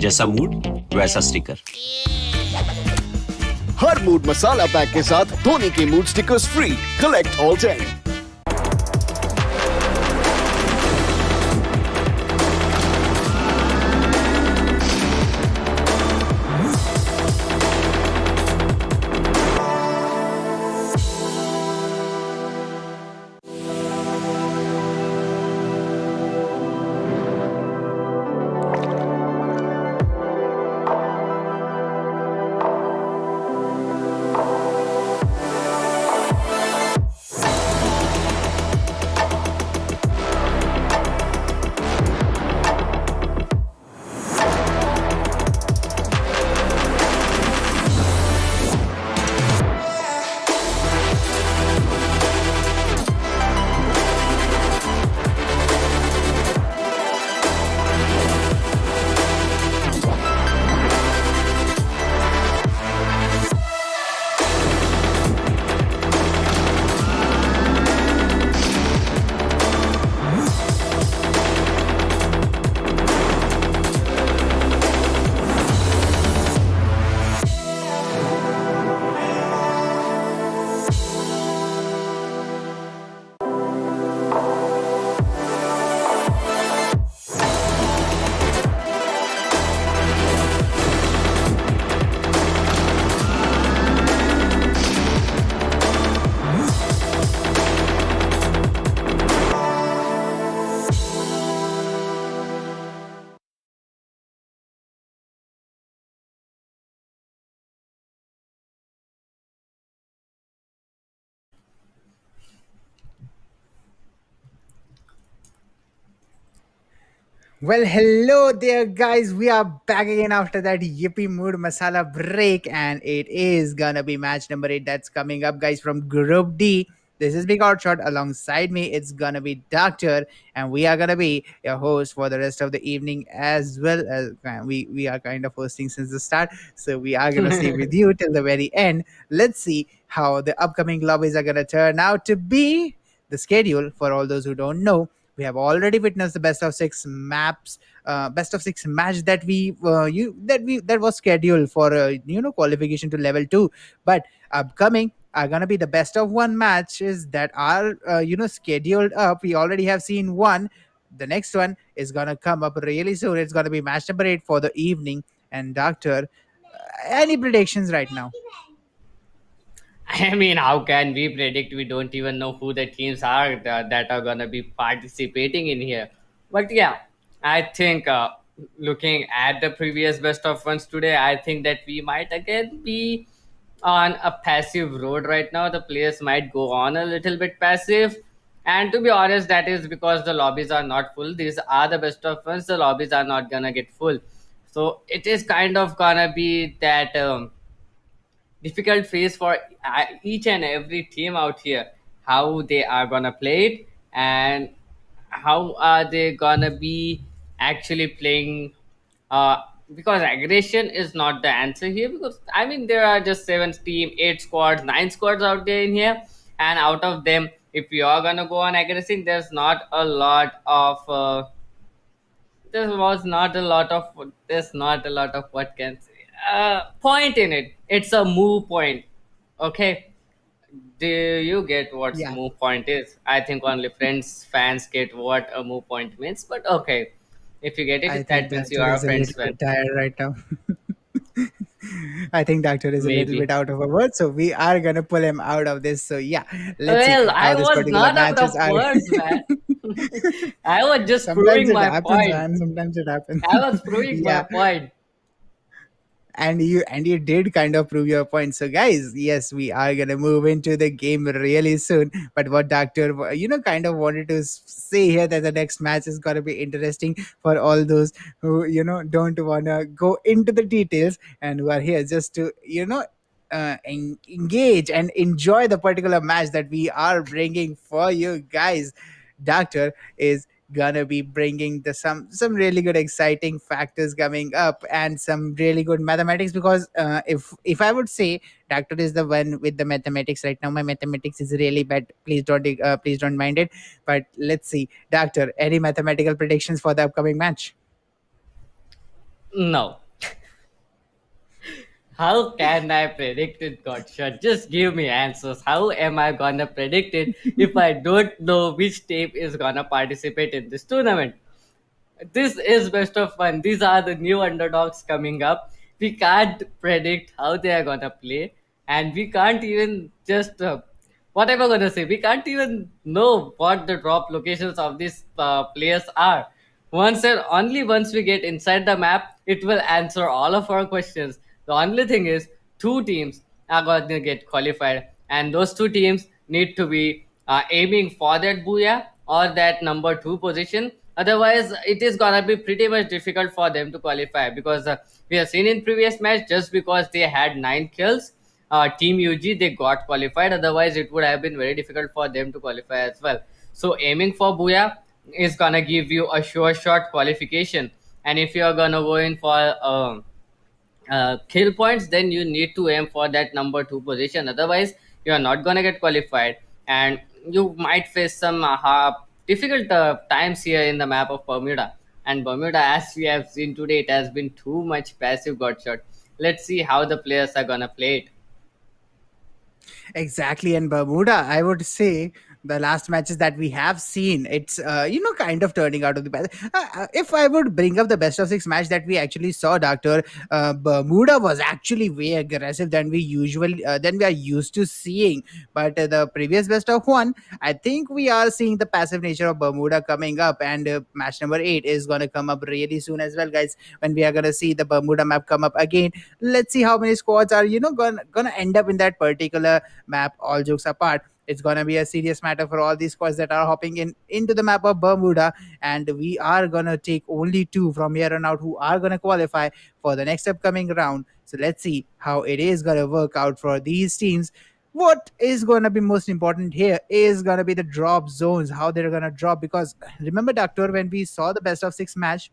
जैसा मूड वैसा स्टिकर। हर मूड मसाला पैक के साथ धोनी के mood stickers free. Collect all 10। Well, hello there, guys. We are back again after that Yippee Mood Masala break, and it is gonna be match number 8 that's coming up, guys, from Group D. This is Big Outshot. Alongside me, it's gonna be Doctor, and we are gonna be your host for the rest of the evening as well. As we are kind of hosting since the start, so we are gonna stay with you till the very end. Let's see how the upcoming lobbies are gonna turn out to be. The schedule, for all those who don't know, we have already witnessed the best of six maps, best of six match that that was scheduled for qualification to level 2. But upcoming are gonna be the best of one matches that are scheduled up. We already have seen one. The next one is gonna come up really soon. It's gonna be match number 8 for the evening. And Doctor, any predictions right now? I mean, how can we predict? We don't even know who the teams are that are going to be participating in here. But yeah, I think looking at the previous best of ones today, I think that we might again be on a passive road right now. The players might go on a little bit passive. And to be honest, that is because the lobbies are not full. These are the best of ones. The lobbies are not going to get full. So it is kind of going to be that. Difficult phase for each and every team out here, how they are gonna play it and how are they gonna be actually playing Uh, because aggression is not the answer here. Because I mean, there are just 7 team, 8 squads, 9 squads out there in here, and out of them, if you are gonna go on aggressing, there's not a lot of what can say point in it. It's a move point. Okay, do you get what Yeah, move point is? I think only friends fans get what a move point means, but okay, if you get I it, think that means you Doctor are a is a friends little fan. bit tired right now. I think Doctor is a little bit Maybe. out of a word, so we are gonna pull him out of this. So yeah, let's see Well, how I this was particular not out matches of are. words, man. I was just Sometimes proving it my happens, point. man. Sometimes it happens. I was proving my Yeah, point. and you did kind of prove your point. So guys, yes, we are gonna move into the game really soon. But what Doctor kind of wanted to say here, that the next match is gonna be interesting for all those who don't wanna go into the details and who are here just to engage and enjoy the particular match that we are bringing for you guys. Doctor is gonna be bringing some really good exciting factors coming up and some really good mathematics, because if I would say Doctor is the one with the mathematics right now. My mathematics is really bad, please don't mind it. But let's see, Doctor, any mathematical predictions for the upcoming match? No. How can I predict it, Godshot? Just give me answers. How am I gonna predict it if I don't know which team is gonna participate in this tournament? This is best of fun. These are the new underdogs coming up. We can't predict how they are gonna play, and we can't even just what am I gonna say? We can't even know what the drop locations of these players are. Once we get inside the map, it will answer all of our questions. The only thing is, 2 teams are gonna get qualified, and those 2 teams need to be aiming for that booyah or that number 2 position. Otherwise, it is gonna be pretty much difficult for them to qualify, because we have seen in previous match, just because they had 9 kills, Team UG they got qualified. Otherwise, it would have been very difficult for them to qualify as well. So aiming for booyah is gonna give you a sure shot qualification. And if you are gonna go in for kill points, then you need to aim for that number 2 position. Otherwise, you are not gonna get qualified, and you might face some difficult times here in the map of Bermuda. And Bermuda, as we have seen today, it has been too much passive got shot. Let's see how the players are gonna play it. Exactly, and Bermuda, I would say the last matches that we have seen, it's kind of turning out of the best. If I would bring up the best of six match that we actually saw, Doctor, Bermuda was actually way aggressive than we are used to seeing. But the previous best of one, I think we are seeing the passive nature of Bermuda coming up, and match number 8 is gonna come up really soon as well, guys. When we are gonna see the Bermuda map come up again, let's see how many squads are gonna end up in that particular map. All jokes apart, it's gonna be a serious matter for all these squads that are hopping into the map of Bermuda, and we are gonna take only 2 from here on out who are gonna qualify for the next upcoming round. So let's see how it is gonna work out for these teams. What is gonna be most important here is gonna be the drop zones, how they're gonna drop. Because remember, Doctor, when we saw the best of 6 match,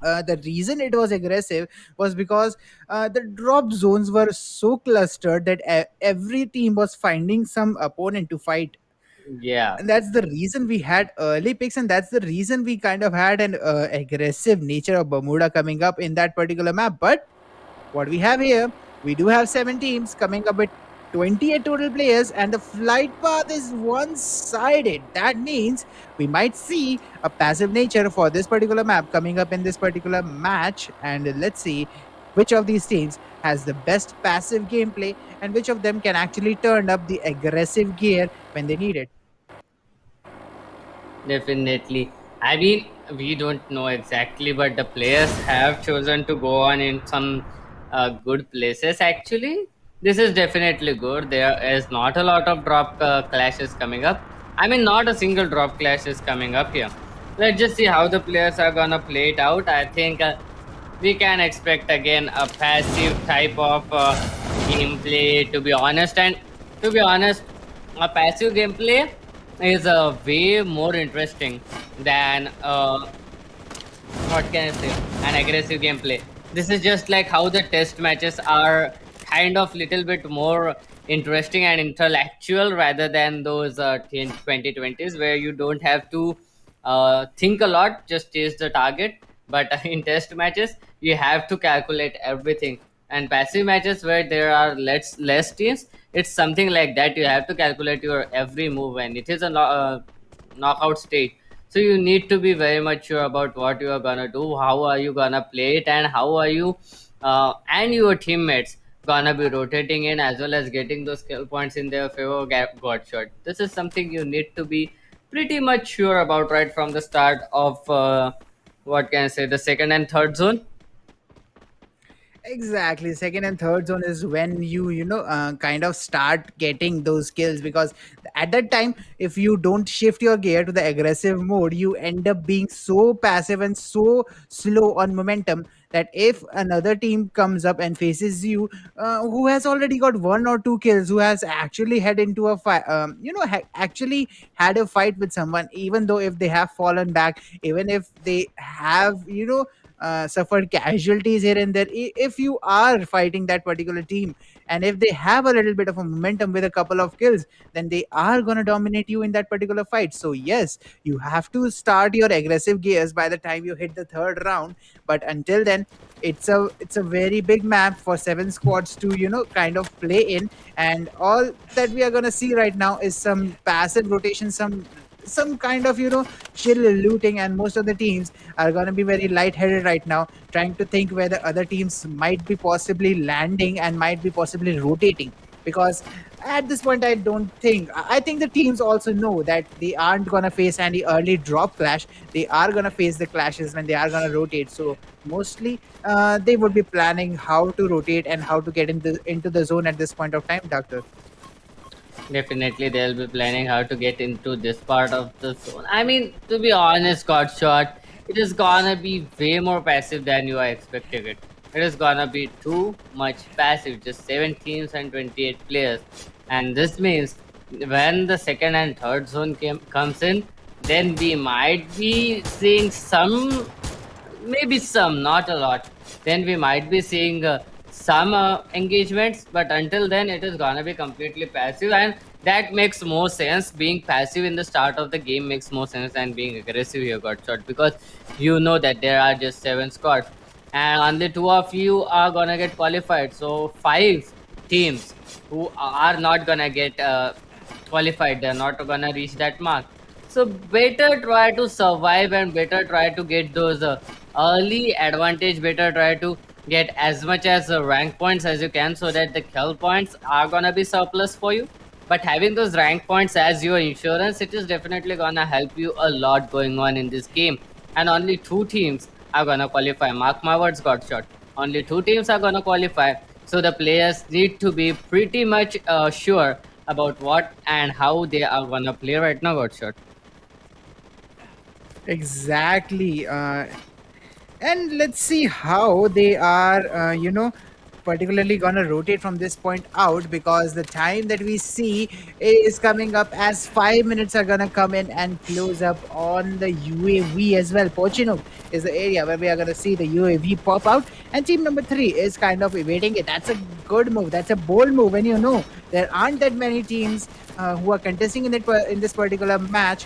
the reason it was aggressive was because the drop zones were so clustered that every team was finding some opponent to fight. Yeah. And that's the reason we had early picks, and that's the reason we kind of had an aggressive nature of Bermuda coming up in that particular map. But what we have here, we do have 7 teams coming up with 28 total players, and the flight path is one-sided. That means we might see a passive nature for this particular map coming up in this particular match. And let's see which of these teams has the best passive gameplay and which of them can actually turn up the aggressive gear when they need it. Definitely. I mean, we don't know exactly, but the players have chosen to go on in some good places. Actually, this is definitely good. There is not a lot of drop clashes coming up. I mean, not a single drop clash is coming up here. Let's just see how the players are gonna play it out. I think we can expect again a passive type of gameplay. To be honest, a passive gameplay is way more interesting than what can I say, an aggressive gameplay. This is just like how the test matches are kind of little bit more interesting and intellectual rather than those 2020s where you don't have to think a lot, just chase the target. But in test matches, you have to calculate everything. And passive matches where there are less teams, it's something like that. You have to calculate your every move, and it is a knockout stage, so you need to be very much sure about what you are gonna do, how are you gonna play it, and how are you and your teammates gonna be rotating in as well as getting those skill points in their favor. God shot. This is something you need to be pretty much sure about right from the start of what can I say, the second and third zone. Exactly. Second and third zone is when you kind of start getting those skills, because at that time, if you don't shift your gear to the aggressive mode, you end up being so passive and so slow on momentum that if another team comes up and faces you, who has already got one or two kills, who has actually had into a fight, actually had a fight with someone, even though if they have fallen back, even if they have, suffered casualties here and there, if you are fighting that particular team and if they have a little bit of a momentum with a couple of kills, then they are going to dominate you in that particular fight. So yes, you have to start your aggressive gears by the time you hit the third round, but until then, it's a very big map for seven squads to kind of play in. And all that we are going to see right now is some passive rotation, some kind of chill looting, and most of the teams are going to be very lightheaded right now, trying to think whether other teams might be possibly landing and might be possibly rotating. Because at this point, I don't think, I think the teams also know that they aren't going to face any early drop clash. They are going to face the clashes when they are going to rotate. So mostly they would be planning how to rotate and how to get into the zone at this point of time, doctor. Definitely, they'll be planning how to get into this part of the zone. I mean, to be honest, got shot, it is gonna be way more passive than you are expecting it. It is gonna be too much passive, just 7 teams and 28 players. And this means when the second and third zone comes in, then we might be seeing some, maybe some, not a lot. Then we might be seeing some engagements, but until then, it is gonna be completely passive, and that makes more sense. Being passive in the start of the game makes more sense than being aggressive here, got shot, because you know that there are just 7 squads, and only 2 of you are gonna get qualified. So 5 teams who are not gonna get qualified, they're not gonna reach that mark. So better try to survive and better try to get those early advantage. Better try to get as much as rank points as you can, so that the kill points are gonna be surplus for you. But having those rank points as your insurance, it is definitely gonna help you a lot going on in this game. And only 2 teams are gonna qualify. Mark my words, got shot. Only 2 teams are gonna qualify. So the players need to be pretty much sure about what and how they are gonna play right now, got shot. Exactly. And let's see how they are particularly gonna rotate from this point out, because the time that we see is coming up as 5 minutes are gonna come in and close up on the UAV as well. Pochino is the area where we are gonna see the UAV pop out, and team number three is kind of evading it. That's a good move, that's a bold move when there aren't that many teams who are contesting in this particular match.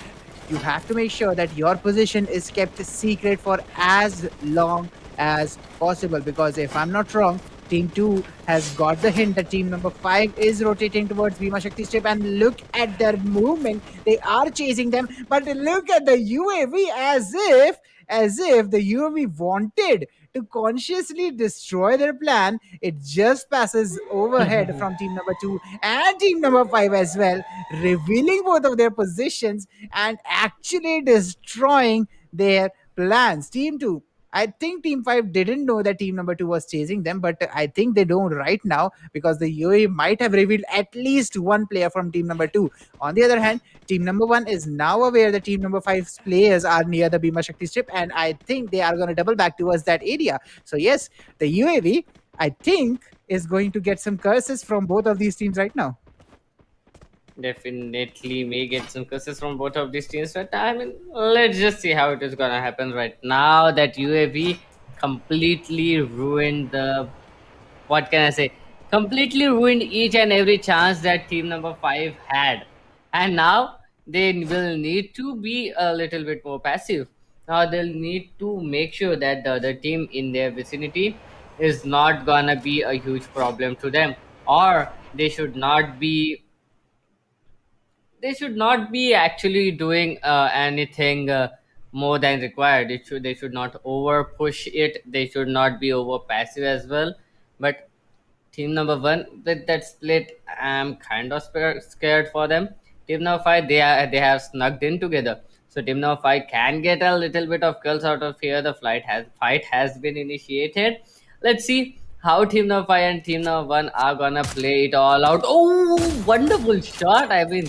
You have to make sure that your position is kept secret for as long as possible, because if I'm not wrong, team 2 has got the hint that team number 5 is rotating towards Bhima Shakti strip, and look at their movement. They are chasing them, but look at the UAV, as if the UAV wanted to consciously destroy their plan. It just passes overhead from team number 2 and team number 5 as well, revealing both of their positions and actually destroying their plans. Team 2, I think team 5 didn't know that team number 2 was chasing them, but I think they don't right now, because the UAE might have revealed at least one player from team number 2. On the other hand, team number 1 is now aware that team number 5's players are near the Bhima Shakti strip, and I think they are going to double back towards that area. So yes, the UAV, I think, is going to get some curses from both of these teams right now. Definitely may get some curses from both of these teams, but I mean, let's just see how it is gonna happen right now. That UAV completely ruined the, what can I say? Completely ruined each and every chance that team number five had, and now they will need to be a little bit more passive. Now they'll need to make sure that the other team in their vicinity is not gonna be a huge problem to them, or they should not be actually doing anything more than required. They should not over push it. They should not be over passive as well. But team number one with that split, I'm kind of scared for them. Team number five, they have snugged in together. So team number five can get a little bit of kills out of here. The fight has been initiated. Let's see how team number five and team number one are gonna play it all out. Oh, wonderful shot! I mean,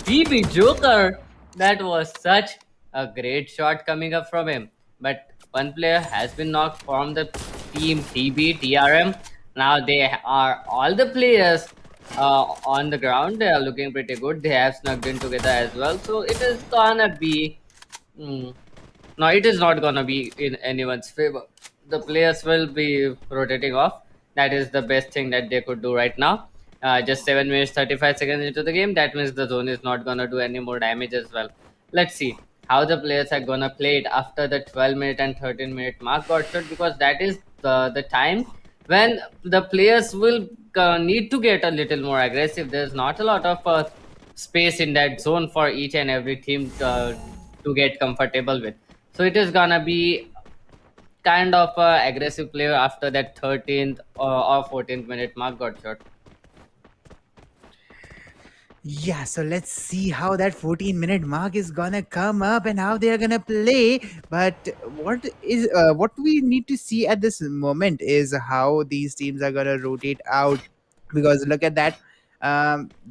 BB Joker. That was such a great shot coming up from him. But one player has been knocked from the team TRM. Now they are all the players on the ground. They are looking pretty good. They have snugged in together as well. So it is gonna be. hmm, no, it is not gonna be in anyone's favor. The players will be rotating off. That is the best thing that they could do right now. Just 7 minutes 35 seconds into the game. That means the zone is not gonna do any more damage as well. Let's see how the players are gonna play it after the 12-minute and 13-minute mark got shot, because that is the time when the players will need to get a little more aggressive. There's not a lot of space in that zone for each and every team to get comfortable with. So it is gonna be kind of a aggressive player after that 13th or 14th minute mark got shot. Yeah, so let's see how that 14-minute mark is gonna come up and how they are gonna play. But what we need to see at this moment is how these teams are gonna rotate out. Because look at that,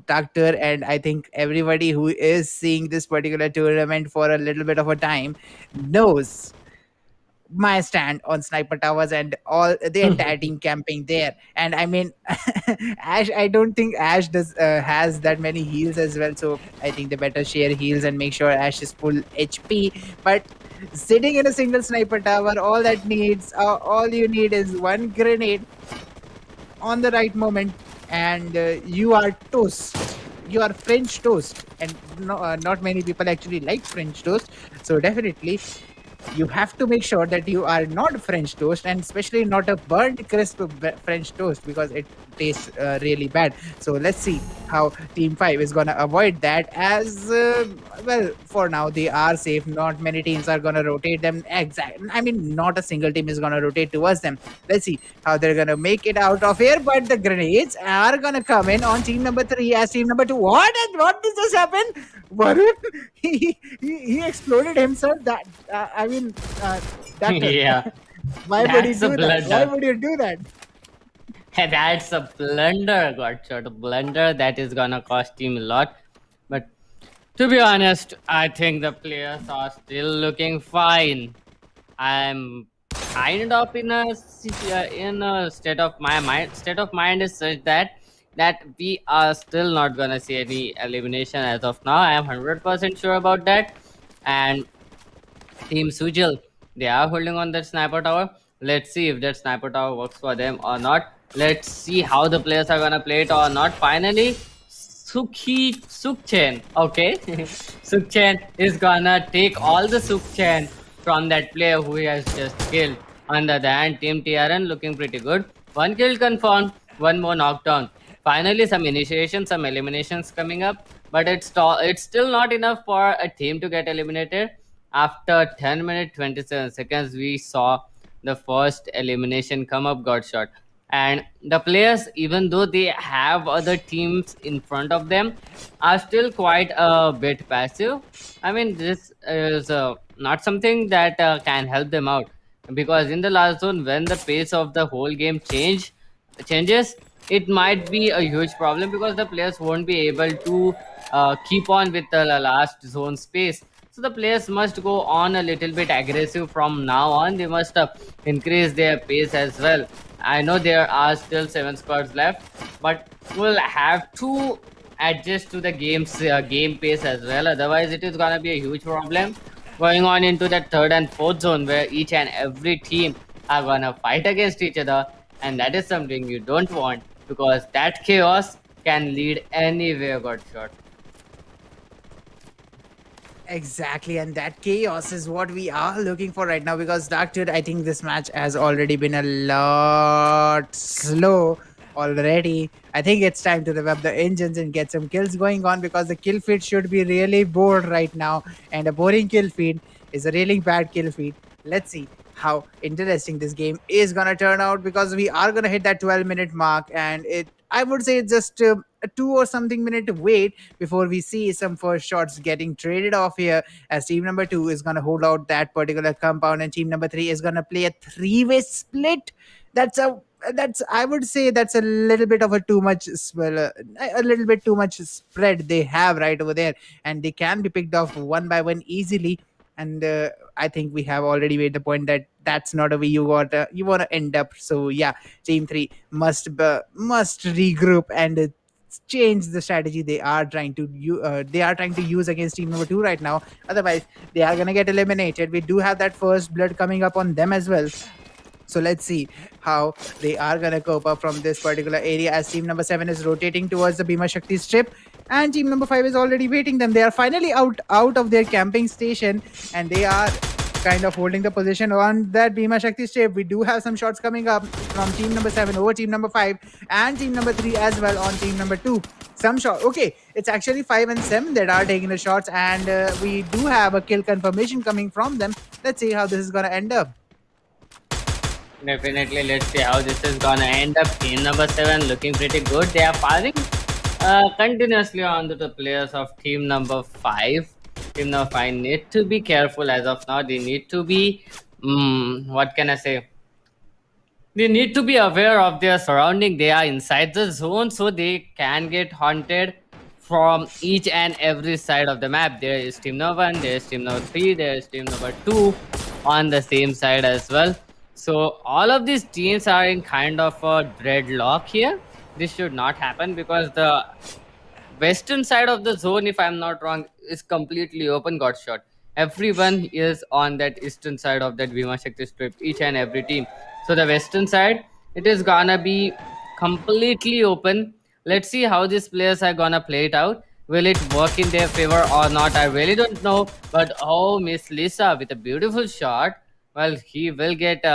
Doctor, and I think everybody who is seeing this particular tournament for a little bit of a time knows my stand on sniper towers and all the entire team camping there. And I mean, Ash, I don't think Ash does has that many heals as well, so I think they better share heals and make sure Ash is full HP. But sitting in a single sniper tower, all you need is one grenade on the right moment, and you are toast. You are French toast, and not many people actually like French toast. So definitely you have to make sure that you are not French toast, and especially not a burnt crisp French toast, because it tastes really bad. So let's see how Team 5 is going to avoid that. As well, for now they are safe. Not many teams are going to rotate them. I mean, not a single team is going to rotate towards them. Let's see how they're going to make it out of here. But the grenades are going to come in on team number 3 as team number 2. What did this happen? Varun, he exploded himself. I mean, that. Yeah, Why would he that's a do that? Why blunder. would you do that? That's a blunder, got shot. A blunder that is gonna cost him a lot. But to be honest, I think the players are still looking fine. I'm kind of in a state of my mind. State of mind is such that we are still not gonna see any elimination as of now. I am 100% sure about that. And Team Sujil, they are holding on that sniper tower. Let's see if that sniper tower works for them or not. Let's see how the players are gonna play it or not. Finally, Sukchen. Okay, Sukchen is gonna take all the Sukchen from that player who he has just killed. On the other hand, Team TRN looking pretty good. One kill confirmed, one more knockdown. Finally, some initiation, some eliminations coming up, but it's still not enough for a team to get eliminated. After 10 minutes 27 seconds, we saw the first elimination come up, got shot. And the players, even though they have other teams in front of them, are still quite a bit passive. I mean, this is not something that can help them out, because in the last zone, when the pace of the whole game changes, it might be a huge problem, because the players won't be able to keep on with the last zone space. So the players must go on a little bit aggressive from now on. They must increase their pace as well. I know there are still 7 squads left, but we'll have to adjust to the game pace as well. Otherwise, it is gonna be a huge problem going on into the third and fourth zone where each and every team are gonna fight against each other, and that is something you don't want because that chaos can lead anywhere. Got shot. Exactly, and that chaos is what we are looking for right now because Doctor, I think this match has already been a lot slow already. I think it's time to rev up the engines and get some kills going on because the kill feed should be really bored right now, and a boring kill feed is a really bad kill feed. Let's see how interesting this game is gonna turn out because we are gonna hit that 12-minute mark, and it I would say it's just a 2 or something minute wait before we see some first shots getting traded off here, as team number 2 is going to hold out that particular compound and team number 3 is going to play a three-way split. That's I would say that's a little bit of a too much a little bit too much spread they have right over there, and they can be picked off one by one easily. And I think we have already made the point that that's not a way you want to end up. So yeah, team 3 must regroup and change the strategy they are trying to use against team number 2 right now. Otherwise they are going to get eliminated. We do have that first blood coming up on them as well, so let's see how they are gonna cope up from this particular area as team number 7 is rotating towards the Bhima Shakti strip, and team number 5 is already waiting them. They are finally out of their camping station, and they are kind of holding the position on that Bhima Shakti strip. We do have some shots coming up from team number 7 over team number 5 and team number 3 as well on team number 2. Some shot. Okay, it's actually 5 and 7 that are taking the shots, and we do have a kill confirmation coming from them. Let's see how this is gonna end up. Definitely, let's see how this is gonna end up. Team number 7 looking pretty good. They are firing continuously onto the players of team number 5. Team number 5 need to be careful as of now. They need to be, what can I say? They need to be aware of their surrounding. They are inside the zone, so they can get haunted from each and every side of the map. There is team number 1, there is team number 3, there is team number 2 on the same side as well. So all of these teams are in kind of a dreadlock here. This should not happen because the western side of the zone, if I'm not wrong, is completely open. Got shot. Everyone is on that eastern side of that Bhima Shakti strip, each and every team. So the western side, it is gonna be completely open. Let's see how these players are gonna play it out. Will it work in their favor or not? I really don't know. But oh, Miss Lisa with a beautiful shot. Well, he will get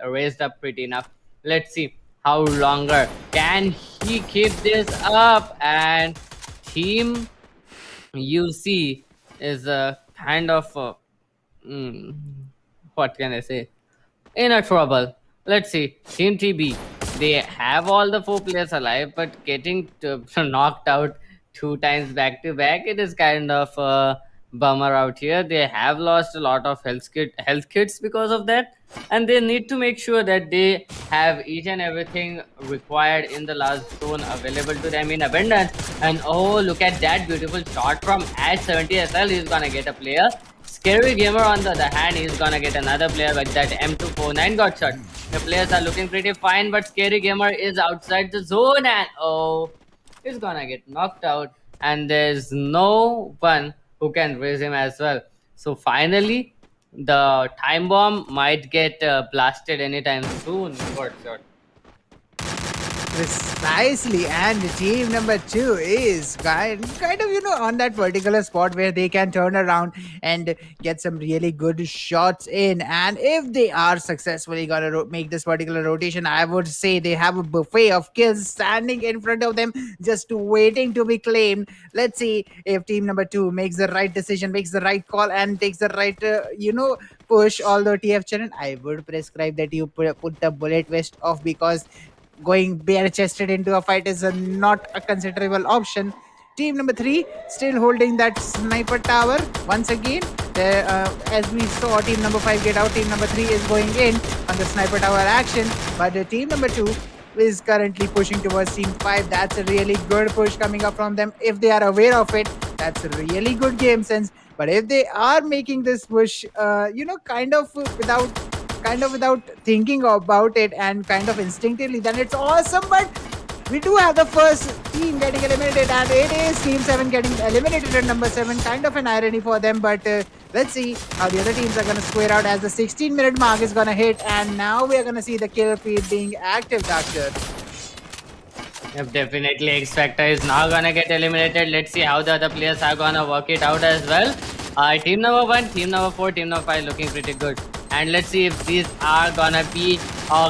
raised up pretty enough. Let's see how longer can he keep this up. And team UC is a kind of mm, what can I say, in a trouble. Let's see, Team TB. They have all the 4 players alive, but getting knocked out 2 times back to back, it is kind of a bummer out here. They have lost a lot of health kits because of that, and they need to make sure that they have each and everything required in the last zone available to them in abundance. And oh, look at that beautiful shot from at 70 SL. He's gonna get a player. Scary Gamer on the other hand, he's gonna get another player, but that M249 got shot. The players are looking pretty fine, but Scary Gamer is outside the zone, and oh, he's gonna get knocked out, and there's no one who can raise him as well. So finally, the time bomb might get blasted anytime soon. Got shot. Precisely, and team number 2 is kind of on that particular spot where they can turn around and get some really good shots in. And if they are successfully gonna make this particular rotation, I would say they have a buffet of kills standing in front of them, just waiting to be claimed. Let's see if team number 2 makes the right decision, makes the right call, and takes the right push. Although TF Charan, I would prescribe that you put the bullet vest off because going bare chested into a fight is not a considerable option. Team number 3 still holding that sniper tower once again. As we saw team number 5 get out, team number 3 is going in on the sniper tower action, but team number 2 is currently pushing towards team 5. That's a really good push coming up from them. If they are aware of it, that's a really good game sense. But if they are making this push kind of without thinking about it and kind of instinctively, then it's awesome. But we do have the first team getting eliminated, and it is Team 7 getting eliminated at number 7. Kind of an irony for them, but let's see how the other teams are going to square out as the 16-minute mark is going to hit, and now we are going to see the kill feed being active, Doctor. Yep, definitely X Factor is now gonna get eliminated. Let's see how the other players are gonna work it out as well. Team number 1, team number 4, team number 5 looking pretty good. And let's see if these are gonna be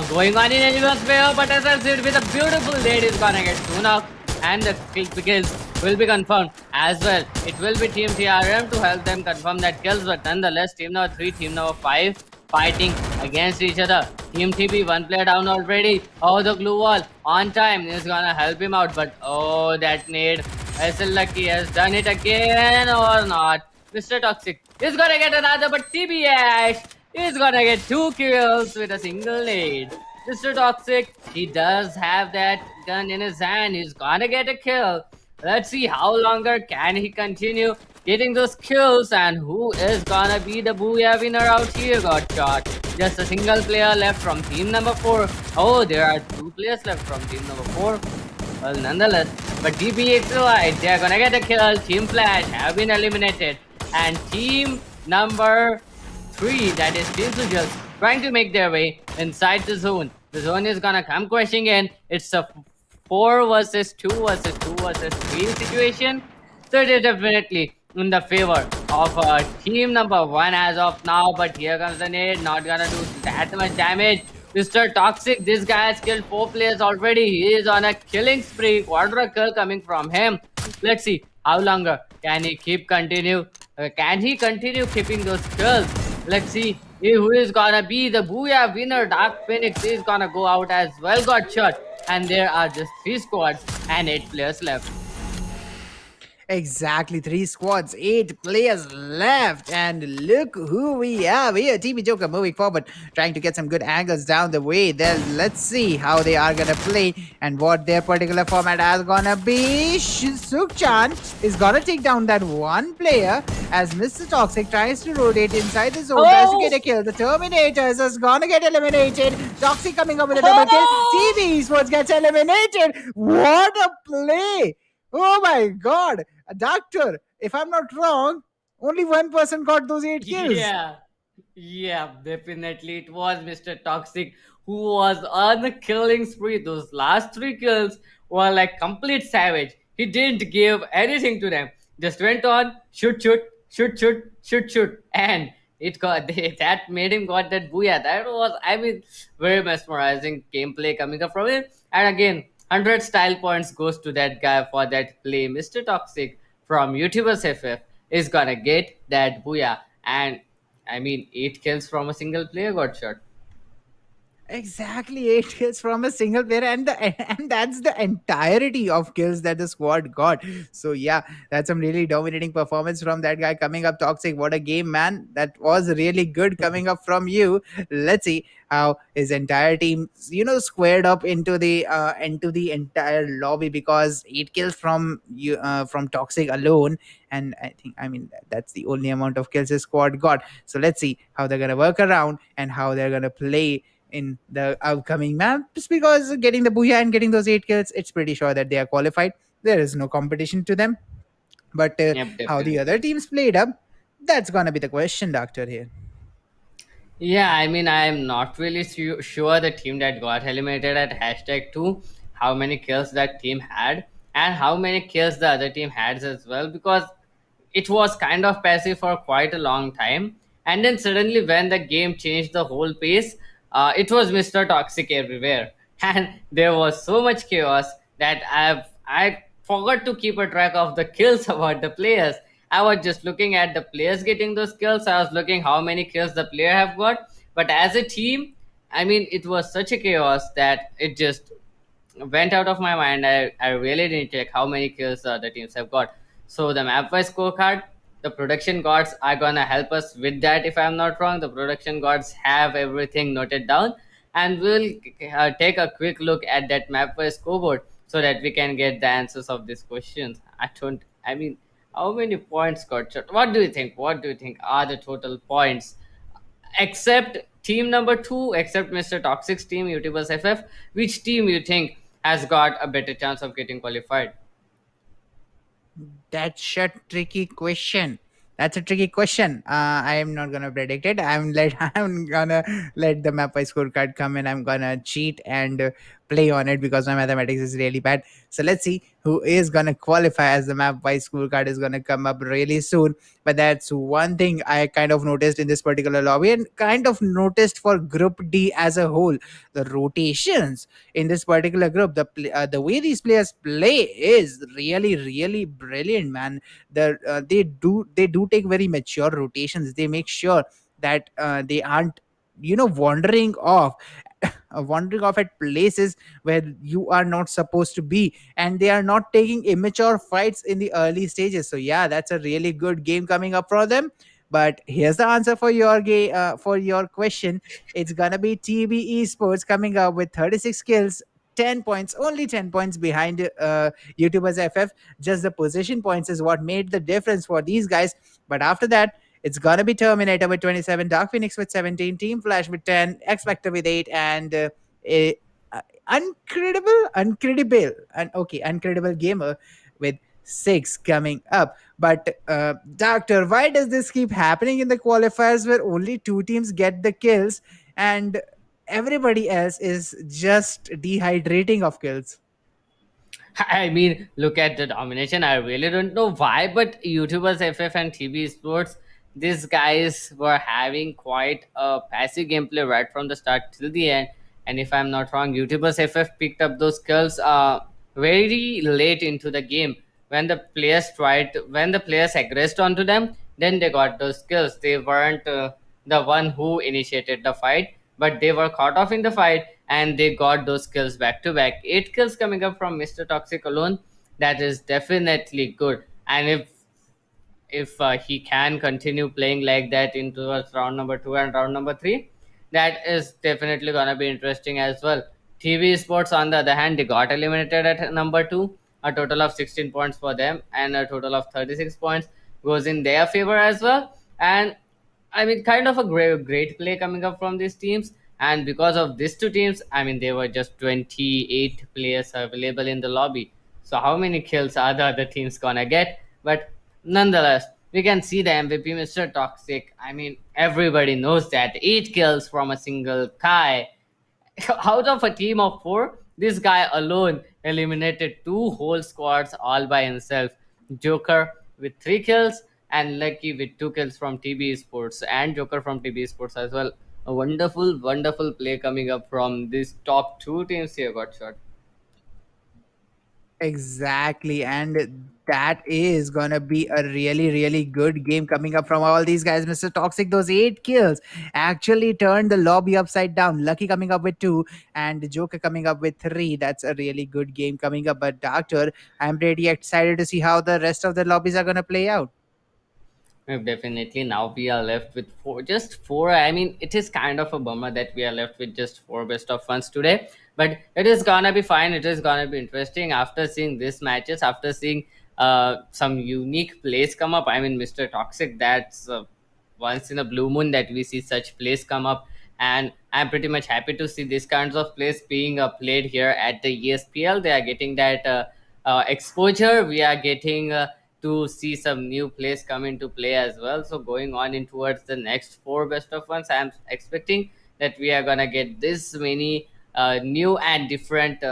going on in anyone's favor. But as I said, with a beautiful lead, is gonna get 2 knocked. And the kills will be confirmed as well. It will be Team TRM to help them confirm that kills. But nonetheless, team number 3, team number 5 fighting against each other. Team TP, one player down already. Oh, the glue wall on time is gonna help him out. But oh, that nade. SL Lucky has done it again or not. Mr. Toxic is gonna get another, but TBH is gonna get 2 kills with a single nade. Mr. Toxic, he does have that gun in his hand. He's gonna get a kill. Let's see how longer can he continue getting those kills, and who is gonna be the Booyah winner out here. Got shot. Just a single player left from team number 4. Oh, there are 2 players left from team number 4. Well, nonetheless, but DPXY, they're gonna get a kill. Team Flash have been eliminated, and team number 3, that is Team Sujals, trying to make their way inside the zone. The zone is gonna come crashing in. It's a 4 versus 2 versus 2 versus 3 situation. So it is definitely in the favor of team number 1 as of now. But here comes the nade, not gonna do that much damage. Mr. Toxic, this guy has killed 4 players already. He is on a killing spree. Quadra kill coming from him. Let's see how longer can he continue. Can he continue keeping those kills? Let's see who is gonna be the Booyah winner. Dark Phoenix is gonna go out as well. Got shot. And there are just 3 squads and 8 players left. Exactly, 3 squads, 8 players left, and look who we have here. TV Joker moving forward, trying to get some good angles down the way. Then let's see how they are gonna play and what their particular format is gonna be. Sukchan is gonna take down that one player as Mr. Toxic tries to rotate inside the zone, tries to get a kill. The Terminators is gonna get eliminated. Toxic coming up with a double kill. TV Esports gets eliminated. What a play! Oh my god! A doctor, if I'm not wrong, only one person got those 8 kills. Yeah, definitely. It was Mr. Toxic who was on the killing spree. Those last 3 kills were like complete savage. He didn't give anything to them. Just went on, shoot, shoot, shoot, shoot, shoot, shoot. And it got that made him got that booyah. That was, I mean, very mesmerizing gameplay coming up from him. And again, 100 style points goes to that guy for that play. Mr. Toxic from YouTubers FF is gonna get that booyah. And I mean, 8 kills from a single player got shot. Exactly, 8 kills from a single player, and that's the entirety of kills that the squad got. So yeah, that's some really dominating performance from that guy coming up. Toxic, what a game, man! That was really good coming up from you. Let's see how his entire team, squared up into the entire lobby, because 8 kills from you from Toxic alone, and I mean that's the only amount of kills his squad got. So let's see how they're gonna work around and how they're gonna play in the upcoming maps, because getting the booyah and getting those 8 kills, it's pretty sure that they are qualified. There is no competition to them. But Yep, how the definitely. other teams played up, that's gonna be the question, Doctor, here. Yeah, I mean, I'm not really sure the team that got eliminated at hashtag 2, how many kills that team had, and how many kills the other team had as well, because it was kind of passive for quite a long time. And then suddenly, when the game changed the whole pace, it was Mr. Toxic everywhere. And there was so much chaos that I forgot to keep a track of the kills about the players. I was just looking at the players getting those kills. I was looking how many kills the player have got. But as a team, I mean, it was such a chaos that it just went out of my mind. I really didn't check how many kills the other teams have got. So the map wise scorecard, the production gods are gonna help us with that. If I'm not wrong, the production gods have everything noted down, and we'll take a quick look at that map wise scoreboard so that we can get the answers of these questions. I mean, how many points got shot? What do you think? What do you think are the total points? Except team number 2, except Mr. Toxic's team, YouTubers FF, which team you think has got a better chance of getting qualified? That's a tricky question. That's a tricky question. I am not gonna predict it. I'm gonna let the map by scorecard come in. I'm gonna cheat and play on it because my mathematics is really bad. So let's see who is gonna qualify, as the map by scorecard is gonna come up really soon. But that's one thing I kind of noticed in this particular lobby, and kind of noticed for Group D as a whole. The rotations in this particular group, the way these players play is really brilliant, man. They do take very mature rotations. They make sure that they aren't, wandering off, wandering off at places where you are not supposed to be, and they are not taking immature fights in the early stages. So yeah, that's a really good game coming up for them. But here's the answer for your game, for your question. It's gonna be TB Esports coming up with 36 kills, 10 points, only 10 points behind YouTubers FF. Just the position points is what made the difference for these guys. But after that, it's gonna be Terminator with 27, Dark Phoenix with 17, Team Flash with 10, X Factor with 8, and a, uncredible gamer with 6 coming up. But Doctor, why does this keep happening in the qualifiers where only two teams get the kills and everybody else is just dehydrating of kills? I mean, look at the domination. I really don't know why, but YouTubers FF and TV Sports, these guys were having quite a passive gameplay right from the start till the end. And if I'm not wrong, YouTubers FF picked up those skills very late into the game. When the players aggressed onto them, then they got those skills. They weren't the one who initiated the fight, but they were caught off in the fight and they got those kills back to back. 8 kills coming up from Mr. Toxic alone. That is definitely good. And if he can continue playing like that into round number 2 and round number 3, that is definitely gonna be interesting as well. TV Sports, on the other hand, they got eliminated at number 2. A total of 16 points for them, and a total of 36 points goes in their favor as well. And I mean, kind of a great play coming up from these teams. And because of these two teams, I mean, there were just 28 players available in the lobby. So how many kills are the other teams gonna get? But nonetheless, we can see the MVP, Mr. Toxic. I mean, everybody knows that 8 kills from a single Kai. Out of a team of 4, this guy alone eliminated 2 whole squads all by himself. Joker with 3 kills, and Lucky with 2 kills from TB Sports, and Joker from TB Sports as well. A wonderful play coming up from these top 2 teams here. Got shot. Exactly, and that is gonna be a really good game coming up from all these guys. Mr. Toxic, those 8 kills actually turned the lobby upside down. Lucky coming up with 2, and Joker coming up with 3. That's a really good game coming up. But Doctor, I'm pretty excited to see how the rest of the lobbies are gonna play out. Definitely. Now we are left with just four. I mean, it is kind of a bummer that we are left with just 4 best of 1s today, but it is gonna be fine. It is gonna be interesting after seeing these matches, after seeing some unique plays come up. I mean, Mr. Toxic, that's once in a blue moon that we see such plays come up, and I'm pretty much happy to see these kinds of plays being played here at the ESPL. They are getting that exposure. We are getting to see some new plays come into play as well. So going on in towards the next 4 best of 1s, I'm expecting that we are gonna get this many new and different.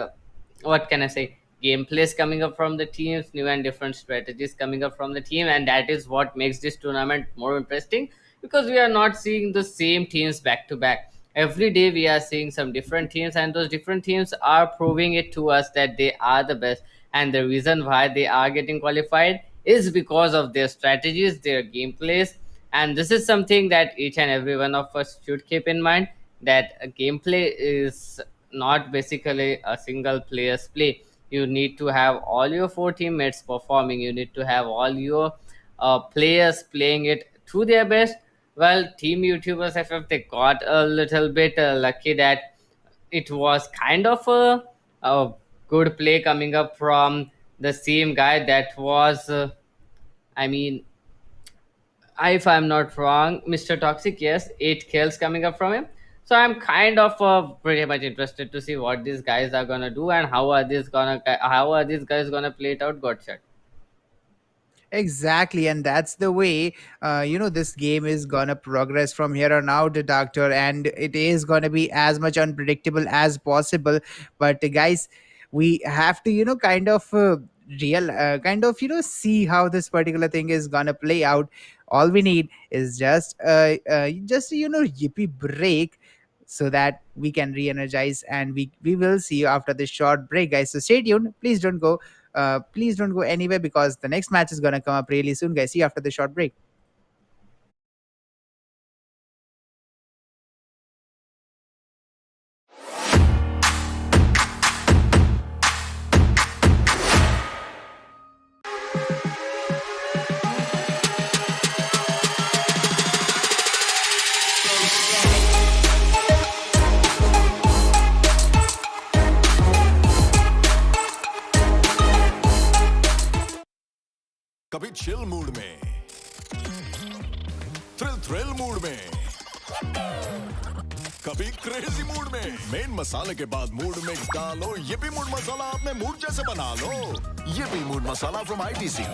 What can I say? Gameplays coming up from the teams, new and different strategies coming up from the team, and that is what makes this tournament more interesting, because we are not seeing the same teams back to back. Every day we are seeing some different teams, and those different teams are proving it to us that they are the best. And the reason why they are getting qualified is because of their strategies, their gameplays. And this is something that each and every one of us should keep in mind, that a gameplay is not basically a single player's play. You need to have all your 4 teammates performing, you need to have all your players playing it to their best. Well, Team YouTubers FF, they got a little bit lucky that it was kind of a good play coming up from the same guy that was I mean, if I'm not wrong, Mr. Toxic, yes, 8 kills coming up from him. So I'm kind of pretty much interested to see what these guys are gonna do and how are these guys gonna play it out. Godshot. Exactly, and that's the way this game is gonna progress from here on out, Doctor, and it is gonna be as much unpredictable as possible. But guys, we have to kind of real see how this particular thing is gonna play out. All we need is just yippee break so that we can re-energize, and we will see you after this short break, guys. So stay tuned, please don't go anywhere because the next match is gonna come up really soon, guys. See you after the short break. कभी chill mood में, thrill mood में, कभी crazy mood में। Main मसाले के बाद mood mix डालो, ये भी मूड मसाला अपने मूड जैसे बना लो। ये भी mood masala from ITC.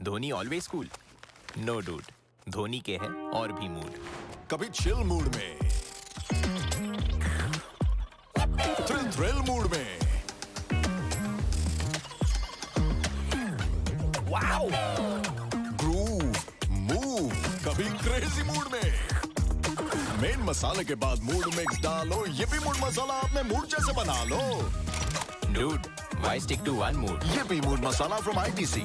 Dhoni always cool, no dude. Dhoni के है और भी मूड। कभी चिल मूड में, थ्रिल मूड में, वाओ, ग्रूव, मूव, कभी क्रेजी मूड में। मेन मसाले के बाद मूड मिक्स डालो, ये भी मूड मसाला अपने मूड जैसे बना लो। Dude, why stick to one mood? ये भी मूड मसाला फ्रॉम आईटीसी।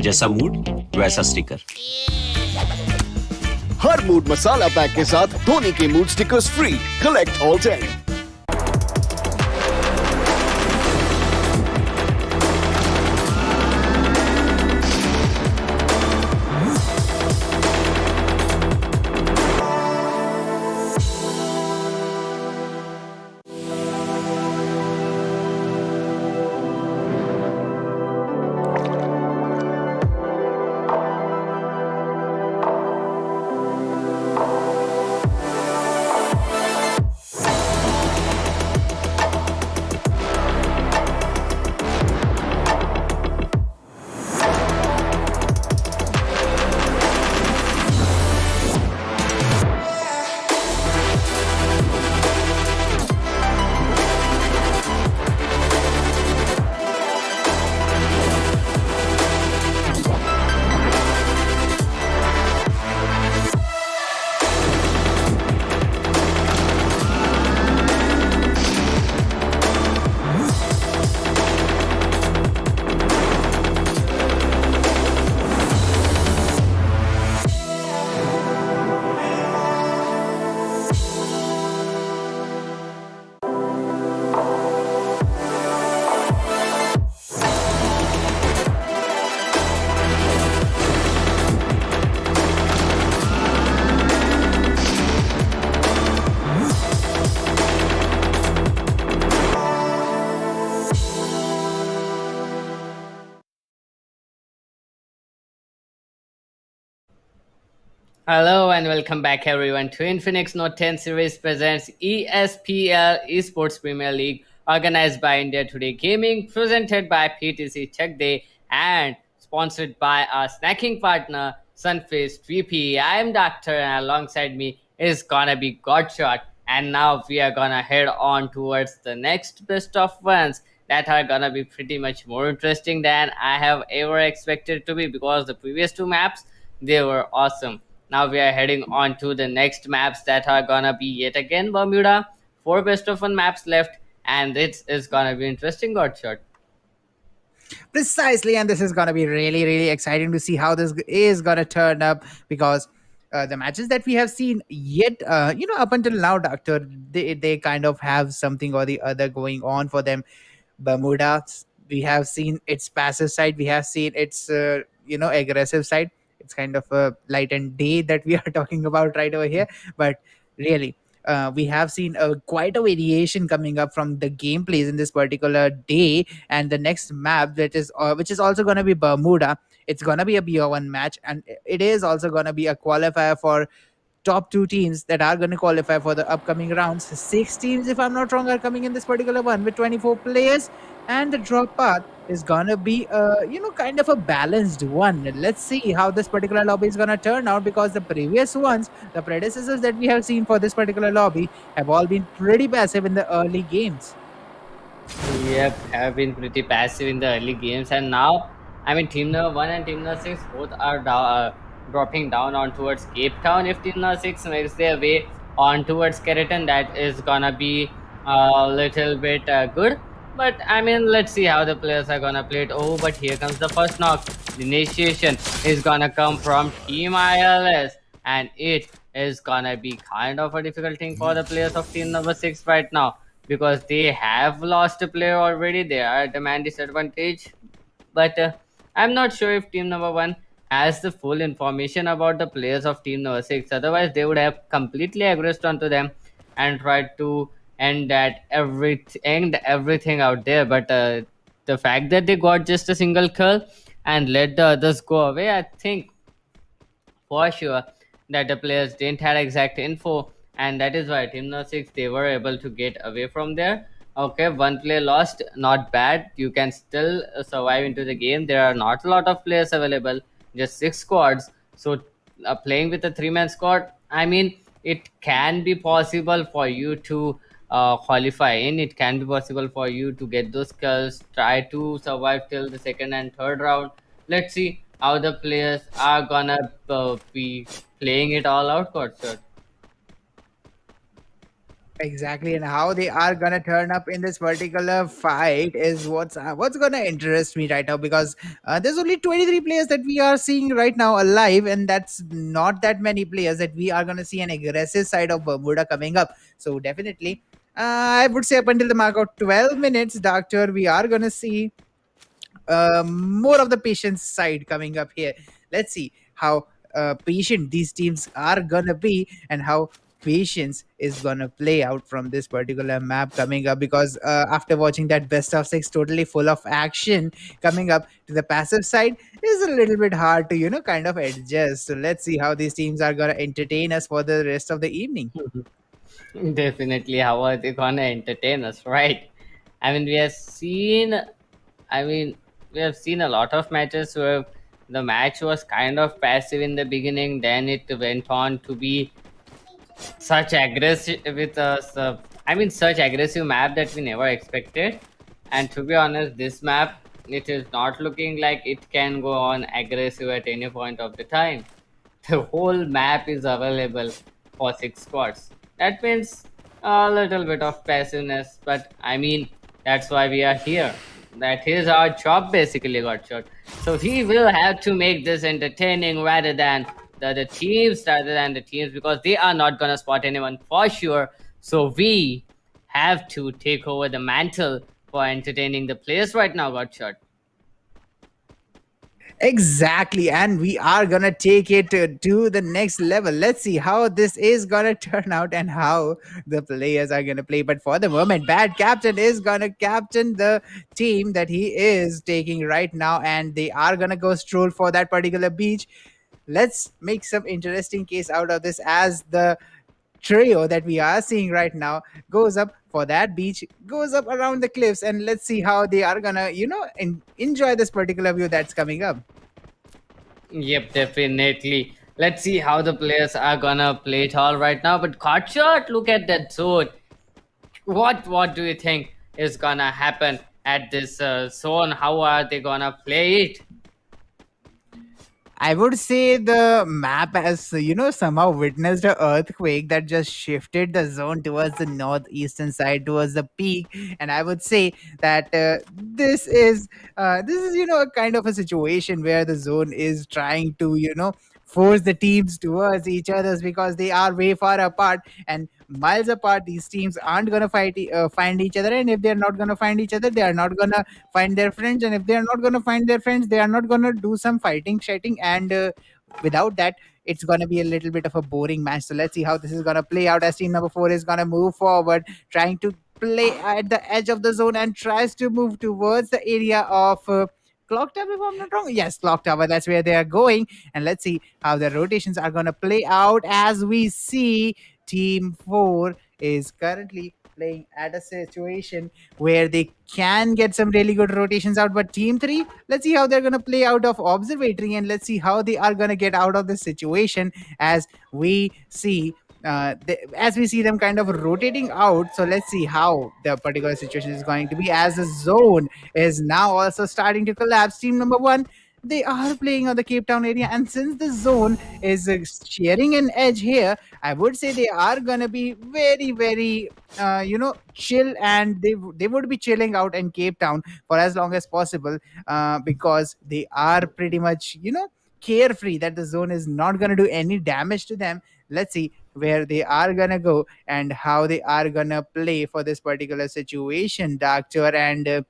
जैसा मूड वैसा स्टिकर। हर मूड मसाला पैक के साथ धोनी के mood stickers free. Collect all 10। Hello and welcome back everyone to Infinix Note 10 series presents ESPL Esports Premier League organized by India Today Gaming, presented by PTC Check Day and sponsored by our snacking partner Sunfist VP. I am Doctor and alongside me is gonna be Godshot, and now we are gonna head on towards the next best of ones that are gonna be pretty much more interesting than I have ever expected to be, because the previous two maps, they were awesome. Now we are heading on to the next maps that are gonna be yet again Bermuda. Four best of one maps left, and it is gonna be interesting. Got shot. Precisely, and this is going to be really, really exciting to see how this is going to turn up because the matches that we have seen yet, up until now, Doctor, they kind of have something or the other going on for them. Bermuda, we have seen its passive side, we have seen its aggressive side. It's kind of a light and day that we are talking about right over here, but really. We have seen quite a variation coming up from the gameplays in this particular day, and the next map that is which is also going to be Bermuda. It's going to be a BO1 match, and it is also going to be a qualifier for top two teams that are going to qualify for the upcoming rounds. Six teams, if I'm not wrong, are coming in this particular one with 24 players, and the drop path is going to be kind of a balanced one. Let's see how this particular lobby is going to turn out, because the previous ones, the predecessors that we have seen for this particular lobby, have all been pretty passive in the early games. Yep, have been pretty passive in the early games, and now, I mean, Team Number 1 and Team Number 6 both are dropping down on towards Cape Town. If Team Number 6 makes their way on towards Keratin, that is gonna be a little bit good. But I mean, let's see how the players are gonna play it. Oh, but here comes the first knock. The initiation is gonna come from Team ILS, and it is gonna be kind of a difficult thing for the players of Team Number 6 right now, because they have lost a player already. They are at a man disadvantage. But I'm not sure if Team Number 1 has the full information about the players of Team Number 6. Otherwise, they would have completely aggressed onto them and tried to end everything out there. But the fact that they got just a single kill and let the others go away, I think for sure that the players didn't have exact info, and that is why Team No 6, they were able to get away from there. Okay, one player lost, not bad. You can still survive into the game. There are not a lot of players available, just six squads. So playing with a three-man squad, I mean, it can be possible for you to qualify in. It can be possible for you to get those kills, try to survive till the second and third round. Let's see how the players are gonna be playing it all out, Coach. Exactly, and how they are gonna turn up in this particular fight is what's gonna interest me right now, because there's only 23 players that we are seeing right now alive, and that's not that many players that we are gonna see an aggressive side of Bermuda coming up. So definitely, I would say up until the mark of 12 minutes, Doctor, we are gonna see more of the patience side coming up here. Let's see how patient these teams are gonna be, and how patience is gonna play out from this particular map coming up, because after watching that best of six totally full of action, coming up to the passive side is a little bit hard to kind of adjust. So let's see how these teams are gonna entertain us for the rest of the evening. Definitely, how are they gonna entertain us, right? I mean, I mean, we have seen a lot of matches where the match was kind of passive in the beginning, then it went on to be such aggressive with us. I mean, such aggressive map that we never expected. And to be honest, this map, it is not looking like it can go on aggressive at any point of the time. The whole map is available for six squads. That means a little bit of passiveness, but I mean, that's why we are here. That is our job basically, got shot. So we will have to make this entertaining rather than the teams, because they are not gonna spot anyone for sure. So we have to take over the mantle for entertaining the players right now, got shot. Exactly, and we are gonna take it to the next level. Let's see how this is gonna turn out and how the players are gonna play. But for the moment, Bad Captain is gonna captain the team that he is taking right now, and they are gonna go stroll for that particular beach. let's make some interesting case out of this, as the trio that we are seeing right now goes up for that beach, goes up around the cliffs, and let's see how they are gonna, enjoy this particular view that's coming up. Yep, definitely. Let's see how the players are gonna play it all right now. But cut shot, look at that zone. What do you think is gonna happen at this zone? How are they gonna play it? I would say the map has, somehow witnessed an earthquake that just shifted the zone towards the northeastern side, towards the peak. And I would say that this is, a kind of a situation where the zone is trying to, force the teams towards each other's, because they are way far apart and miles apart. These teams aren't gonna find each other, and if they're not gonna find each other, they are not gonna find their friends, and if they are not going to find their friends, they are not going to do some fighting chatting, and without that, it's going to be a little bit of a boring match. So let's see how this is going to play out, as team number 4 is going to move forward, trying to play at the edge of the zone and tries to move towards the area of clock tower, if I'm not wrong. Yes, clock tower, that's where they are going. And let's see how the rotations are going to play out, as we see team 4 is currently playing at a situation where they can get some really good rotations out. But team 3, let's see how they're going to play out of observatory, and let's see how they are going to get out of this situation, as we see them kind of rotating out. So let's see how the particular situation is going to be, as the zone is now also starting to collapse. Team number 1, they are playing on the Cape Town area, and since the zone is sharing an edge here, I would say they are gonna be very, very, chill, and they would be chilling out in Cape Town for as long as possible, because they are pretty much, carefree that the zone is not gonna do any damage to them. Let's see where they are gonna go and how they are gonna play for this particular situation, Doctor. And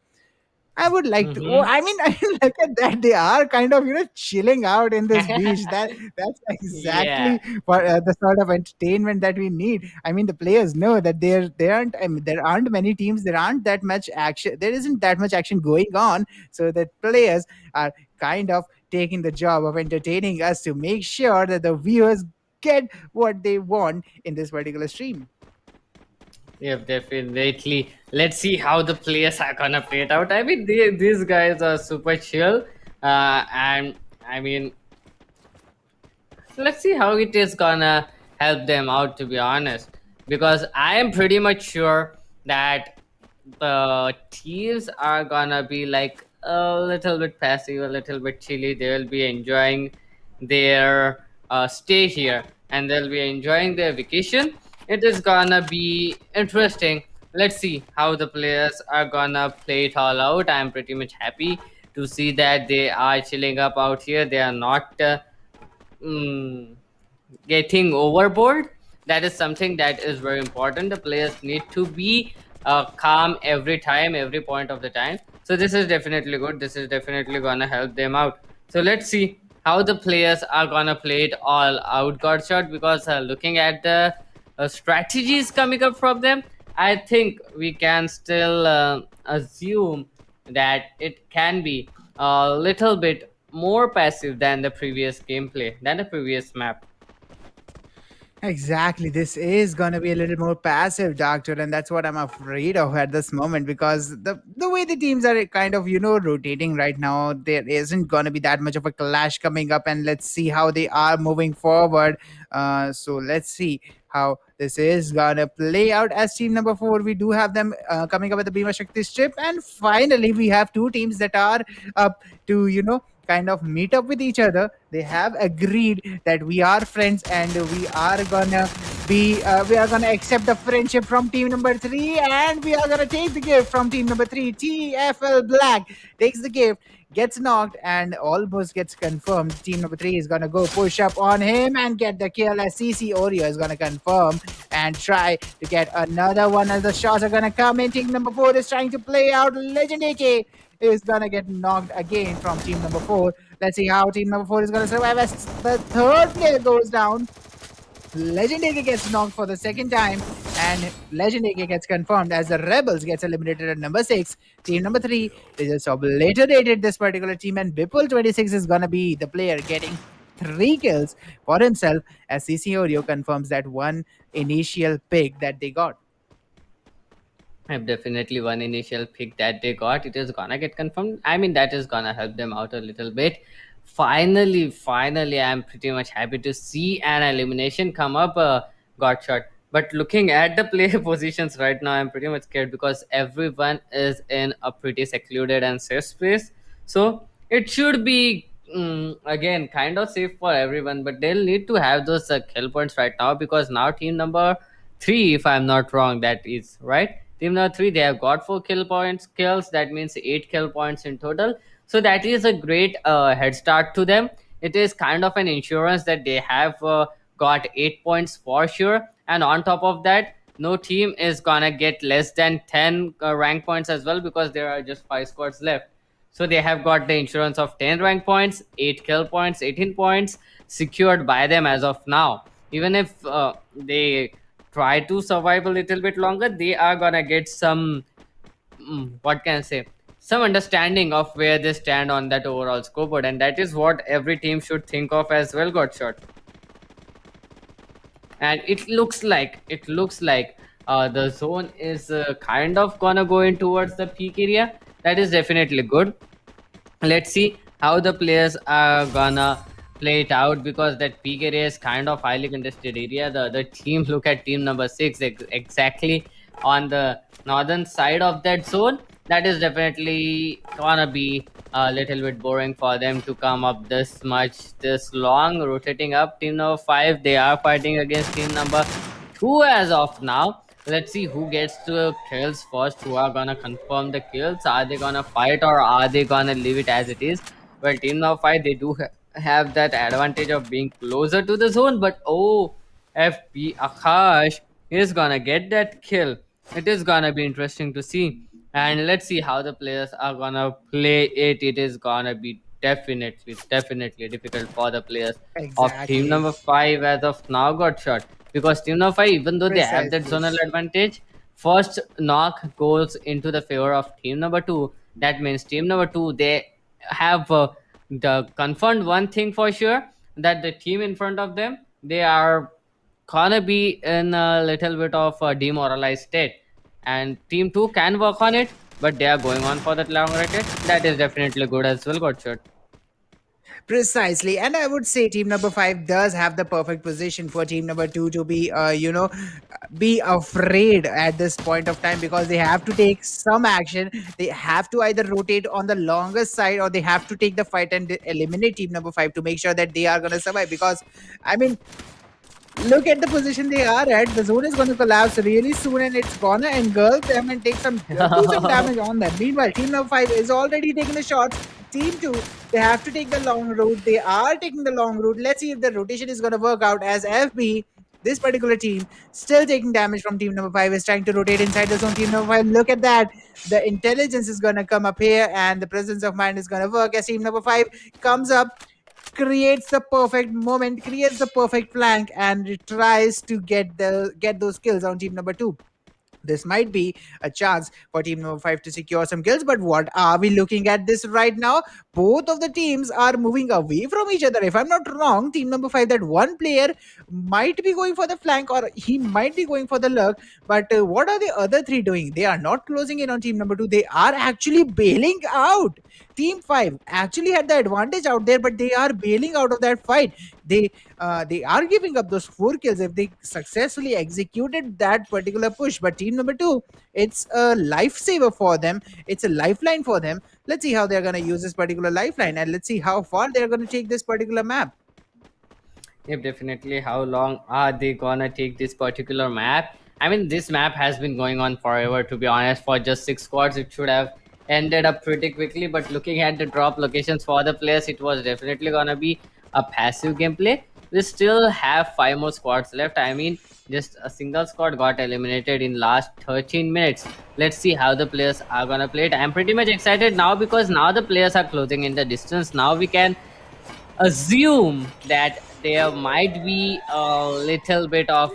I would like to. Oh, Mm-hmm. I mean, look at that. They are kind of, chilling out in this beach. That's Yeah. exactly what the sort of entertainment that we need. I mean, the players know that there aren't. I mean, there aren't many teams. There aren't that much action. There isn't that much action going on. So that players are kind of taking the job of entertaining us to make sure that the viewers get what they want in this particular stream. Yep, definitely. Let's see how the players are gonna play it out. I mean, these guys are super chill, and I mean, let's see how it is gonna help them out, to be honest, because I am pretty much sure that the teams are gonna be like a little bit passive, a little bit chilly. They'll be enjoying their stay here, and they'll be enjoying their vacation. It is gonna be interesting. Let's see how the players are gonna play it all out. I'm pretty much happy to see that they are chilling up out here. They are not mm, getting overboard. That is something that is very important. The players need to be calm every time, every point of the time. So this is definitely good. This is definitely gonna help them out. So let's see how the players are gonna play it all out, Godshot, because looking at the strategies coming up from them, I think we can still assume that it can be a little bit more passive than the previous gameplay, than the previous map. Exactly. This is gonna be a little more passive, Doctor, and that's what I'm afraid of at this moment, because the way the teams are kind of, rotating right now, there isn't gonna be that much of a clash coming up, and let's see how they are moving forward. So let's see how this is gonna play out. As team number 4, we do have them coming up with the Bhima Shakti strip, and finally we have two teams that are up to, kind of meet up with each other. They have agreed that we are friends, and we are gonna accept the friendship from team number 3, and we are gonna take the gift from team number 3. TFL Black takes the gift, gets knocked, and almost gets confirmed. Team number 3 is gonna go push up on him and get the kill, as CC Oreo is gonna confirm and try to get another one, as the shots are gonna come in. Team number 4 is trying to play out. Legend AK is gonna get knocked again from team number 4. Let's see how team number 4 is gonna survive, as the third player goes down. Legend AK gets knocked for the second time, and Legend AK gets confirmed as the Rebels gets eliminated at number 6. Team number 3, they just obliterated this particular team, and Bipul 26 is gonna be the player getting 3 kills for himself as CC Oreo confirms that one initial pick that they got. Have definitely one initial pick that they got. It is gonna get confirmed. I mean, that is gonna help them out a little bit. Finally, I'm pretty much happy to see an elimination come up. Got shot. But looking at the player positions right now, I'm pretty much scared because everyone is in a pretty secluded and safe space. So it should be again kind of safe for everyone. But they'll need to have those kill points right now because now team number three, if I'm not wrong, that is right. Team number three, they have got 4 kills. That means 8 kill points in total. So that is a great head start to them. It is kind of an insurance that they have got 8 points for sure. And on top of that, no team is gonna get less than 10 rank points as well because there are just 5 squads left. So they have got the insurance of 10 rank points, 8 kill points, 18 points secured by them as of now. Even if they try to survive a little bit longer, they are gonna get some, what can I say, some understanding of where they stand on that overall scoreboard, and that is what every team should think of as well. Got shot, and it looks like the zone is kind of gonna go in towards the peak area. That is definitely good. Let's see how the players are gonna play it out because that peak area is kind of highly contested area. The other team, look at team number 6 exactly on the northern side of that zone. That is definitely gonna be a little bit boring for them to come up this long rotating up. Team number 5, they are fighting against team number 2 as of now. Let's see who gets to kills first, who are gonna confirm the kills. Are they gonna fight or are they gonna leave it as it is? Well, team now fight, they do have that advantage of being closer to the zone, but oh, FP Akash is gonna get that kill. It is gonna be interesting to see. And let's see how the players are gonna play it. It is gonna be definitely difficult for the players of team Exactly. number 5 as of now. Got shot because team number 5, even though they have that Precisely. zonal advantage, first knock goes into the favor of team number 2. That means team number 2, they have the confirmed one thing for sure, that the team in front of them, they are gonna be in a little bit of a demoralized state, and team 2 can work on it, but they are going on for that long racket. That is definitely good as well. Got shot. Precisely. And I would say team number 5 does have the perfect position for team number 2 to be, be afraid at this point of time because they have to take some action. They have to either rotate on the longest side or they have to take the fight and eliminate team number 5 to make sure that they are going to survive. Because, I mean, look at the position they are at. The zone is going to collapse really soon, and it's gonna engulf them and take some do some damage on them. Meanwhile, team number 5 is already taking the shots. Team 2, they have to take the long route. They are taking the long route. Let's see if the rotation is going to work out. As FB, this particular team, still taking damage from team number 5, is trying to rotate inside the zone. Team number 5, look at that. The intelligence is going to come up here, and the presence of mind is going to work as team number 5 comes up, creates the perfect moment, creates the perfect flank, and tries to get those kills on team number 2. This might be a chance for team number 5 to secure some kills, but what are we looking at this right now? Both of the teams are moving away from each other. If I'm not wrong, team number 5, that one player might be going for the flank or he might be going for the lurk, but what are the other three doing? They are not closing in on team number 2. They are actually bailing out. Team 5 actually had the advantage out there, but they are bailing out of that fight. They are giving up those 4 kills if they successfully executed that particular push. But team number 2, it's a lifesaver for them. It's a lifeline for them. Let's see how they're gonna use this particular lifeline, and let's see how far they're gonna take this particular map. Yep, definitely. How long are they gonna take this particular map? I mean, this map has been going on forever, to be honest. For just 6 squads, it should have ended up pretty quickly. But looking at the drop locations for the players, it was definitely gonna be a passive gameplay. We still have 5 more squads left. I mean, just a single squad got eliminated in last 13 minutes. Let's see how the players are gonna play it. I'm pretty much excited now because now the players are closing in the distance. Now we can assume that there might be a little bit of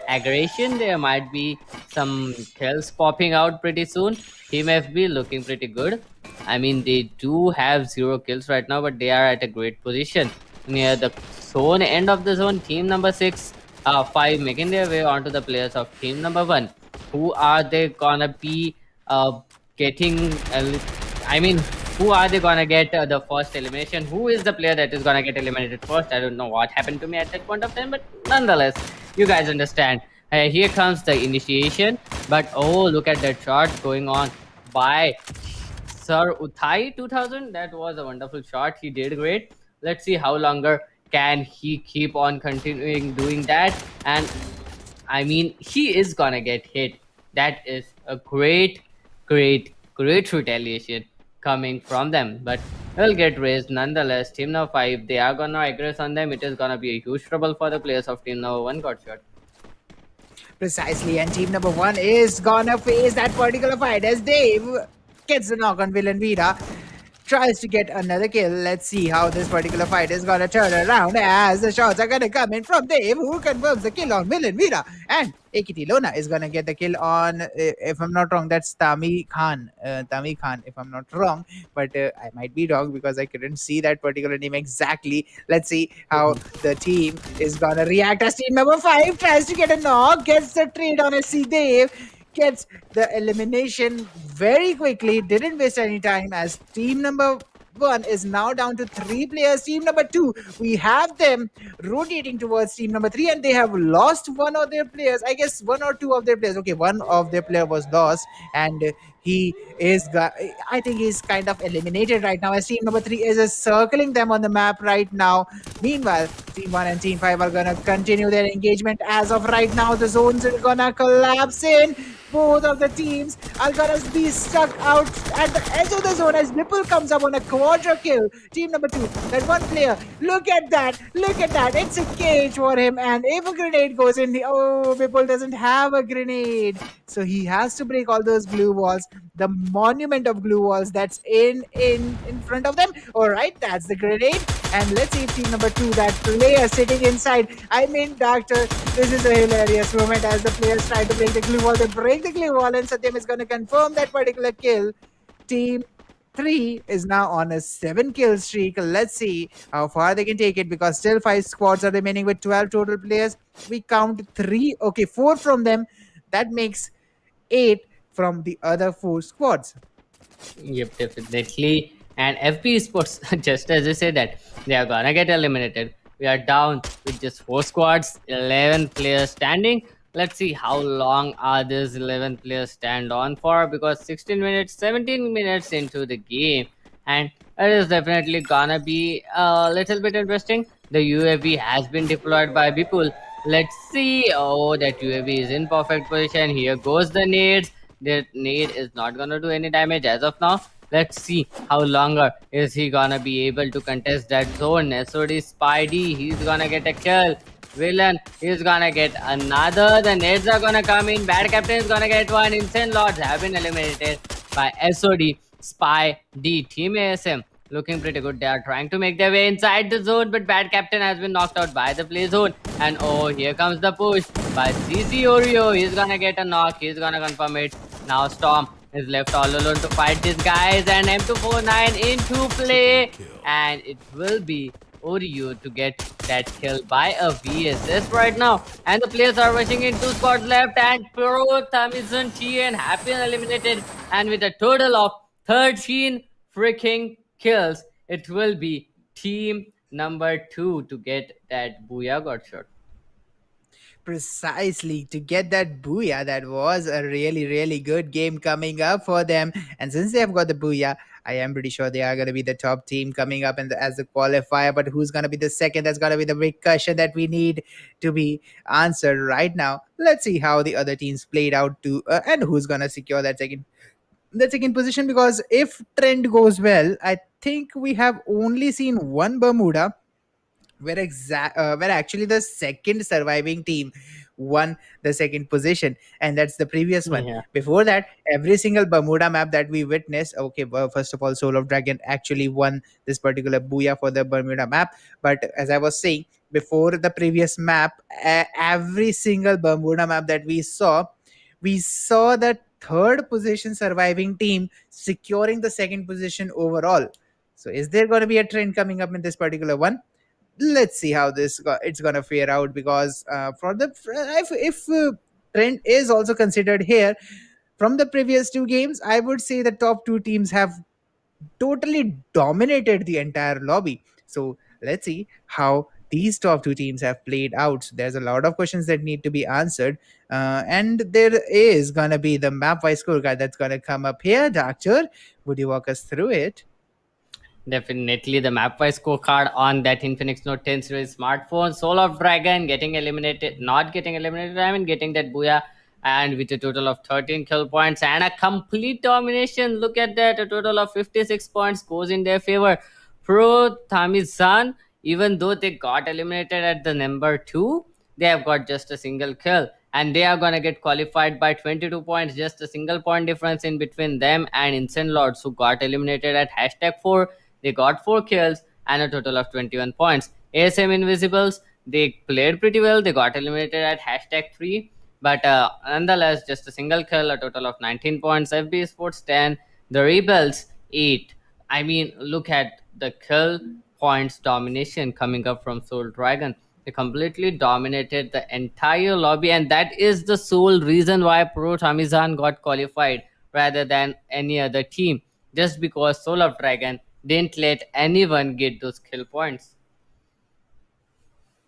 aggression. There might be some kills popping out pretty soon. Team FB looking pretty good. I mean, they do have 0 kills right now, but they are at a great position. near the zone, end of the zone. Team number 5 making their way onto the players of team number 1. Who are they gonna be getting? I mean, who are they gonna get the first elimination? Who is the player that is gonna get eliminated first? I don't know what happened to me at that point of time, but nonetheless, you guys understand. Here comes the initiation, but oh, look at that shot going on by Sir Uthai 2000. That was a wonderful shot. He did great. Let's see how longer can he keep on continuing doing that. And I mean, he is gonna get hit. That is a great retaliation coming from them. But will get raised nonetheless. Team number 5, they are gonna aggress on them. It is gonna be a huge trouble for the players of team number 1 got shot. Precisely, and team number 1 is gonna face that particular fight as Dave gets the knock on Villain Vida. Tries to get another kill. Let's see how this particular fight is gonna turn around as the shots are gonna come in from Dave, who confirms the kill on Villain Vida. And AKT Lona is gonna get the kill on, if I'm not wrong, that's Tami Khan. Tami Khan, if I'm not wrong, but I might be wrong because I couldn't see that particular name exactly. Let's see how the team is gonna react as team number 5 tries to get a knock, gets the trade on SC Dave, gets the elimination very quickly, didn't waste any time as team number 1 is now down to 3 players. Team number 2, we have them rotating towards team number 3, and they have lost one of their players. I guess one or two of their players. Okay, one of their player was lost, and he is, I think he's kind of eliminated right now as team number 3 is circling them on the map right now. Meanwhile, team 1 and team 5 are gonna continue their engagement. As of right now, the zones are gonna collapse in. Both of the teams are gonna be stuck out at the edge of the zone as Ripple comes up on a quadra kill. Team number 2, that one player, look at that, it's a cage for him, and if a grenade goes in, oh, Ripple doesn't have a grenade, so he has to break all those glue walls, the monument of glue walls that's in front of them. All right, that's the grenade, and let's see if team number 2, that player sitting inside, I mean, doctor, this is a hilarious moment as the players try to break the glue wall. They break the glue wall, and Satyam is going to confirm that particular kill. Team 3 is now on a 7 kill streak. Let's see how far they can take it because still 5 squads are remaining with 12 total players. We count 3, okay, 4 from them. That makes 8 from the other 4 squads. Yep, definitely. And FP Sports, just as you say that, they are gonna get eliminated. We are down with just 4 squads, 11 players standing. Let's see how long are these 11 players stand on for, because 16 minutes, 17 minutes into the game, and it is definitely gonna be a little bit interesting. The UAV has been deployed by Bipul. Let's see. Oh, that UAV is in perfect position. Here goes the nades. That nade is not gonna do any damage as of now. Let's see how longer is he gonna be able to contest that zone. SOD Spidey, he's gonna get a kill. Villain, he's gonna get another. The nades are gonna come in. Bad Captain is gonna get one. Insane Lords have been eliminated by SOD Spy D. Team ASM looking pretty good. They are trying to make their way inside the zone, but Bad Captain has been knocked out by the play zone. And oh, here comes the push by CC Oreo. He's gonna get a knock. He's gonna confirm it. Now Storm is left all alone to fight these guys, and M249 into play, and it will be Oreo to get that kill by a VSS right now. And the players are rushing in, 2 spots left, and Pro Tamizan TN have been eliminated, and with a total of 13 freaking kills, it will be team number 2 to get that Booyah got shot. Precisely, to get that booyah. That was a really good game coming up for them. And since they have got the booyah, I am pretty sure they are going to be the top team coming up as the qualifier. But who's going to be the second? That's going to be the big question that we need to be answered right now. Let's see how the other teams played out too, and who's going to secure that second position. Because if trend goes well, I think we have only seen one Bermuda where actually the second surviving team won the second position, and that's the previous one. Yeah. Before that, every single Bermuda map that we witnessed, okay, well, first of all, Soul of Dragon actually won this particular booyah for the Bermuda map. But as I was saying, before the previous map, every single Bermuda map that we saw the third position surviving team securing the second position overall. So is there going to be a trend coming up in this particular one? let's see how it's gonna fare out, because for the if trend is also considered here from the previous two games, I would say the top two teams have totally dominated the entire lobby. So let's see how these top two teams have played out. So there's a lot of questions that need to be answered, and there is gonna be the map wise scorecard that's gonna come up here. Doctor, would you walk us through it? Definitely the map-wise scorecard on that Infinix Note 10 series smartphone. Soul of Dragon getting eliminated, not getting eliminated, I mean getting that booyah, and with a total of 13 kill points and a complete domination. Look at that, a total of 56 points goes in their favor. Pro Tamizan, even though they got eliminated at the number 2, they have got just a single kill and they are going to get qualified by 22 points, just a single point difference in between them and Insane Lords, who got eliminated at hashtag 4. They got 4 kills and a total of 21 points. ASM Invisibles, they played pretty well. They got eliminated at hashtag 3. But nonetheless, just a single kill, a total of 19 points. FB Sports 10. The Rebels 8. I mean, look at the kill points domination coming up from Soul Dragon. They completely dominated the entire lobby, and that is the sole reason why Pro Tamizan got qualified rather than any other team. Just because Soul of Dragon didn't let anyone get those kill points.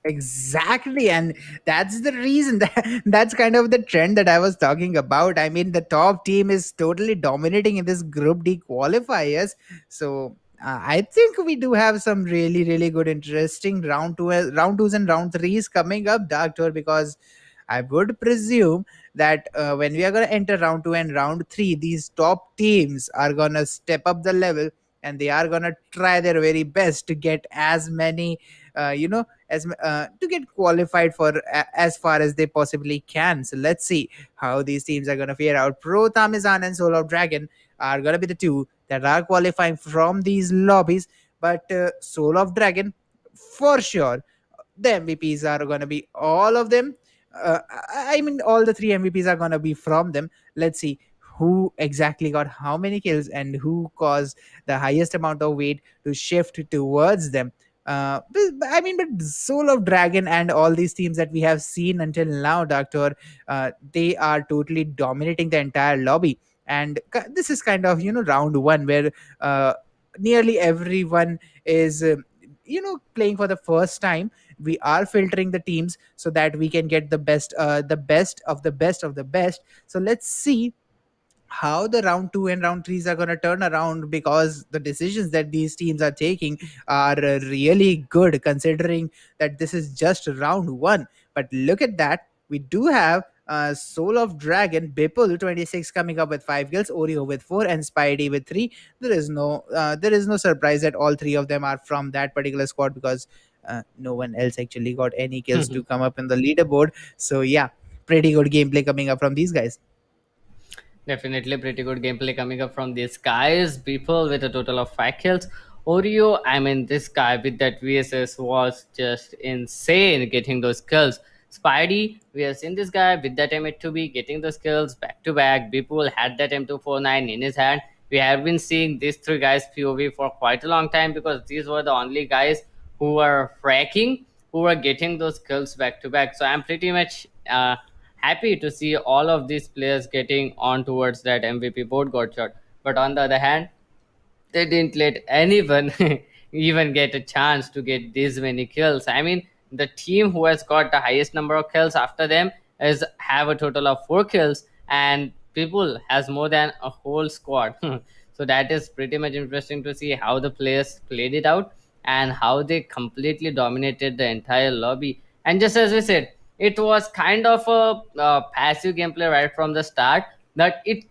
Exactly, and that's the reason that's kind of the trend that I was talking about. I mean, the top team is totally dominating in this Group D qualifiers. So I think we do have some really, really good, interesting round twos, and round threes coming up, Doctor. Because I would presume that when we are going to enter round two and round three, these top teams are going to step up the level and they are going to try their very best to get as many, to get qualified for as far as they possibly can. So let's see how these teams are going to fare out. Pro Tamizan and Soul of Dragon are going to be the two that are qualifying from these lobbies, but Soul of Dragon, for sure, the MVPs are going to be all of them. I mean, all the three MVPs are going to be from them. Let's see who exactly got how many kills and who caused the highest amount of weight to shift towards them. I mean, but Soul of Dragon and all these teams that we have seen until now, Doctor, they are totally dominating the entire lobby. And this is kind of, round one where nearly everyone is, playing for the first time. We are filtering the teams so that we can get the best of the best of the best. So let's see how the round two and round threes are going to turn around, because the decisions that these teams are taking are really good, considering that this is just round one. But look at that, we do have Soul of Dragon, Bipul 26 coming up with 5 kills, Oreo with 4, and Spidey with 3. There is no surprise that all three of them are from that particular squad, because no one else actually got any kills to come up in the leaderboard. So yeah, pretty good gameplay coming up from these guys. Definitely pretty good gameplay coming up from these guys. People with a total of 5 kills. Oreo, I mean, this guy with that VSS was just insane getting those kills. Spidey, we have seen this guy with that M8 getting those kills back to back. Beeple had that M249 in his hand. We have been seeing these three guys POV for quite a long time, because these were the only guys who were fracking, who were getting those kills back to back. So I'm pretty much happy to see all of these players getting on towards that MVP board got shot. But on the other hand, they didn't let anyone even get a chance to get these many kills. I mean, the team who has got the highest number of kills after them is have a total of 4 kills, and people has more than a whole squad. So that is pretty much interesting to see how the players played it out and how they completely dominated the entire lobby. And just as we said, it was kind of a passive gameplay right from the start, that it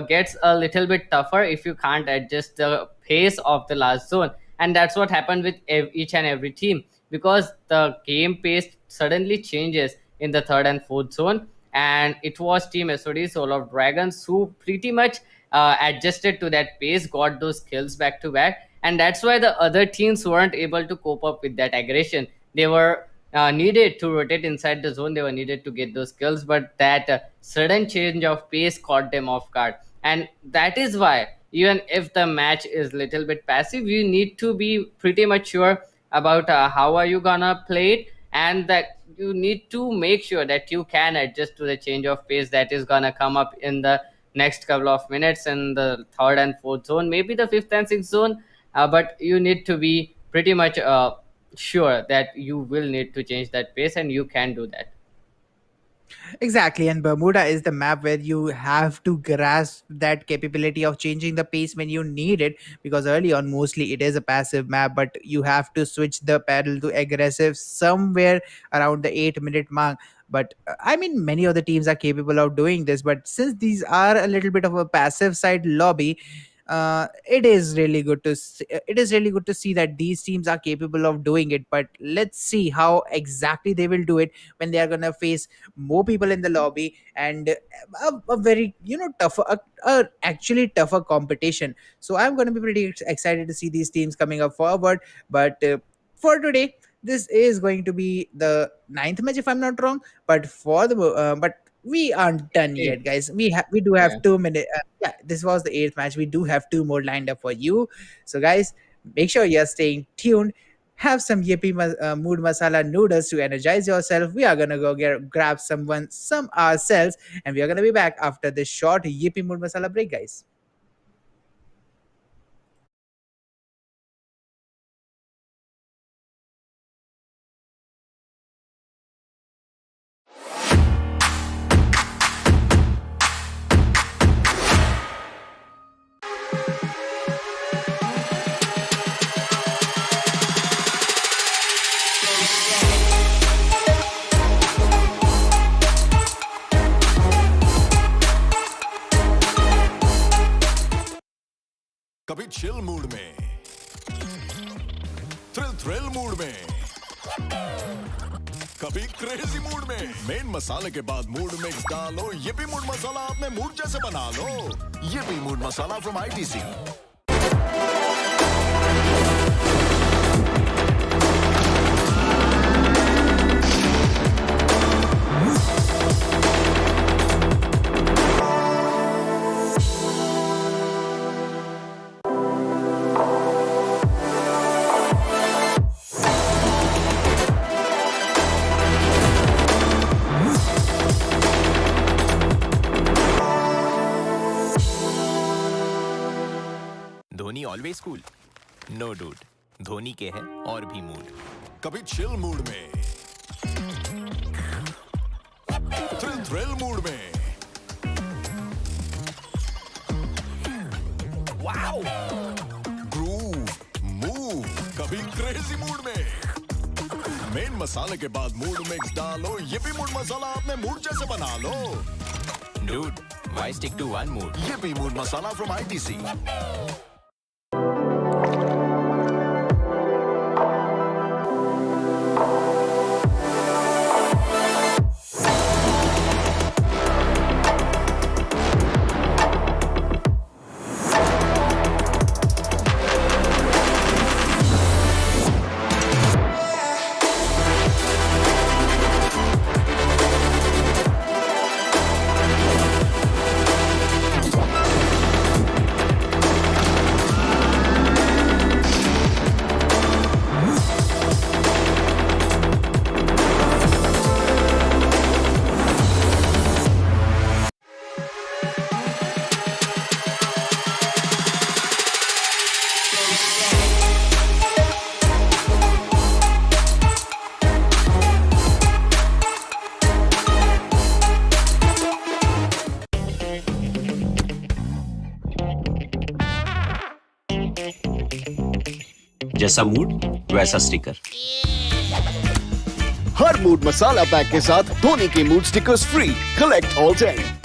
gets a little bit tougher if you can't adjust the pace of the last zone. And that's what happened with each and every team, because the game pace suddenly changes in the third and fourth zone. And it was Team SOD, Soul of Dragons, who pretty much adjusted to that pace, got those kills back to back. And that's why the other teams weren't able to cope up with that aggression. They were needed to rotate inside the zone. They were needed to get those kills, but that sudden change of pace caught them off guard. And that is why, even if the match is little bit passive, you need to be pretty much sure about how are you gonna play it, and that you need to make sure that you can adjust to the change of pace that is gonna come up in the next couple of minutes in the third and fourth zone, maybe the fifth and sixth zone. But you need to be pretty much sure that you will need to change that pace, and you can do that. Exactly, and Bermuda is the map where you have to grasp that capability of changing the pace when you need it. Because early on, mostly it is a passive map, but you have to switch the pedal to aggressive somewhere around the 8 minute mark. But I mean, many of the teams are capable of doing this, but since these are a little bit of a passive side lobby, it is really good to see that these teams are capable of doing it. But let's see how exactly they will do it when they are gonna face more people in the lobby, and a very tougher, actually tougher competition. So I'm going to be pretty excited to see these teams coming up forward. But for today, this is going to be the ninth match if I'm not wrong. But we aren't done Eight. yet, guys. We do have Yeah. 2 minutes. Yeah, this was the eighth match. We do have two more lined up for you. So guys, make sure you're staying tuned. Have some mood masala noodles to energize yourself. We are gonna go grab some ourselves, and we are gonna be back after this short yippee mood masala break, guys. कभी chill mood में, thrill mood में, कभी crazy mood में। Main मसाले के बाद mood mix डालो, ये भी मूड मसाला अपने मूड जैसे बना लो। ये भी mood masala from ITC. Dhoni always cool, no dude. Dhoni के है और भी मूड। कभी चिल मूड में, थ्रिल मूड में, वाओ, ग्रूव, मूव, कभी क्रेजी मूड में। मेन मसाले के बाद मूड मिक्स डालो, ये भी मूड मसाला अपने मूड जैसे बना लो। Dude, why stick to one mood? ये भी मूड मसाला फ्रॉम आईटीसी। जैसा मूड वैसा स्टिकर। हर मूड मसाला पैक के साथ धोनी के mood stickers free. Collect all 10।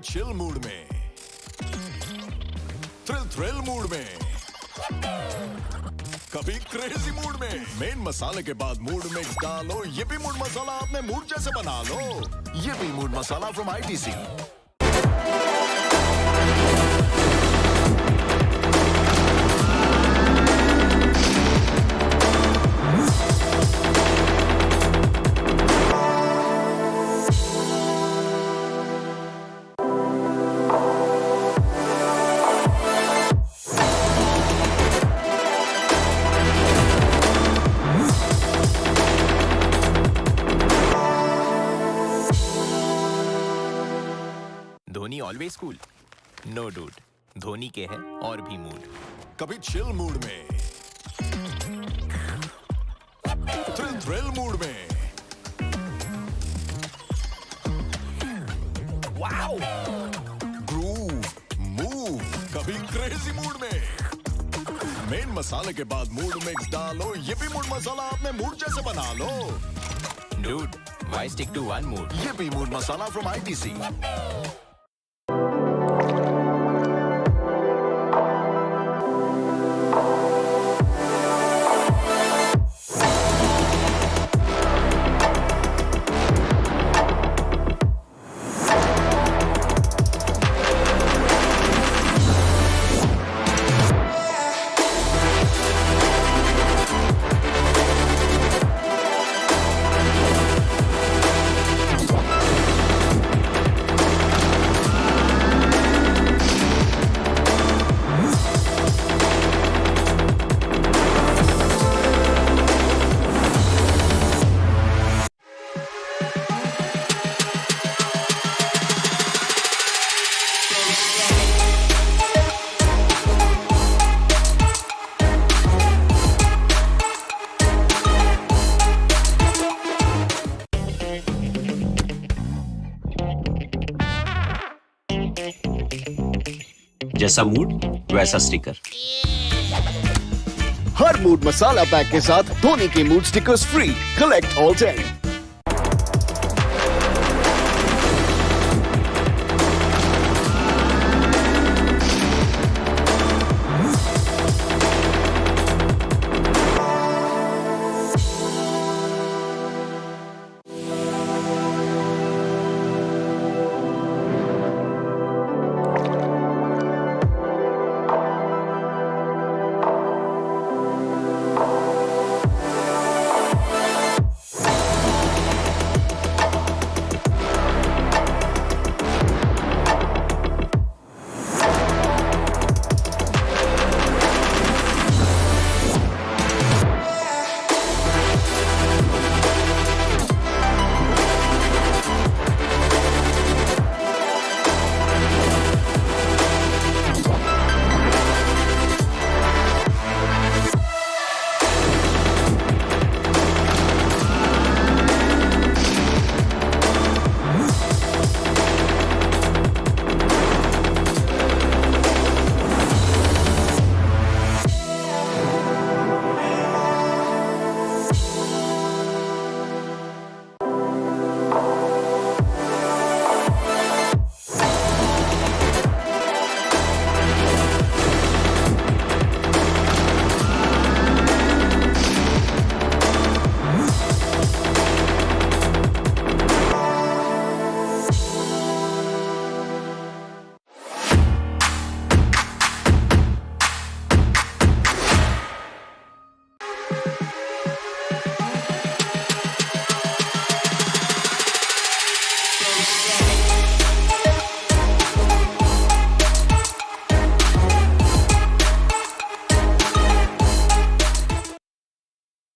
Chill mood में, थ्रिल मूड में, कभी क्रेजी मूड में। मेन मसाले के बाद मूड मिक्स डालो, ये भी मूड मसाला अपने मूड जैसे बना लो। ये भी mood masala from ITC। Dhoni always cool, no dude. Dhoni के है और भी मूड। कभी चिल मूड में, थ्रिल मूड में, वाओ, ग्रूव, मूव, कभी क्रेजी मूड में। मेन मसाले के बाद मूड मिक्स डालो, ये भी मूड मसाला अपने मूड जैसे बना लो। Dude, why stick to one mood? ये भी मूड मसाला फ्रॉम ITC। जैसा मूड वैसा स्टिकर। हर मूड मसाला पैक के साथ धोनी के mood stickers free. Collect all 10।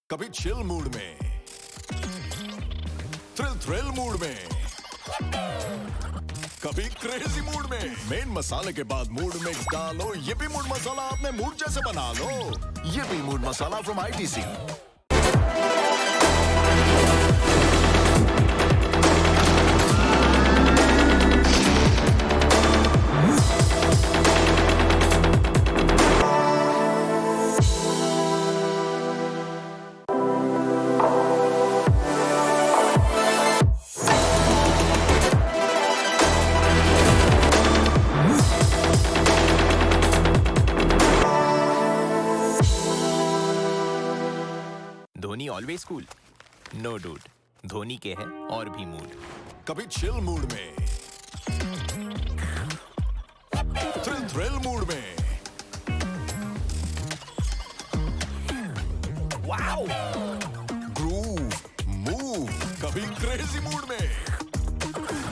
कभी चिल मूड में, थ्रिल मूड में, कभी क्रेजी मूड में। मेन मसाले के बाद मूड मिक्स डालो, ये भी मूड मसाला अपने मूड जैसे बना लो। ये भी mood masala from ITC। Dhoni always cool no dude Dhoni के है और भी मूड कभी चिल मूड में, थ्रिल मूड में, वाओ, ग्रूव, मूव, कभी क्रेजी मूड में।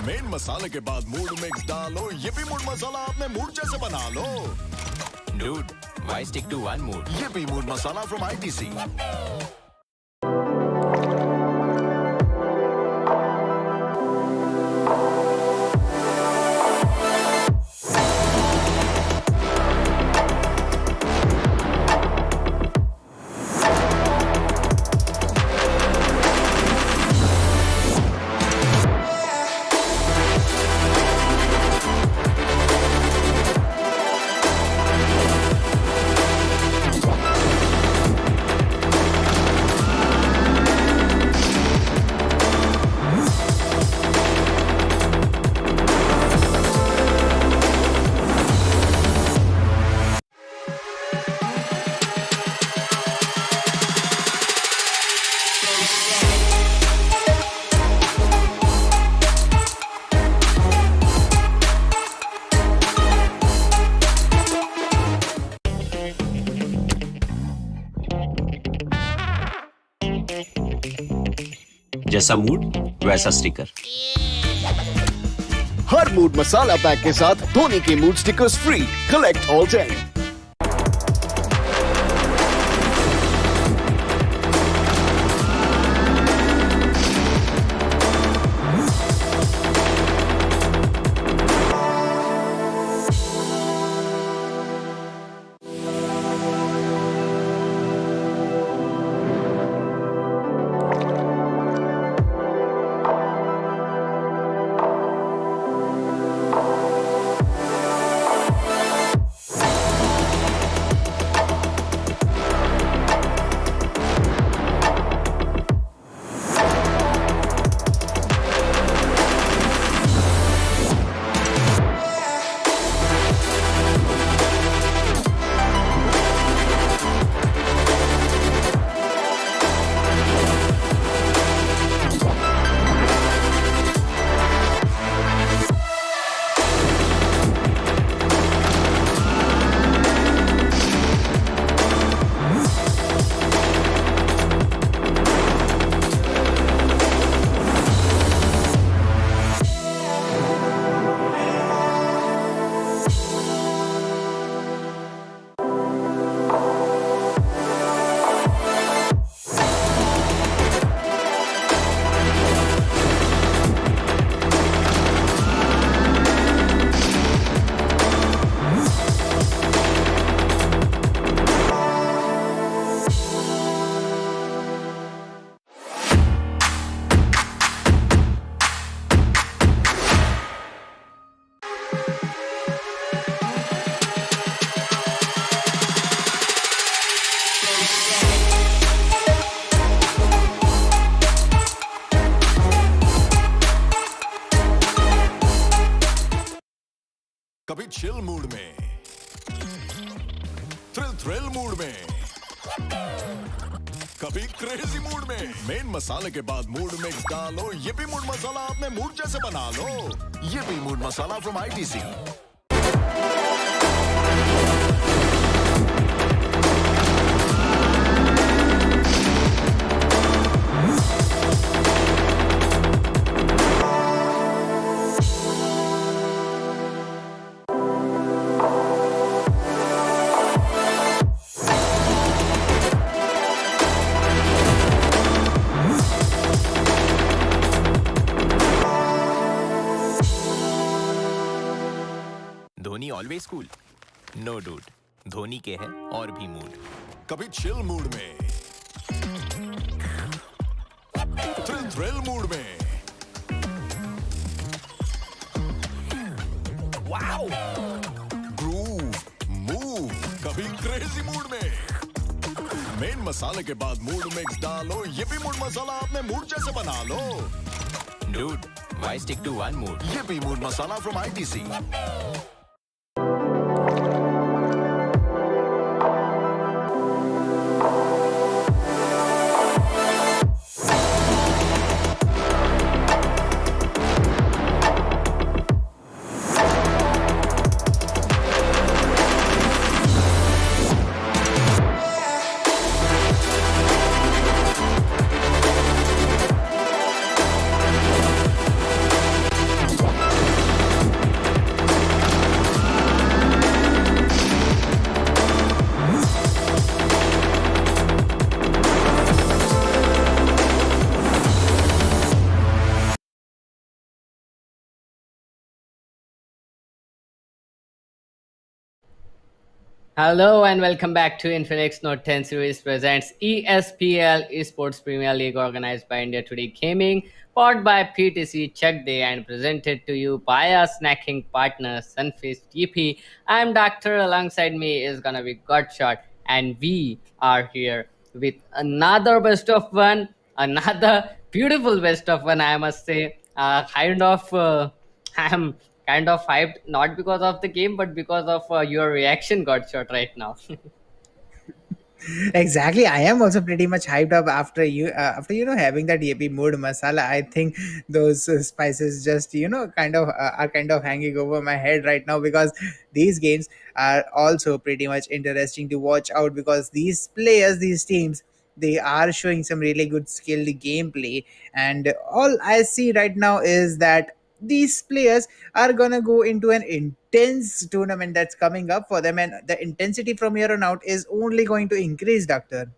मेन मसाले के बाद मूड मिक्स डालो, ये भी मूड मसाला आपने मूड जैसे बना लो। Dude why stick to one mood ये भी मूड मसाला फ्रॉम ITC। जैसा मूड वैसा स्टिकर। हर मूड मसाला पैक के साथ धोनी के mood stickers free. Collect all 10। कभी चिल मूड में, थ्रिल मूड में, कभी क्रेजी मूड में। मेन मसाले के बाद मूड मिक्स डालो, ये भी मूड मसाला आपने मूड जैसे बना लो। ये भी mood masala from ITC। Dhoni always cool no dude Dhoni के है और भी मूड कभी चिल मूड में, थ्रिल मूड में, वाओ, ग्रूव, मूव, कभी क्रेजी मूड में। मेन मसाले के बाद मूड मिक्स डालो, ये भी मूड मसाला आपने मूड जैसे बना लो। Dude why stick to one mood ये भी mood masala from ITC। Hello and welcome back to Infinix Note 10 series presents ESPL Esports Premier League organized by India Today Gaming, powered by PTC Check Day and presented to you by our snacking partner Sunfish TP. I'm Doctor, alongside me is gonna be Godshot, and we are here with another best of one, another beautiful best of one, I must say. I'm kind of hyped, not because of the game, but because of your reaction, Godshot, right now. Exactly, I am also pretty much hyped up after having that yippee mood masala. I think those spices just are kind of hanging over my head right now, because these games are also pretty much interesting to watch out, because these players, these teams, they are showing some really good skilled gameplay. And all I see right now is that these players are gonna go into an intense tournament that's coming up for them, and the intensity from here on out is only going to increase, doctor.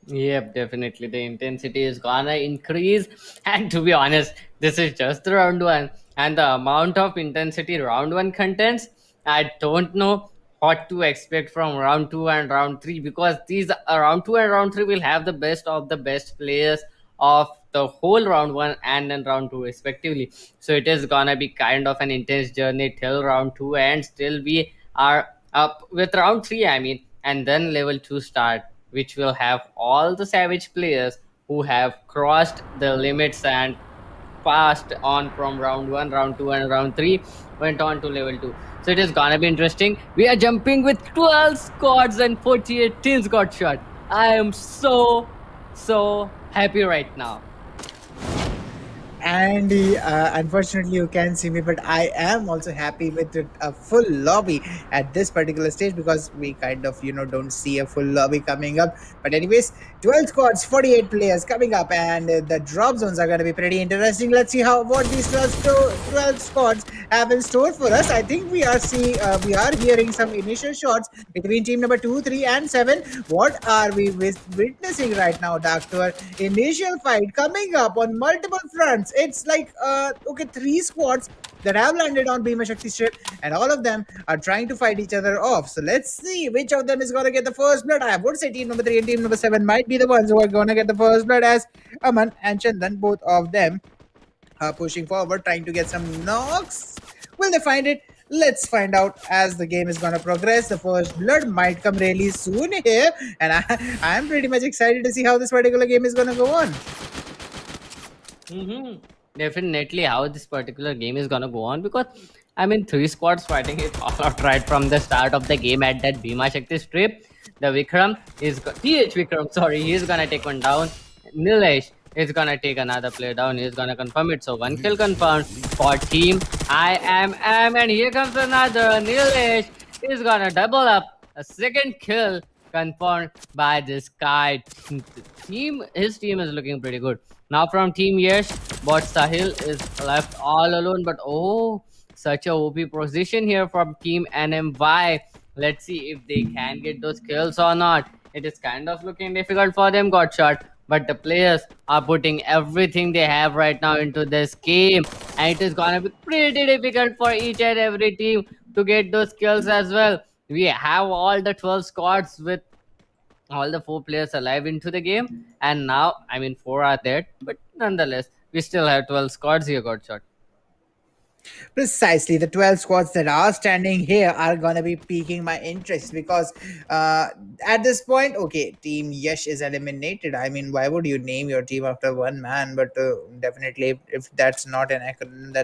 Yep, definitely. The intensity is gonna increase. And to be honest, this is just the round one. And the amount of intensity round one contains, I don't know what to expect from round two and round three, because these round two and round three will have the best of the best players of the whole round one and then round two respectively. So it is gonna be kind of an intense journey till round two, and still we are up with round three, I mean, and then level two start, which will have all the savage players who have crossed the limits and passed on from round one, round two, and round three, went on to level two. So it is gonna be interesting. We are jumping with 12 squads and 48 teams got shot. I am so happy right now. And unfortunately you can see me, but I am also happy with a full lobby at this particular stage, because we kind of don't see a full lobby coming up. But anyways, 12 squads, 48 players coming up, and the drop zones are going to be pretty interesting. Let's see how what these 12 squads have in store for us. I think we are hearing some initial shots between team number 2, 3, and 7. What are we witnessing right now, doctor? Initial fight coming up on multiple fronts. It's like okay, 3 squads that have landed on Bhima Shakti ship, and all of them are trying to fight each other off. So let's see which of them is going to get the first blood. I would say team number 3 and team number 7 might be the ones who are going to get the first blood, as Aman and Chandan, both of them are pushing forward, trying to get some knocks. Will they find it? Let's find out as the game is going to progress. The first blood might come really soon here, and I'm pretty much excited to see how this particular game is going to go on. Definitely how this particular game is gonna go on, because I mean, 3 squads fighting it all out right from the start of the game at that Bhima Shakti strip. The Vikram TH Vikram, sorry, he's gonna take one down. Nilesh is gonna take another player down. He's gonna confirm it. So one kill confirmed for team IMM, and here comes another. Nilesh is gonna double up a second kill confirmed by this guy. His team is looking pretty good. Now from Team Yash, but Sahil is left all alone. But oh, such a OP position here from Team NMY. Let's see if they can get those kills or not. It is kind of looking difficult for them, got shot. But the players are putting everything they have right now into this game. And it is gonna be pretty difficult for each and every team to get those kills as well. We have all the 12 squads with all the 4 players alive into the game, and now I mean 4 are dead, but nonetheless we still have 12 squads here got shot. Precisely, the 12 squads that are standing here are gonna be piquing my interest, because at this point, okay, Team Yash is eliminated. I mean, why would you name your team after one man? But definitely, if that's not an acronym,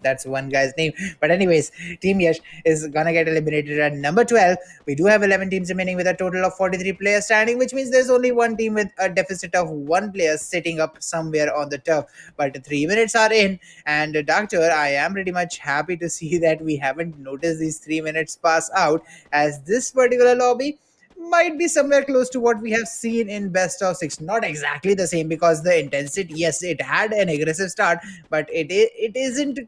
that's one guy's name. But anyways, Team Yash is gonna get eliminated at number 12. We do have 11 teams remaining with a total of 43 players standing, which means there's only one team with a deficit of one player sitting up somewhere on the turf. But 3 minutes are in, and doctor, I am pretty much happy to see that we haven't noticed these 3 minutes pass out, as this particular lobby might be somewhere close to what we have seen in best of six. Not exactly the same, because the intensity, yes, it had an aggressive start, but it isn't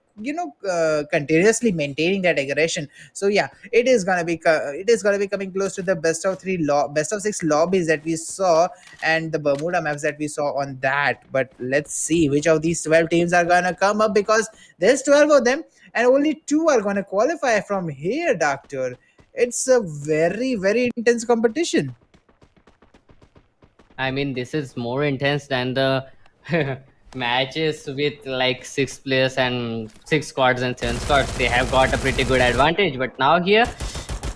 continuously maintaining that aggression. So yeah, it is gonna be coming close to the best of six lobbies that we saw, and the Bermuda maps that we saw on that. But let's see which of these 12 teams are gonna come up, because there's 12 of them and only 2 are gonna qualify from here, doctor. it's a very, very intense competition. I mean, this is more intense than the matches with like six players and six squads and seven squads. They have got a pretty good advantage, but now here,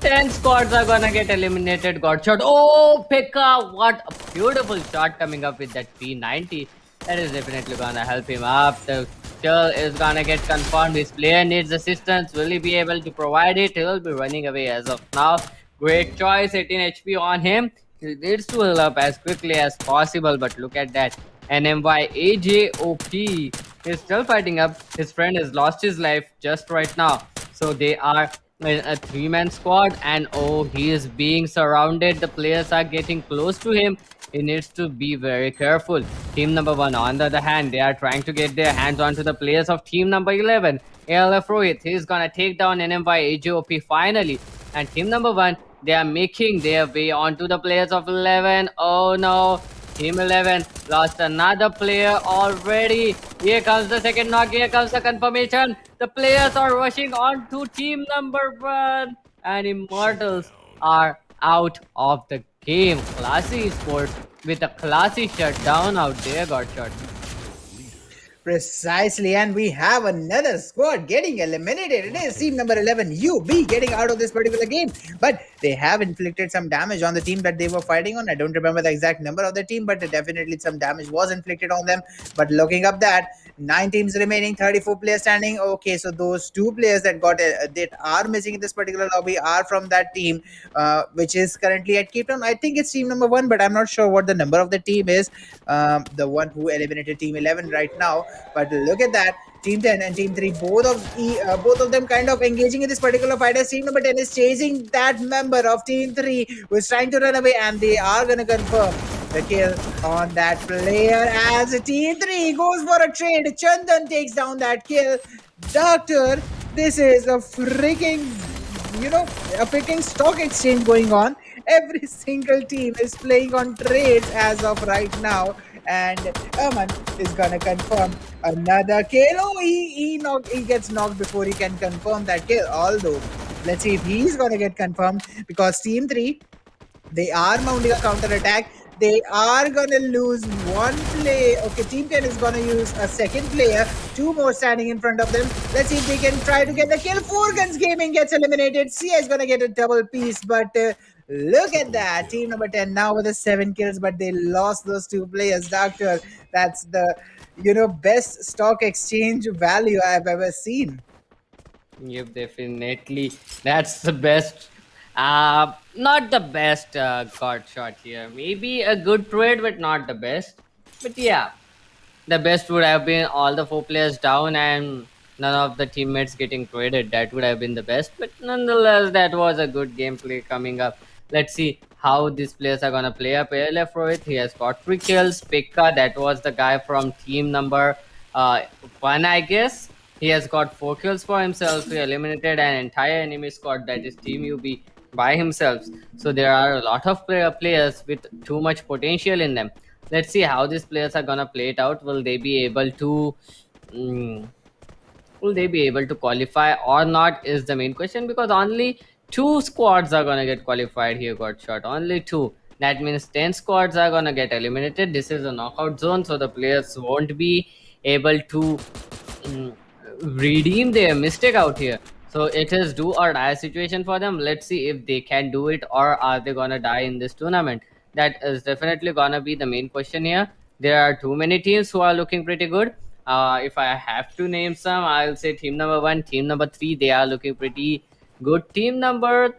10 squads are gonna get eliminated. Got shot. Oh, Pekka! What a beautiful shot coming up with that P90. That is definitely gonna help him up. The kill is gonna get confirmed. His player needs assistance. Will he be able to provide it? He will be running away as of now. Great choice, 18 HP on him. He needs to heal up as quickly as possible, but look at that. NMY AJOP is still fighting up. His friend has lost his life just right now. So they are a three-man squad, and oh, he is being surrounded. The players are getting close to him. He needs to be very careful. Team number 1, on the other hand, they are trying to get their hands onto the players of team number 11. ALF Rohit, he's gonna take down NMY AJOP finally. And team number 1, they are making their way onto the players of 11. Oh no, Team 11 lost another player already. Here comes the second knock. Here comes the confirmation. The players are rushing on to team number 1. And Immortals are out of the game. Classy Sports with a classy shutdown out there got shot. Precisely, and we have another squad getting eliminated. It is team number 11, UB, getting out of this particular game. But they have inflicted some damage on the team that they were fighting on. I don't remember the exact number of the team, but definitely some damage was inflicted on them. But looking up that, 9 teams remaining, 34 players standing. Okay, so those 2 players that are missing in this particular lobby are from that team, which is currently at Cape Town. I think it's team number 1, but I'm not sure what the number of the team is. The one who eliminated team 11 right now. But look at that. Team 10 and Team 3, both of them kind of engaging in this particular fight as Team number 10 is chasing that member of Team 3 who is trying to run away, and they are going to confirm the kill on that player as Team 3 goes for a trade. Chandan takes down that kill. Doctor, this is a freaking, a freaking stock exchange going on. Every single team is playing on trades as of right now, and Aman is gonna confirm another kill. Oh, he gets knocked before he can confirm that kill. Although, let's see if he's gonna get confirmed, because Team 3, they are mounting a counter attack. They are gonna lose one play. Okay, Team 10 is gonna use a second player. 2 more standing in front of them. Let's see if they can try to get the kill. Four Guns Gaming gets eliminated. Sia is gonna get a double piece, but look at that. Team number 10 now with the 7 kills, but they lost those 2 players. Doctor, that's the best stock exchange value I've ever seen. Yep, definitely. That's the best. Not the best card shot here. Maybe a good trade, but not the best. But yeah, the best would have been all the 4 players down and none of the teammates getting traded. That would have been the best. But nonetheless, that was a good gameplay coming up. Let's see how these players are gonna play up. ALF Rohit, he has got 3 kills. Pekka, that was the guy from team number 1, I guess. He has got 4 kills for himself. He eliminated an entire enemy squad, that is Team UB, by himself. So there are a lot of players with too much potential in them. Let's see how these players are gonna play it out. Mm, will they be able to qualify or not is the main question, because only 2 squads are gonna get qualified here. Got shot only 2. That means 10 squads are gonna get eliminated. This is a knockout zone, so the players won't be able to mm, redeem their mistake out here. So it is do or die situation for them. Let's see if they can do it, or are they gonna die in this tournament. That is definitely gonna be the main question here. There are too many teams who are looking pretty good. If I have to name some, I'll say team number 1, team number 3, they are looking pretty good. Team number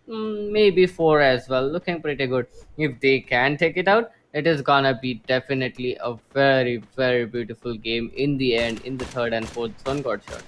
maybe 4 as well, looking pretty good. If they can take it out, it is gonna be definitely a very, very beautiful game in the end, in the third and fourth zone got shot.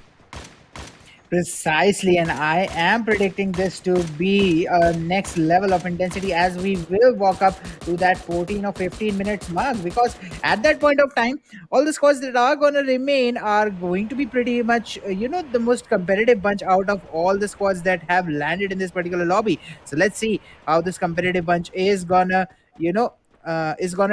Precisely, and I am predicting this to be a next level of intensity as we will walk up to that 14 or 15 minutes mark, because at that point of time, all the squads that are going to remain are going to be pretty much, the most competitive bunch out of all the squads that have landed in this particular lobby. So let's see how this competitive bunch is gonna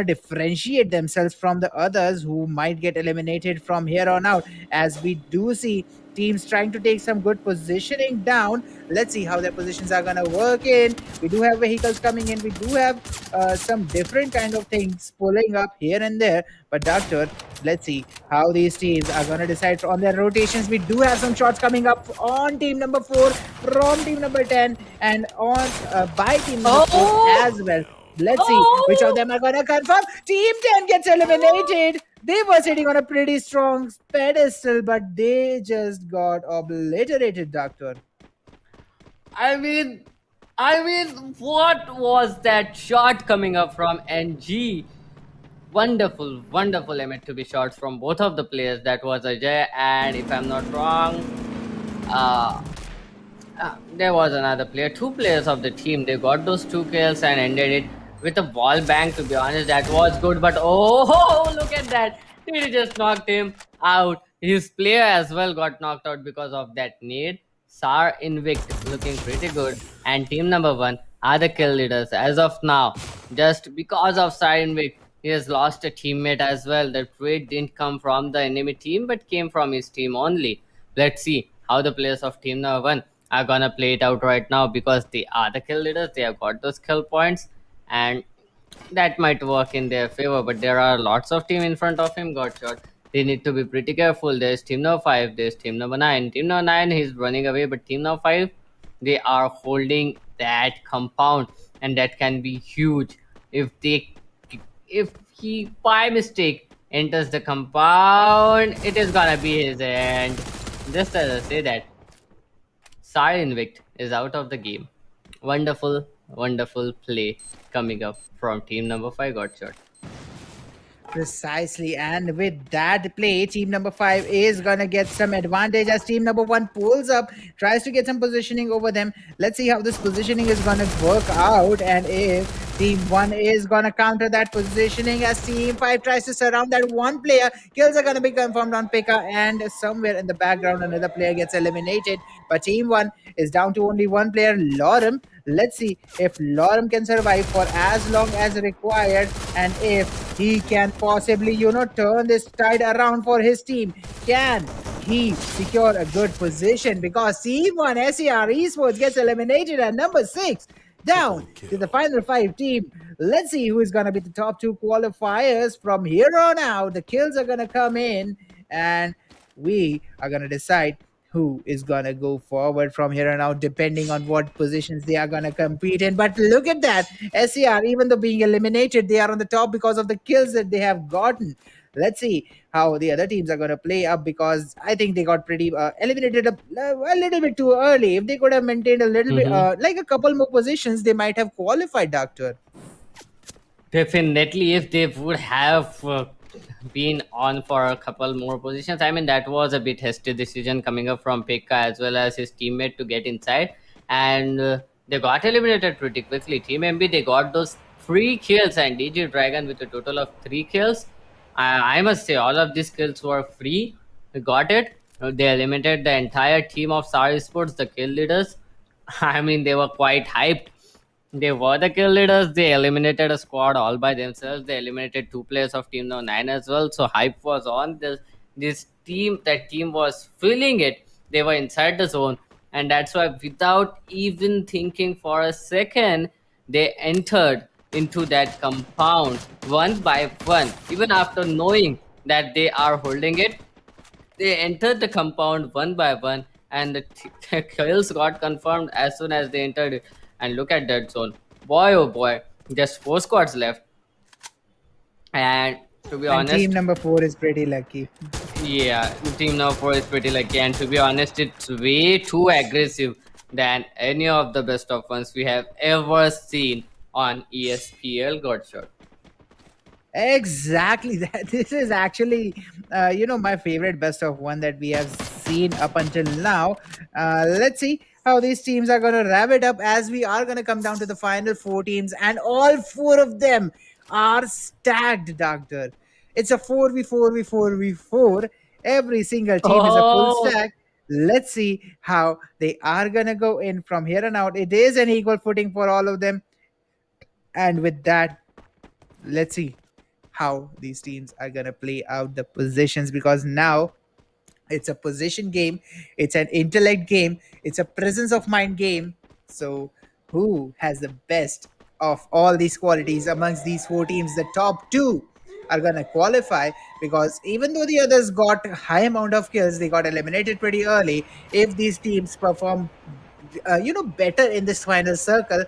differentiate themselves from the others who might get eliminated from here on out, as we do see teams trying to take some good positioning down. Let's see how their positions are gonna work in. We do have vehicles coming in. We do have some different kind of things pulling up here and there. But doctor, let's see how these teams are gonna decide on their rotations. We do have some shots coming up on team number 4 from team number 10 and on by team number 4 Oh, as well. Let's see which of oh, them are gonna confirm. Team 10 gets eliminated. They were sitting on a pretty strong pedestal, but they just got obliterated, Doctor. I mean, what was that shot coming up from NG? Wonderful, wonderful image to be shots from both of the players. That was Ajay, and if I'm not wrong, uh, there was another player. Two players of the team. They got those two kills and ended it with a wall bang. To be honest, that was good. But oh, look at that! He just knocked him out. His player as well got knocked out because of that nade. Sar Invict looking pretty good, and team number 1 are the kill leaders as of now. Just because of Sar Invict, he has lost a teammate as well. The trade didn't come from the enemy team, but came from his team only. Let's see how the players of team number 1 are gonna play it out right now, because they are the kill leaders. They have got those kill points, and that might work in their favor. But there are lots of team in front of him got shot. They need to be pretty careful. There's team number 5, there's team number 9. Team number 9, he's running away, but team number 5, they are holding that compound, and that can be huge if he by mistake enters the compound. It is gonna be his end. Just as I say that, Sar Invict is out of the game. Wonderful, wonderful play coming up from team number 5 got shot. Precisely, and with that play, team number 5 is gonna get some advantage as team number 1 pulls up, tries to get some positioning over them. Let's see how this positioning is gonna work out, and if team 1 is gonna counter that positioning as team 5 tries to surround that one player. Kills are gonna be confirmed on Pika, and somewhere in the background, another player gets eliminated. But team 1 is down to only one player, Lorem. Let's see if Lorem can survive for as long as required, and if he can possibly, turn this tide around for his team. Can he secure a good position? Because Team 1 SER Esports gets eliminated at number 6, down to the final 5 team. Let's see who is going to be the top 2 qualifiers from here on out. The kills are going to come in, and we are going to decide who is gonna go forward from here on out, depending on what positions they are gonna compete in. But look at that, SCR, even though being eliminated, they are on the top because of the kills that they have gotten. Let's see how the other teams are gonna play up, because I think they got pretty eliminated a little bit too early. If they could have maintained a little bit, Mhm. like a couple more positions, they might have qualified, Doctor. Definitely, if they would have been on for a couple more positions. I mean, that was a bit hasty decision coming up from Pekka as well as his teammate to get inside, and they got eliminated pretty quickly. Team MB, they got those 3 kills, and DJ Dragon with a total of 3 kills. I must say, all of these kills were free. They got it. They eliminated the entire team of Star Sports, the kill leaders. I mean, they were quite hyped. They were the kill leaders. They eliminated a squad all by themselves. They eliminated 2 players of team number 9 as well. So hype was on. This team, that team was feeling it. They were inside the zone, and that's why, without even thinking for a second, they entered into that compound one by one. Even after knowing that they are holding it, they entered the compound one by one, and the kills got confirmed as soon as they entered it. And look at that zone. Boy, oh boy, just 4 squads left. And to be And team honest, number 4 is pretty lucky. yeah, team now 4 is pretty lucky. And to be honest, it's way too aggressive than any of the best of ones we have ever seen on ESPL Godshot. Exactly that. This is actually, my favorite best of one that we have seen up until now. Let's see how these teams are going to wrap it up, as we are going to come down to the final 4 teams, and all 4 of them are stacked, Doctor. It's a 4v4v4v4. Every single team is a full Oh, stack. Let's see how they are going to go in from here on out. It is an equal footing for all of them. And with that, let's see how these teams are going to play out the positions, because now It's a position game, it's an intellect game, it's a presence of mind game. So, who has the best of all these qualities amongst these four teams? The top two are gonna qualify, because even though the others got high amount of kills, they got eliminated pretty early. If these teams perform, better in this final circle,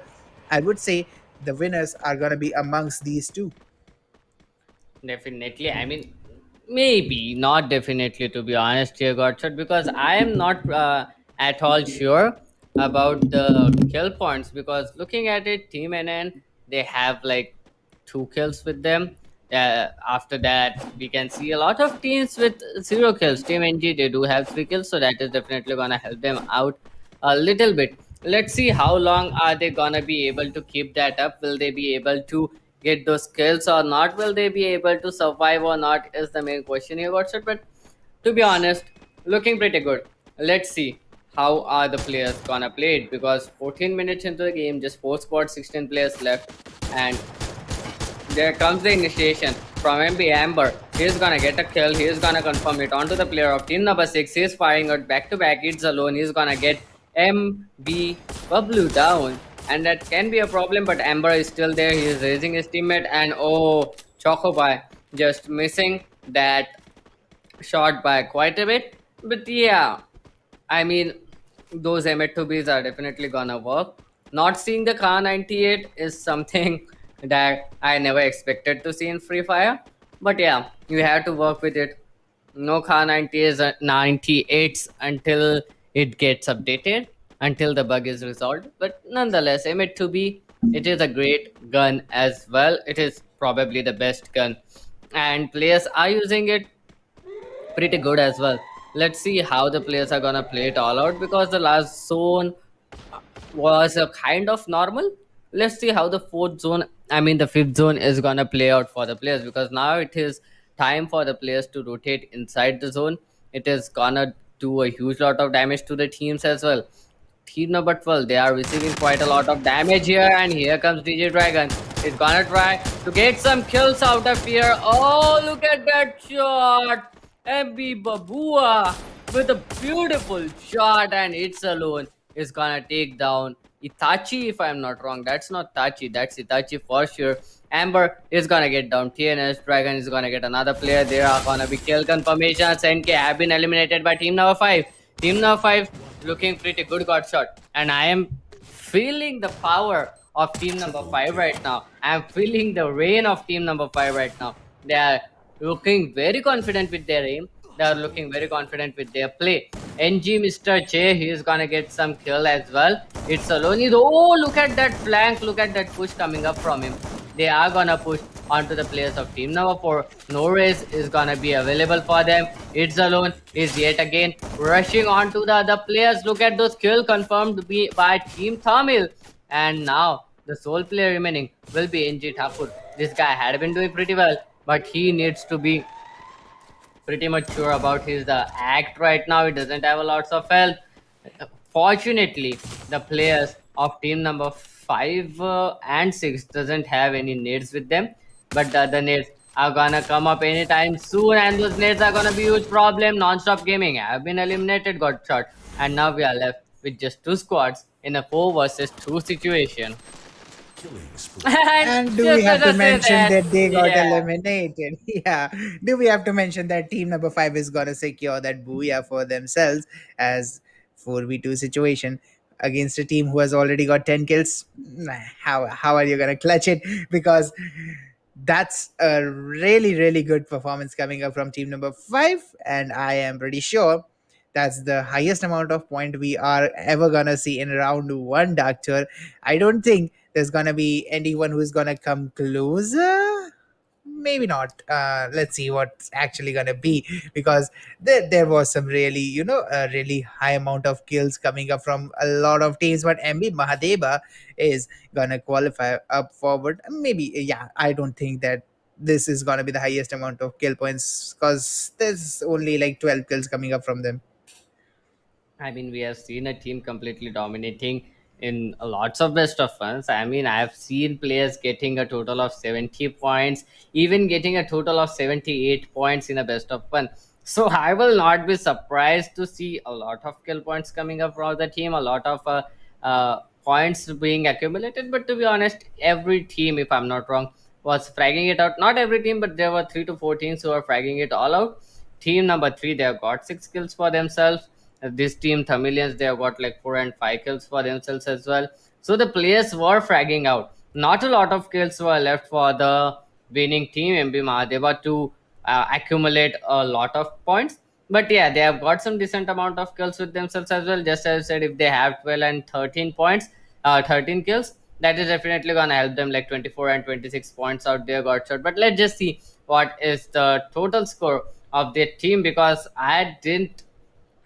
I would say the winners are gonna be amongst these two. Definitely. I mean, maybe not definitely, to be honest here, Godshot, because I am not at all sure about the kill points. Because looking at it, Team NN, they have like 2 kills with them. After that, we can see a lot of teams with 0 kills. Team NG, they do have 3 kills, so that is definitely gonna help them out a little bit. Let's see how long are they gonna be able to keep that up. Will they be able to get those skills or not? Will they be able to survive or not is the main question here, Watson. But to be honest, looking pretty good. Let's see how are the players gonna play it, because 14 minutes into the game, just 4 squads, 16 players left, and there comes the initiation from MB Amber. He's gonna get a kill. He's gonna confirm it onto the player of team number 6. He's firing out back to back. It's alone. He's gonna get MB Bablu down. And that can be a problem, but Amber is still there. He's raising his teammate. And oh, Chocobai just missing that shot by quite a bit. But yeah, I mean, those M2Bs are definitely gonna work. Not seeing the Kha 98 is something that I never expected to see in Free Fire. But yeah, you have to work with it. No Kha 98s until it gets updated, until the bug is resolved. But nonetheless, M2B, it is a great gun as well. It is probably the best gun. And players are using it pretty good as well. Let's see how the players are gonna play it all out, because the last zone was a kind of normal. Let's see how the the fifth zone is gonna play out for the players, because now it is time for the players to rotate inside the zone. It is gonna do a huge lot of damage to the teams as well. Team number 12, they are receiving quite a lot of damage here, and here comes DJ Dragon. He's gonna try to get some kills out of here. Oh, look at that shot! MB Babua with a beautiful shot, and it's alone. Is gonna take down Itachi, if I'm not wrong. That's not Tachi, that's Itachi for sure. Amber is gonna get down TNS. Dragon is gonna get another player. There are gonna be kill confirmations. NK have been eliminated by team number 5. Team number 5 looking pretty good, got shot. And I am feeling the power of team number 5 right now. I am feeling the reign of team number 5 right now. They are looking very confident with their aim. They are looking very confident with their play. NG Mr. J, he is gonna get some kill as well. It's alone. Oh, look at that flank. Look at that push coming up from him. They are gonna push onto the players of team number 4. No race is gonna be available for them. It's alone is yet again rushing onto the other players. Look at those kill confirmed by team Tamil. And now the sole player remaining will be NG Thakur. This guy had been doing pretty well, but he needs to be pretty much sure about his act right now. He doesn't have a lots of health. Fortunately, the players of team number 5 and 6 doesn't have any nades with them, but the other nades are gonna come up anytime soon, and those nades are gonna be huge problem. Non-stop gaming have been eliminated, got shot, and now we are left with just 2 squads in a 4 versus 2 situation. And do we just have let to us say mention that they got yeah. eliminated? Yeah. Do we have to mention that team number 5 is gonna secure that booyah for themselves, as 4v2 situation against a team who has already got 10 kills? Nah, how are you gonna clutch it? Because that's a really, really good performance coming up from team number 5, and I am pretty sure that's the highest amount of point we are ever gonna see in round 1, Doctor. I don't think there's gonna be anyone who's gonna come closer. Maybe not. Let's see what's actually gonna be, because there was some really, a really high amount of kills coming up from a lot of teams. But MB Mahadeva is gonna qualify up forward. Maybe, yeah. I don't think that this is gonna be the highest amount of kill points, because there's only like 12 kills coming up from them. I mean, we have seen a team completely dominating in lots of best of ones. I mean, I have seen players getting a total of 70 points, even getting a total of 78 points in a best of one. So I will not be surprised to see a lot of kill points coming up from the team, a lot of points being accumulated. But to be honest, every team, if I'm not wrong, was fragging it out. Not every team, but there were 3 to 4 teams who were fragging it all out. Team number three, they have got 6 kills for themselves. This team, Tamilians, they have got like 4 and 5 kills for themselves as well. So the players were fragging out. Not a lot of kills were left for the winning team, MB Mahadeva, to accumulate a lot of points. But yeah, they have got some decent amount of kills with themselves as well. Just as I said, if they have 12 and 13 points, 13 kills, that is definitely gonna help them, like 24 and 26 points out there got shot. But let's just see what is the total score of their team, because I didn't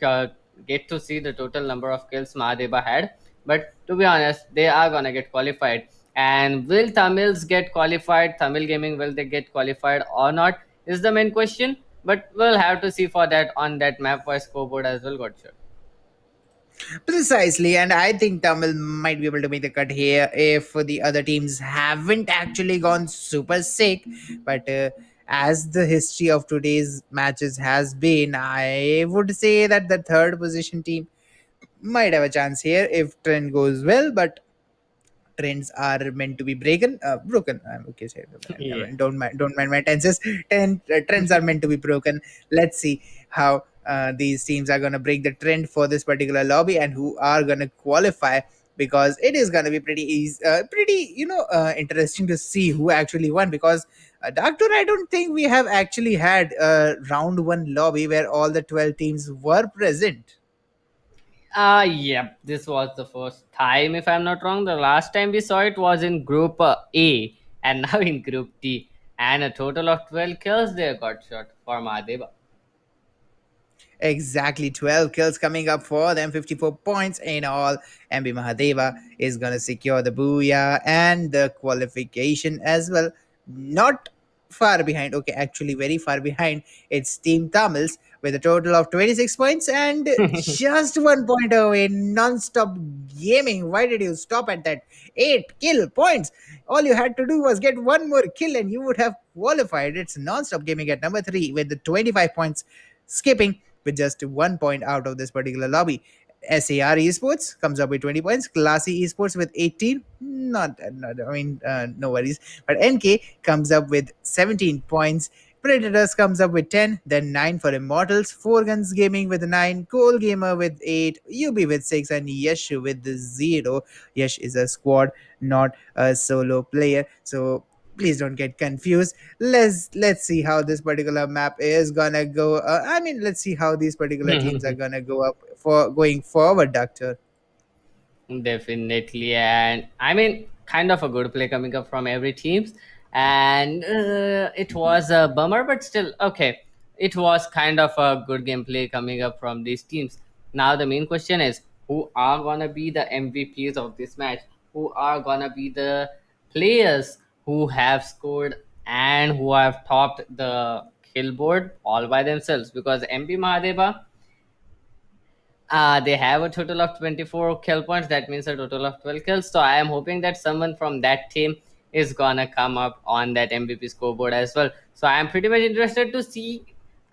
uh, get to see the total number of kills Mahadeva had. But to be honest, they are gonna get qualified. And will Tamils get qualified? Tamil Gaming, will they get qualified or not? Is the main question. But we'll have to see for that on that map wise scoreboard as well. Got sure. Precisely, and I think Tamil might be able to make the cut here if the other teams haven't actually gone super sick. But as the history of today's matches has been, I would say that the third position team might have a chance here if trend goes well. But trends are meant to be broken. I'm okay, say Yeah. don't mind my tenses. Trends are meant to be broken. Let's see how these teams are going to break the trend for this particular lobby and who are going to qualify, because it is going to be pretty easy, pretty interesting to see who actually won. Because Doctor, I don't think we have actually had a round one lobby where all the 12 teams were present. Yep, this was the first time, if I'm not wrong. The last time we saw it was in Group A, and now in Group D. And a total of 12 kills there got shot for Mahadeva. Exactly, 12 kills coming up for them, 54 points in all. MB Mahadeva is going to secure the booyah and the qualification as well. Not far behind, okay, actually, very far behind. It's Team Tamils with a total of 26 points and just 1 point away. Non stop gaming. Why did you stop at that 8 kill points? All you had to do was get one more kill and you would have qualified. It's non stop gaming at number 3 with the 25 points, skipping with just 1 point out of this particular lobby. SAR Esports comes up with 20 points. Classy Esports with 18. No worries. But NK comes up with 17 points. Predators comes up with 10, then 9 for Immortals, 4 Guns Gaming with 9, Coal Gamer with 8, UB with 6, and Yash with 0. Yash is a squad, not a solo player. So please don't get confused. Let's see how this particular map is gonna go. Let's see how these particular teams are gonna go up for going forward, Doctor. Definitely, and I mean, kind of a good play coming up from every teams, and it was a bummer, but still okay. It was kind of a good gameplay coming up from these teams. Now the main question is, who are gonna be the MVPs of this match? Who are gonna be the players who have scored and who have topped the kill board all by themselves? Because MB Mahadeva, they have a total of 24 kill points. That means a total of 12 kills. So I am hoping that someone from that team is gonna come up on that MVP scoreboard as well. So I am pretty much interested to see,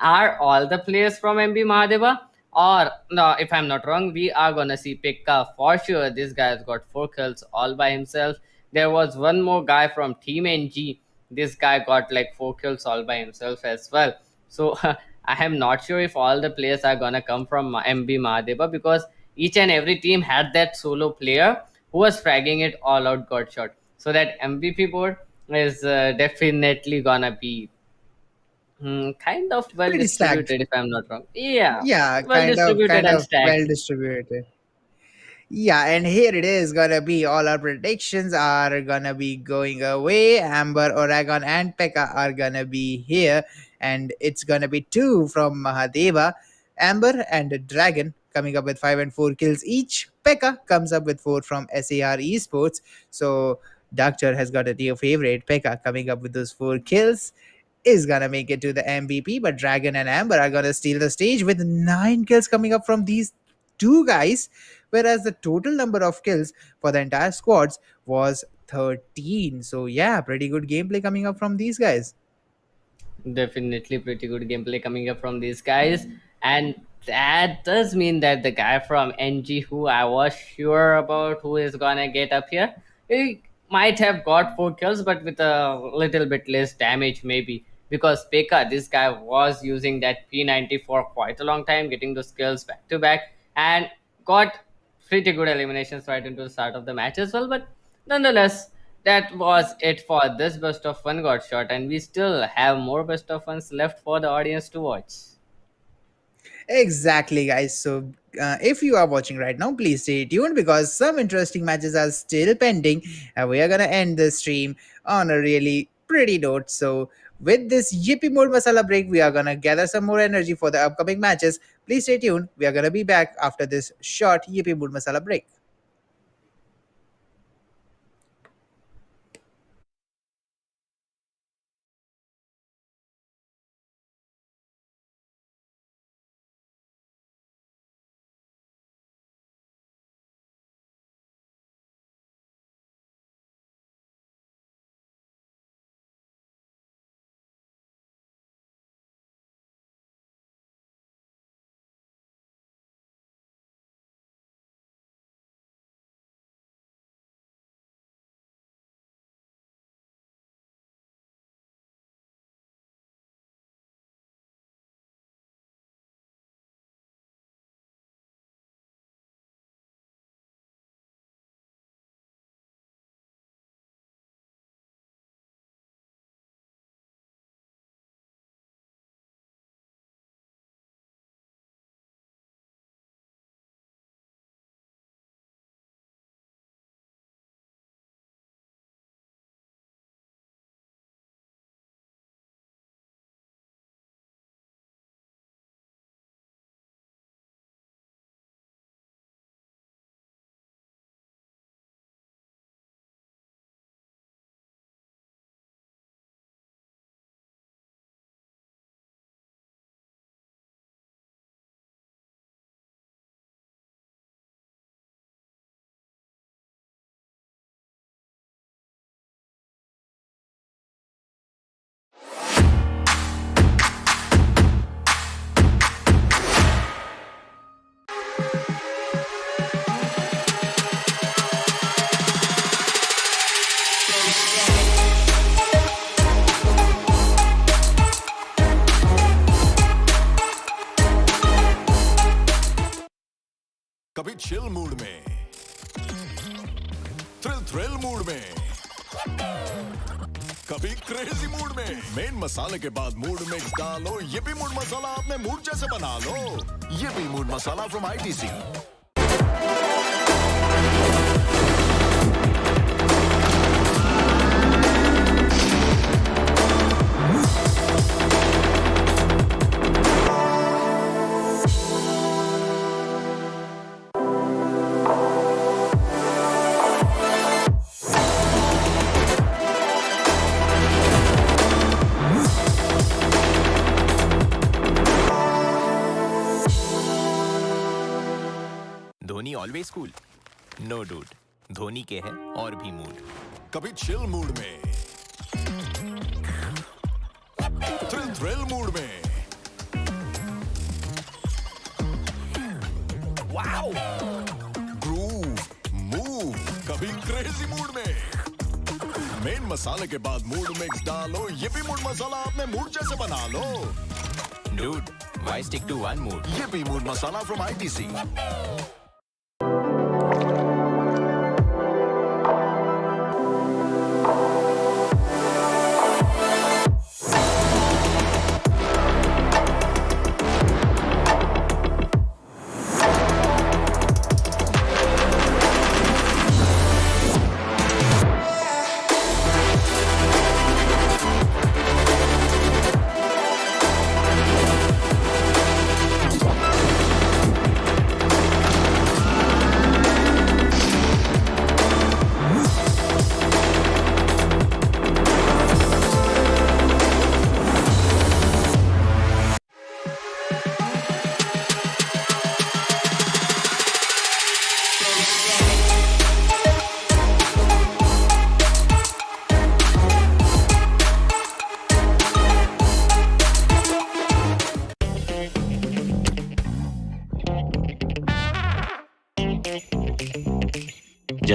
are all the players from MB Mahadeva, or no, if I'm not wrong, we are gonna see Pekka for sure. This guy has got 4 kills all by himself. There was one more guy from Team NG. This guy got like 4 kills all by himself as well. So I am not sure if all the players are gonna come from MB Mahadeva, because each and every team had that solo player who was fragging it all out, got shot. So that MVP board is definitely gonna be kind of well Pretty stacked. distributed, if I'm not wrong. Yeah, Yeah, well distributed kind and of stacked. well distributed. Yeah, and here it is gonna be all our predictions are gonna be going away. Amber, Oregon, and Pekka are gonna be here, and it's gonna be two from Mahadeva, Amber, and Dragon coming up with 5 and 4 kills each. Pekka comes up with 4 from SAR Esports. So Doctor has got a dear favorite, Pekka, coming up with those 4 kills. Is gonna make it to the MVP, but Dragon and Amber are gonna steal the stage with 9 kills coming up from these two guys, whereas the total number of kills for the entire squads was 13. So yeah, pretty good gameplay coming up from these guys. Definitely pretty good gameplay coming up from these guys. And that does mean that the guy from NG, who I was sure about who is gonna get up here, he might have got 4 kills, but with a little bit less damage, maybe. Because Pekka, this guy was using that P90 for quite a long time, getting those kills back to back, and got pretty good eliminations right into the start of the match as well. But nonetheless, that was it for this best of one got shot, and we still have more best of ones left for the audience to watch. Exactly, guys. So, if you are watching right now, please stay tuned because some interesting matches are still pending. And we are gonna end the stream on a really pretty note. So, with this Yippee Mode Masala break, we are gonna gather some more energy for the upcoming matches. Please stay tuned. We are gonna be back after this short Yippee Mode Masala break. कभी chill mood में, thrill mood में, कभी crazy mood में। Main मसाले के बाद mood mix डालो, ये भी मूड मसाला अपने मूड जैसे बना लो। ये भी mood masala from ITC। Dhoni always cool, no dude. Dhoni के है और भी मूड। कभी चिल मूड में, थ्रिल मूड में, वाओ, ग्रूव, मूव, कभी क्रेजी मूड में। मेन मसाले के बाद मूड मिक्स डालो, ये भी मूड मसाला अपने मूड जैसे बना लो। Dude, why stick to one mood? ये भी मूड मसाला फ्रॉम ITC।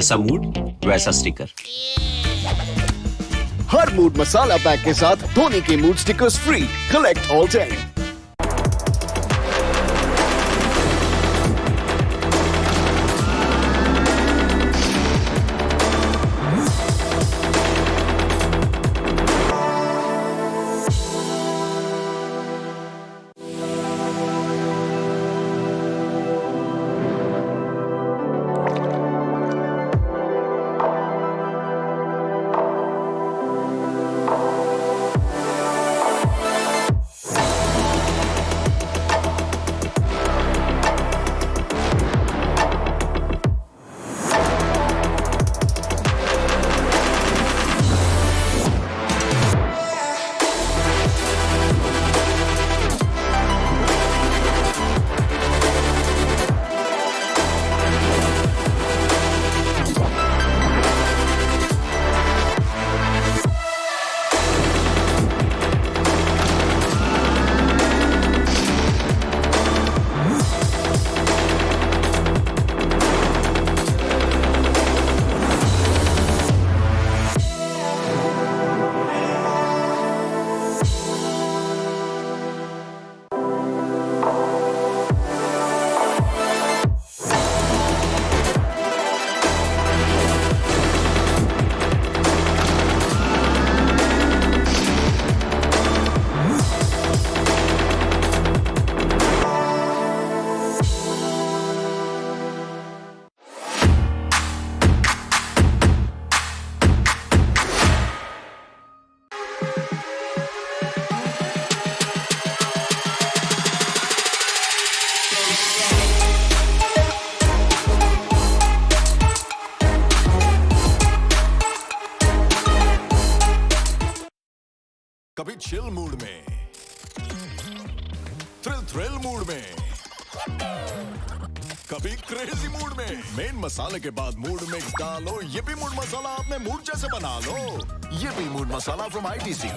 जैसा मूड वैसा स्टिकर। हर मूड मसाला पैक के साथ धोनी के mood stickers free. Collect all 10। कभी चिल मूड में, थ्रिल मूड में, कभी क्रेजी मूड में। मेन मसाले के बाद मूड मिक्स डालो, ये भी मूड मसाला अपने मूड जैसे बना लो। ये भी mood masala from ITC.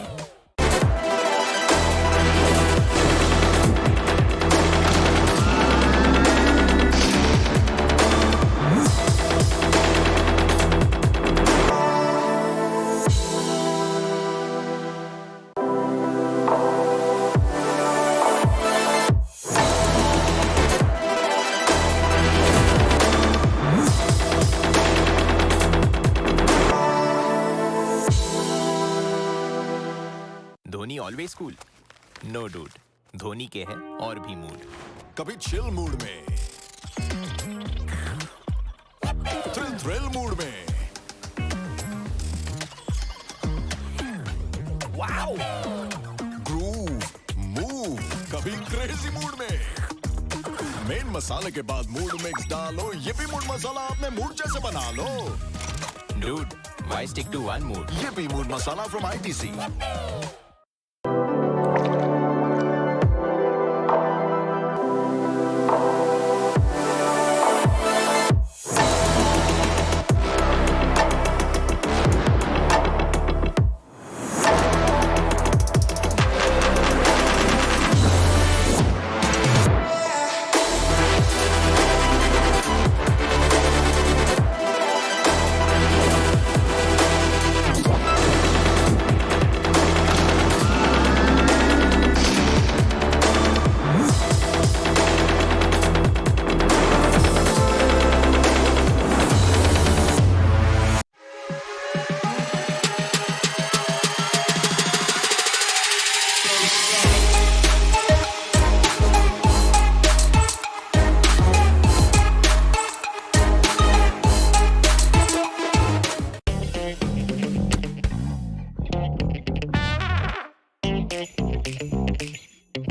Dhoni always cool, no dude. Dhoni के हैं और भी मूड। कभी चिल मूड में, थ्रिल मूड में, वाओ, ग्रूव, मूव, कभी क्रेजी मूड में। मेन मसाले के बाद मूड मिक्स डालो, ये भी मूड मसाला अपने मूड जैसे बना लो। Dude, why stick to one mood? ये भी मूड मसाला फ्रॉम आईटीसी।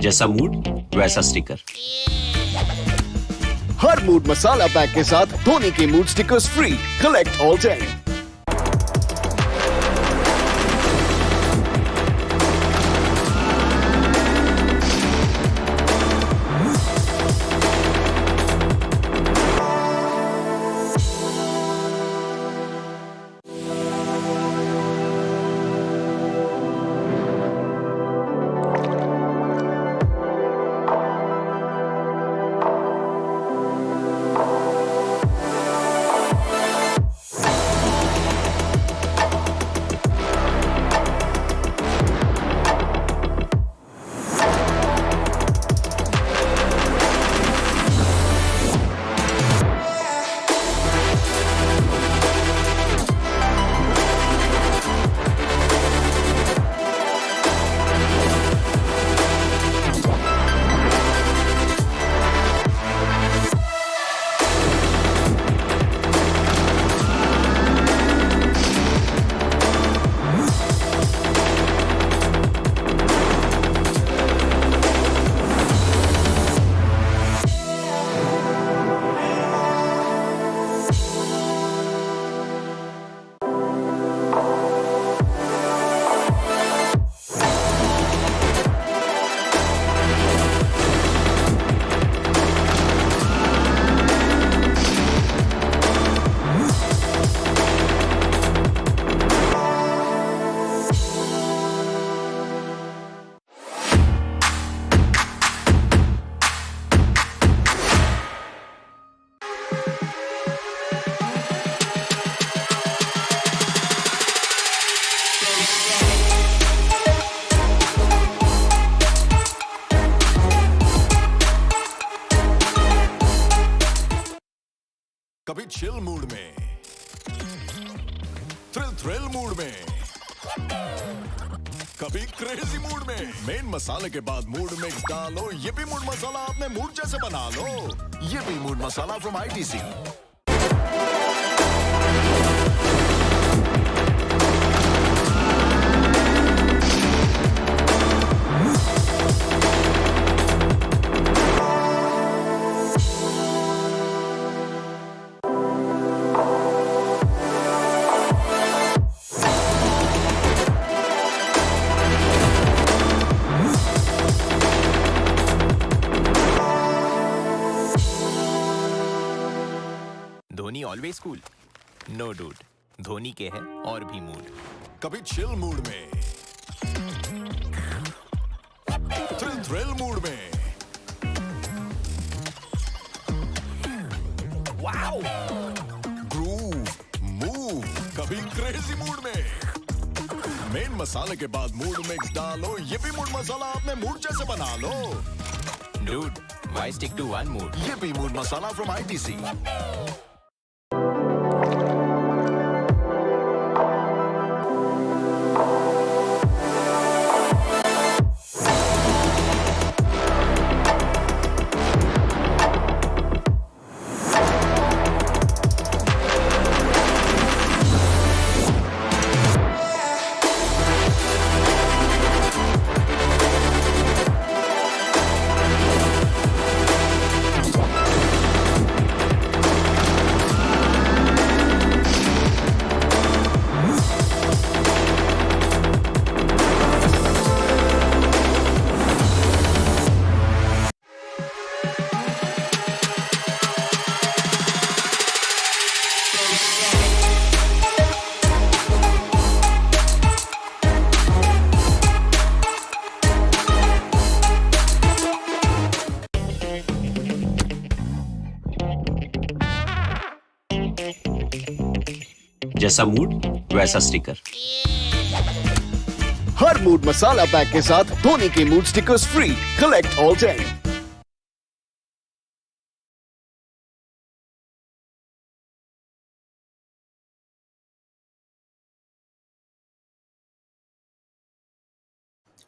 जैसा मूड वैसा स्टिकर। हर मूड मसाला पैक के साथ धोनी के mood stickers free. Collect all 10। कभी क्रेजी मूड में मेन मसाले के बाद मूड मिक्स डालो ये भी मूड मसाला अपने मूड जैसे बना लो ये भी mood masala from ITC Dhoni always cool no dude Dhoni के है और भी मूड कभी चिल मूड में थ्रिल मूड में वाओ ग्रूव मूव कभी क्रेजी मूड में मेन मसाले के बाद मूड मिक्स डालो ये भी मूड मसाला अपने मूड जैसे बना लो dude why stick to one mood ये भी मूड मसाला फ्रॉम आईटीसी जैसा मूड वैसा स्टिकर। हर मूड मसाला पैक के साथ धोनी के mood stickers free. Collect all 10।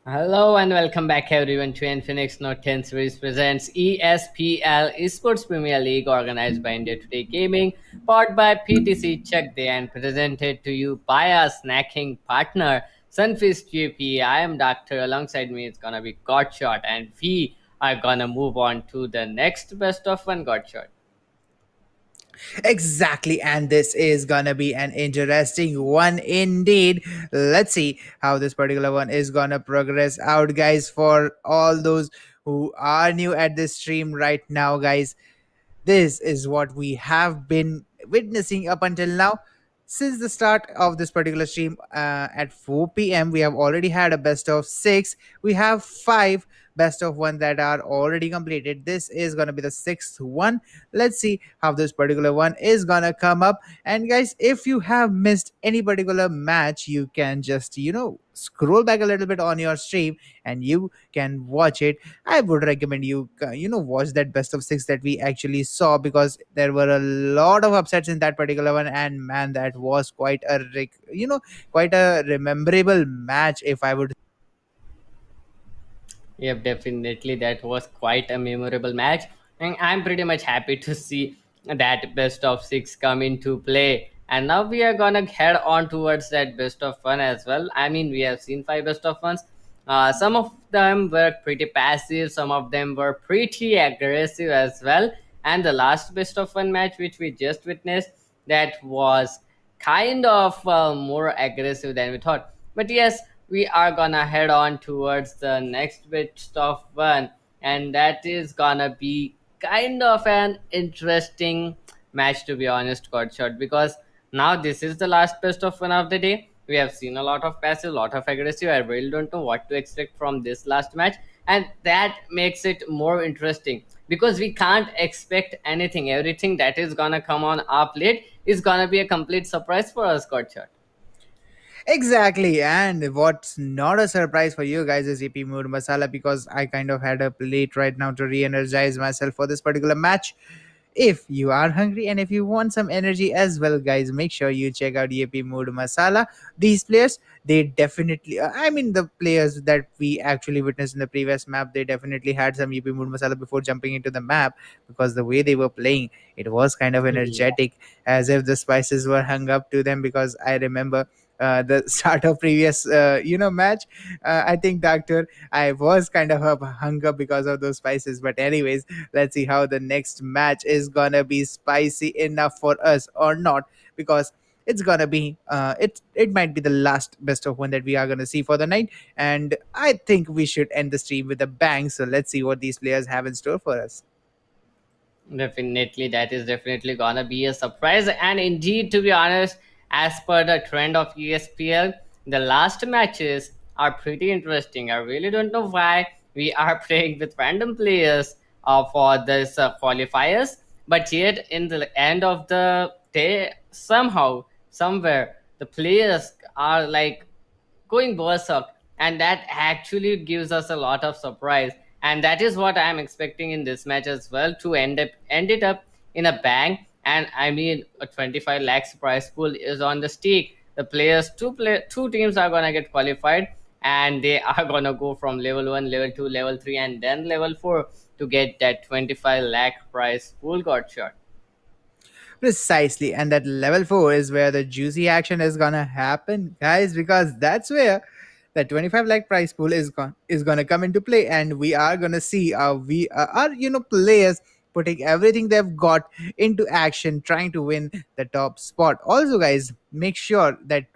Hello and welcome back everyone to Infinix Note 10 series presents ESPL Esports Premier League organized by India Today Gaming, powered by PTC Check Day and presented to you by our snacking partner Sunfist GP. I am Doctor. Alongside me it's gonna be Godshot and we are gonna move on to the next best of one Godshot. Exactly, and this is gonna be an interesting one indeed. Let's see how this particular one is gonna progress out, guys. For all those who are new at this stream right now, guys, this is what we have been witnessing up until now. Since the start of this particular stream at 4 p.m., we have already had a best of six. We have five best of one that are already completed. This is going to be the sixth one. Let's see how this particular one is going to come up. And guys, if you have missed any particular match, you can just, scroll back a little bit on your stream and you can watch it. I would recommend you, watch that best of six that we actually saw, because there were a lot of upsets in that particular one. And man, that was quite a rememberable match, if I would. Yep, definitely. That was quite a memorable match. And I'm pretty much happy to see that best of six come into play. And now we are gonna head on towards that best of one as well. I mean, we have seen five best of ones. Some of them were pretty passive, some of them were pretty aggressive as well. And the last best of one match, which we just witnessed, that was kind of more aggressive than we thought. But yes, we are gonna head on towards the next bit of one, and that is gonna be kind of an interesting match, to be honest, Godshot, because now this is the last best of one of the day. We have seen a lot of passive, a lot of aggressive. I really don't know what to expect from this last match, and that makes it more interesting because we can't expect anything. Everything that is gonna come on our plate is gonna be a complete surprise for us, Godshot. Exactly, and what's not a surprise for you guys is EP Mood Masala, because I kind of had a plate right now to re energize myself for this particular match. if you are hungry and if you want some energy as well, guys, make sure you check out EP Mood Masala. These players, they definitely, I mean, the players that we actually witnessed in the previous map, they definitely had some EP Mood Masala before jumping into the map, because the way they were playing, it was kind of energetic, as if the spices were hung up to them. Because I remember the start of previous match, I think, doctor, I was kind of hung up because of those spices. But anyways, let's see how the next match is gonna be spicy enough for us or not, because it's gonna be it might be the last best of one that we are gonna see for the night. And I think we should end the stream with a bang. So let's see what these players have in store for us. Definitely, that is definitely gonna be a surprise. And indeed, to be honest, as per the trend of ESPL, the last matches are pretty interesting. I really don't know why we are playing with random players for this qualifiers, but yet in the end of the day, somehow, somewhere, the players are like going berserk, and that actually gives us a lot of surprise. And that is what I'm expecting in this match as well, to end it up in a bang. And I mean, a 25 lakhs prize pool is on the stake. The players, two teams are gonna get qualified, and they are gonna go from level 1, level 2, level 3, and then level 4 to get that 25 lakh prize pool got shot. Precisely, and that level 4 is where the juicy action is gonna happen, guys, because that's where the 25 lakh prize pool is gonna come into play, and we are gonna see we are players putting everything they've got into action, trying to win the top spot. Also, guys, make sure that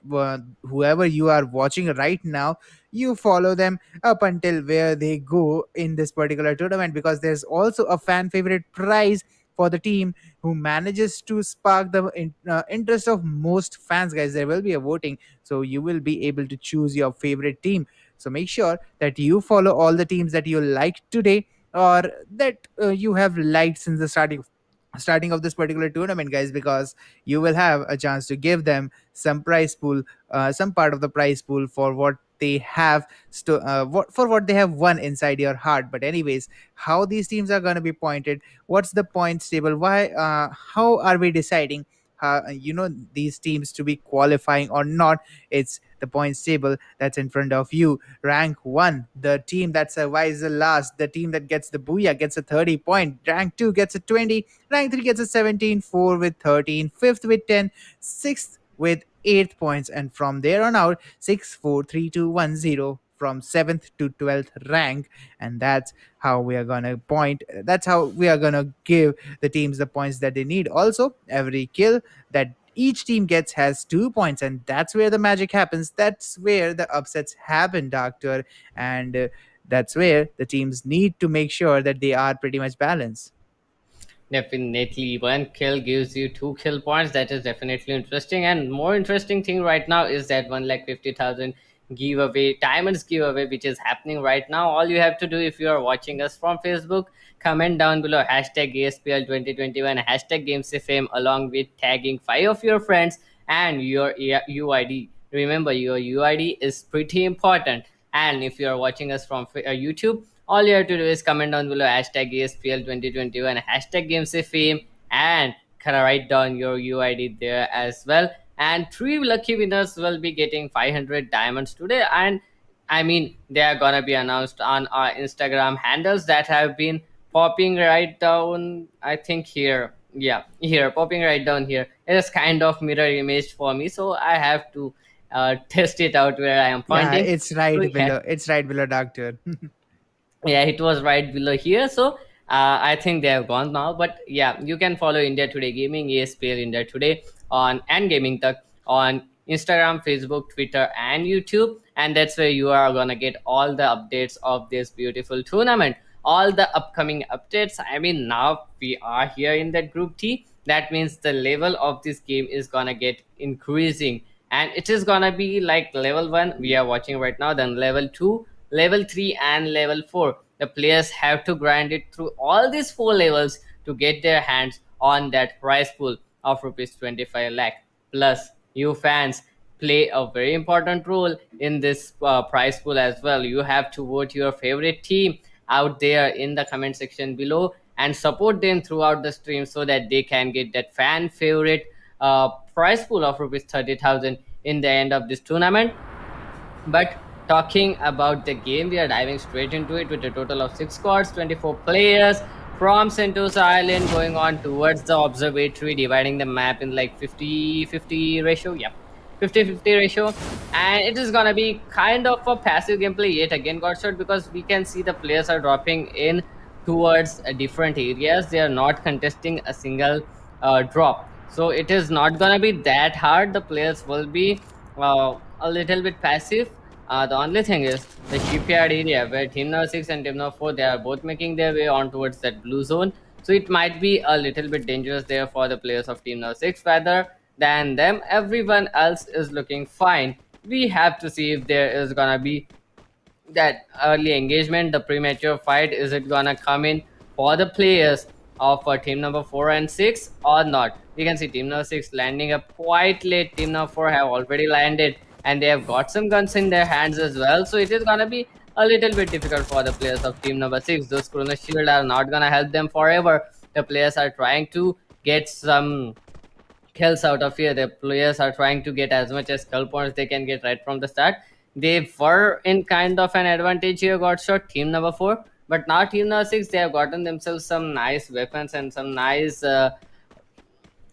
whoever you are watching right now, you follow them up until where they go in this particular tournament, because there's also a fan favorite prize for the team who manages to spark the interest of most fans. Guys, there will be a voting, so you will be able to choose your favorite team. So make sure that you follow all the teams that you like today, or that you have liked since the starting of this particular tournament, guys, because you will have a chance to give them some prize pool, some part of the prize pool for what they have for what they have won inside your heart. But anyways, how these teams are going to be pointed, what's the points table, why how are we deciding these teams to be qualifying or not? It's the points table that's in front of you. Rank 1, the team that survives the last, the team that gets the booyah, gets a 30 point. Rank 2 gets a 20. Rank 3 gets a 17. 4 with 13. 5th with 10. 6th with 8 points. And from there on out, 6, 4, 3, 2, 1, 0, from 7th to 12th rank. And that's how we are gonna point, that's how we are gonna give the teams the points that they need. Also, every kill that each team gets has 2 points, and that's where the magic happens. That's where the upsets happen, doctor. And that's where the teams need to make sure that they are pretty much balanced. Definitely, one kill gives you two kill points. That is definitely interesting. And more interesting thing right now is that 1,50,000 giveaway, diamonds giveaway, which is happening right now. All you have to do, if you are watching us from Facebook, comment down below hashtag ESPL 2021, hashtag GamesFM, along with tagging 5 of your friends and your UID. Remember, your UID is pretty important. And if you are watching us from YouTube, all you have to do is comment down below hashtag ESPL 2021, hashtag GamesFM, and write down your UID there as well. And 3 lucky winners will be getting 500 diamonds today. And I mean, they are gonna be announced on our Instagram handles that have been popping right down. I think here, yeah, here, popping right down here. It is kind of mirror image for me, so I have to test it out where I am Yeah, pointing. it's So right yeah, below, it's right below, doctor. yeah, it was right below here. So I think they have gone now, but yeah, you can follow India Today Gaming, ESPL India Today on, and Gaming Tuck on Instagram, Facebook, Twitter, and YouTube. And that's where you are gonna get all the updates of this beautiful tournament, all the upcoming updates. I mean, now we are here in that group T, that means the level of this game is gonna get increasing, and it is gonna be like level 1 we are watching right now, then level 2, level 3, and level 4. The players have to grind it through all these 4 levels to get their hands on that prize pool of rupees 25 lakh. Plus, you fans play a very important role in this prize pool as well. You have to vote your favorite team out there in the comment section below, and support them throughout the stream so that they can get that fan favorite prize pool of rupees 30,000 in the end of this tournament. But talking about the game, we are diving straight into it with a total of 6 squads, 24 players from Sentosa Island going on towards the observatory, dividing the map in like 50-50 ratio. Yeah, 50-50 ratio. And it is gonna be kind of a passive gameplay yet again, Godshot, because we can see the players are dropping in towards different areas. They are not contesting a single drop. So it is not gonna be that hard. The players will be a little bit passive. The only thing is the shipyard area where Team Number 6 and Team Number 4, they are both making their way on towards that blue zone. So it might be a little bit dangerous there for the players of Team Number 6. Rather than them, everyone else is looking fine. We have to see if there is gonna be that early engagement, the premature fight. Is it gonna come in for the players of team number 4 and 6 or not? We can see team number 6 landing up quite late. Team number 4 have already landed and they have got some guns in their hands as well. So it is gonna be a little bit difficult for the players of team number 6. Those chrono shield are not gonna help them forever. The players are trying to get some kills out of here. The players are trying to get as much as skull points they can get right from the start. They were in kind of an advantage here, got shot, team number 4. But now team number 6, they have gotten themselves some nice weapons and some nice,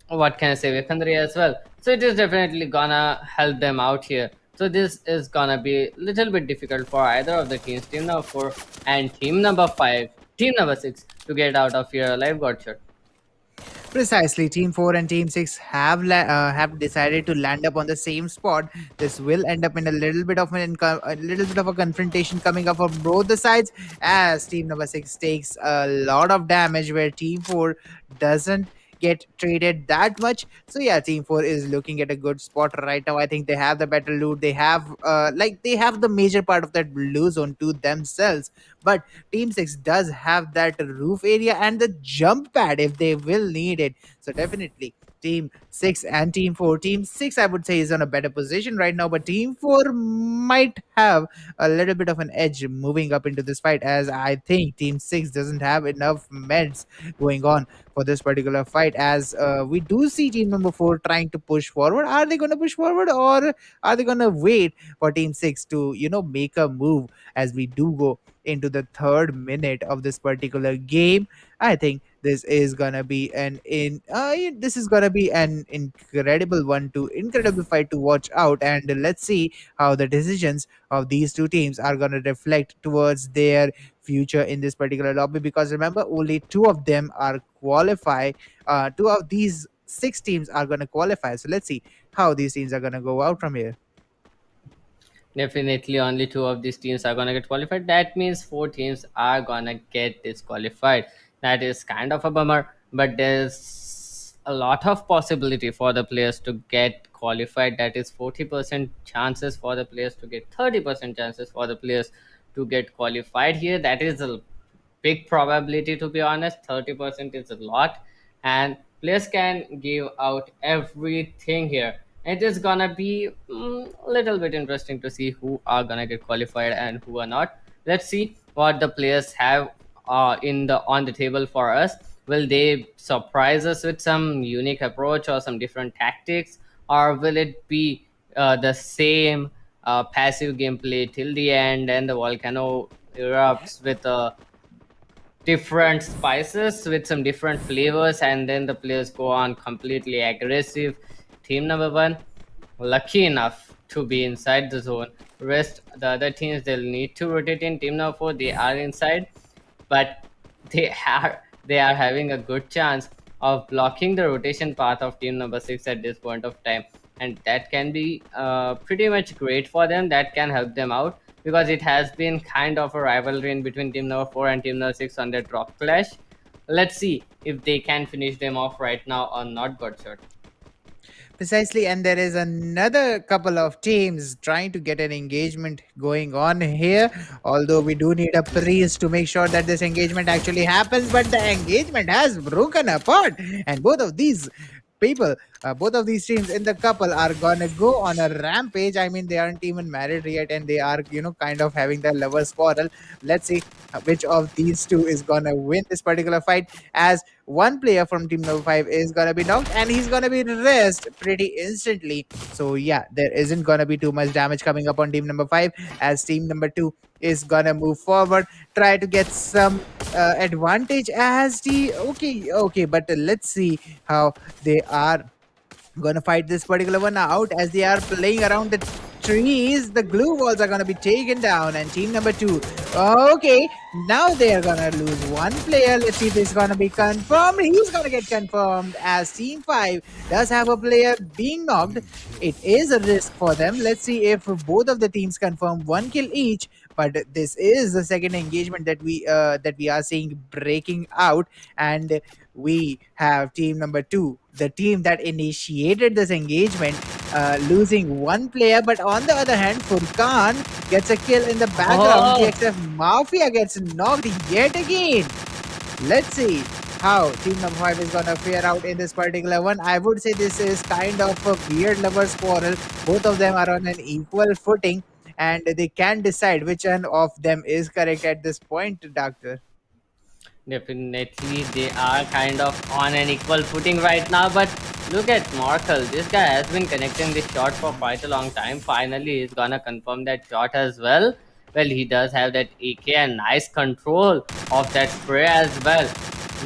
what can I say, weaponry as well. So it is definitely gonna help them out here. So this is gonna be a little bit difficult for either of the teams, team number 4 and team number 5, team number 6, to get out of here alive, got shot. Precisely, Team 4 and Team 6 have decided to land up on the same spot. This will end up in a little bit of a little bit of a confrontation coming up from both the sides, as Team number 6 takes a lot of damage, where Team 4 doesn't get traded that much. So yeah, Team 4 is looking at a good spot right now. I think they have the better loot. They have they have the major part of that blue zone to themselves. But Team 6 does have that roof area and the jump pad if they will need it. So definitely Team 6 and Team 4. Team 6, I would say, is on a better position right now, but Team 4 might have a little bit of an edge moving up into this fight, as I think Team 6 doesn't have enough meds going on for this particular fight, as we do see Team number 4 trying to push forward. Are they going to push forward, or are they going to wait for Team 6 to, make a move as we do go into the third minute of this particular game? I think this is gonna be an incredible fight to watch out, and let's see how the decisions of these two teams are gonna reflect towards their future in this particular lobby. Because remember, only two of them are qualify. Two of these six teams are gonna qualify. So let's see how these teams are gonna go out from here. Definitely, only two of these teams are gonna get qualified. That means four teams are gonna get disqualified. That is kind of a bummer, but there's a lot of possibility for the players to get qualified. That is 40% chances for the players to get 30% chances for the players to get qualified here. That is a big probability, to be honest. 30% is a lot, and players can give out everything here. It is gonna be a little bit interesting to see who are gonna get qualified and who are not. Let's see what the players have in the on the table for us. Will they surprise us with some unique approach or some different tactics, or will it be the same passive gameplay till the end, and the volcano erupts with a different spices with some different flavors, and then the players go on completely aggressive? Team number 1 lucky enough to be inside the zone. Rest the other teams, they'll need to rotate in. Team number 4, they are inside, but they are having a good chance of blocking the rotation path of team number 6 at this point of time, and that can be pretty much great for them. That can help them out, because it has been kind of a rivalry in between team number 4 and team number 6 on their drop clash. Let's see if they can finish them off right now or not, Godshot. Precisely, and there is another couple of teams trying to get an engagement going on here. Although we do need a priest to make sure that this engagement actually happens, but the engagement has broken apart, and both of these people, both of these teams in the couple are gonna go on a rampage. I mean, they aren't even married yet, and they are, kind of having their lovers quarrel. Let's see which of these two is gonna win this particular fight. As one player from team number five is gonna be knocked, and he's gonna be rest pretty instantly. So yeah, there isn't gonna be too much damage coming up on team number five, as team number two is gonna move forward, try to get some advantage as the okay, but let's see how they are gonna fight this particular one out as they are playing around the trees. The glue walls are gonna be taken down, and team number two. Okay, now they are gonna lose one player. Let's see if it's gonna be confirmed. He's gonna get confirmed as team five does have a player being knocked. It is a risk for them. Let's see if both of the teams confirm one kill each. But this is the second engagement that we are seeing breaking out, and we have team number two, the team that initiated this engagement, losing one player. But on the other hand, Furkan gets a kill in the background. Oh, GXF Mafia gets knocked yet again. Let's see how team number five is gonna fare out in this particular one. I would say this is kind of a weird lovers quarrel. Both of them are on an equal footing, and they can decide which one of them is correct at this point, Doctor. definitely, they are kind of on an equal footing right now. But look at Markle. This guy has been connecting this shot for quite a long time. Finally, he's gonna confirm that shot as well. Well, he does have that AK and nice control of that spray as well.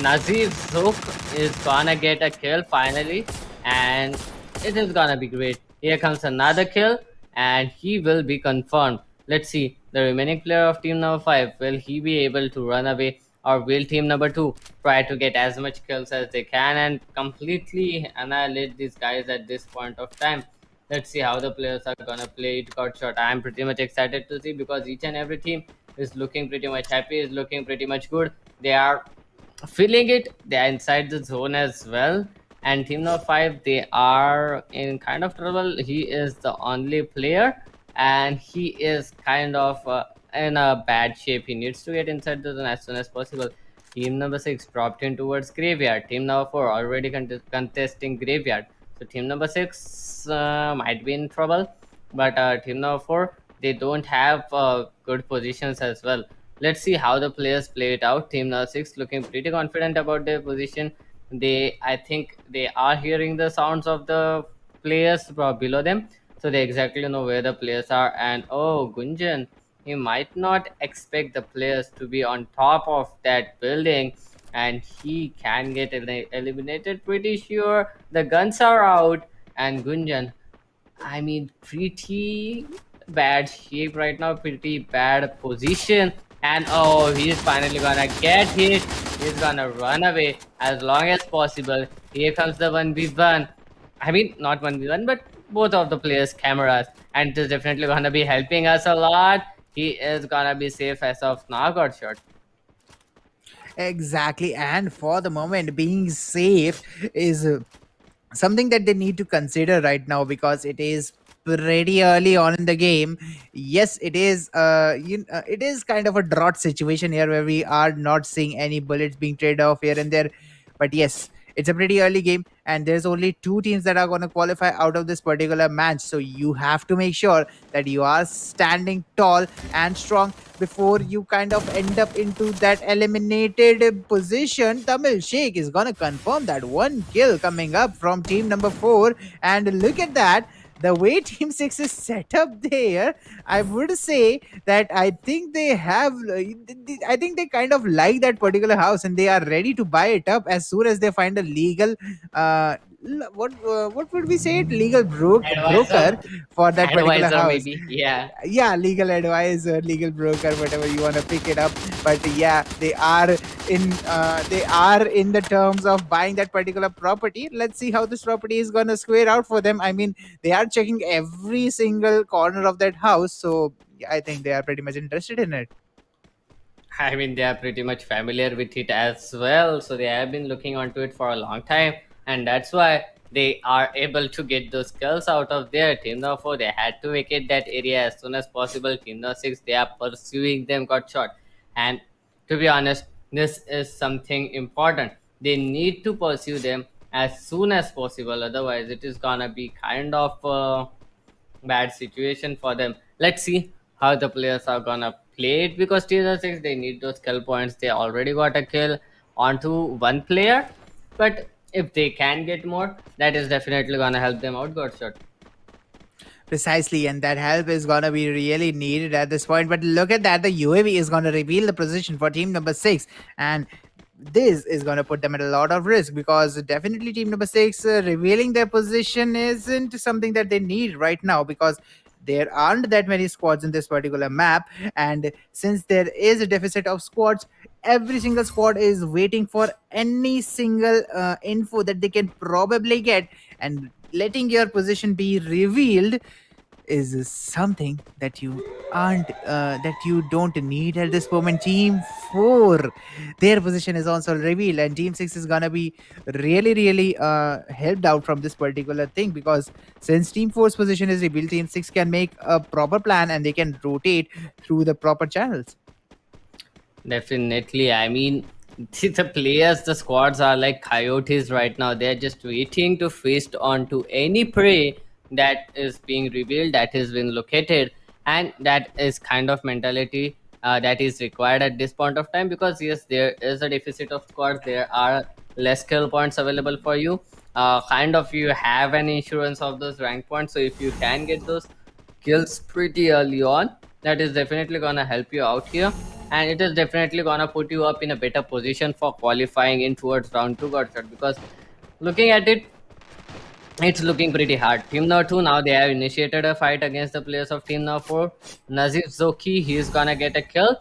Nazif Zook is gonna get a kill finally, and it is gonna be great. Here comes another kill, and he will be confirmed. Let's see the remaining player of team number 5. Will he be able to run away, or will team number 2 try to get as much kills as they can and completely annihilate these guys at this point of time? Let's see how the players are gonna play it got shot. I'm pretty much excited to see, because each and every team is looking pretty much happy, is looking pretty much good. They are feeling it. They are inside the zone as well. And team number 5, they are in kind of trouble. He is the only player, and he is kind of in a bad shape. He needs to get inside the zone as soon as possible. Team number 6 dropped in towards graveyard. Team number 4 already contesting graveyard. So team number 6 might be in trouble, but team number 4, they don't have good positions as well. Let's see how the players play it out. Team number 6 looking pretty confident about their position. I think they are hearing the sounds of the players below them, so they exactly know where the players are. And oh, Gunjan, he might not expect the players to be on top of that building, and he can get eliminated. Pretty sure the guns are out, and Gunjan, I mean, pretty bad shape right now, pretty bad position. And oh, he's finally gonna get hit. He's gonna run away as long as possible. Here comes the 1v1. I mean, not 1v1, but both of the players' cameras. And it is definitely gonna be helping us a lot. He is gonna be safe as of now, got shot. Exactly, and for the moment, being safe is something that they need to consider right now, because it is pretty early on in the game. Yes, it is it is kind of a drought situation here, where we are not seeing any bullets being traded off here and there. But yes, it's a pretty early game, and there's only two teams that are going to qualify out of this particular match. So you have to make sure that you are standing tall and strong before you kind of end up into that eliminated position. Tamil Sheikh is gonna confirm that one kill coming up from team number 4. And look at that, the way team 6 is set up there, I would say that I think they have I think they kind of like that particular house, and they are ready to buy it up as soon as they find a legal what would we say it, legal broker Advisor, for that particular advisor house. maybe. Yeah. Yeah, legal advisor, legal broker, whatever you want to pick it up. But yeah, they are in the terms of buying that particular property. Let's see how this property is gonna square out for them. I mean, they are checking every single corner of that house, so yeah, I think they are pretty much interested in it. I mean, they are pretty much familiar with it as well, so they have been looking onto it for a long time, and that's why they are able to get those kills out of there. Team number 4, they had to vacate that area as soon as possible. Team number 6, they are pursuing them, got shot. And to be honest, this is something important. They need to pursue them as soon as possible. Otherwise, it is gonna be kind of bad situation for them. Let's see how the players are gonna play it, because T6 they need those kill points. They already got a kill onto one player, but if they can get more, that is definitely gonna help them out. Godshot. Precisely, and that help is gonna be really needed at this point. But look at that, the UAV is gonna reveal the position for team number six, and this is gonna put them at a lot of risk because definitely team number six revealing their position isn't something that they need right now because there aren't that many squads in this particular map, and since there is a deficit of squads, every single squad is waiting for any single info that they can probably get, and letting your position be revealed is something that you aren't that you don't need at this moment. Team 4, their position is also revealed, and team 6 is gonna be really helped out from this particular thing because since team 4's position is revealed, team 6 can make a proper plan and they can rotate through the proper channels. Definitely. I mean, the players, the squads are like coyotes right now. They're just waiting to feast onto any prey that is being revealed, that has been located, and that is kind of mentality that is required at this point of time. Because yes, there is a deficit of squads. There are less skill points available for you. Kind of you have an insurance of those rank points. So if you can get those kills pretty early on, that is definitely gonna help you out here, and it is definitely gonna put you up in a better position for qualifying in towards round 2 Godshot. Because looking at it, it's looking pretty hard. Team number 2 now they have initiated a fight against the players of team number 4. Nazif Zoki, he's gonna get a kill.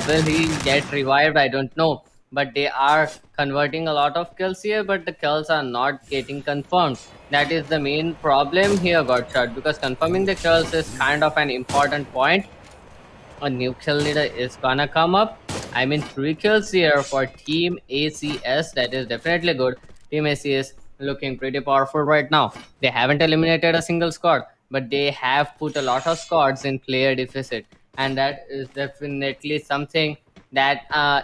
Will he get revived? I don't know. But they are converting a lot of kills here, but the kills are not getting confirmed. That is the main problem here, Godshot, because confirming the kills is kind of an important point. A new kill leader is gonna come up. I mean, 3 kills here for Team ACS. That is definitely good. Team ACS looking pretty powerful right now. They haven't eliminated a single squad, but they have put a lot of squads in player deficit, and that is definitely something that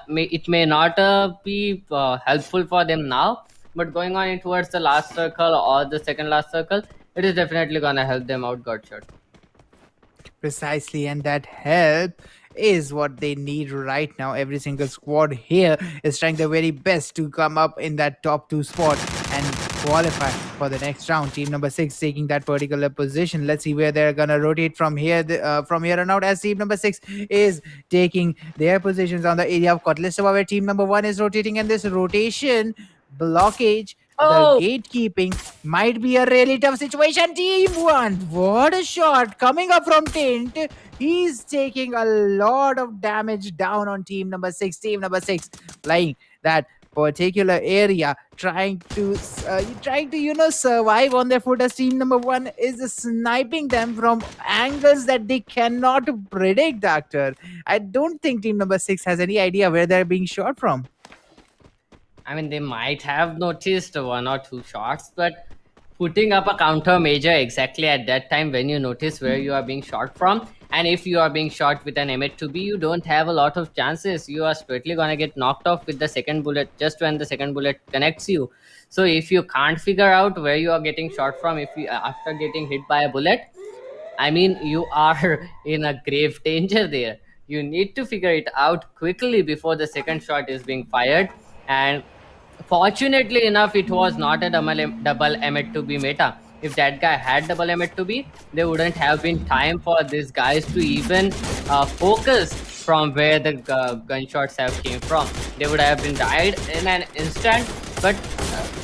it may not be helpful for them now. But going on in towards the last circle or the second last circle, it is definitely gonna help them out. Godshot. Precisely, and that help is what they need right now. Every single squad here is trying their very best to come up in that top 2 spot and qualify for the next round. Team number 6 taking that particular position. Let's see where they're gonna rotate from here. From here on out, as team number 6 is taking their positions on the area of Kotlistova, where team number 1 is rotating, and this rotation blockage, the Oh, gatekeeping might be a really tough situation. Team 1, what a shot coming up from Tint. He's taking a lot of damage down on team number 6. Team number 6 playing that particular area, trying to survive on their foot, as team number 1 is sniping them from angles that they cannot predict. Doctor, I don't think team number 6 has any idea where they're being shot from. I mean, they might have noticed 1 or 2 shots, but putting up a counter major exactly at that time when you notice where you are being shot from, and if you are being shot with an M8-2B, you don't have a lot of chances. You are straightly gonna get knocked off with the second bullet just when the second bullet connects you. So if you can't figure out where you are getting shot from, if you after getting hit by a bullet, I mean, you are in a grave danger there. You need to figure it out quickly before the second shot is being fired. And fortunately enough, it was not a double M8 to be meta. If that guy had double M8 to be, there wouldn't have been time for these guys to even focus from where the gunshots have came from. They would have been died in an instant. But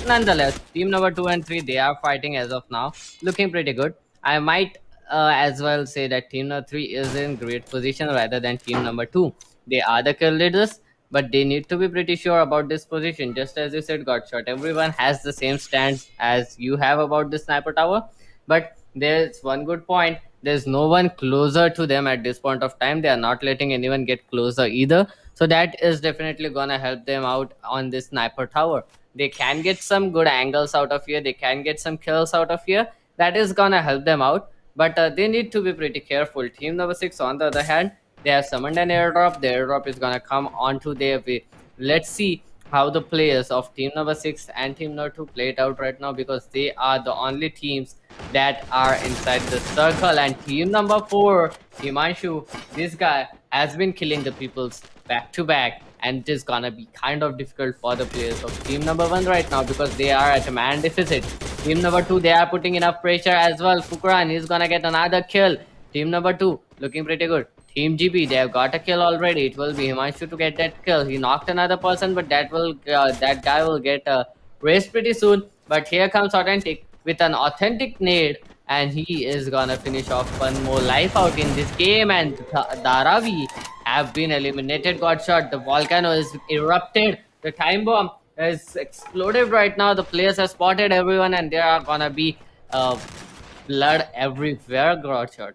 nonetheless, team number 2 and 3, they are fighting as of now, looking pretty good. I might as well say that team number 3 is in great position rather than team number 2. They are the kill leaders, but they need to be pretty sure about this position. Just as you said, Godshot, everyone has the same stance as you have about the sniper tower, but there's one good point. There's no one closer to them at this point of time. They are not letting anyone get closer either. So that is definitely gonna help them out on this sniper tower. They can get some good angles out of here. They can get some kills out of here. That is gonna help them out. But they need to be pretty careful. Team number 6, on the other hand, they have summoned an airdrop. The airdrop is gonna come onto their way. Let's see how the players of team number 6 and team number 2 play it out right now, because they are the only teams that are inside the circle. And team number 4, Himanshu, this guy has been killing the peoples back to back, and it is gonna be kind of difficult for the players of team number 1 right now, because they are at a man deficit. Team number 2, they are putting enough pressure as well. Fukran is gonna get another kill. Team number 2 looking pretty good. Team GB, they have got a kill already. It will be Himanshu to get that kill. He knocked another person, but that guy will get raised pretty soon. But here comes Authentic with an authentic nade, and he is gonna finish off one more life out in this game. And Daravi have been eliminated. Got shot. The volcano is erupted. The time bomb is exploded right now. The players have spotted everyone, and there are gonna be blood everywhere. Got shot.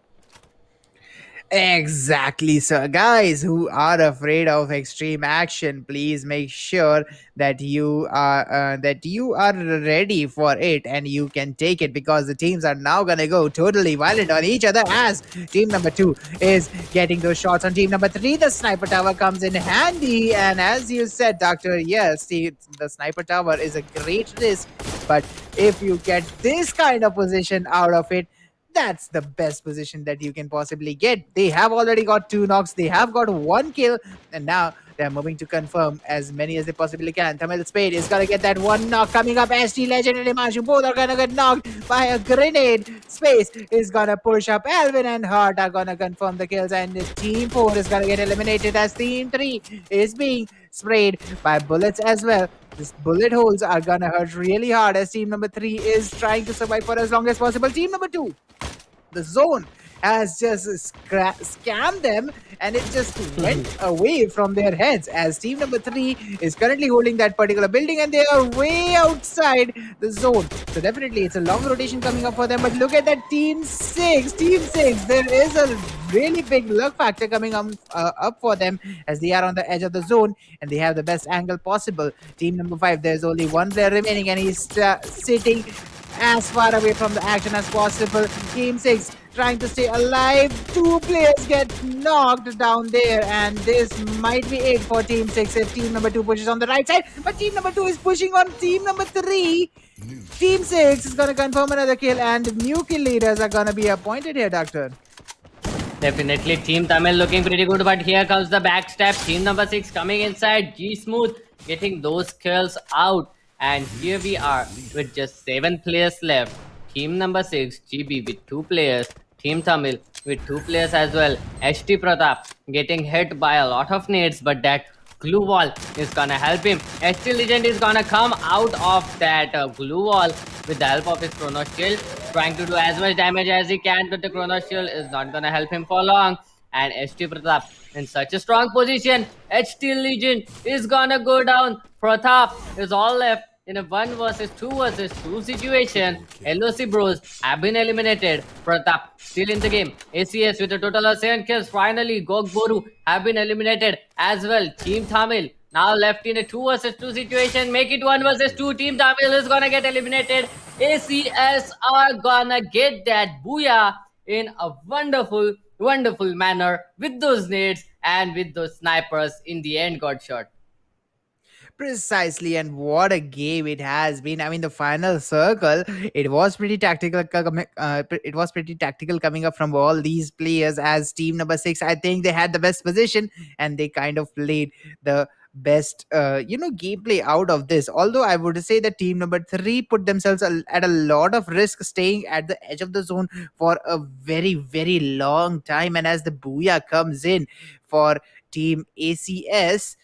Exactly, sir. Guys who are afraid of extreme action, please make sure that you are ready for it and you can take it, because the teams are now gonna go totally violent on each other as team number 2 is getting those shots on team number 3. The sniper tower comes in handy, and as you said, Doctor, yes, the sniper tower is a great risk, but if you get this kind of position out of it, that's the best position that you can possibly get. They have already got 2 knocks, they have got 1 kill, and now they're moving to confirm as many as they possibly can. Tamil Spade is gonna get that 1 knock coming up. ST Legend and Imanshu both are gonna get knocked by a grenade. Space is gonna push up. Alvin and Hart are gonna confirm the kills, and Team 4 is gonna get eliminated as Team 3 is being sprayed by bullets as well. These bullet holes are gonna hurt really hard as team number 3 is trying to survive for as long as possible. Team number 2, the zone has just scammed them, and it just went away from their heads as team number 3 is currently holding that particular building, and they are way outside the zone. So definitely it's a long rotation coming up for them. But look at that team 6, there is a really big luck factor coming up for them as they are on the edge of the zone and they have the best angle possible. Team number 5, there's only one player remaining, and he's sitting as far away from the action as possible. Team 6 trying to stay alive. 2 players get knocked down there, and this might be it for Team 6 if Team number 2 pushes on the right side. But Team number 2 is pushing on Team number 3. Team 6 is going to confirm another kill, and new kill leaders are going to be appointed here, Doctor. Definitely Team Tamil looking pretty good, but here comes the backstab. Team number 6 coming inside. G Smooth getting those kills out. And here we are with just 7 players left. Team number 6, GB with 2 players. Team Tamil with 2 players as well. HT Pratap getting hit by a lot of nades, but that glue wall is gonna help him. HT Legend is gonna come out of that glue wall with the help of his Chronos Shield, trying to do as much damage as he can, but the Chronos Shield is not gonna help him for long. And HT Pratap in such a strong position. HT Legion is gonna go down. Pratap is all left in a 1 versus 2 versus 2 situation. LOC Bros have been eliminated. Pratap still in the game. ACS with a total of 7 kills. Finally, Gogboru have been eliminated as well. Team Tamil now left in a 2 versus 2 situation. Make it 1 versus 2. Team Tamil is gonna get eliminated. ACS are gonna get that booyah in a wonderful manner with those nades and with those snipers in the end got shot. Precisely, and what a game it has been. I mean, the final circle, it was pretty tactical. It was pretty tactical coming up from all these players. As team number 6, I think they had the best position, and they kind of played the best, gameplay out of this. Although I would say that team number 3 put themselves at a lot of risk, staying at the edge of the zone for a very, very long time. And as the booyah comes in for team ACS,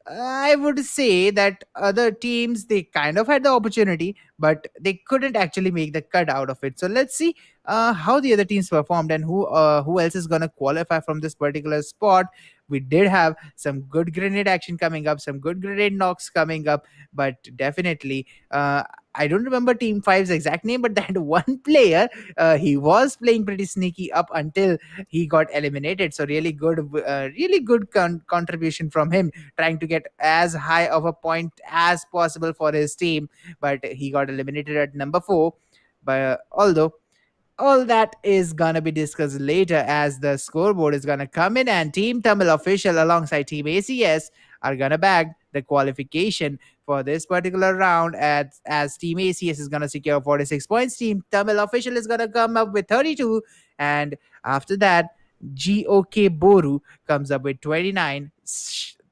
I would say that other teams, they kind of had the opportunity, but they couldn't actually make the cut out of it. So let's see how the other teams performed and who else is gonna qualify from this particular spot. We did have some good grenade action coming up, some good grenade knocks coming up, but definitely I don't remember Team 5's exact name, but that one player, he was playing pretty sneaky up until he got eliminated. So really good contribution from him, trying to get as high of a point as possible for his team, but he got eliminated at number 4. But although all that is gonna be discussed later as the scoreboard is gonna come in, and Team Tamil official alongside Team ACS are gonna bag the qualification for this particular round, as Team ACS is going to secure 46 points. Team Tamil Official is going to come up with 32. And after that, GOK Boru comes up with 29.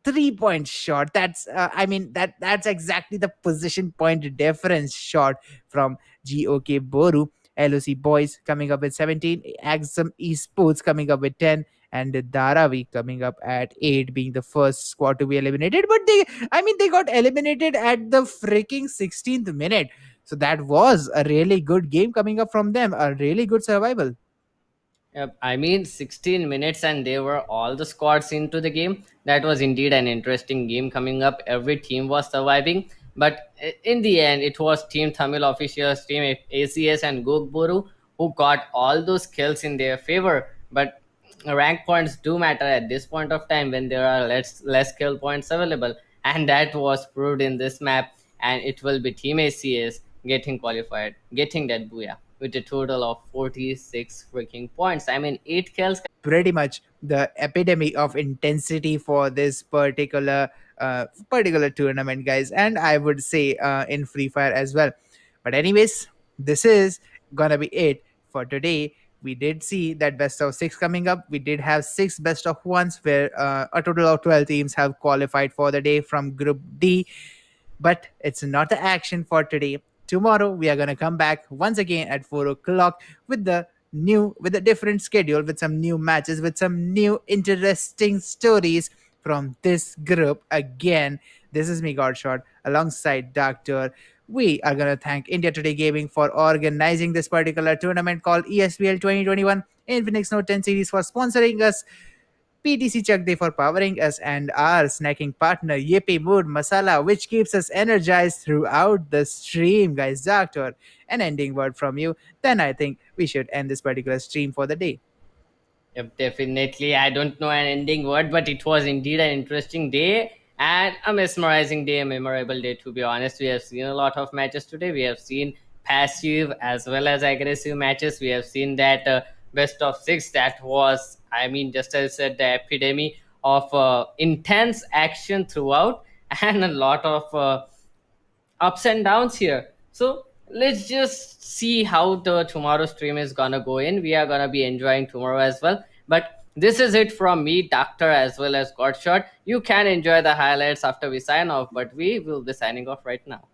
3 points short. That's I mean that's exactly the position point difference short from GOK Boru. LOC Boys coming up with 17, Axum Esports coming up with 10, and Dharavi coming up at 8, being the first squad to be eliminated. But they got eliminated at the freaking 16th minute. So that was a really good game coming up from them, a really good survival. Yep, I mean 16 minutes and they were all the squads into the game. That was indeed an interesting game coming up. Every team was surviving, but in the end, it was Team Tamil officials, Team ACS, and Gogburu who got all those kills in their favor. But rank points do matter at this point of time when there are less kill points available, and that was proved in this map. And it will be Team ACS getting qualified, getting that booyah with a total of 46 freaking points. I mean, 8 kills. Pretty much the epidemic of intensity for this particular tournament, guys, and I would say in Free Fire as well. But anyways, this is gonna be it for today. We did see that best of 6 coming up. We did have 6 best of ones, where a total of 12 teams have qualified for the day from Group D. But it's not the action for today. Tomorrow we are gonna come back once again at 4 o'clock with a different schedule, with some new matches, with some new interesting stories from this group again. This is me, Godshot, alongside Doctor. We are gonna thank India Today Gaming for organizing this particular tournament called ESPL 2021, Infinix Note 10 series for sponsoring us, PTC Chakde for powering us, and our snacking partner Yippee Mood Masala, which keeps us energized throughout the stream. Guys, Doctor, an ending word from you. Then I think we should end this particular stream for the day. Yep, definitely. I don't know an ending word, but it was indeed an interesting day and a mesmerizing day, a memorable day, to be honest. We have seen a lot of matches today. We have seen passive as well as aggressive matches. We have seen that best of 6, that was, I mean, just as I said, the epidemic of intense action throughout and a lot of ups and downs here. So let's just see how the tomorrow stream is gonna go in. We are gonna be enjoying tomorrow as well. But this is it from me, Doctor, as well as Godshot. You can enjoy the highlights after we sign off, but we will be signing off right now.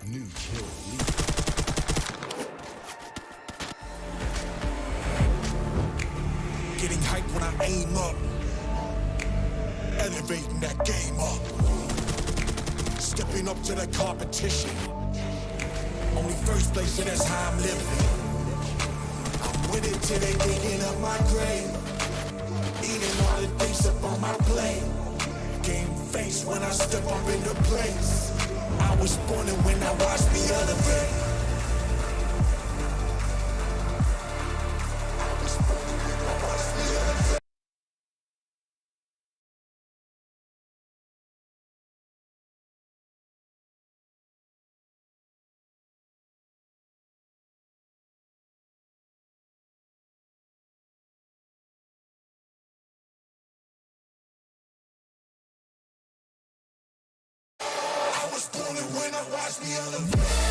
New kill lead. Getting hype when I aim up. Elevating that game up. Stepping up to the competition. Only first place, and that's how I'm living. I'm with it till they digging up my grave. Eating all the things up on my plate. Game face when I step up in the place. I was born and when I watched me elevate. I was born and when I watched me elevate. I was born and when I watched me elevate.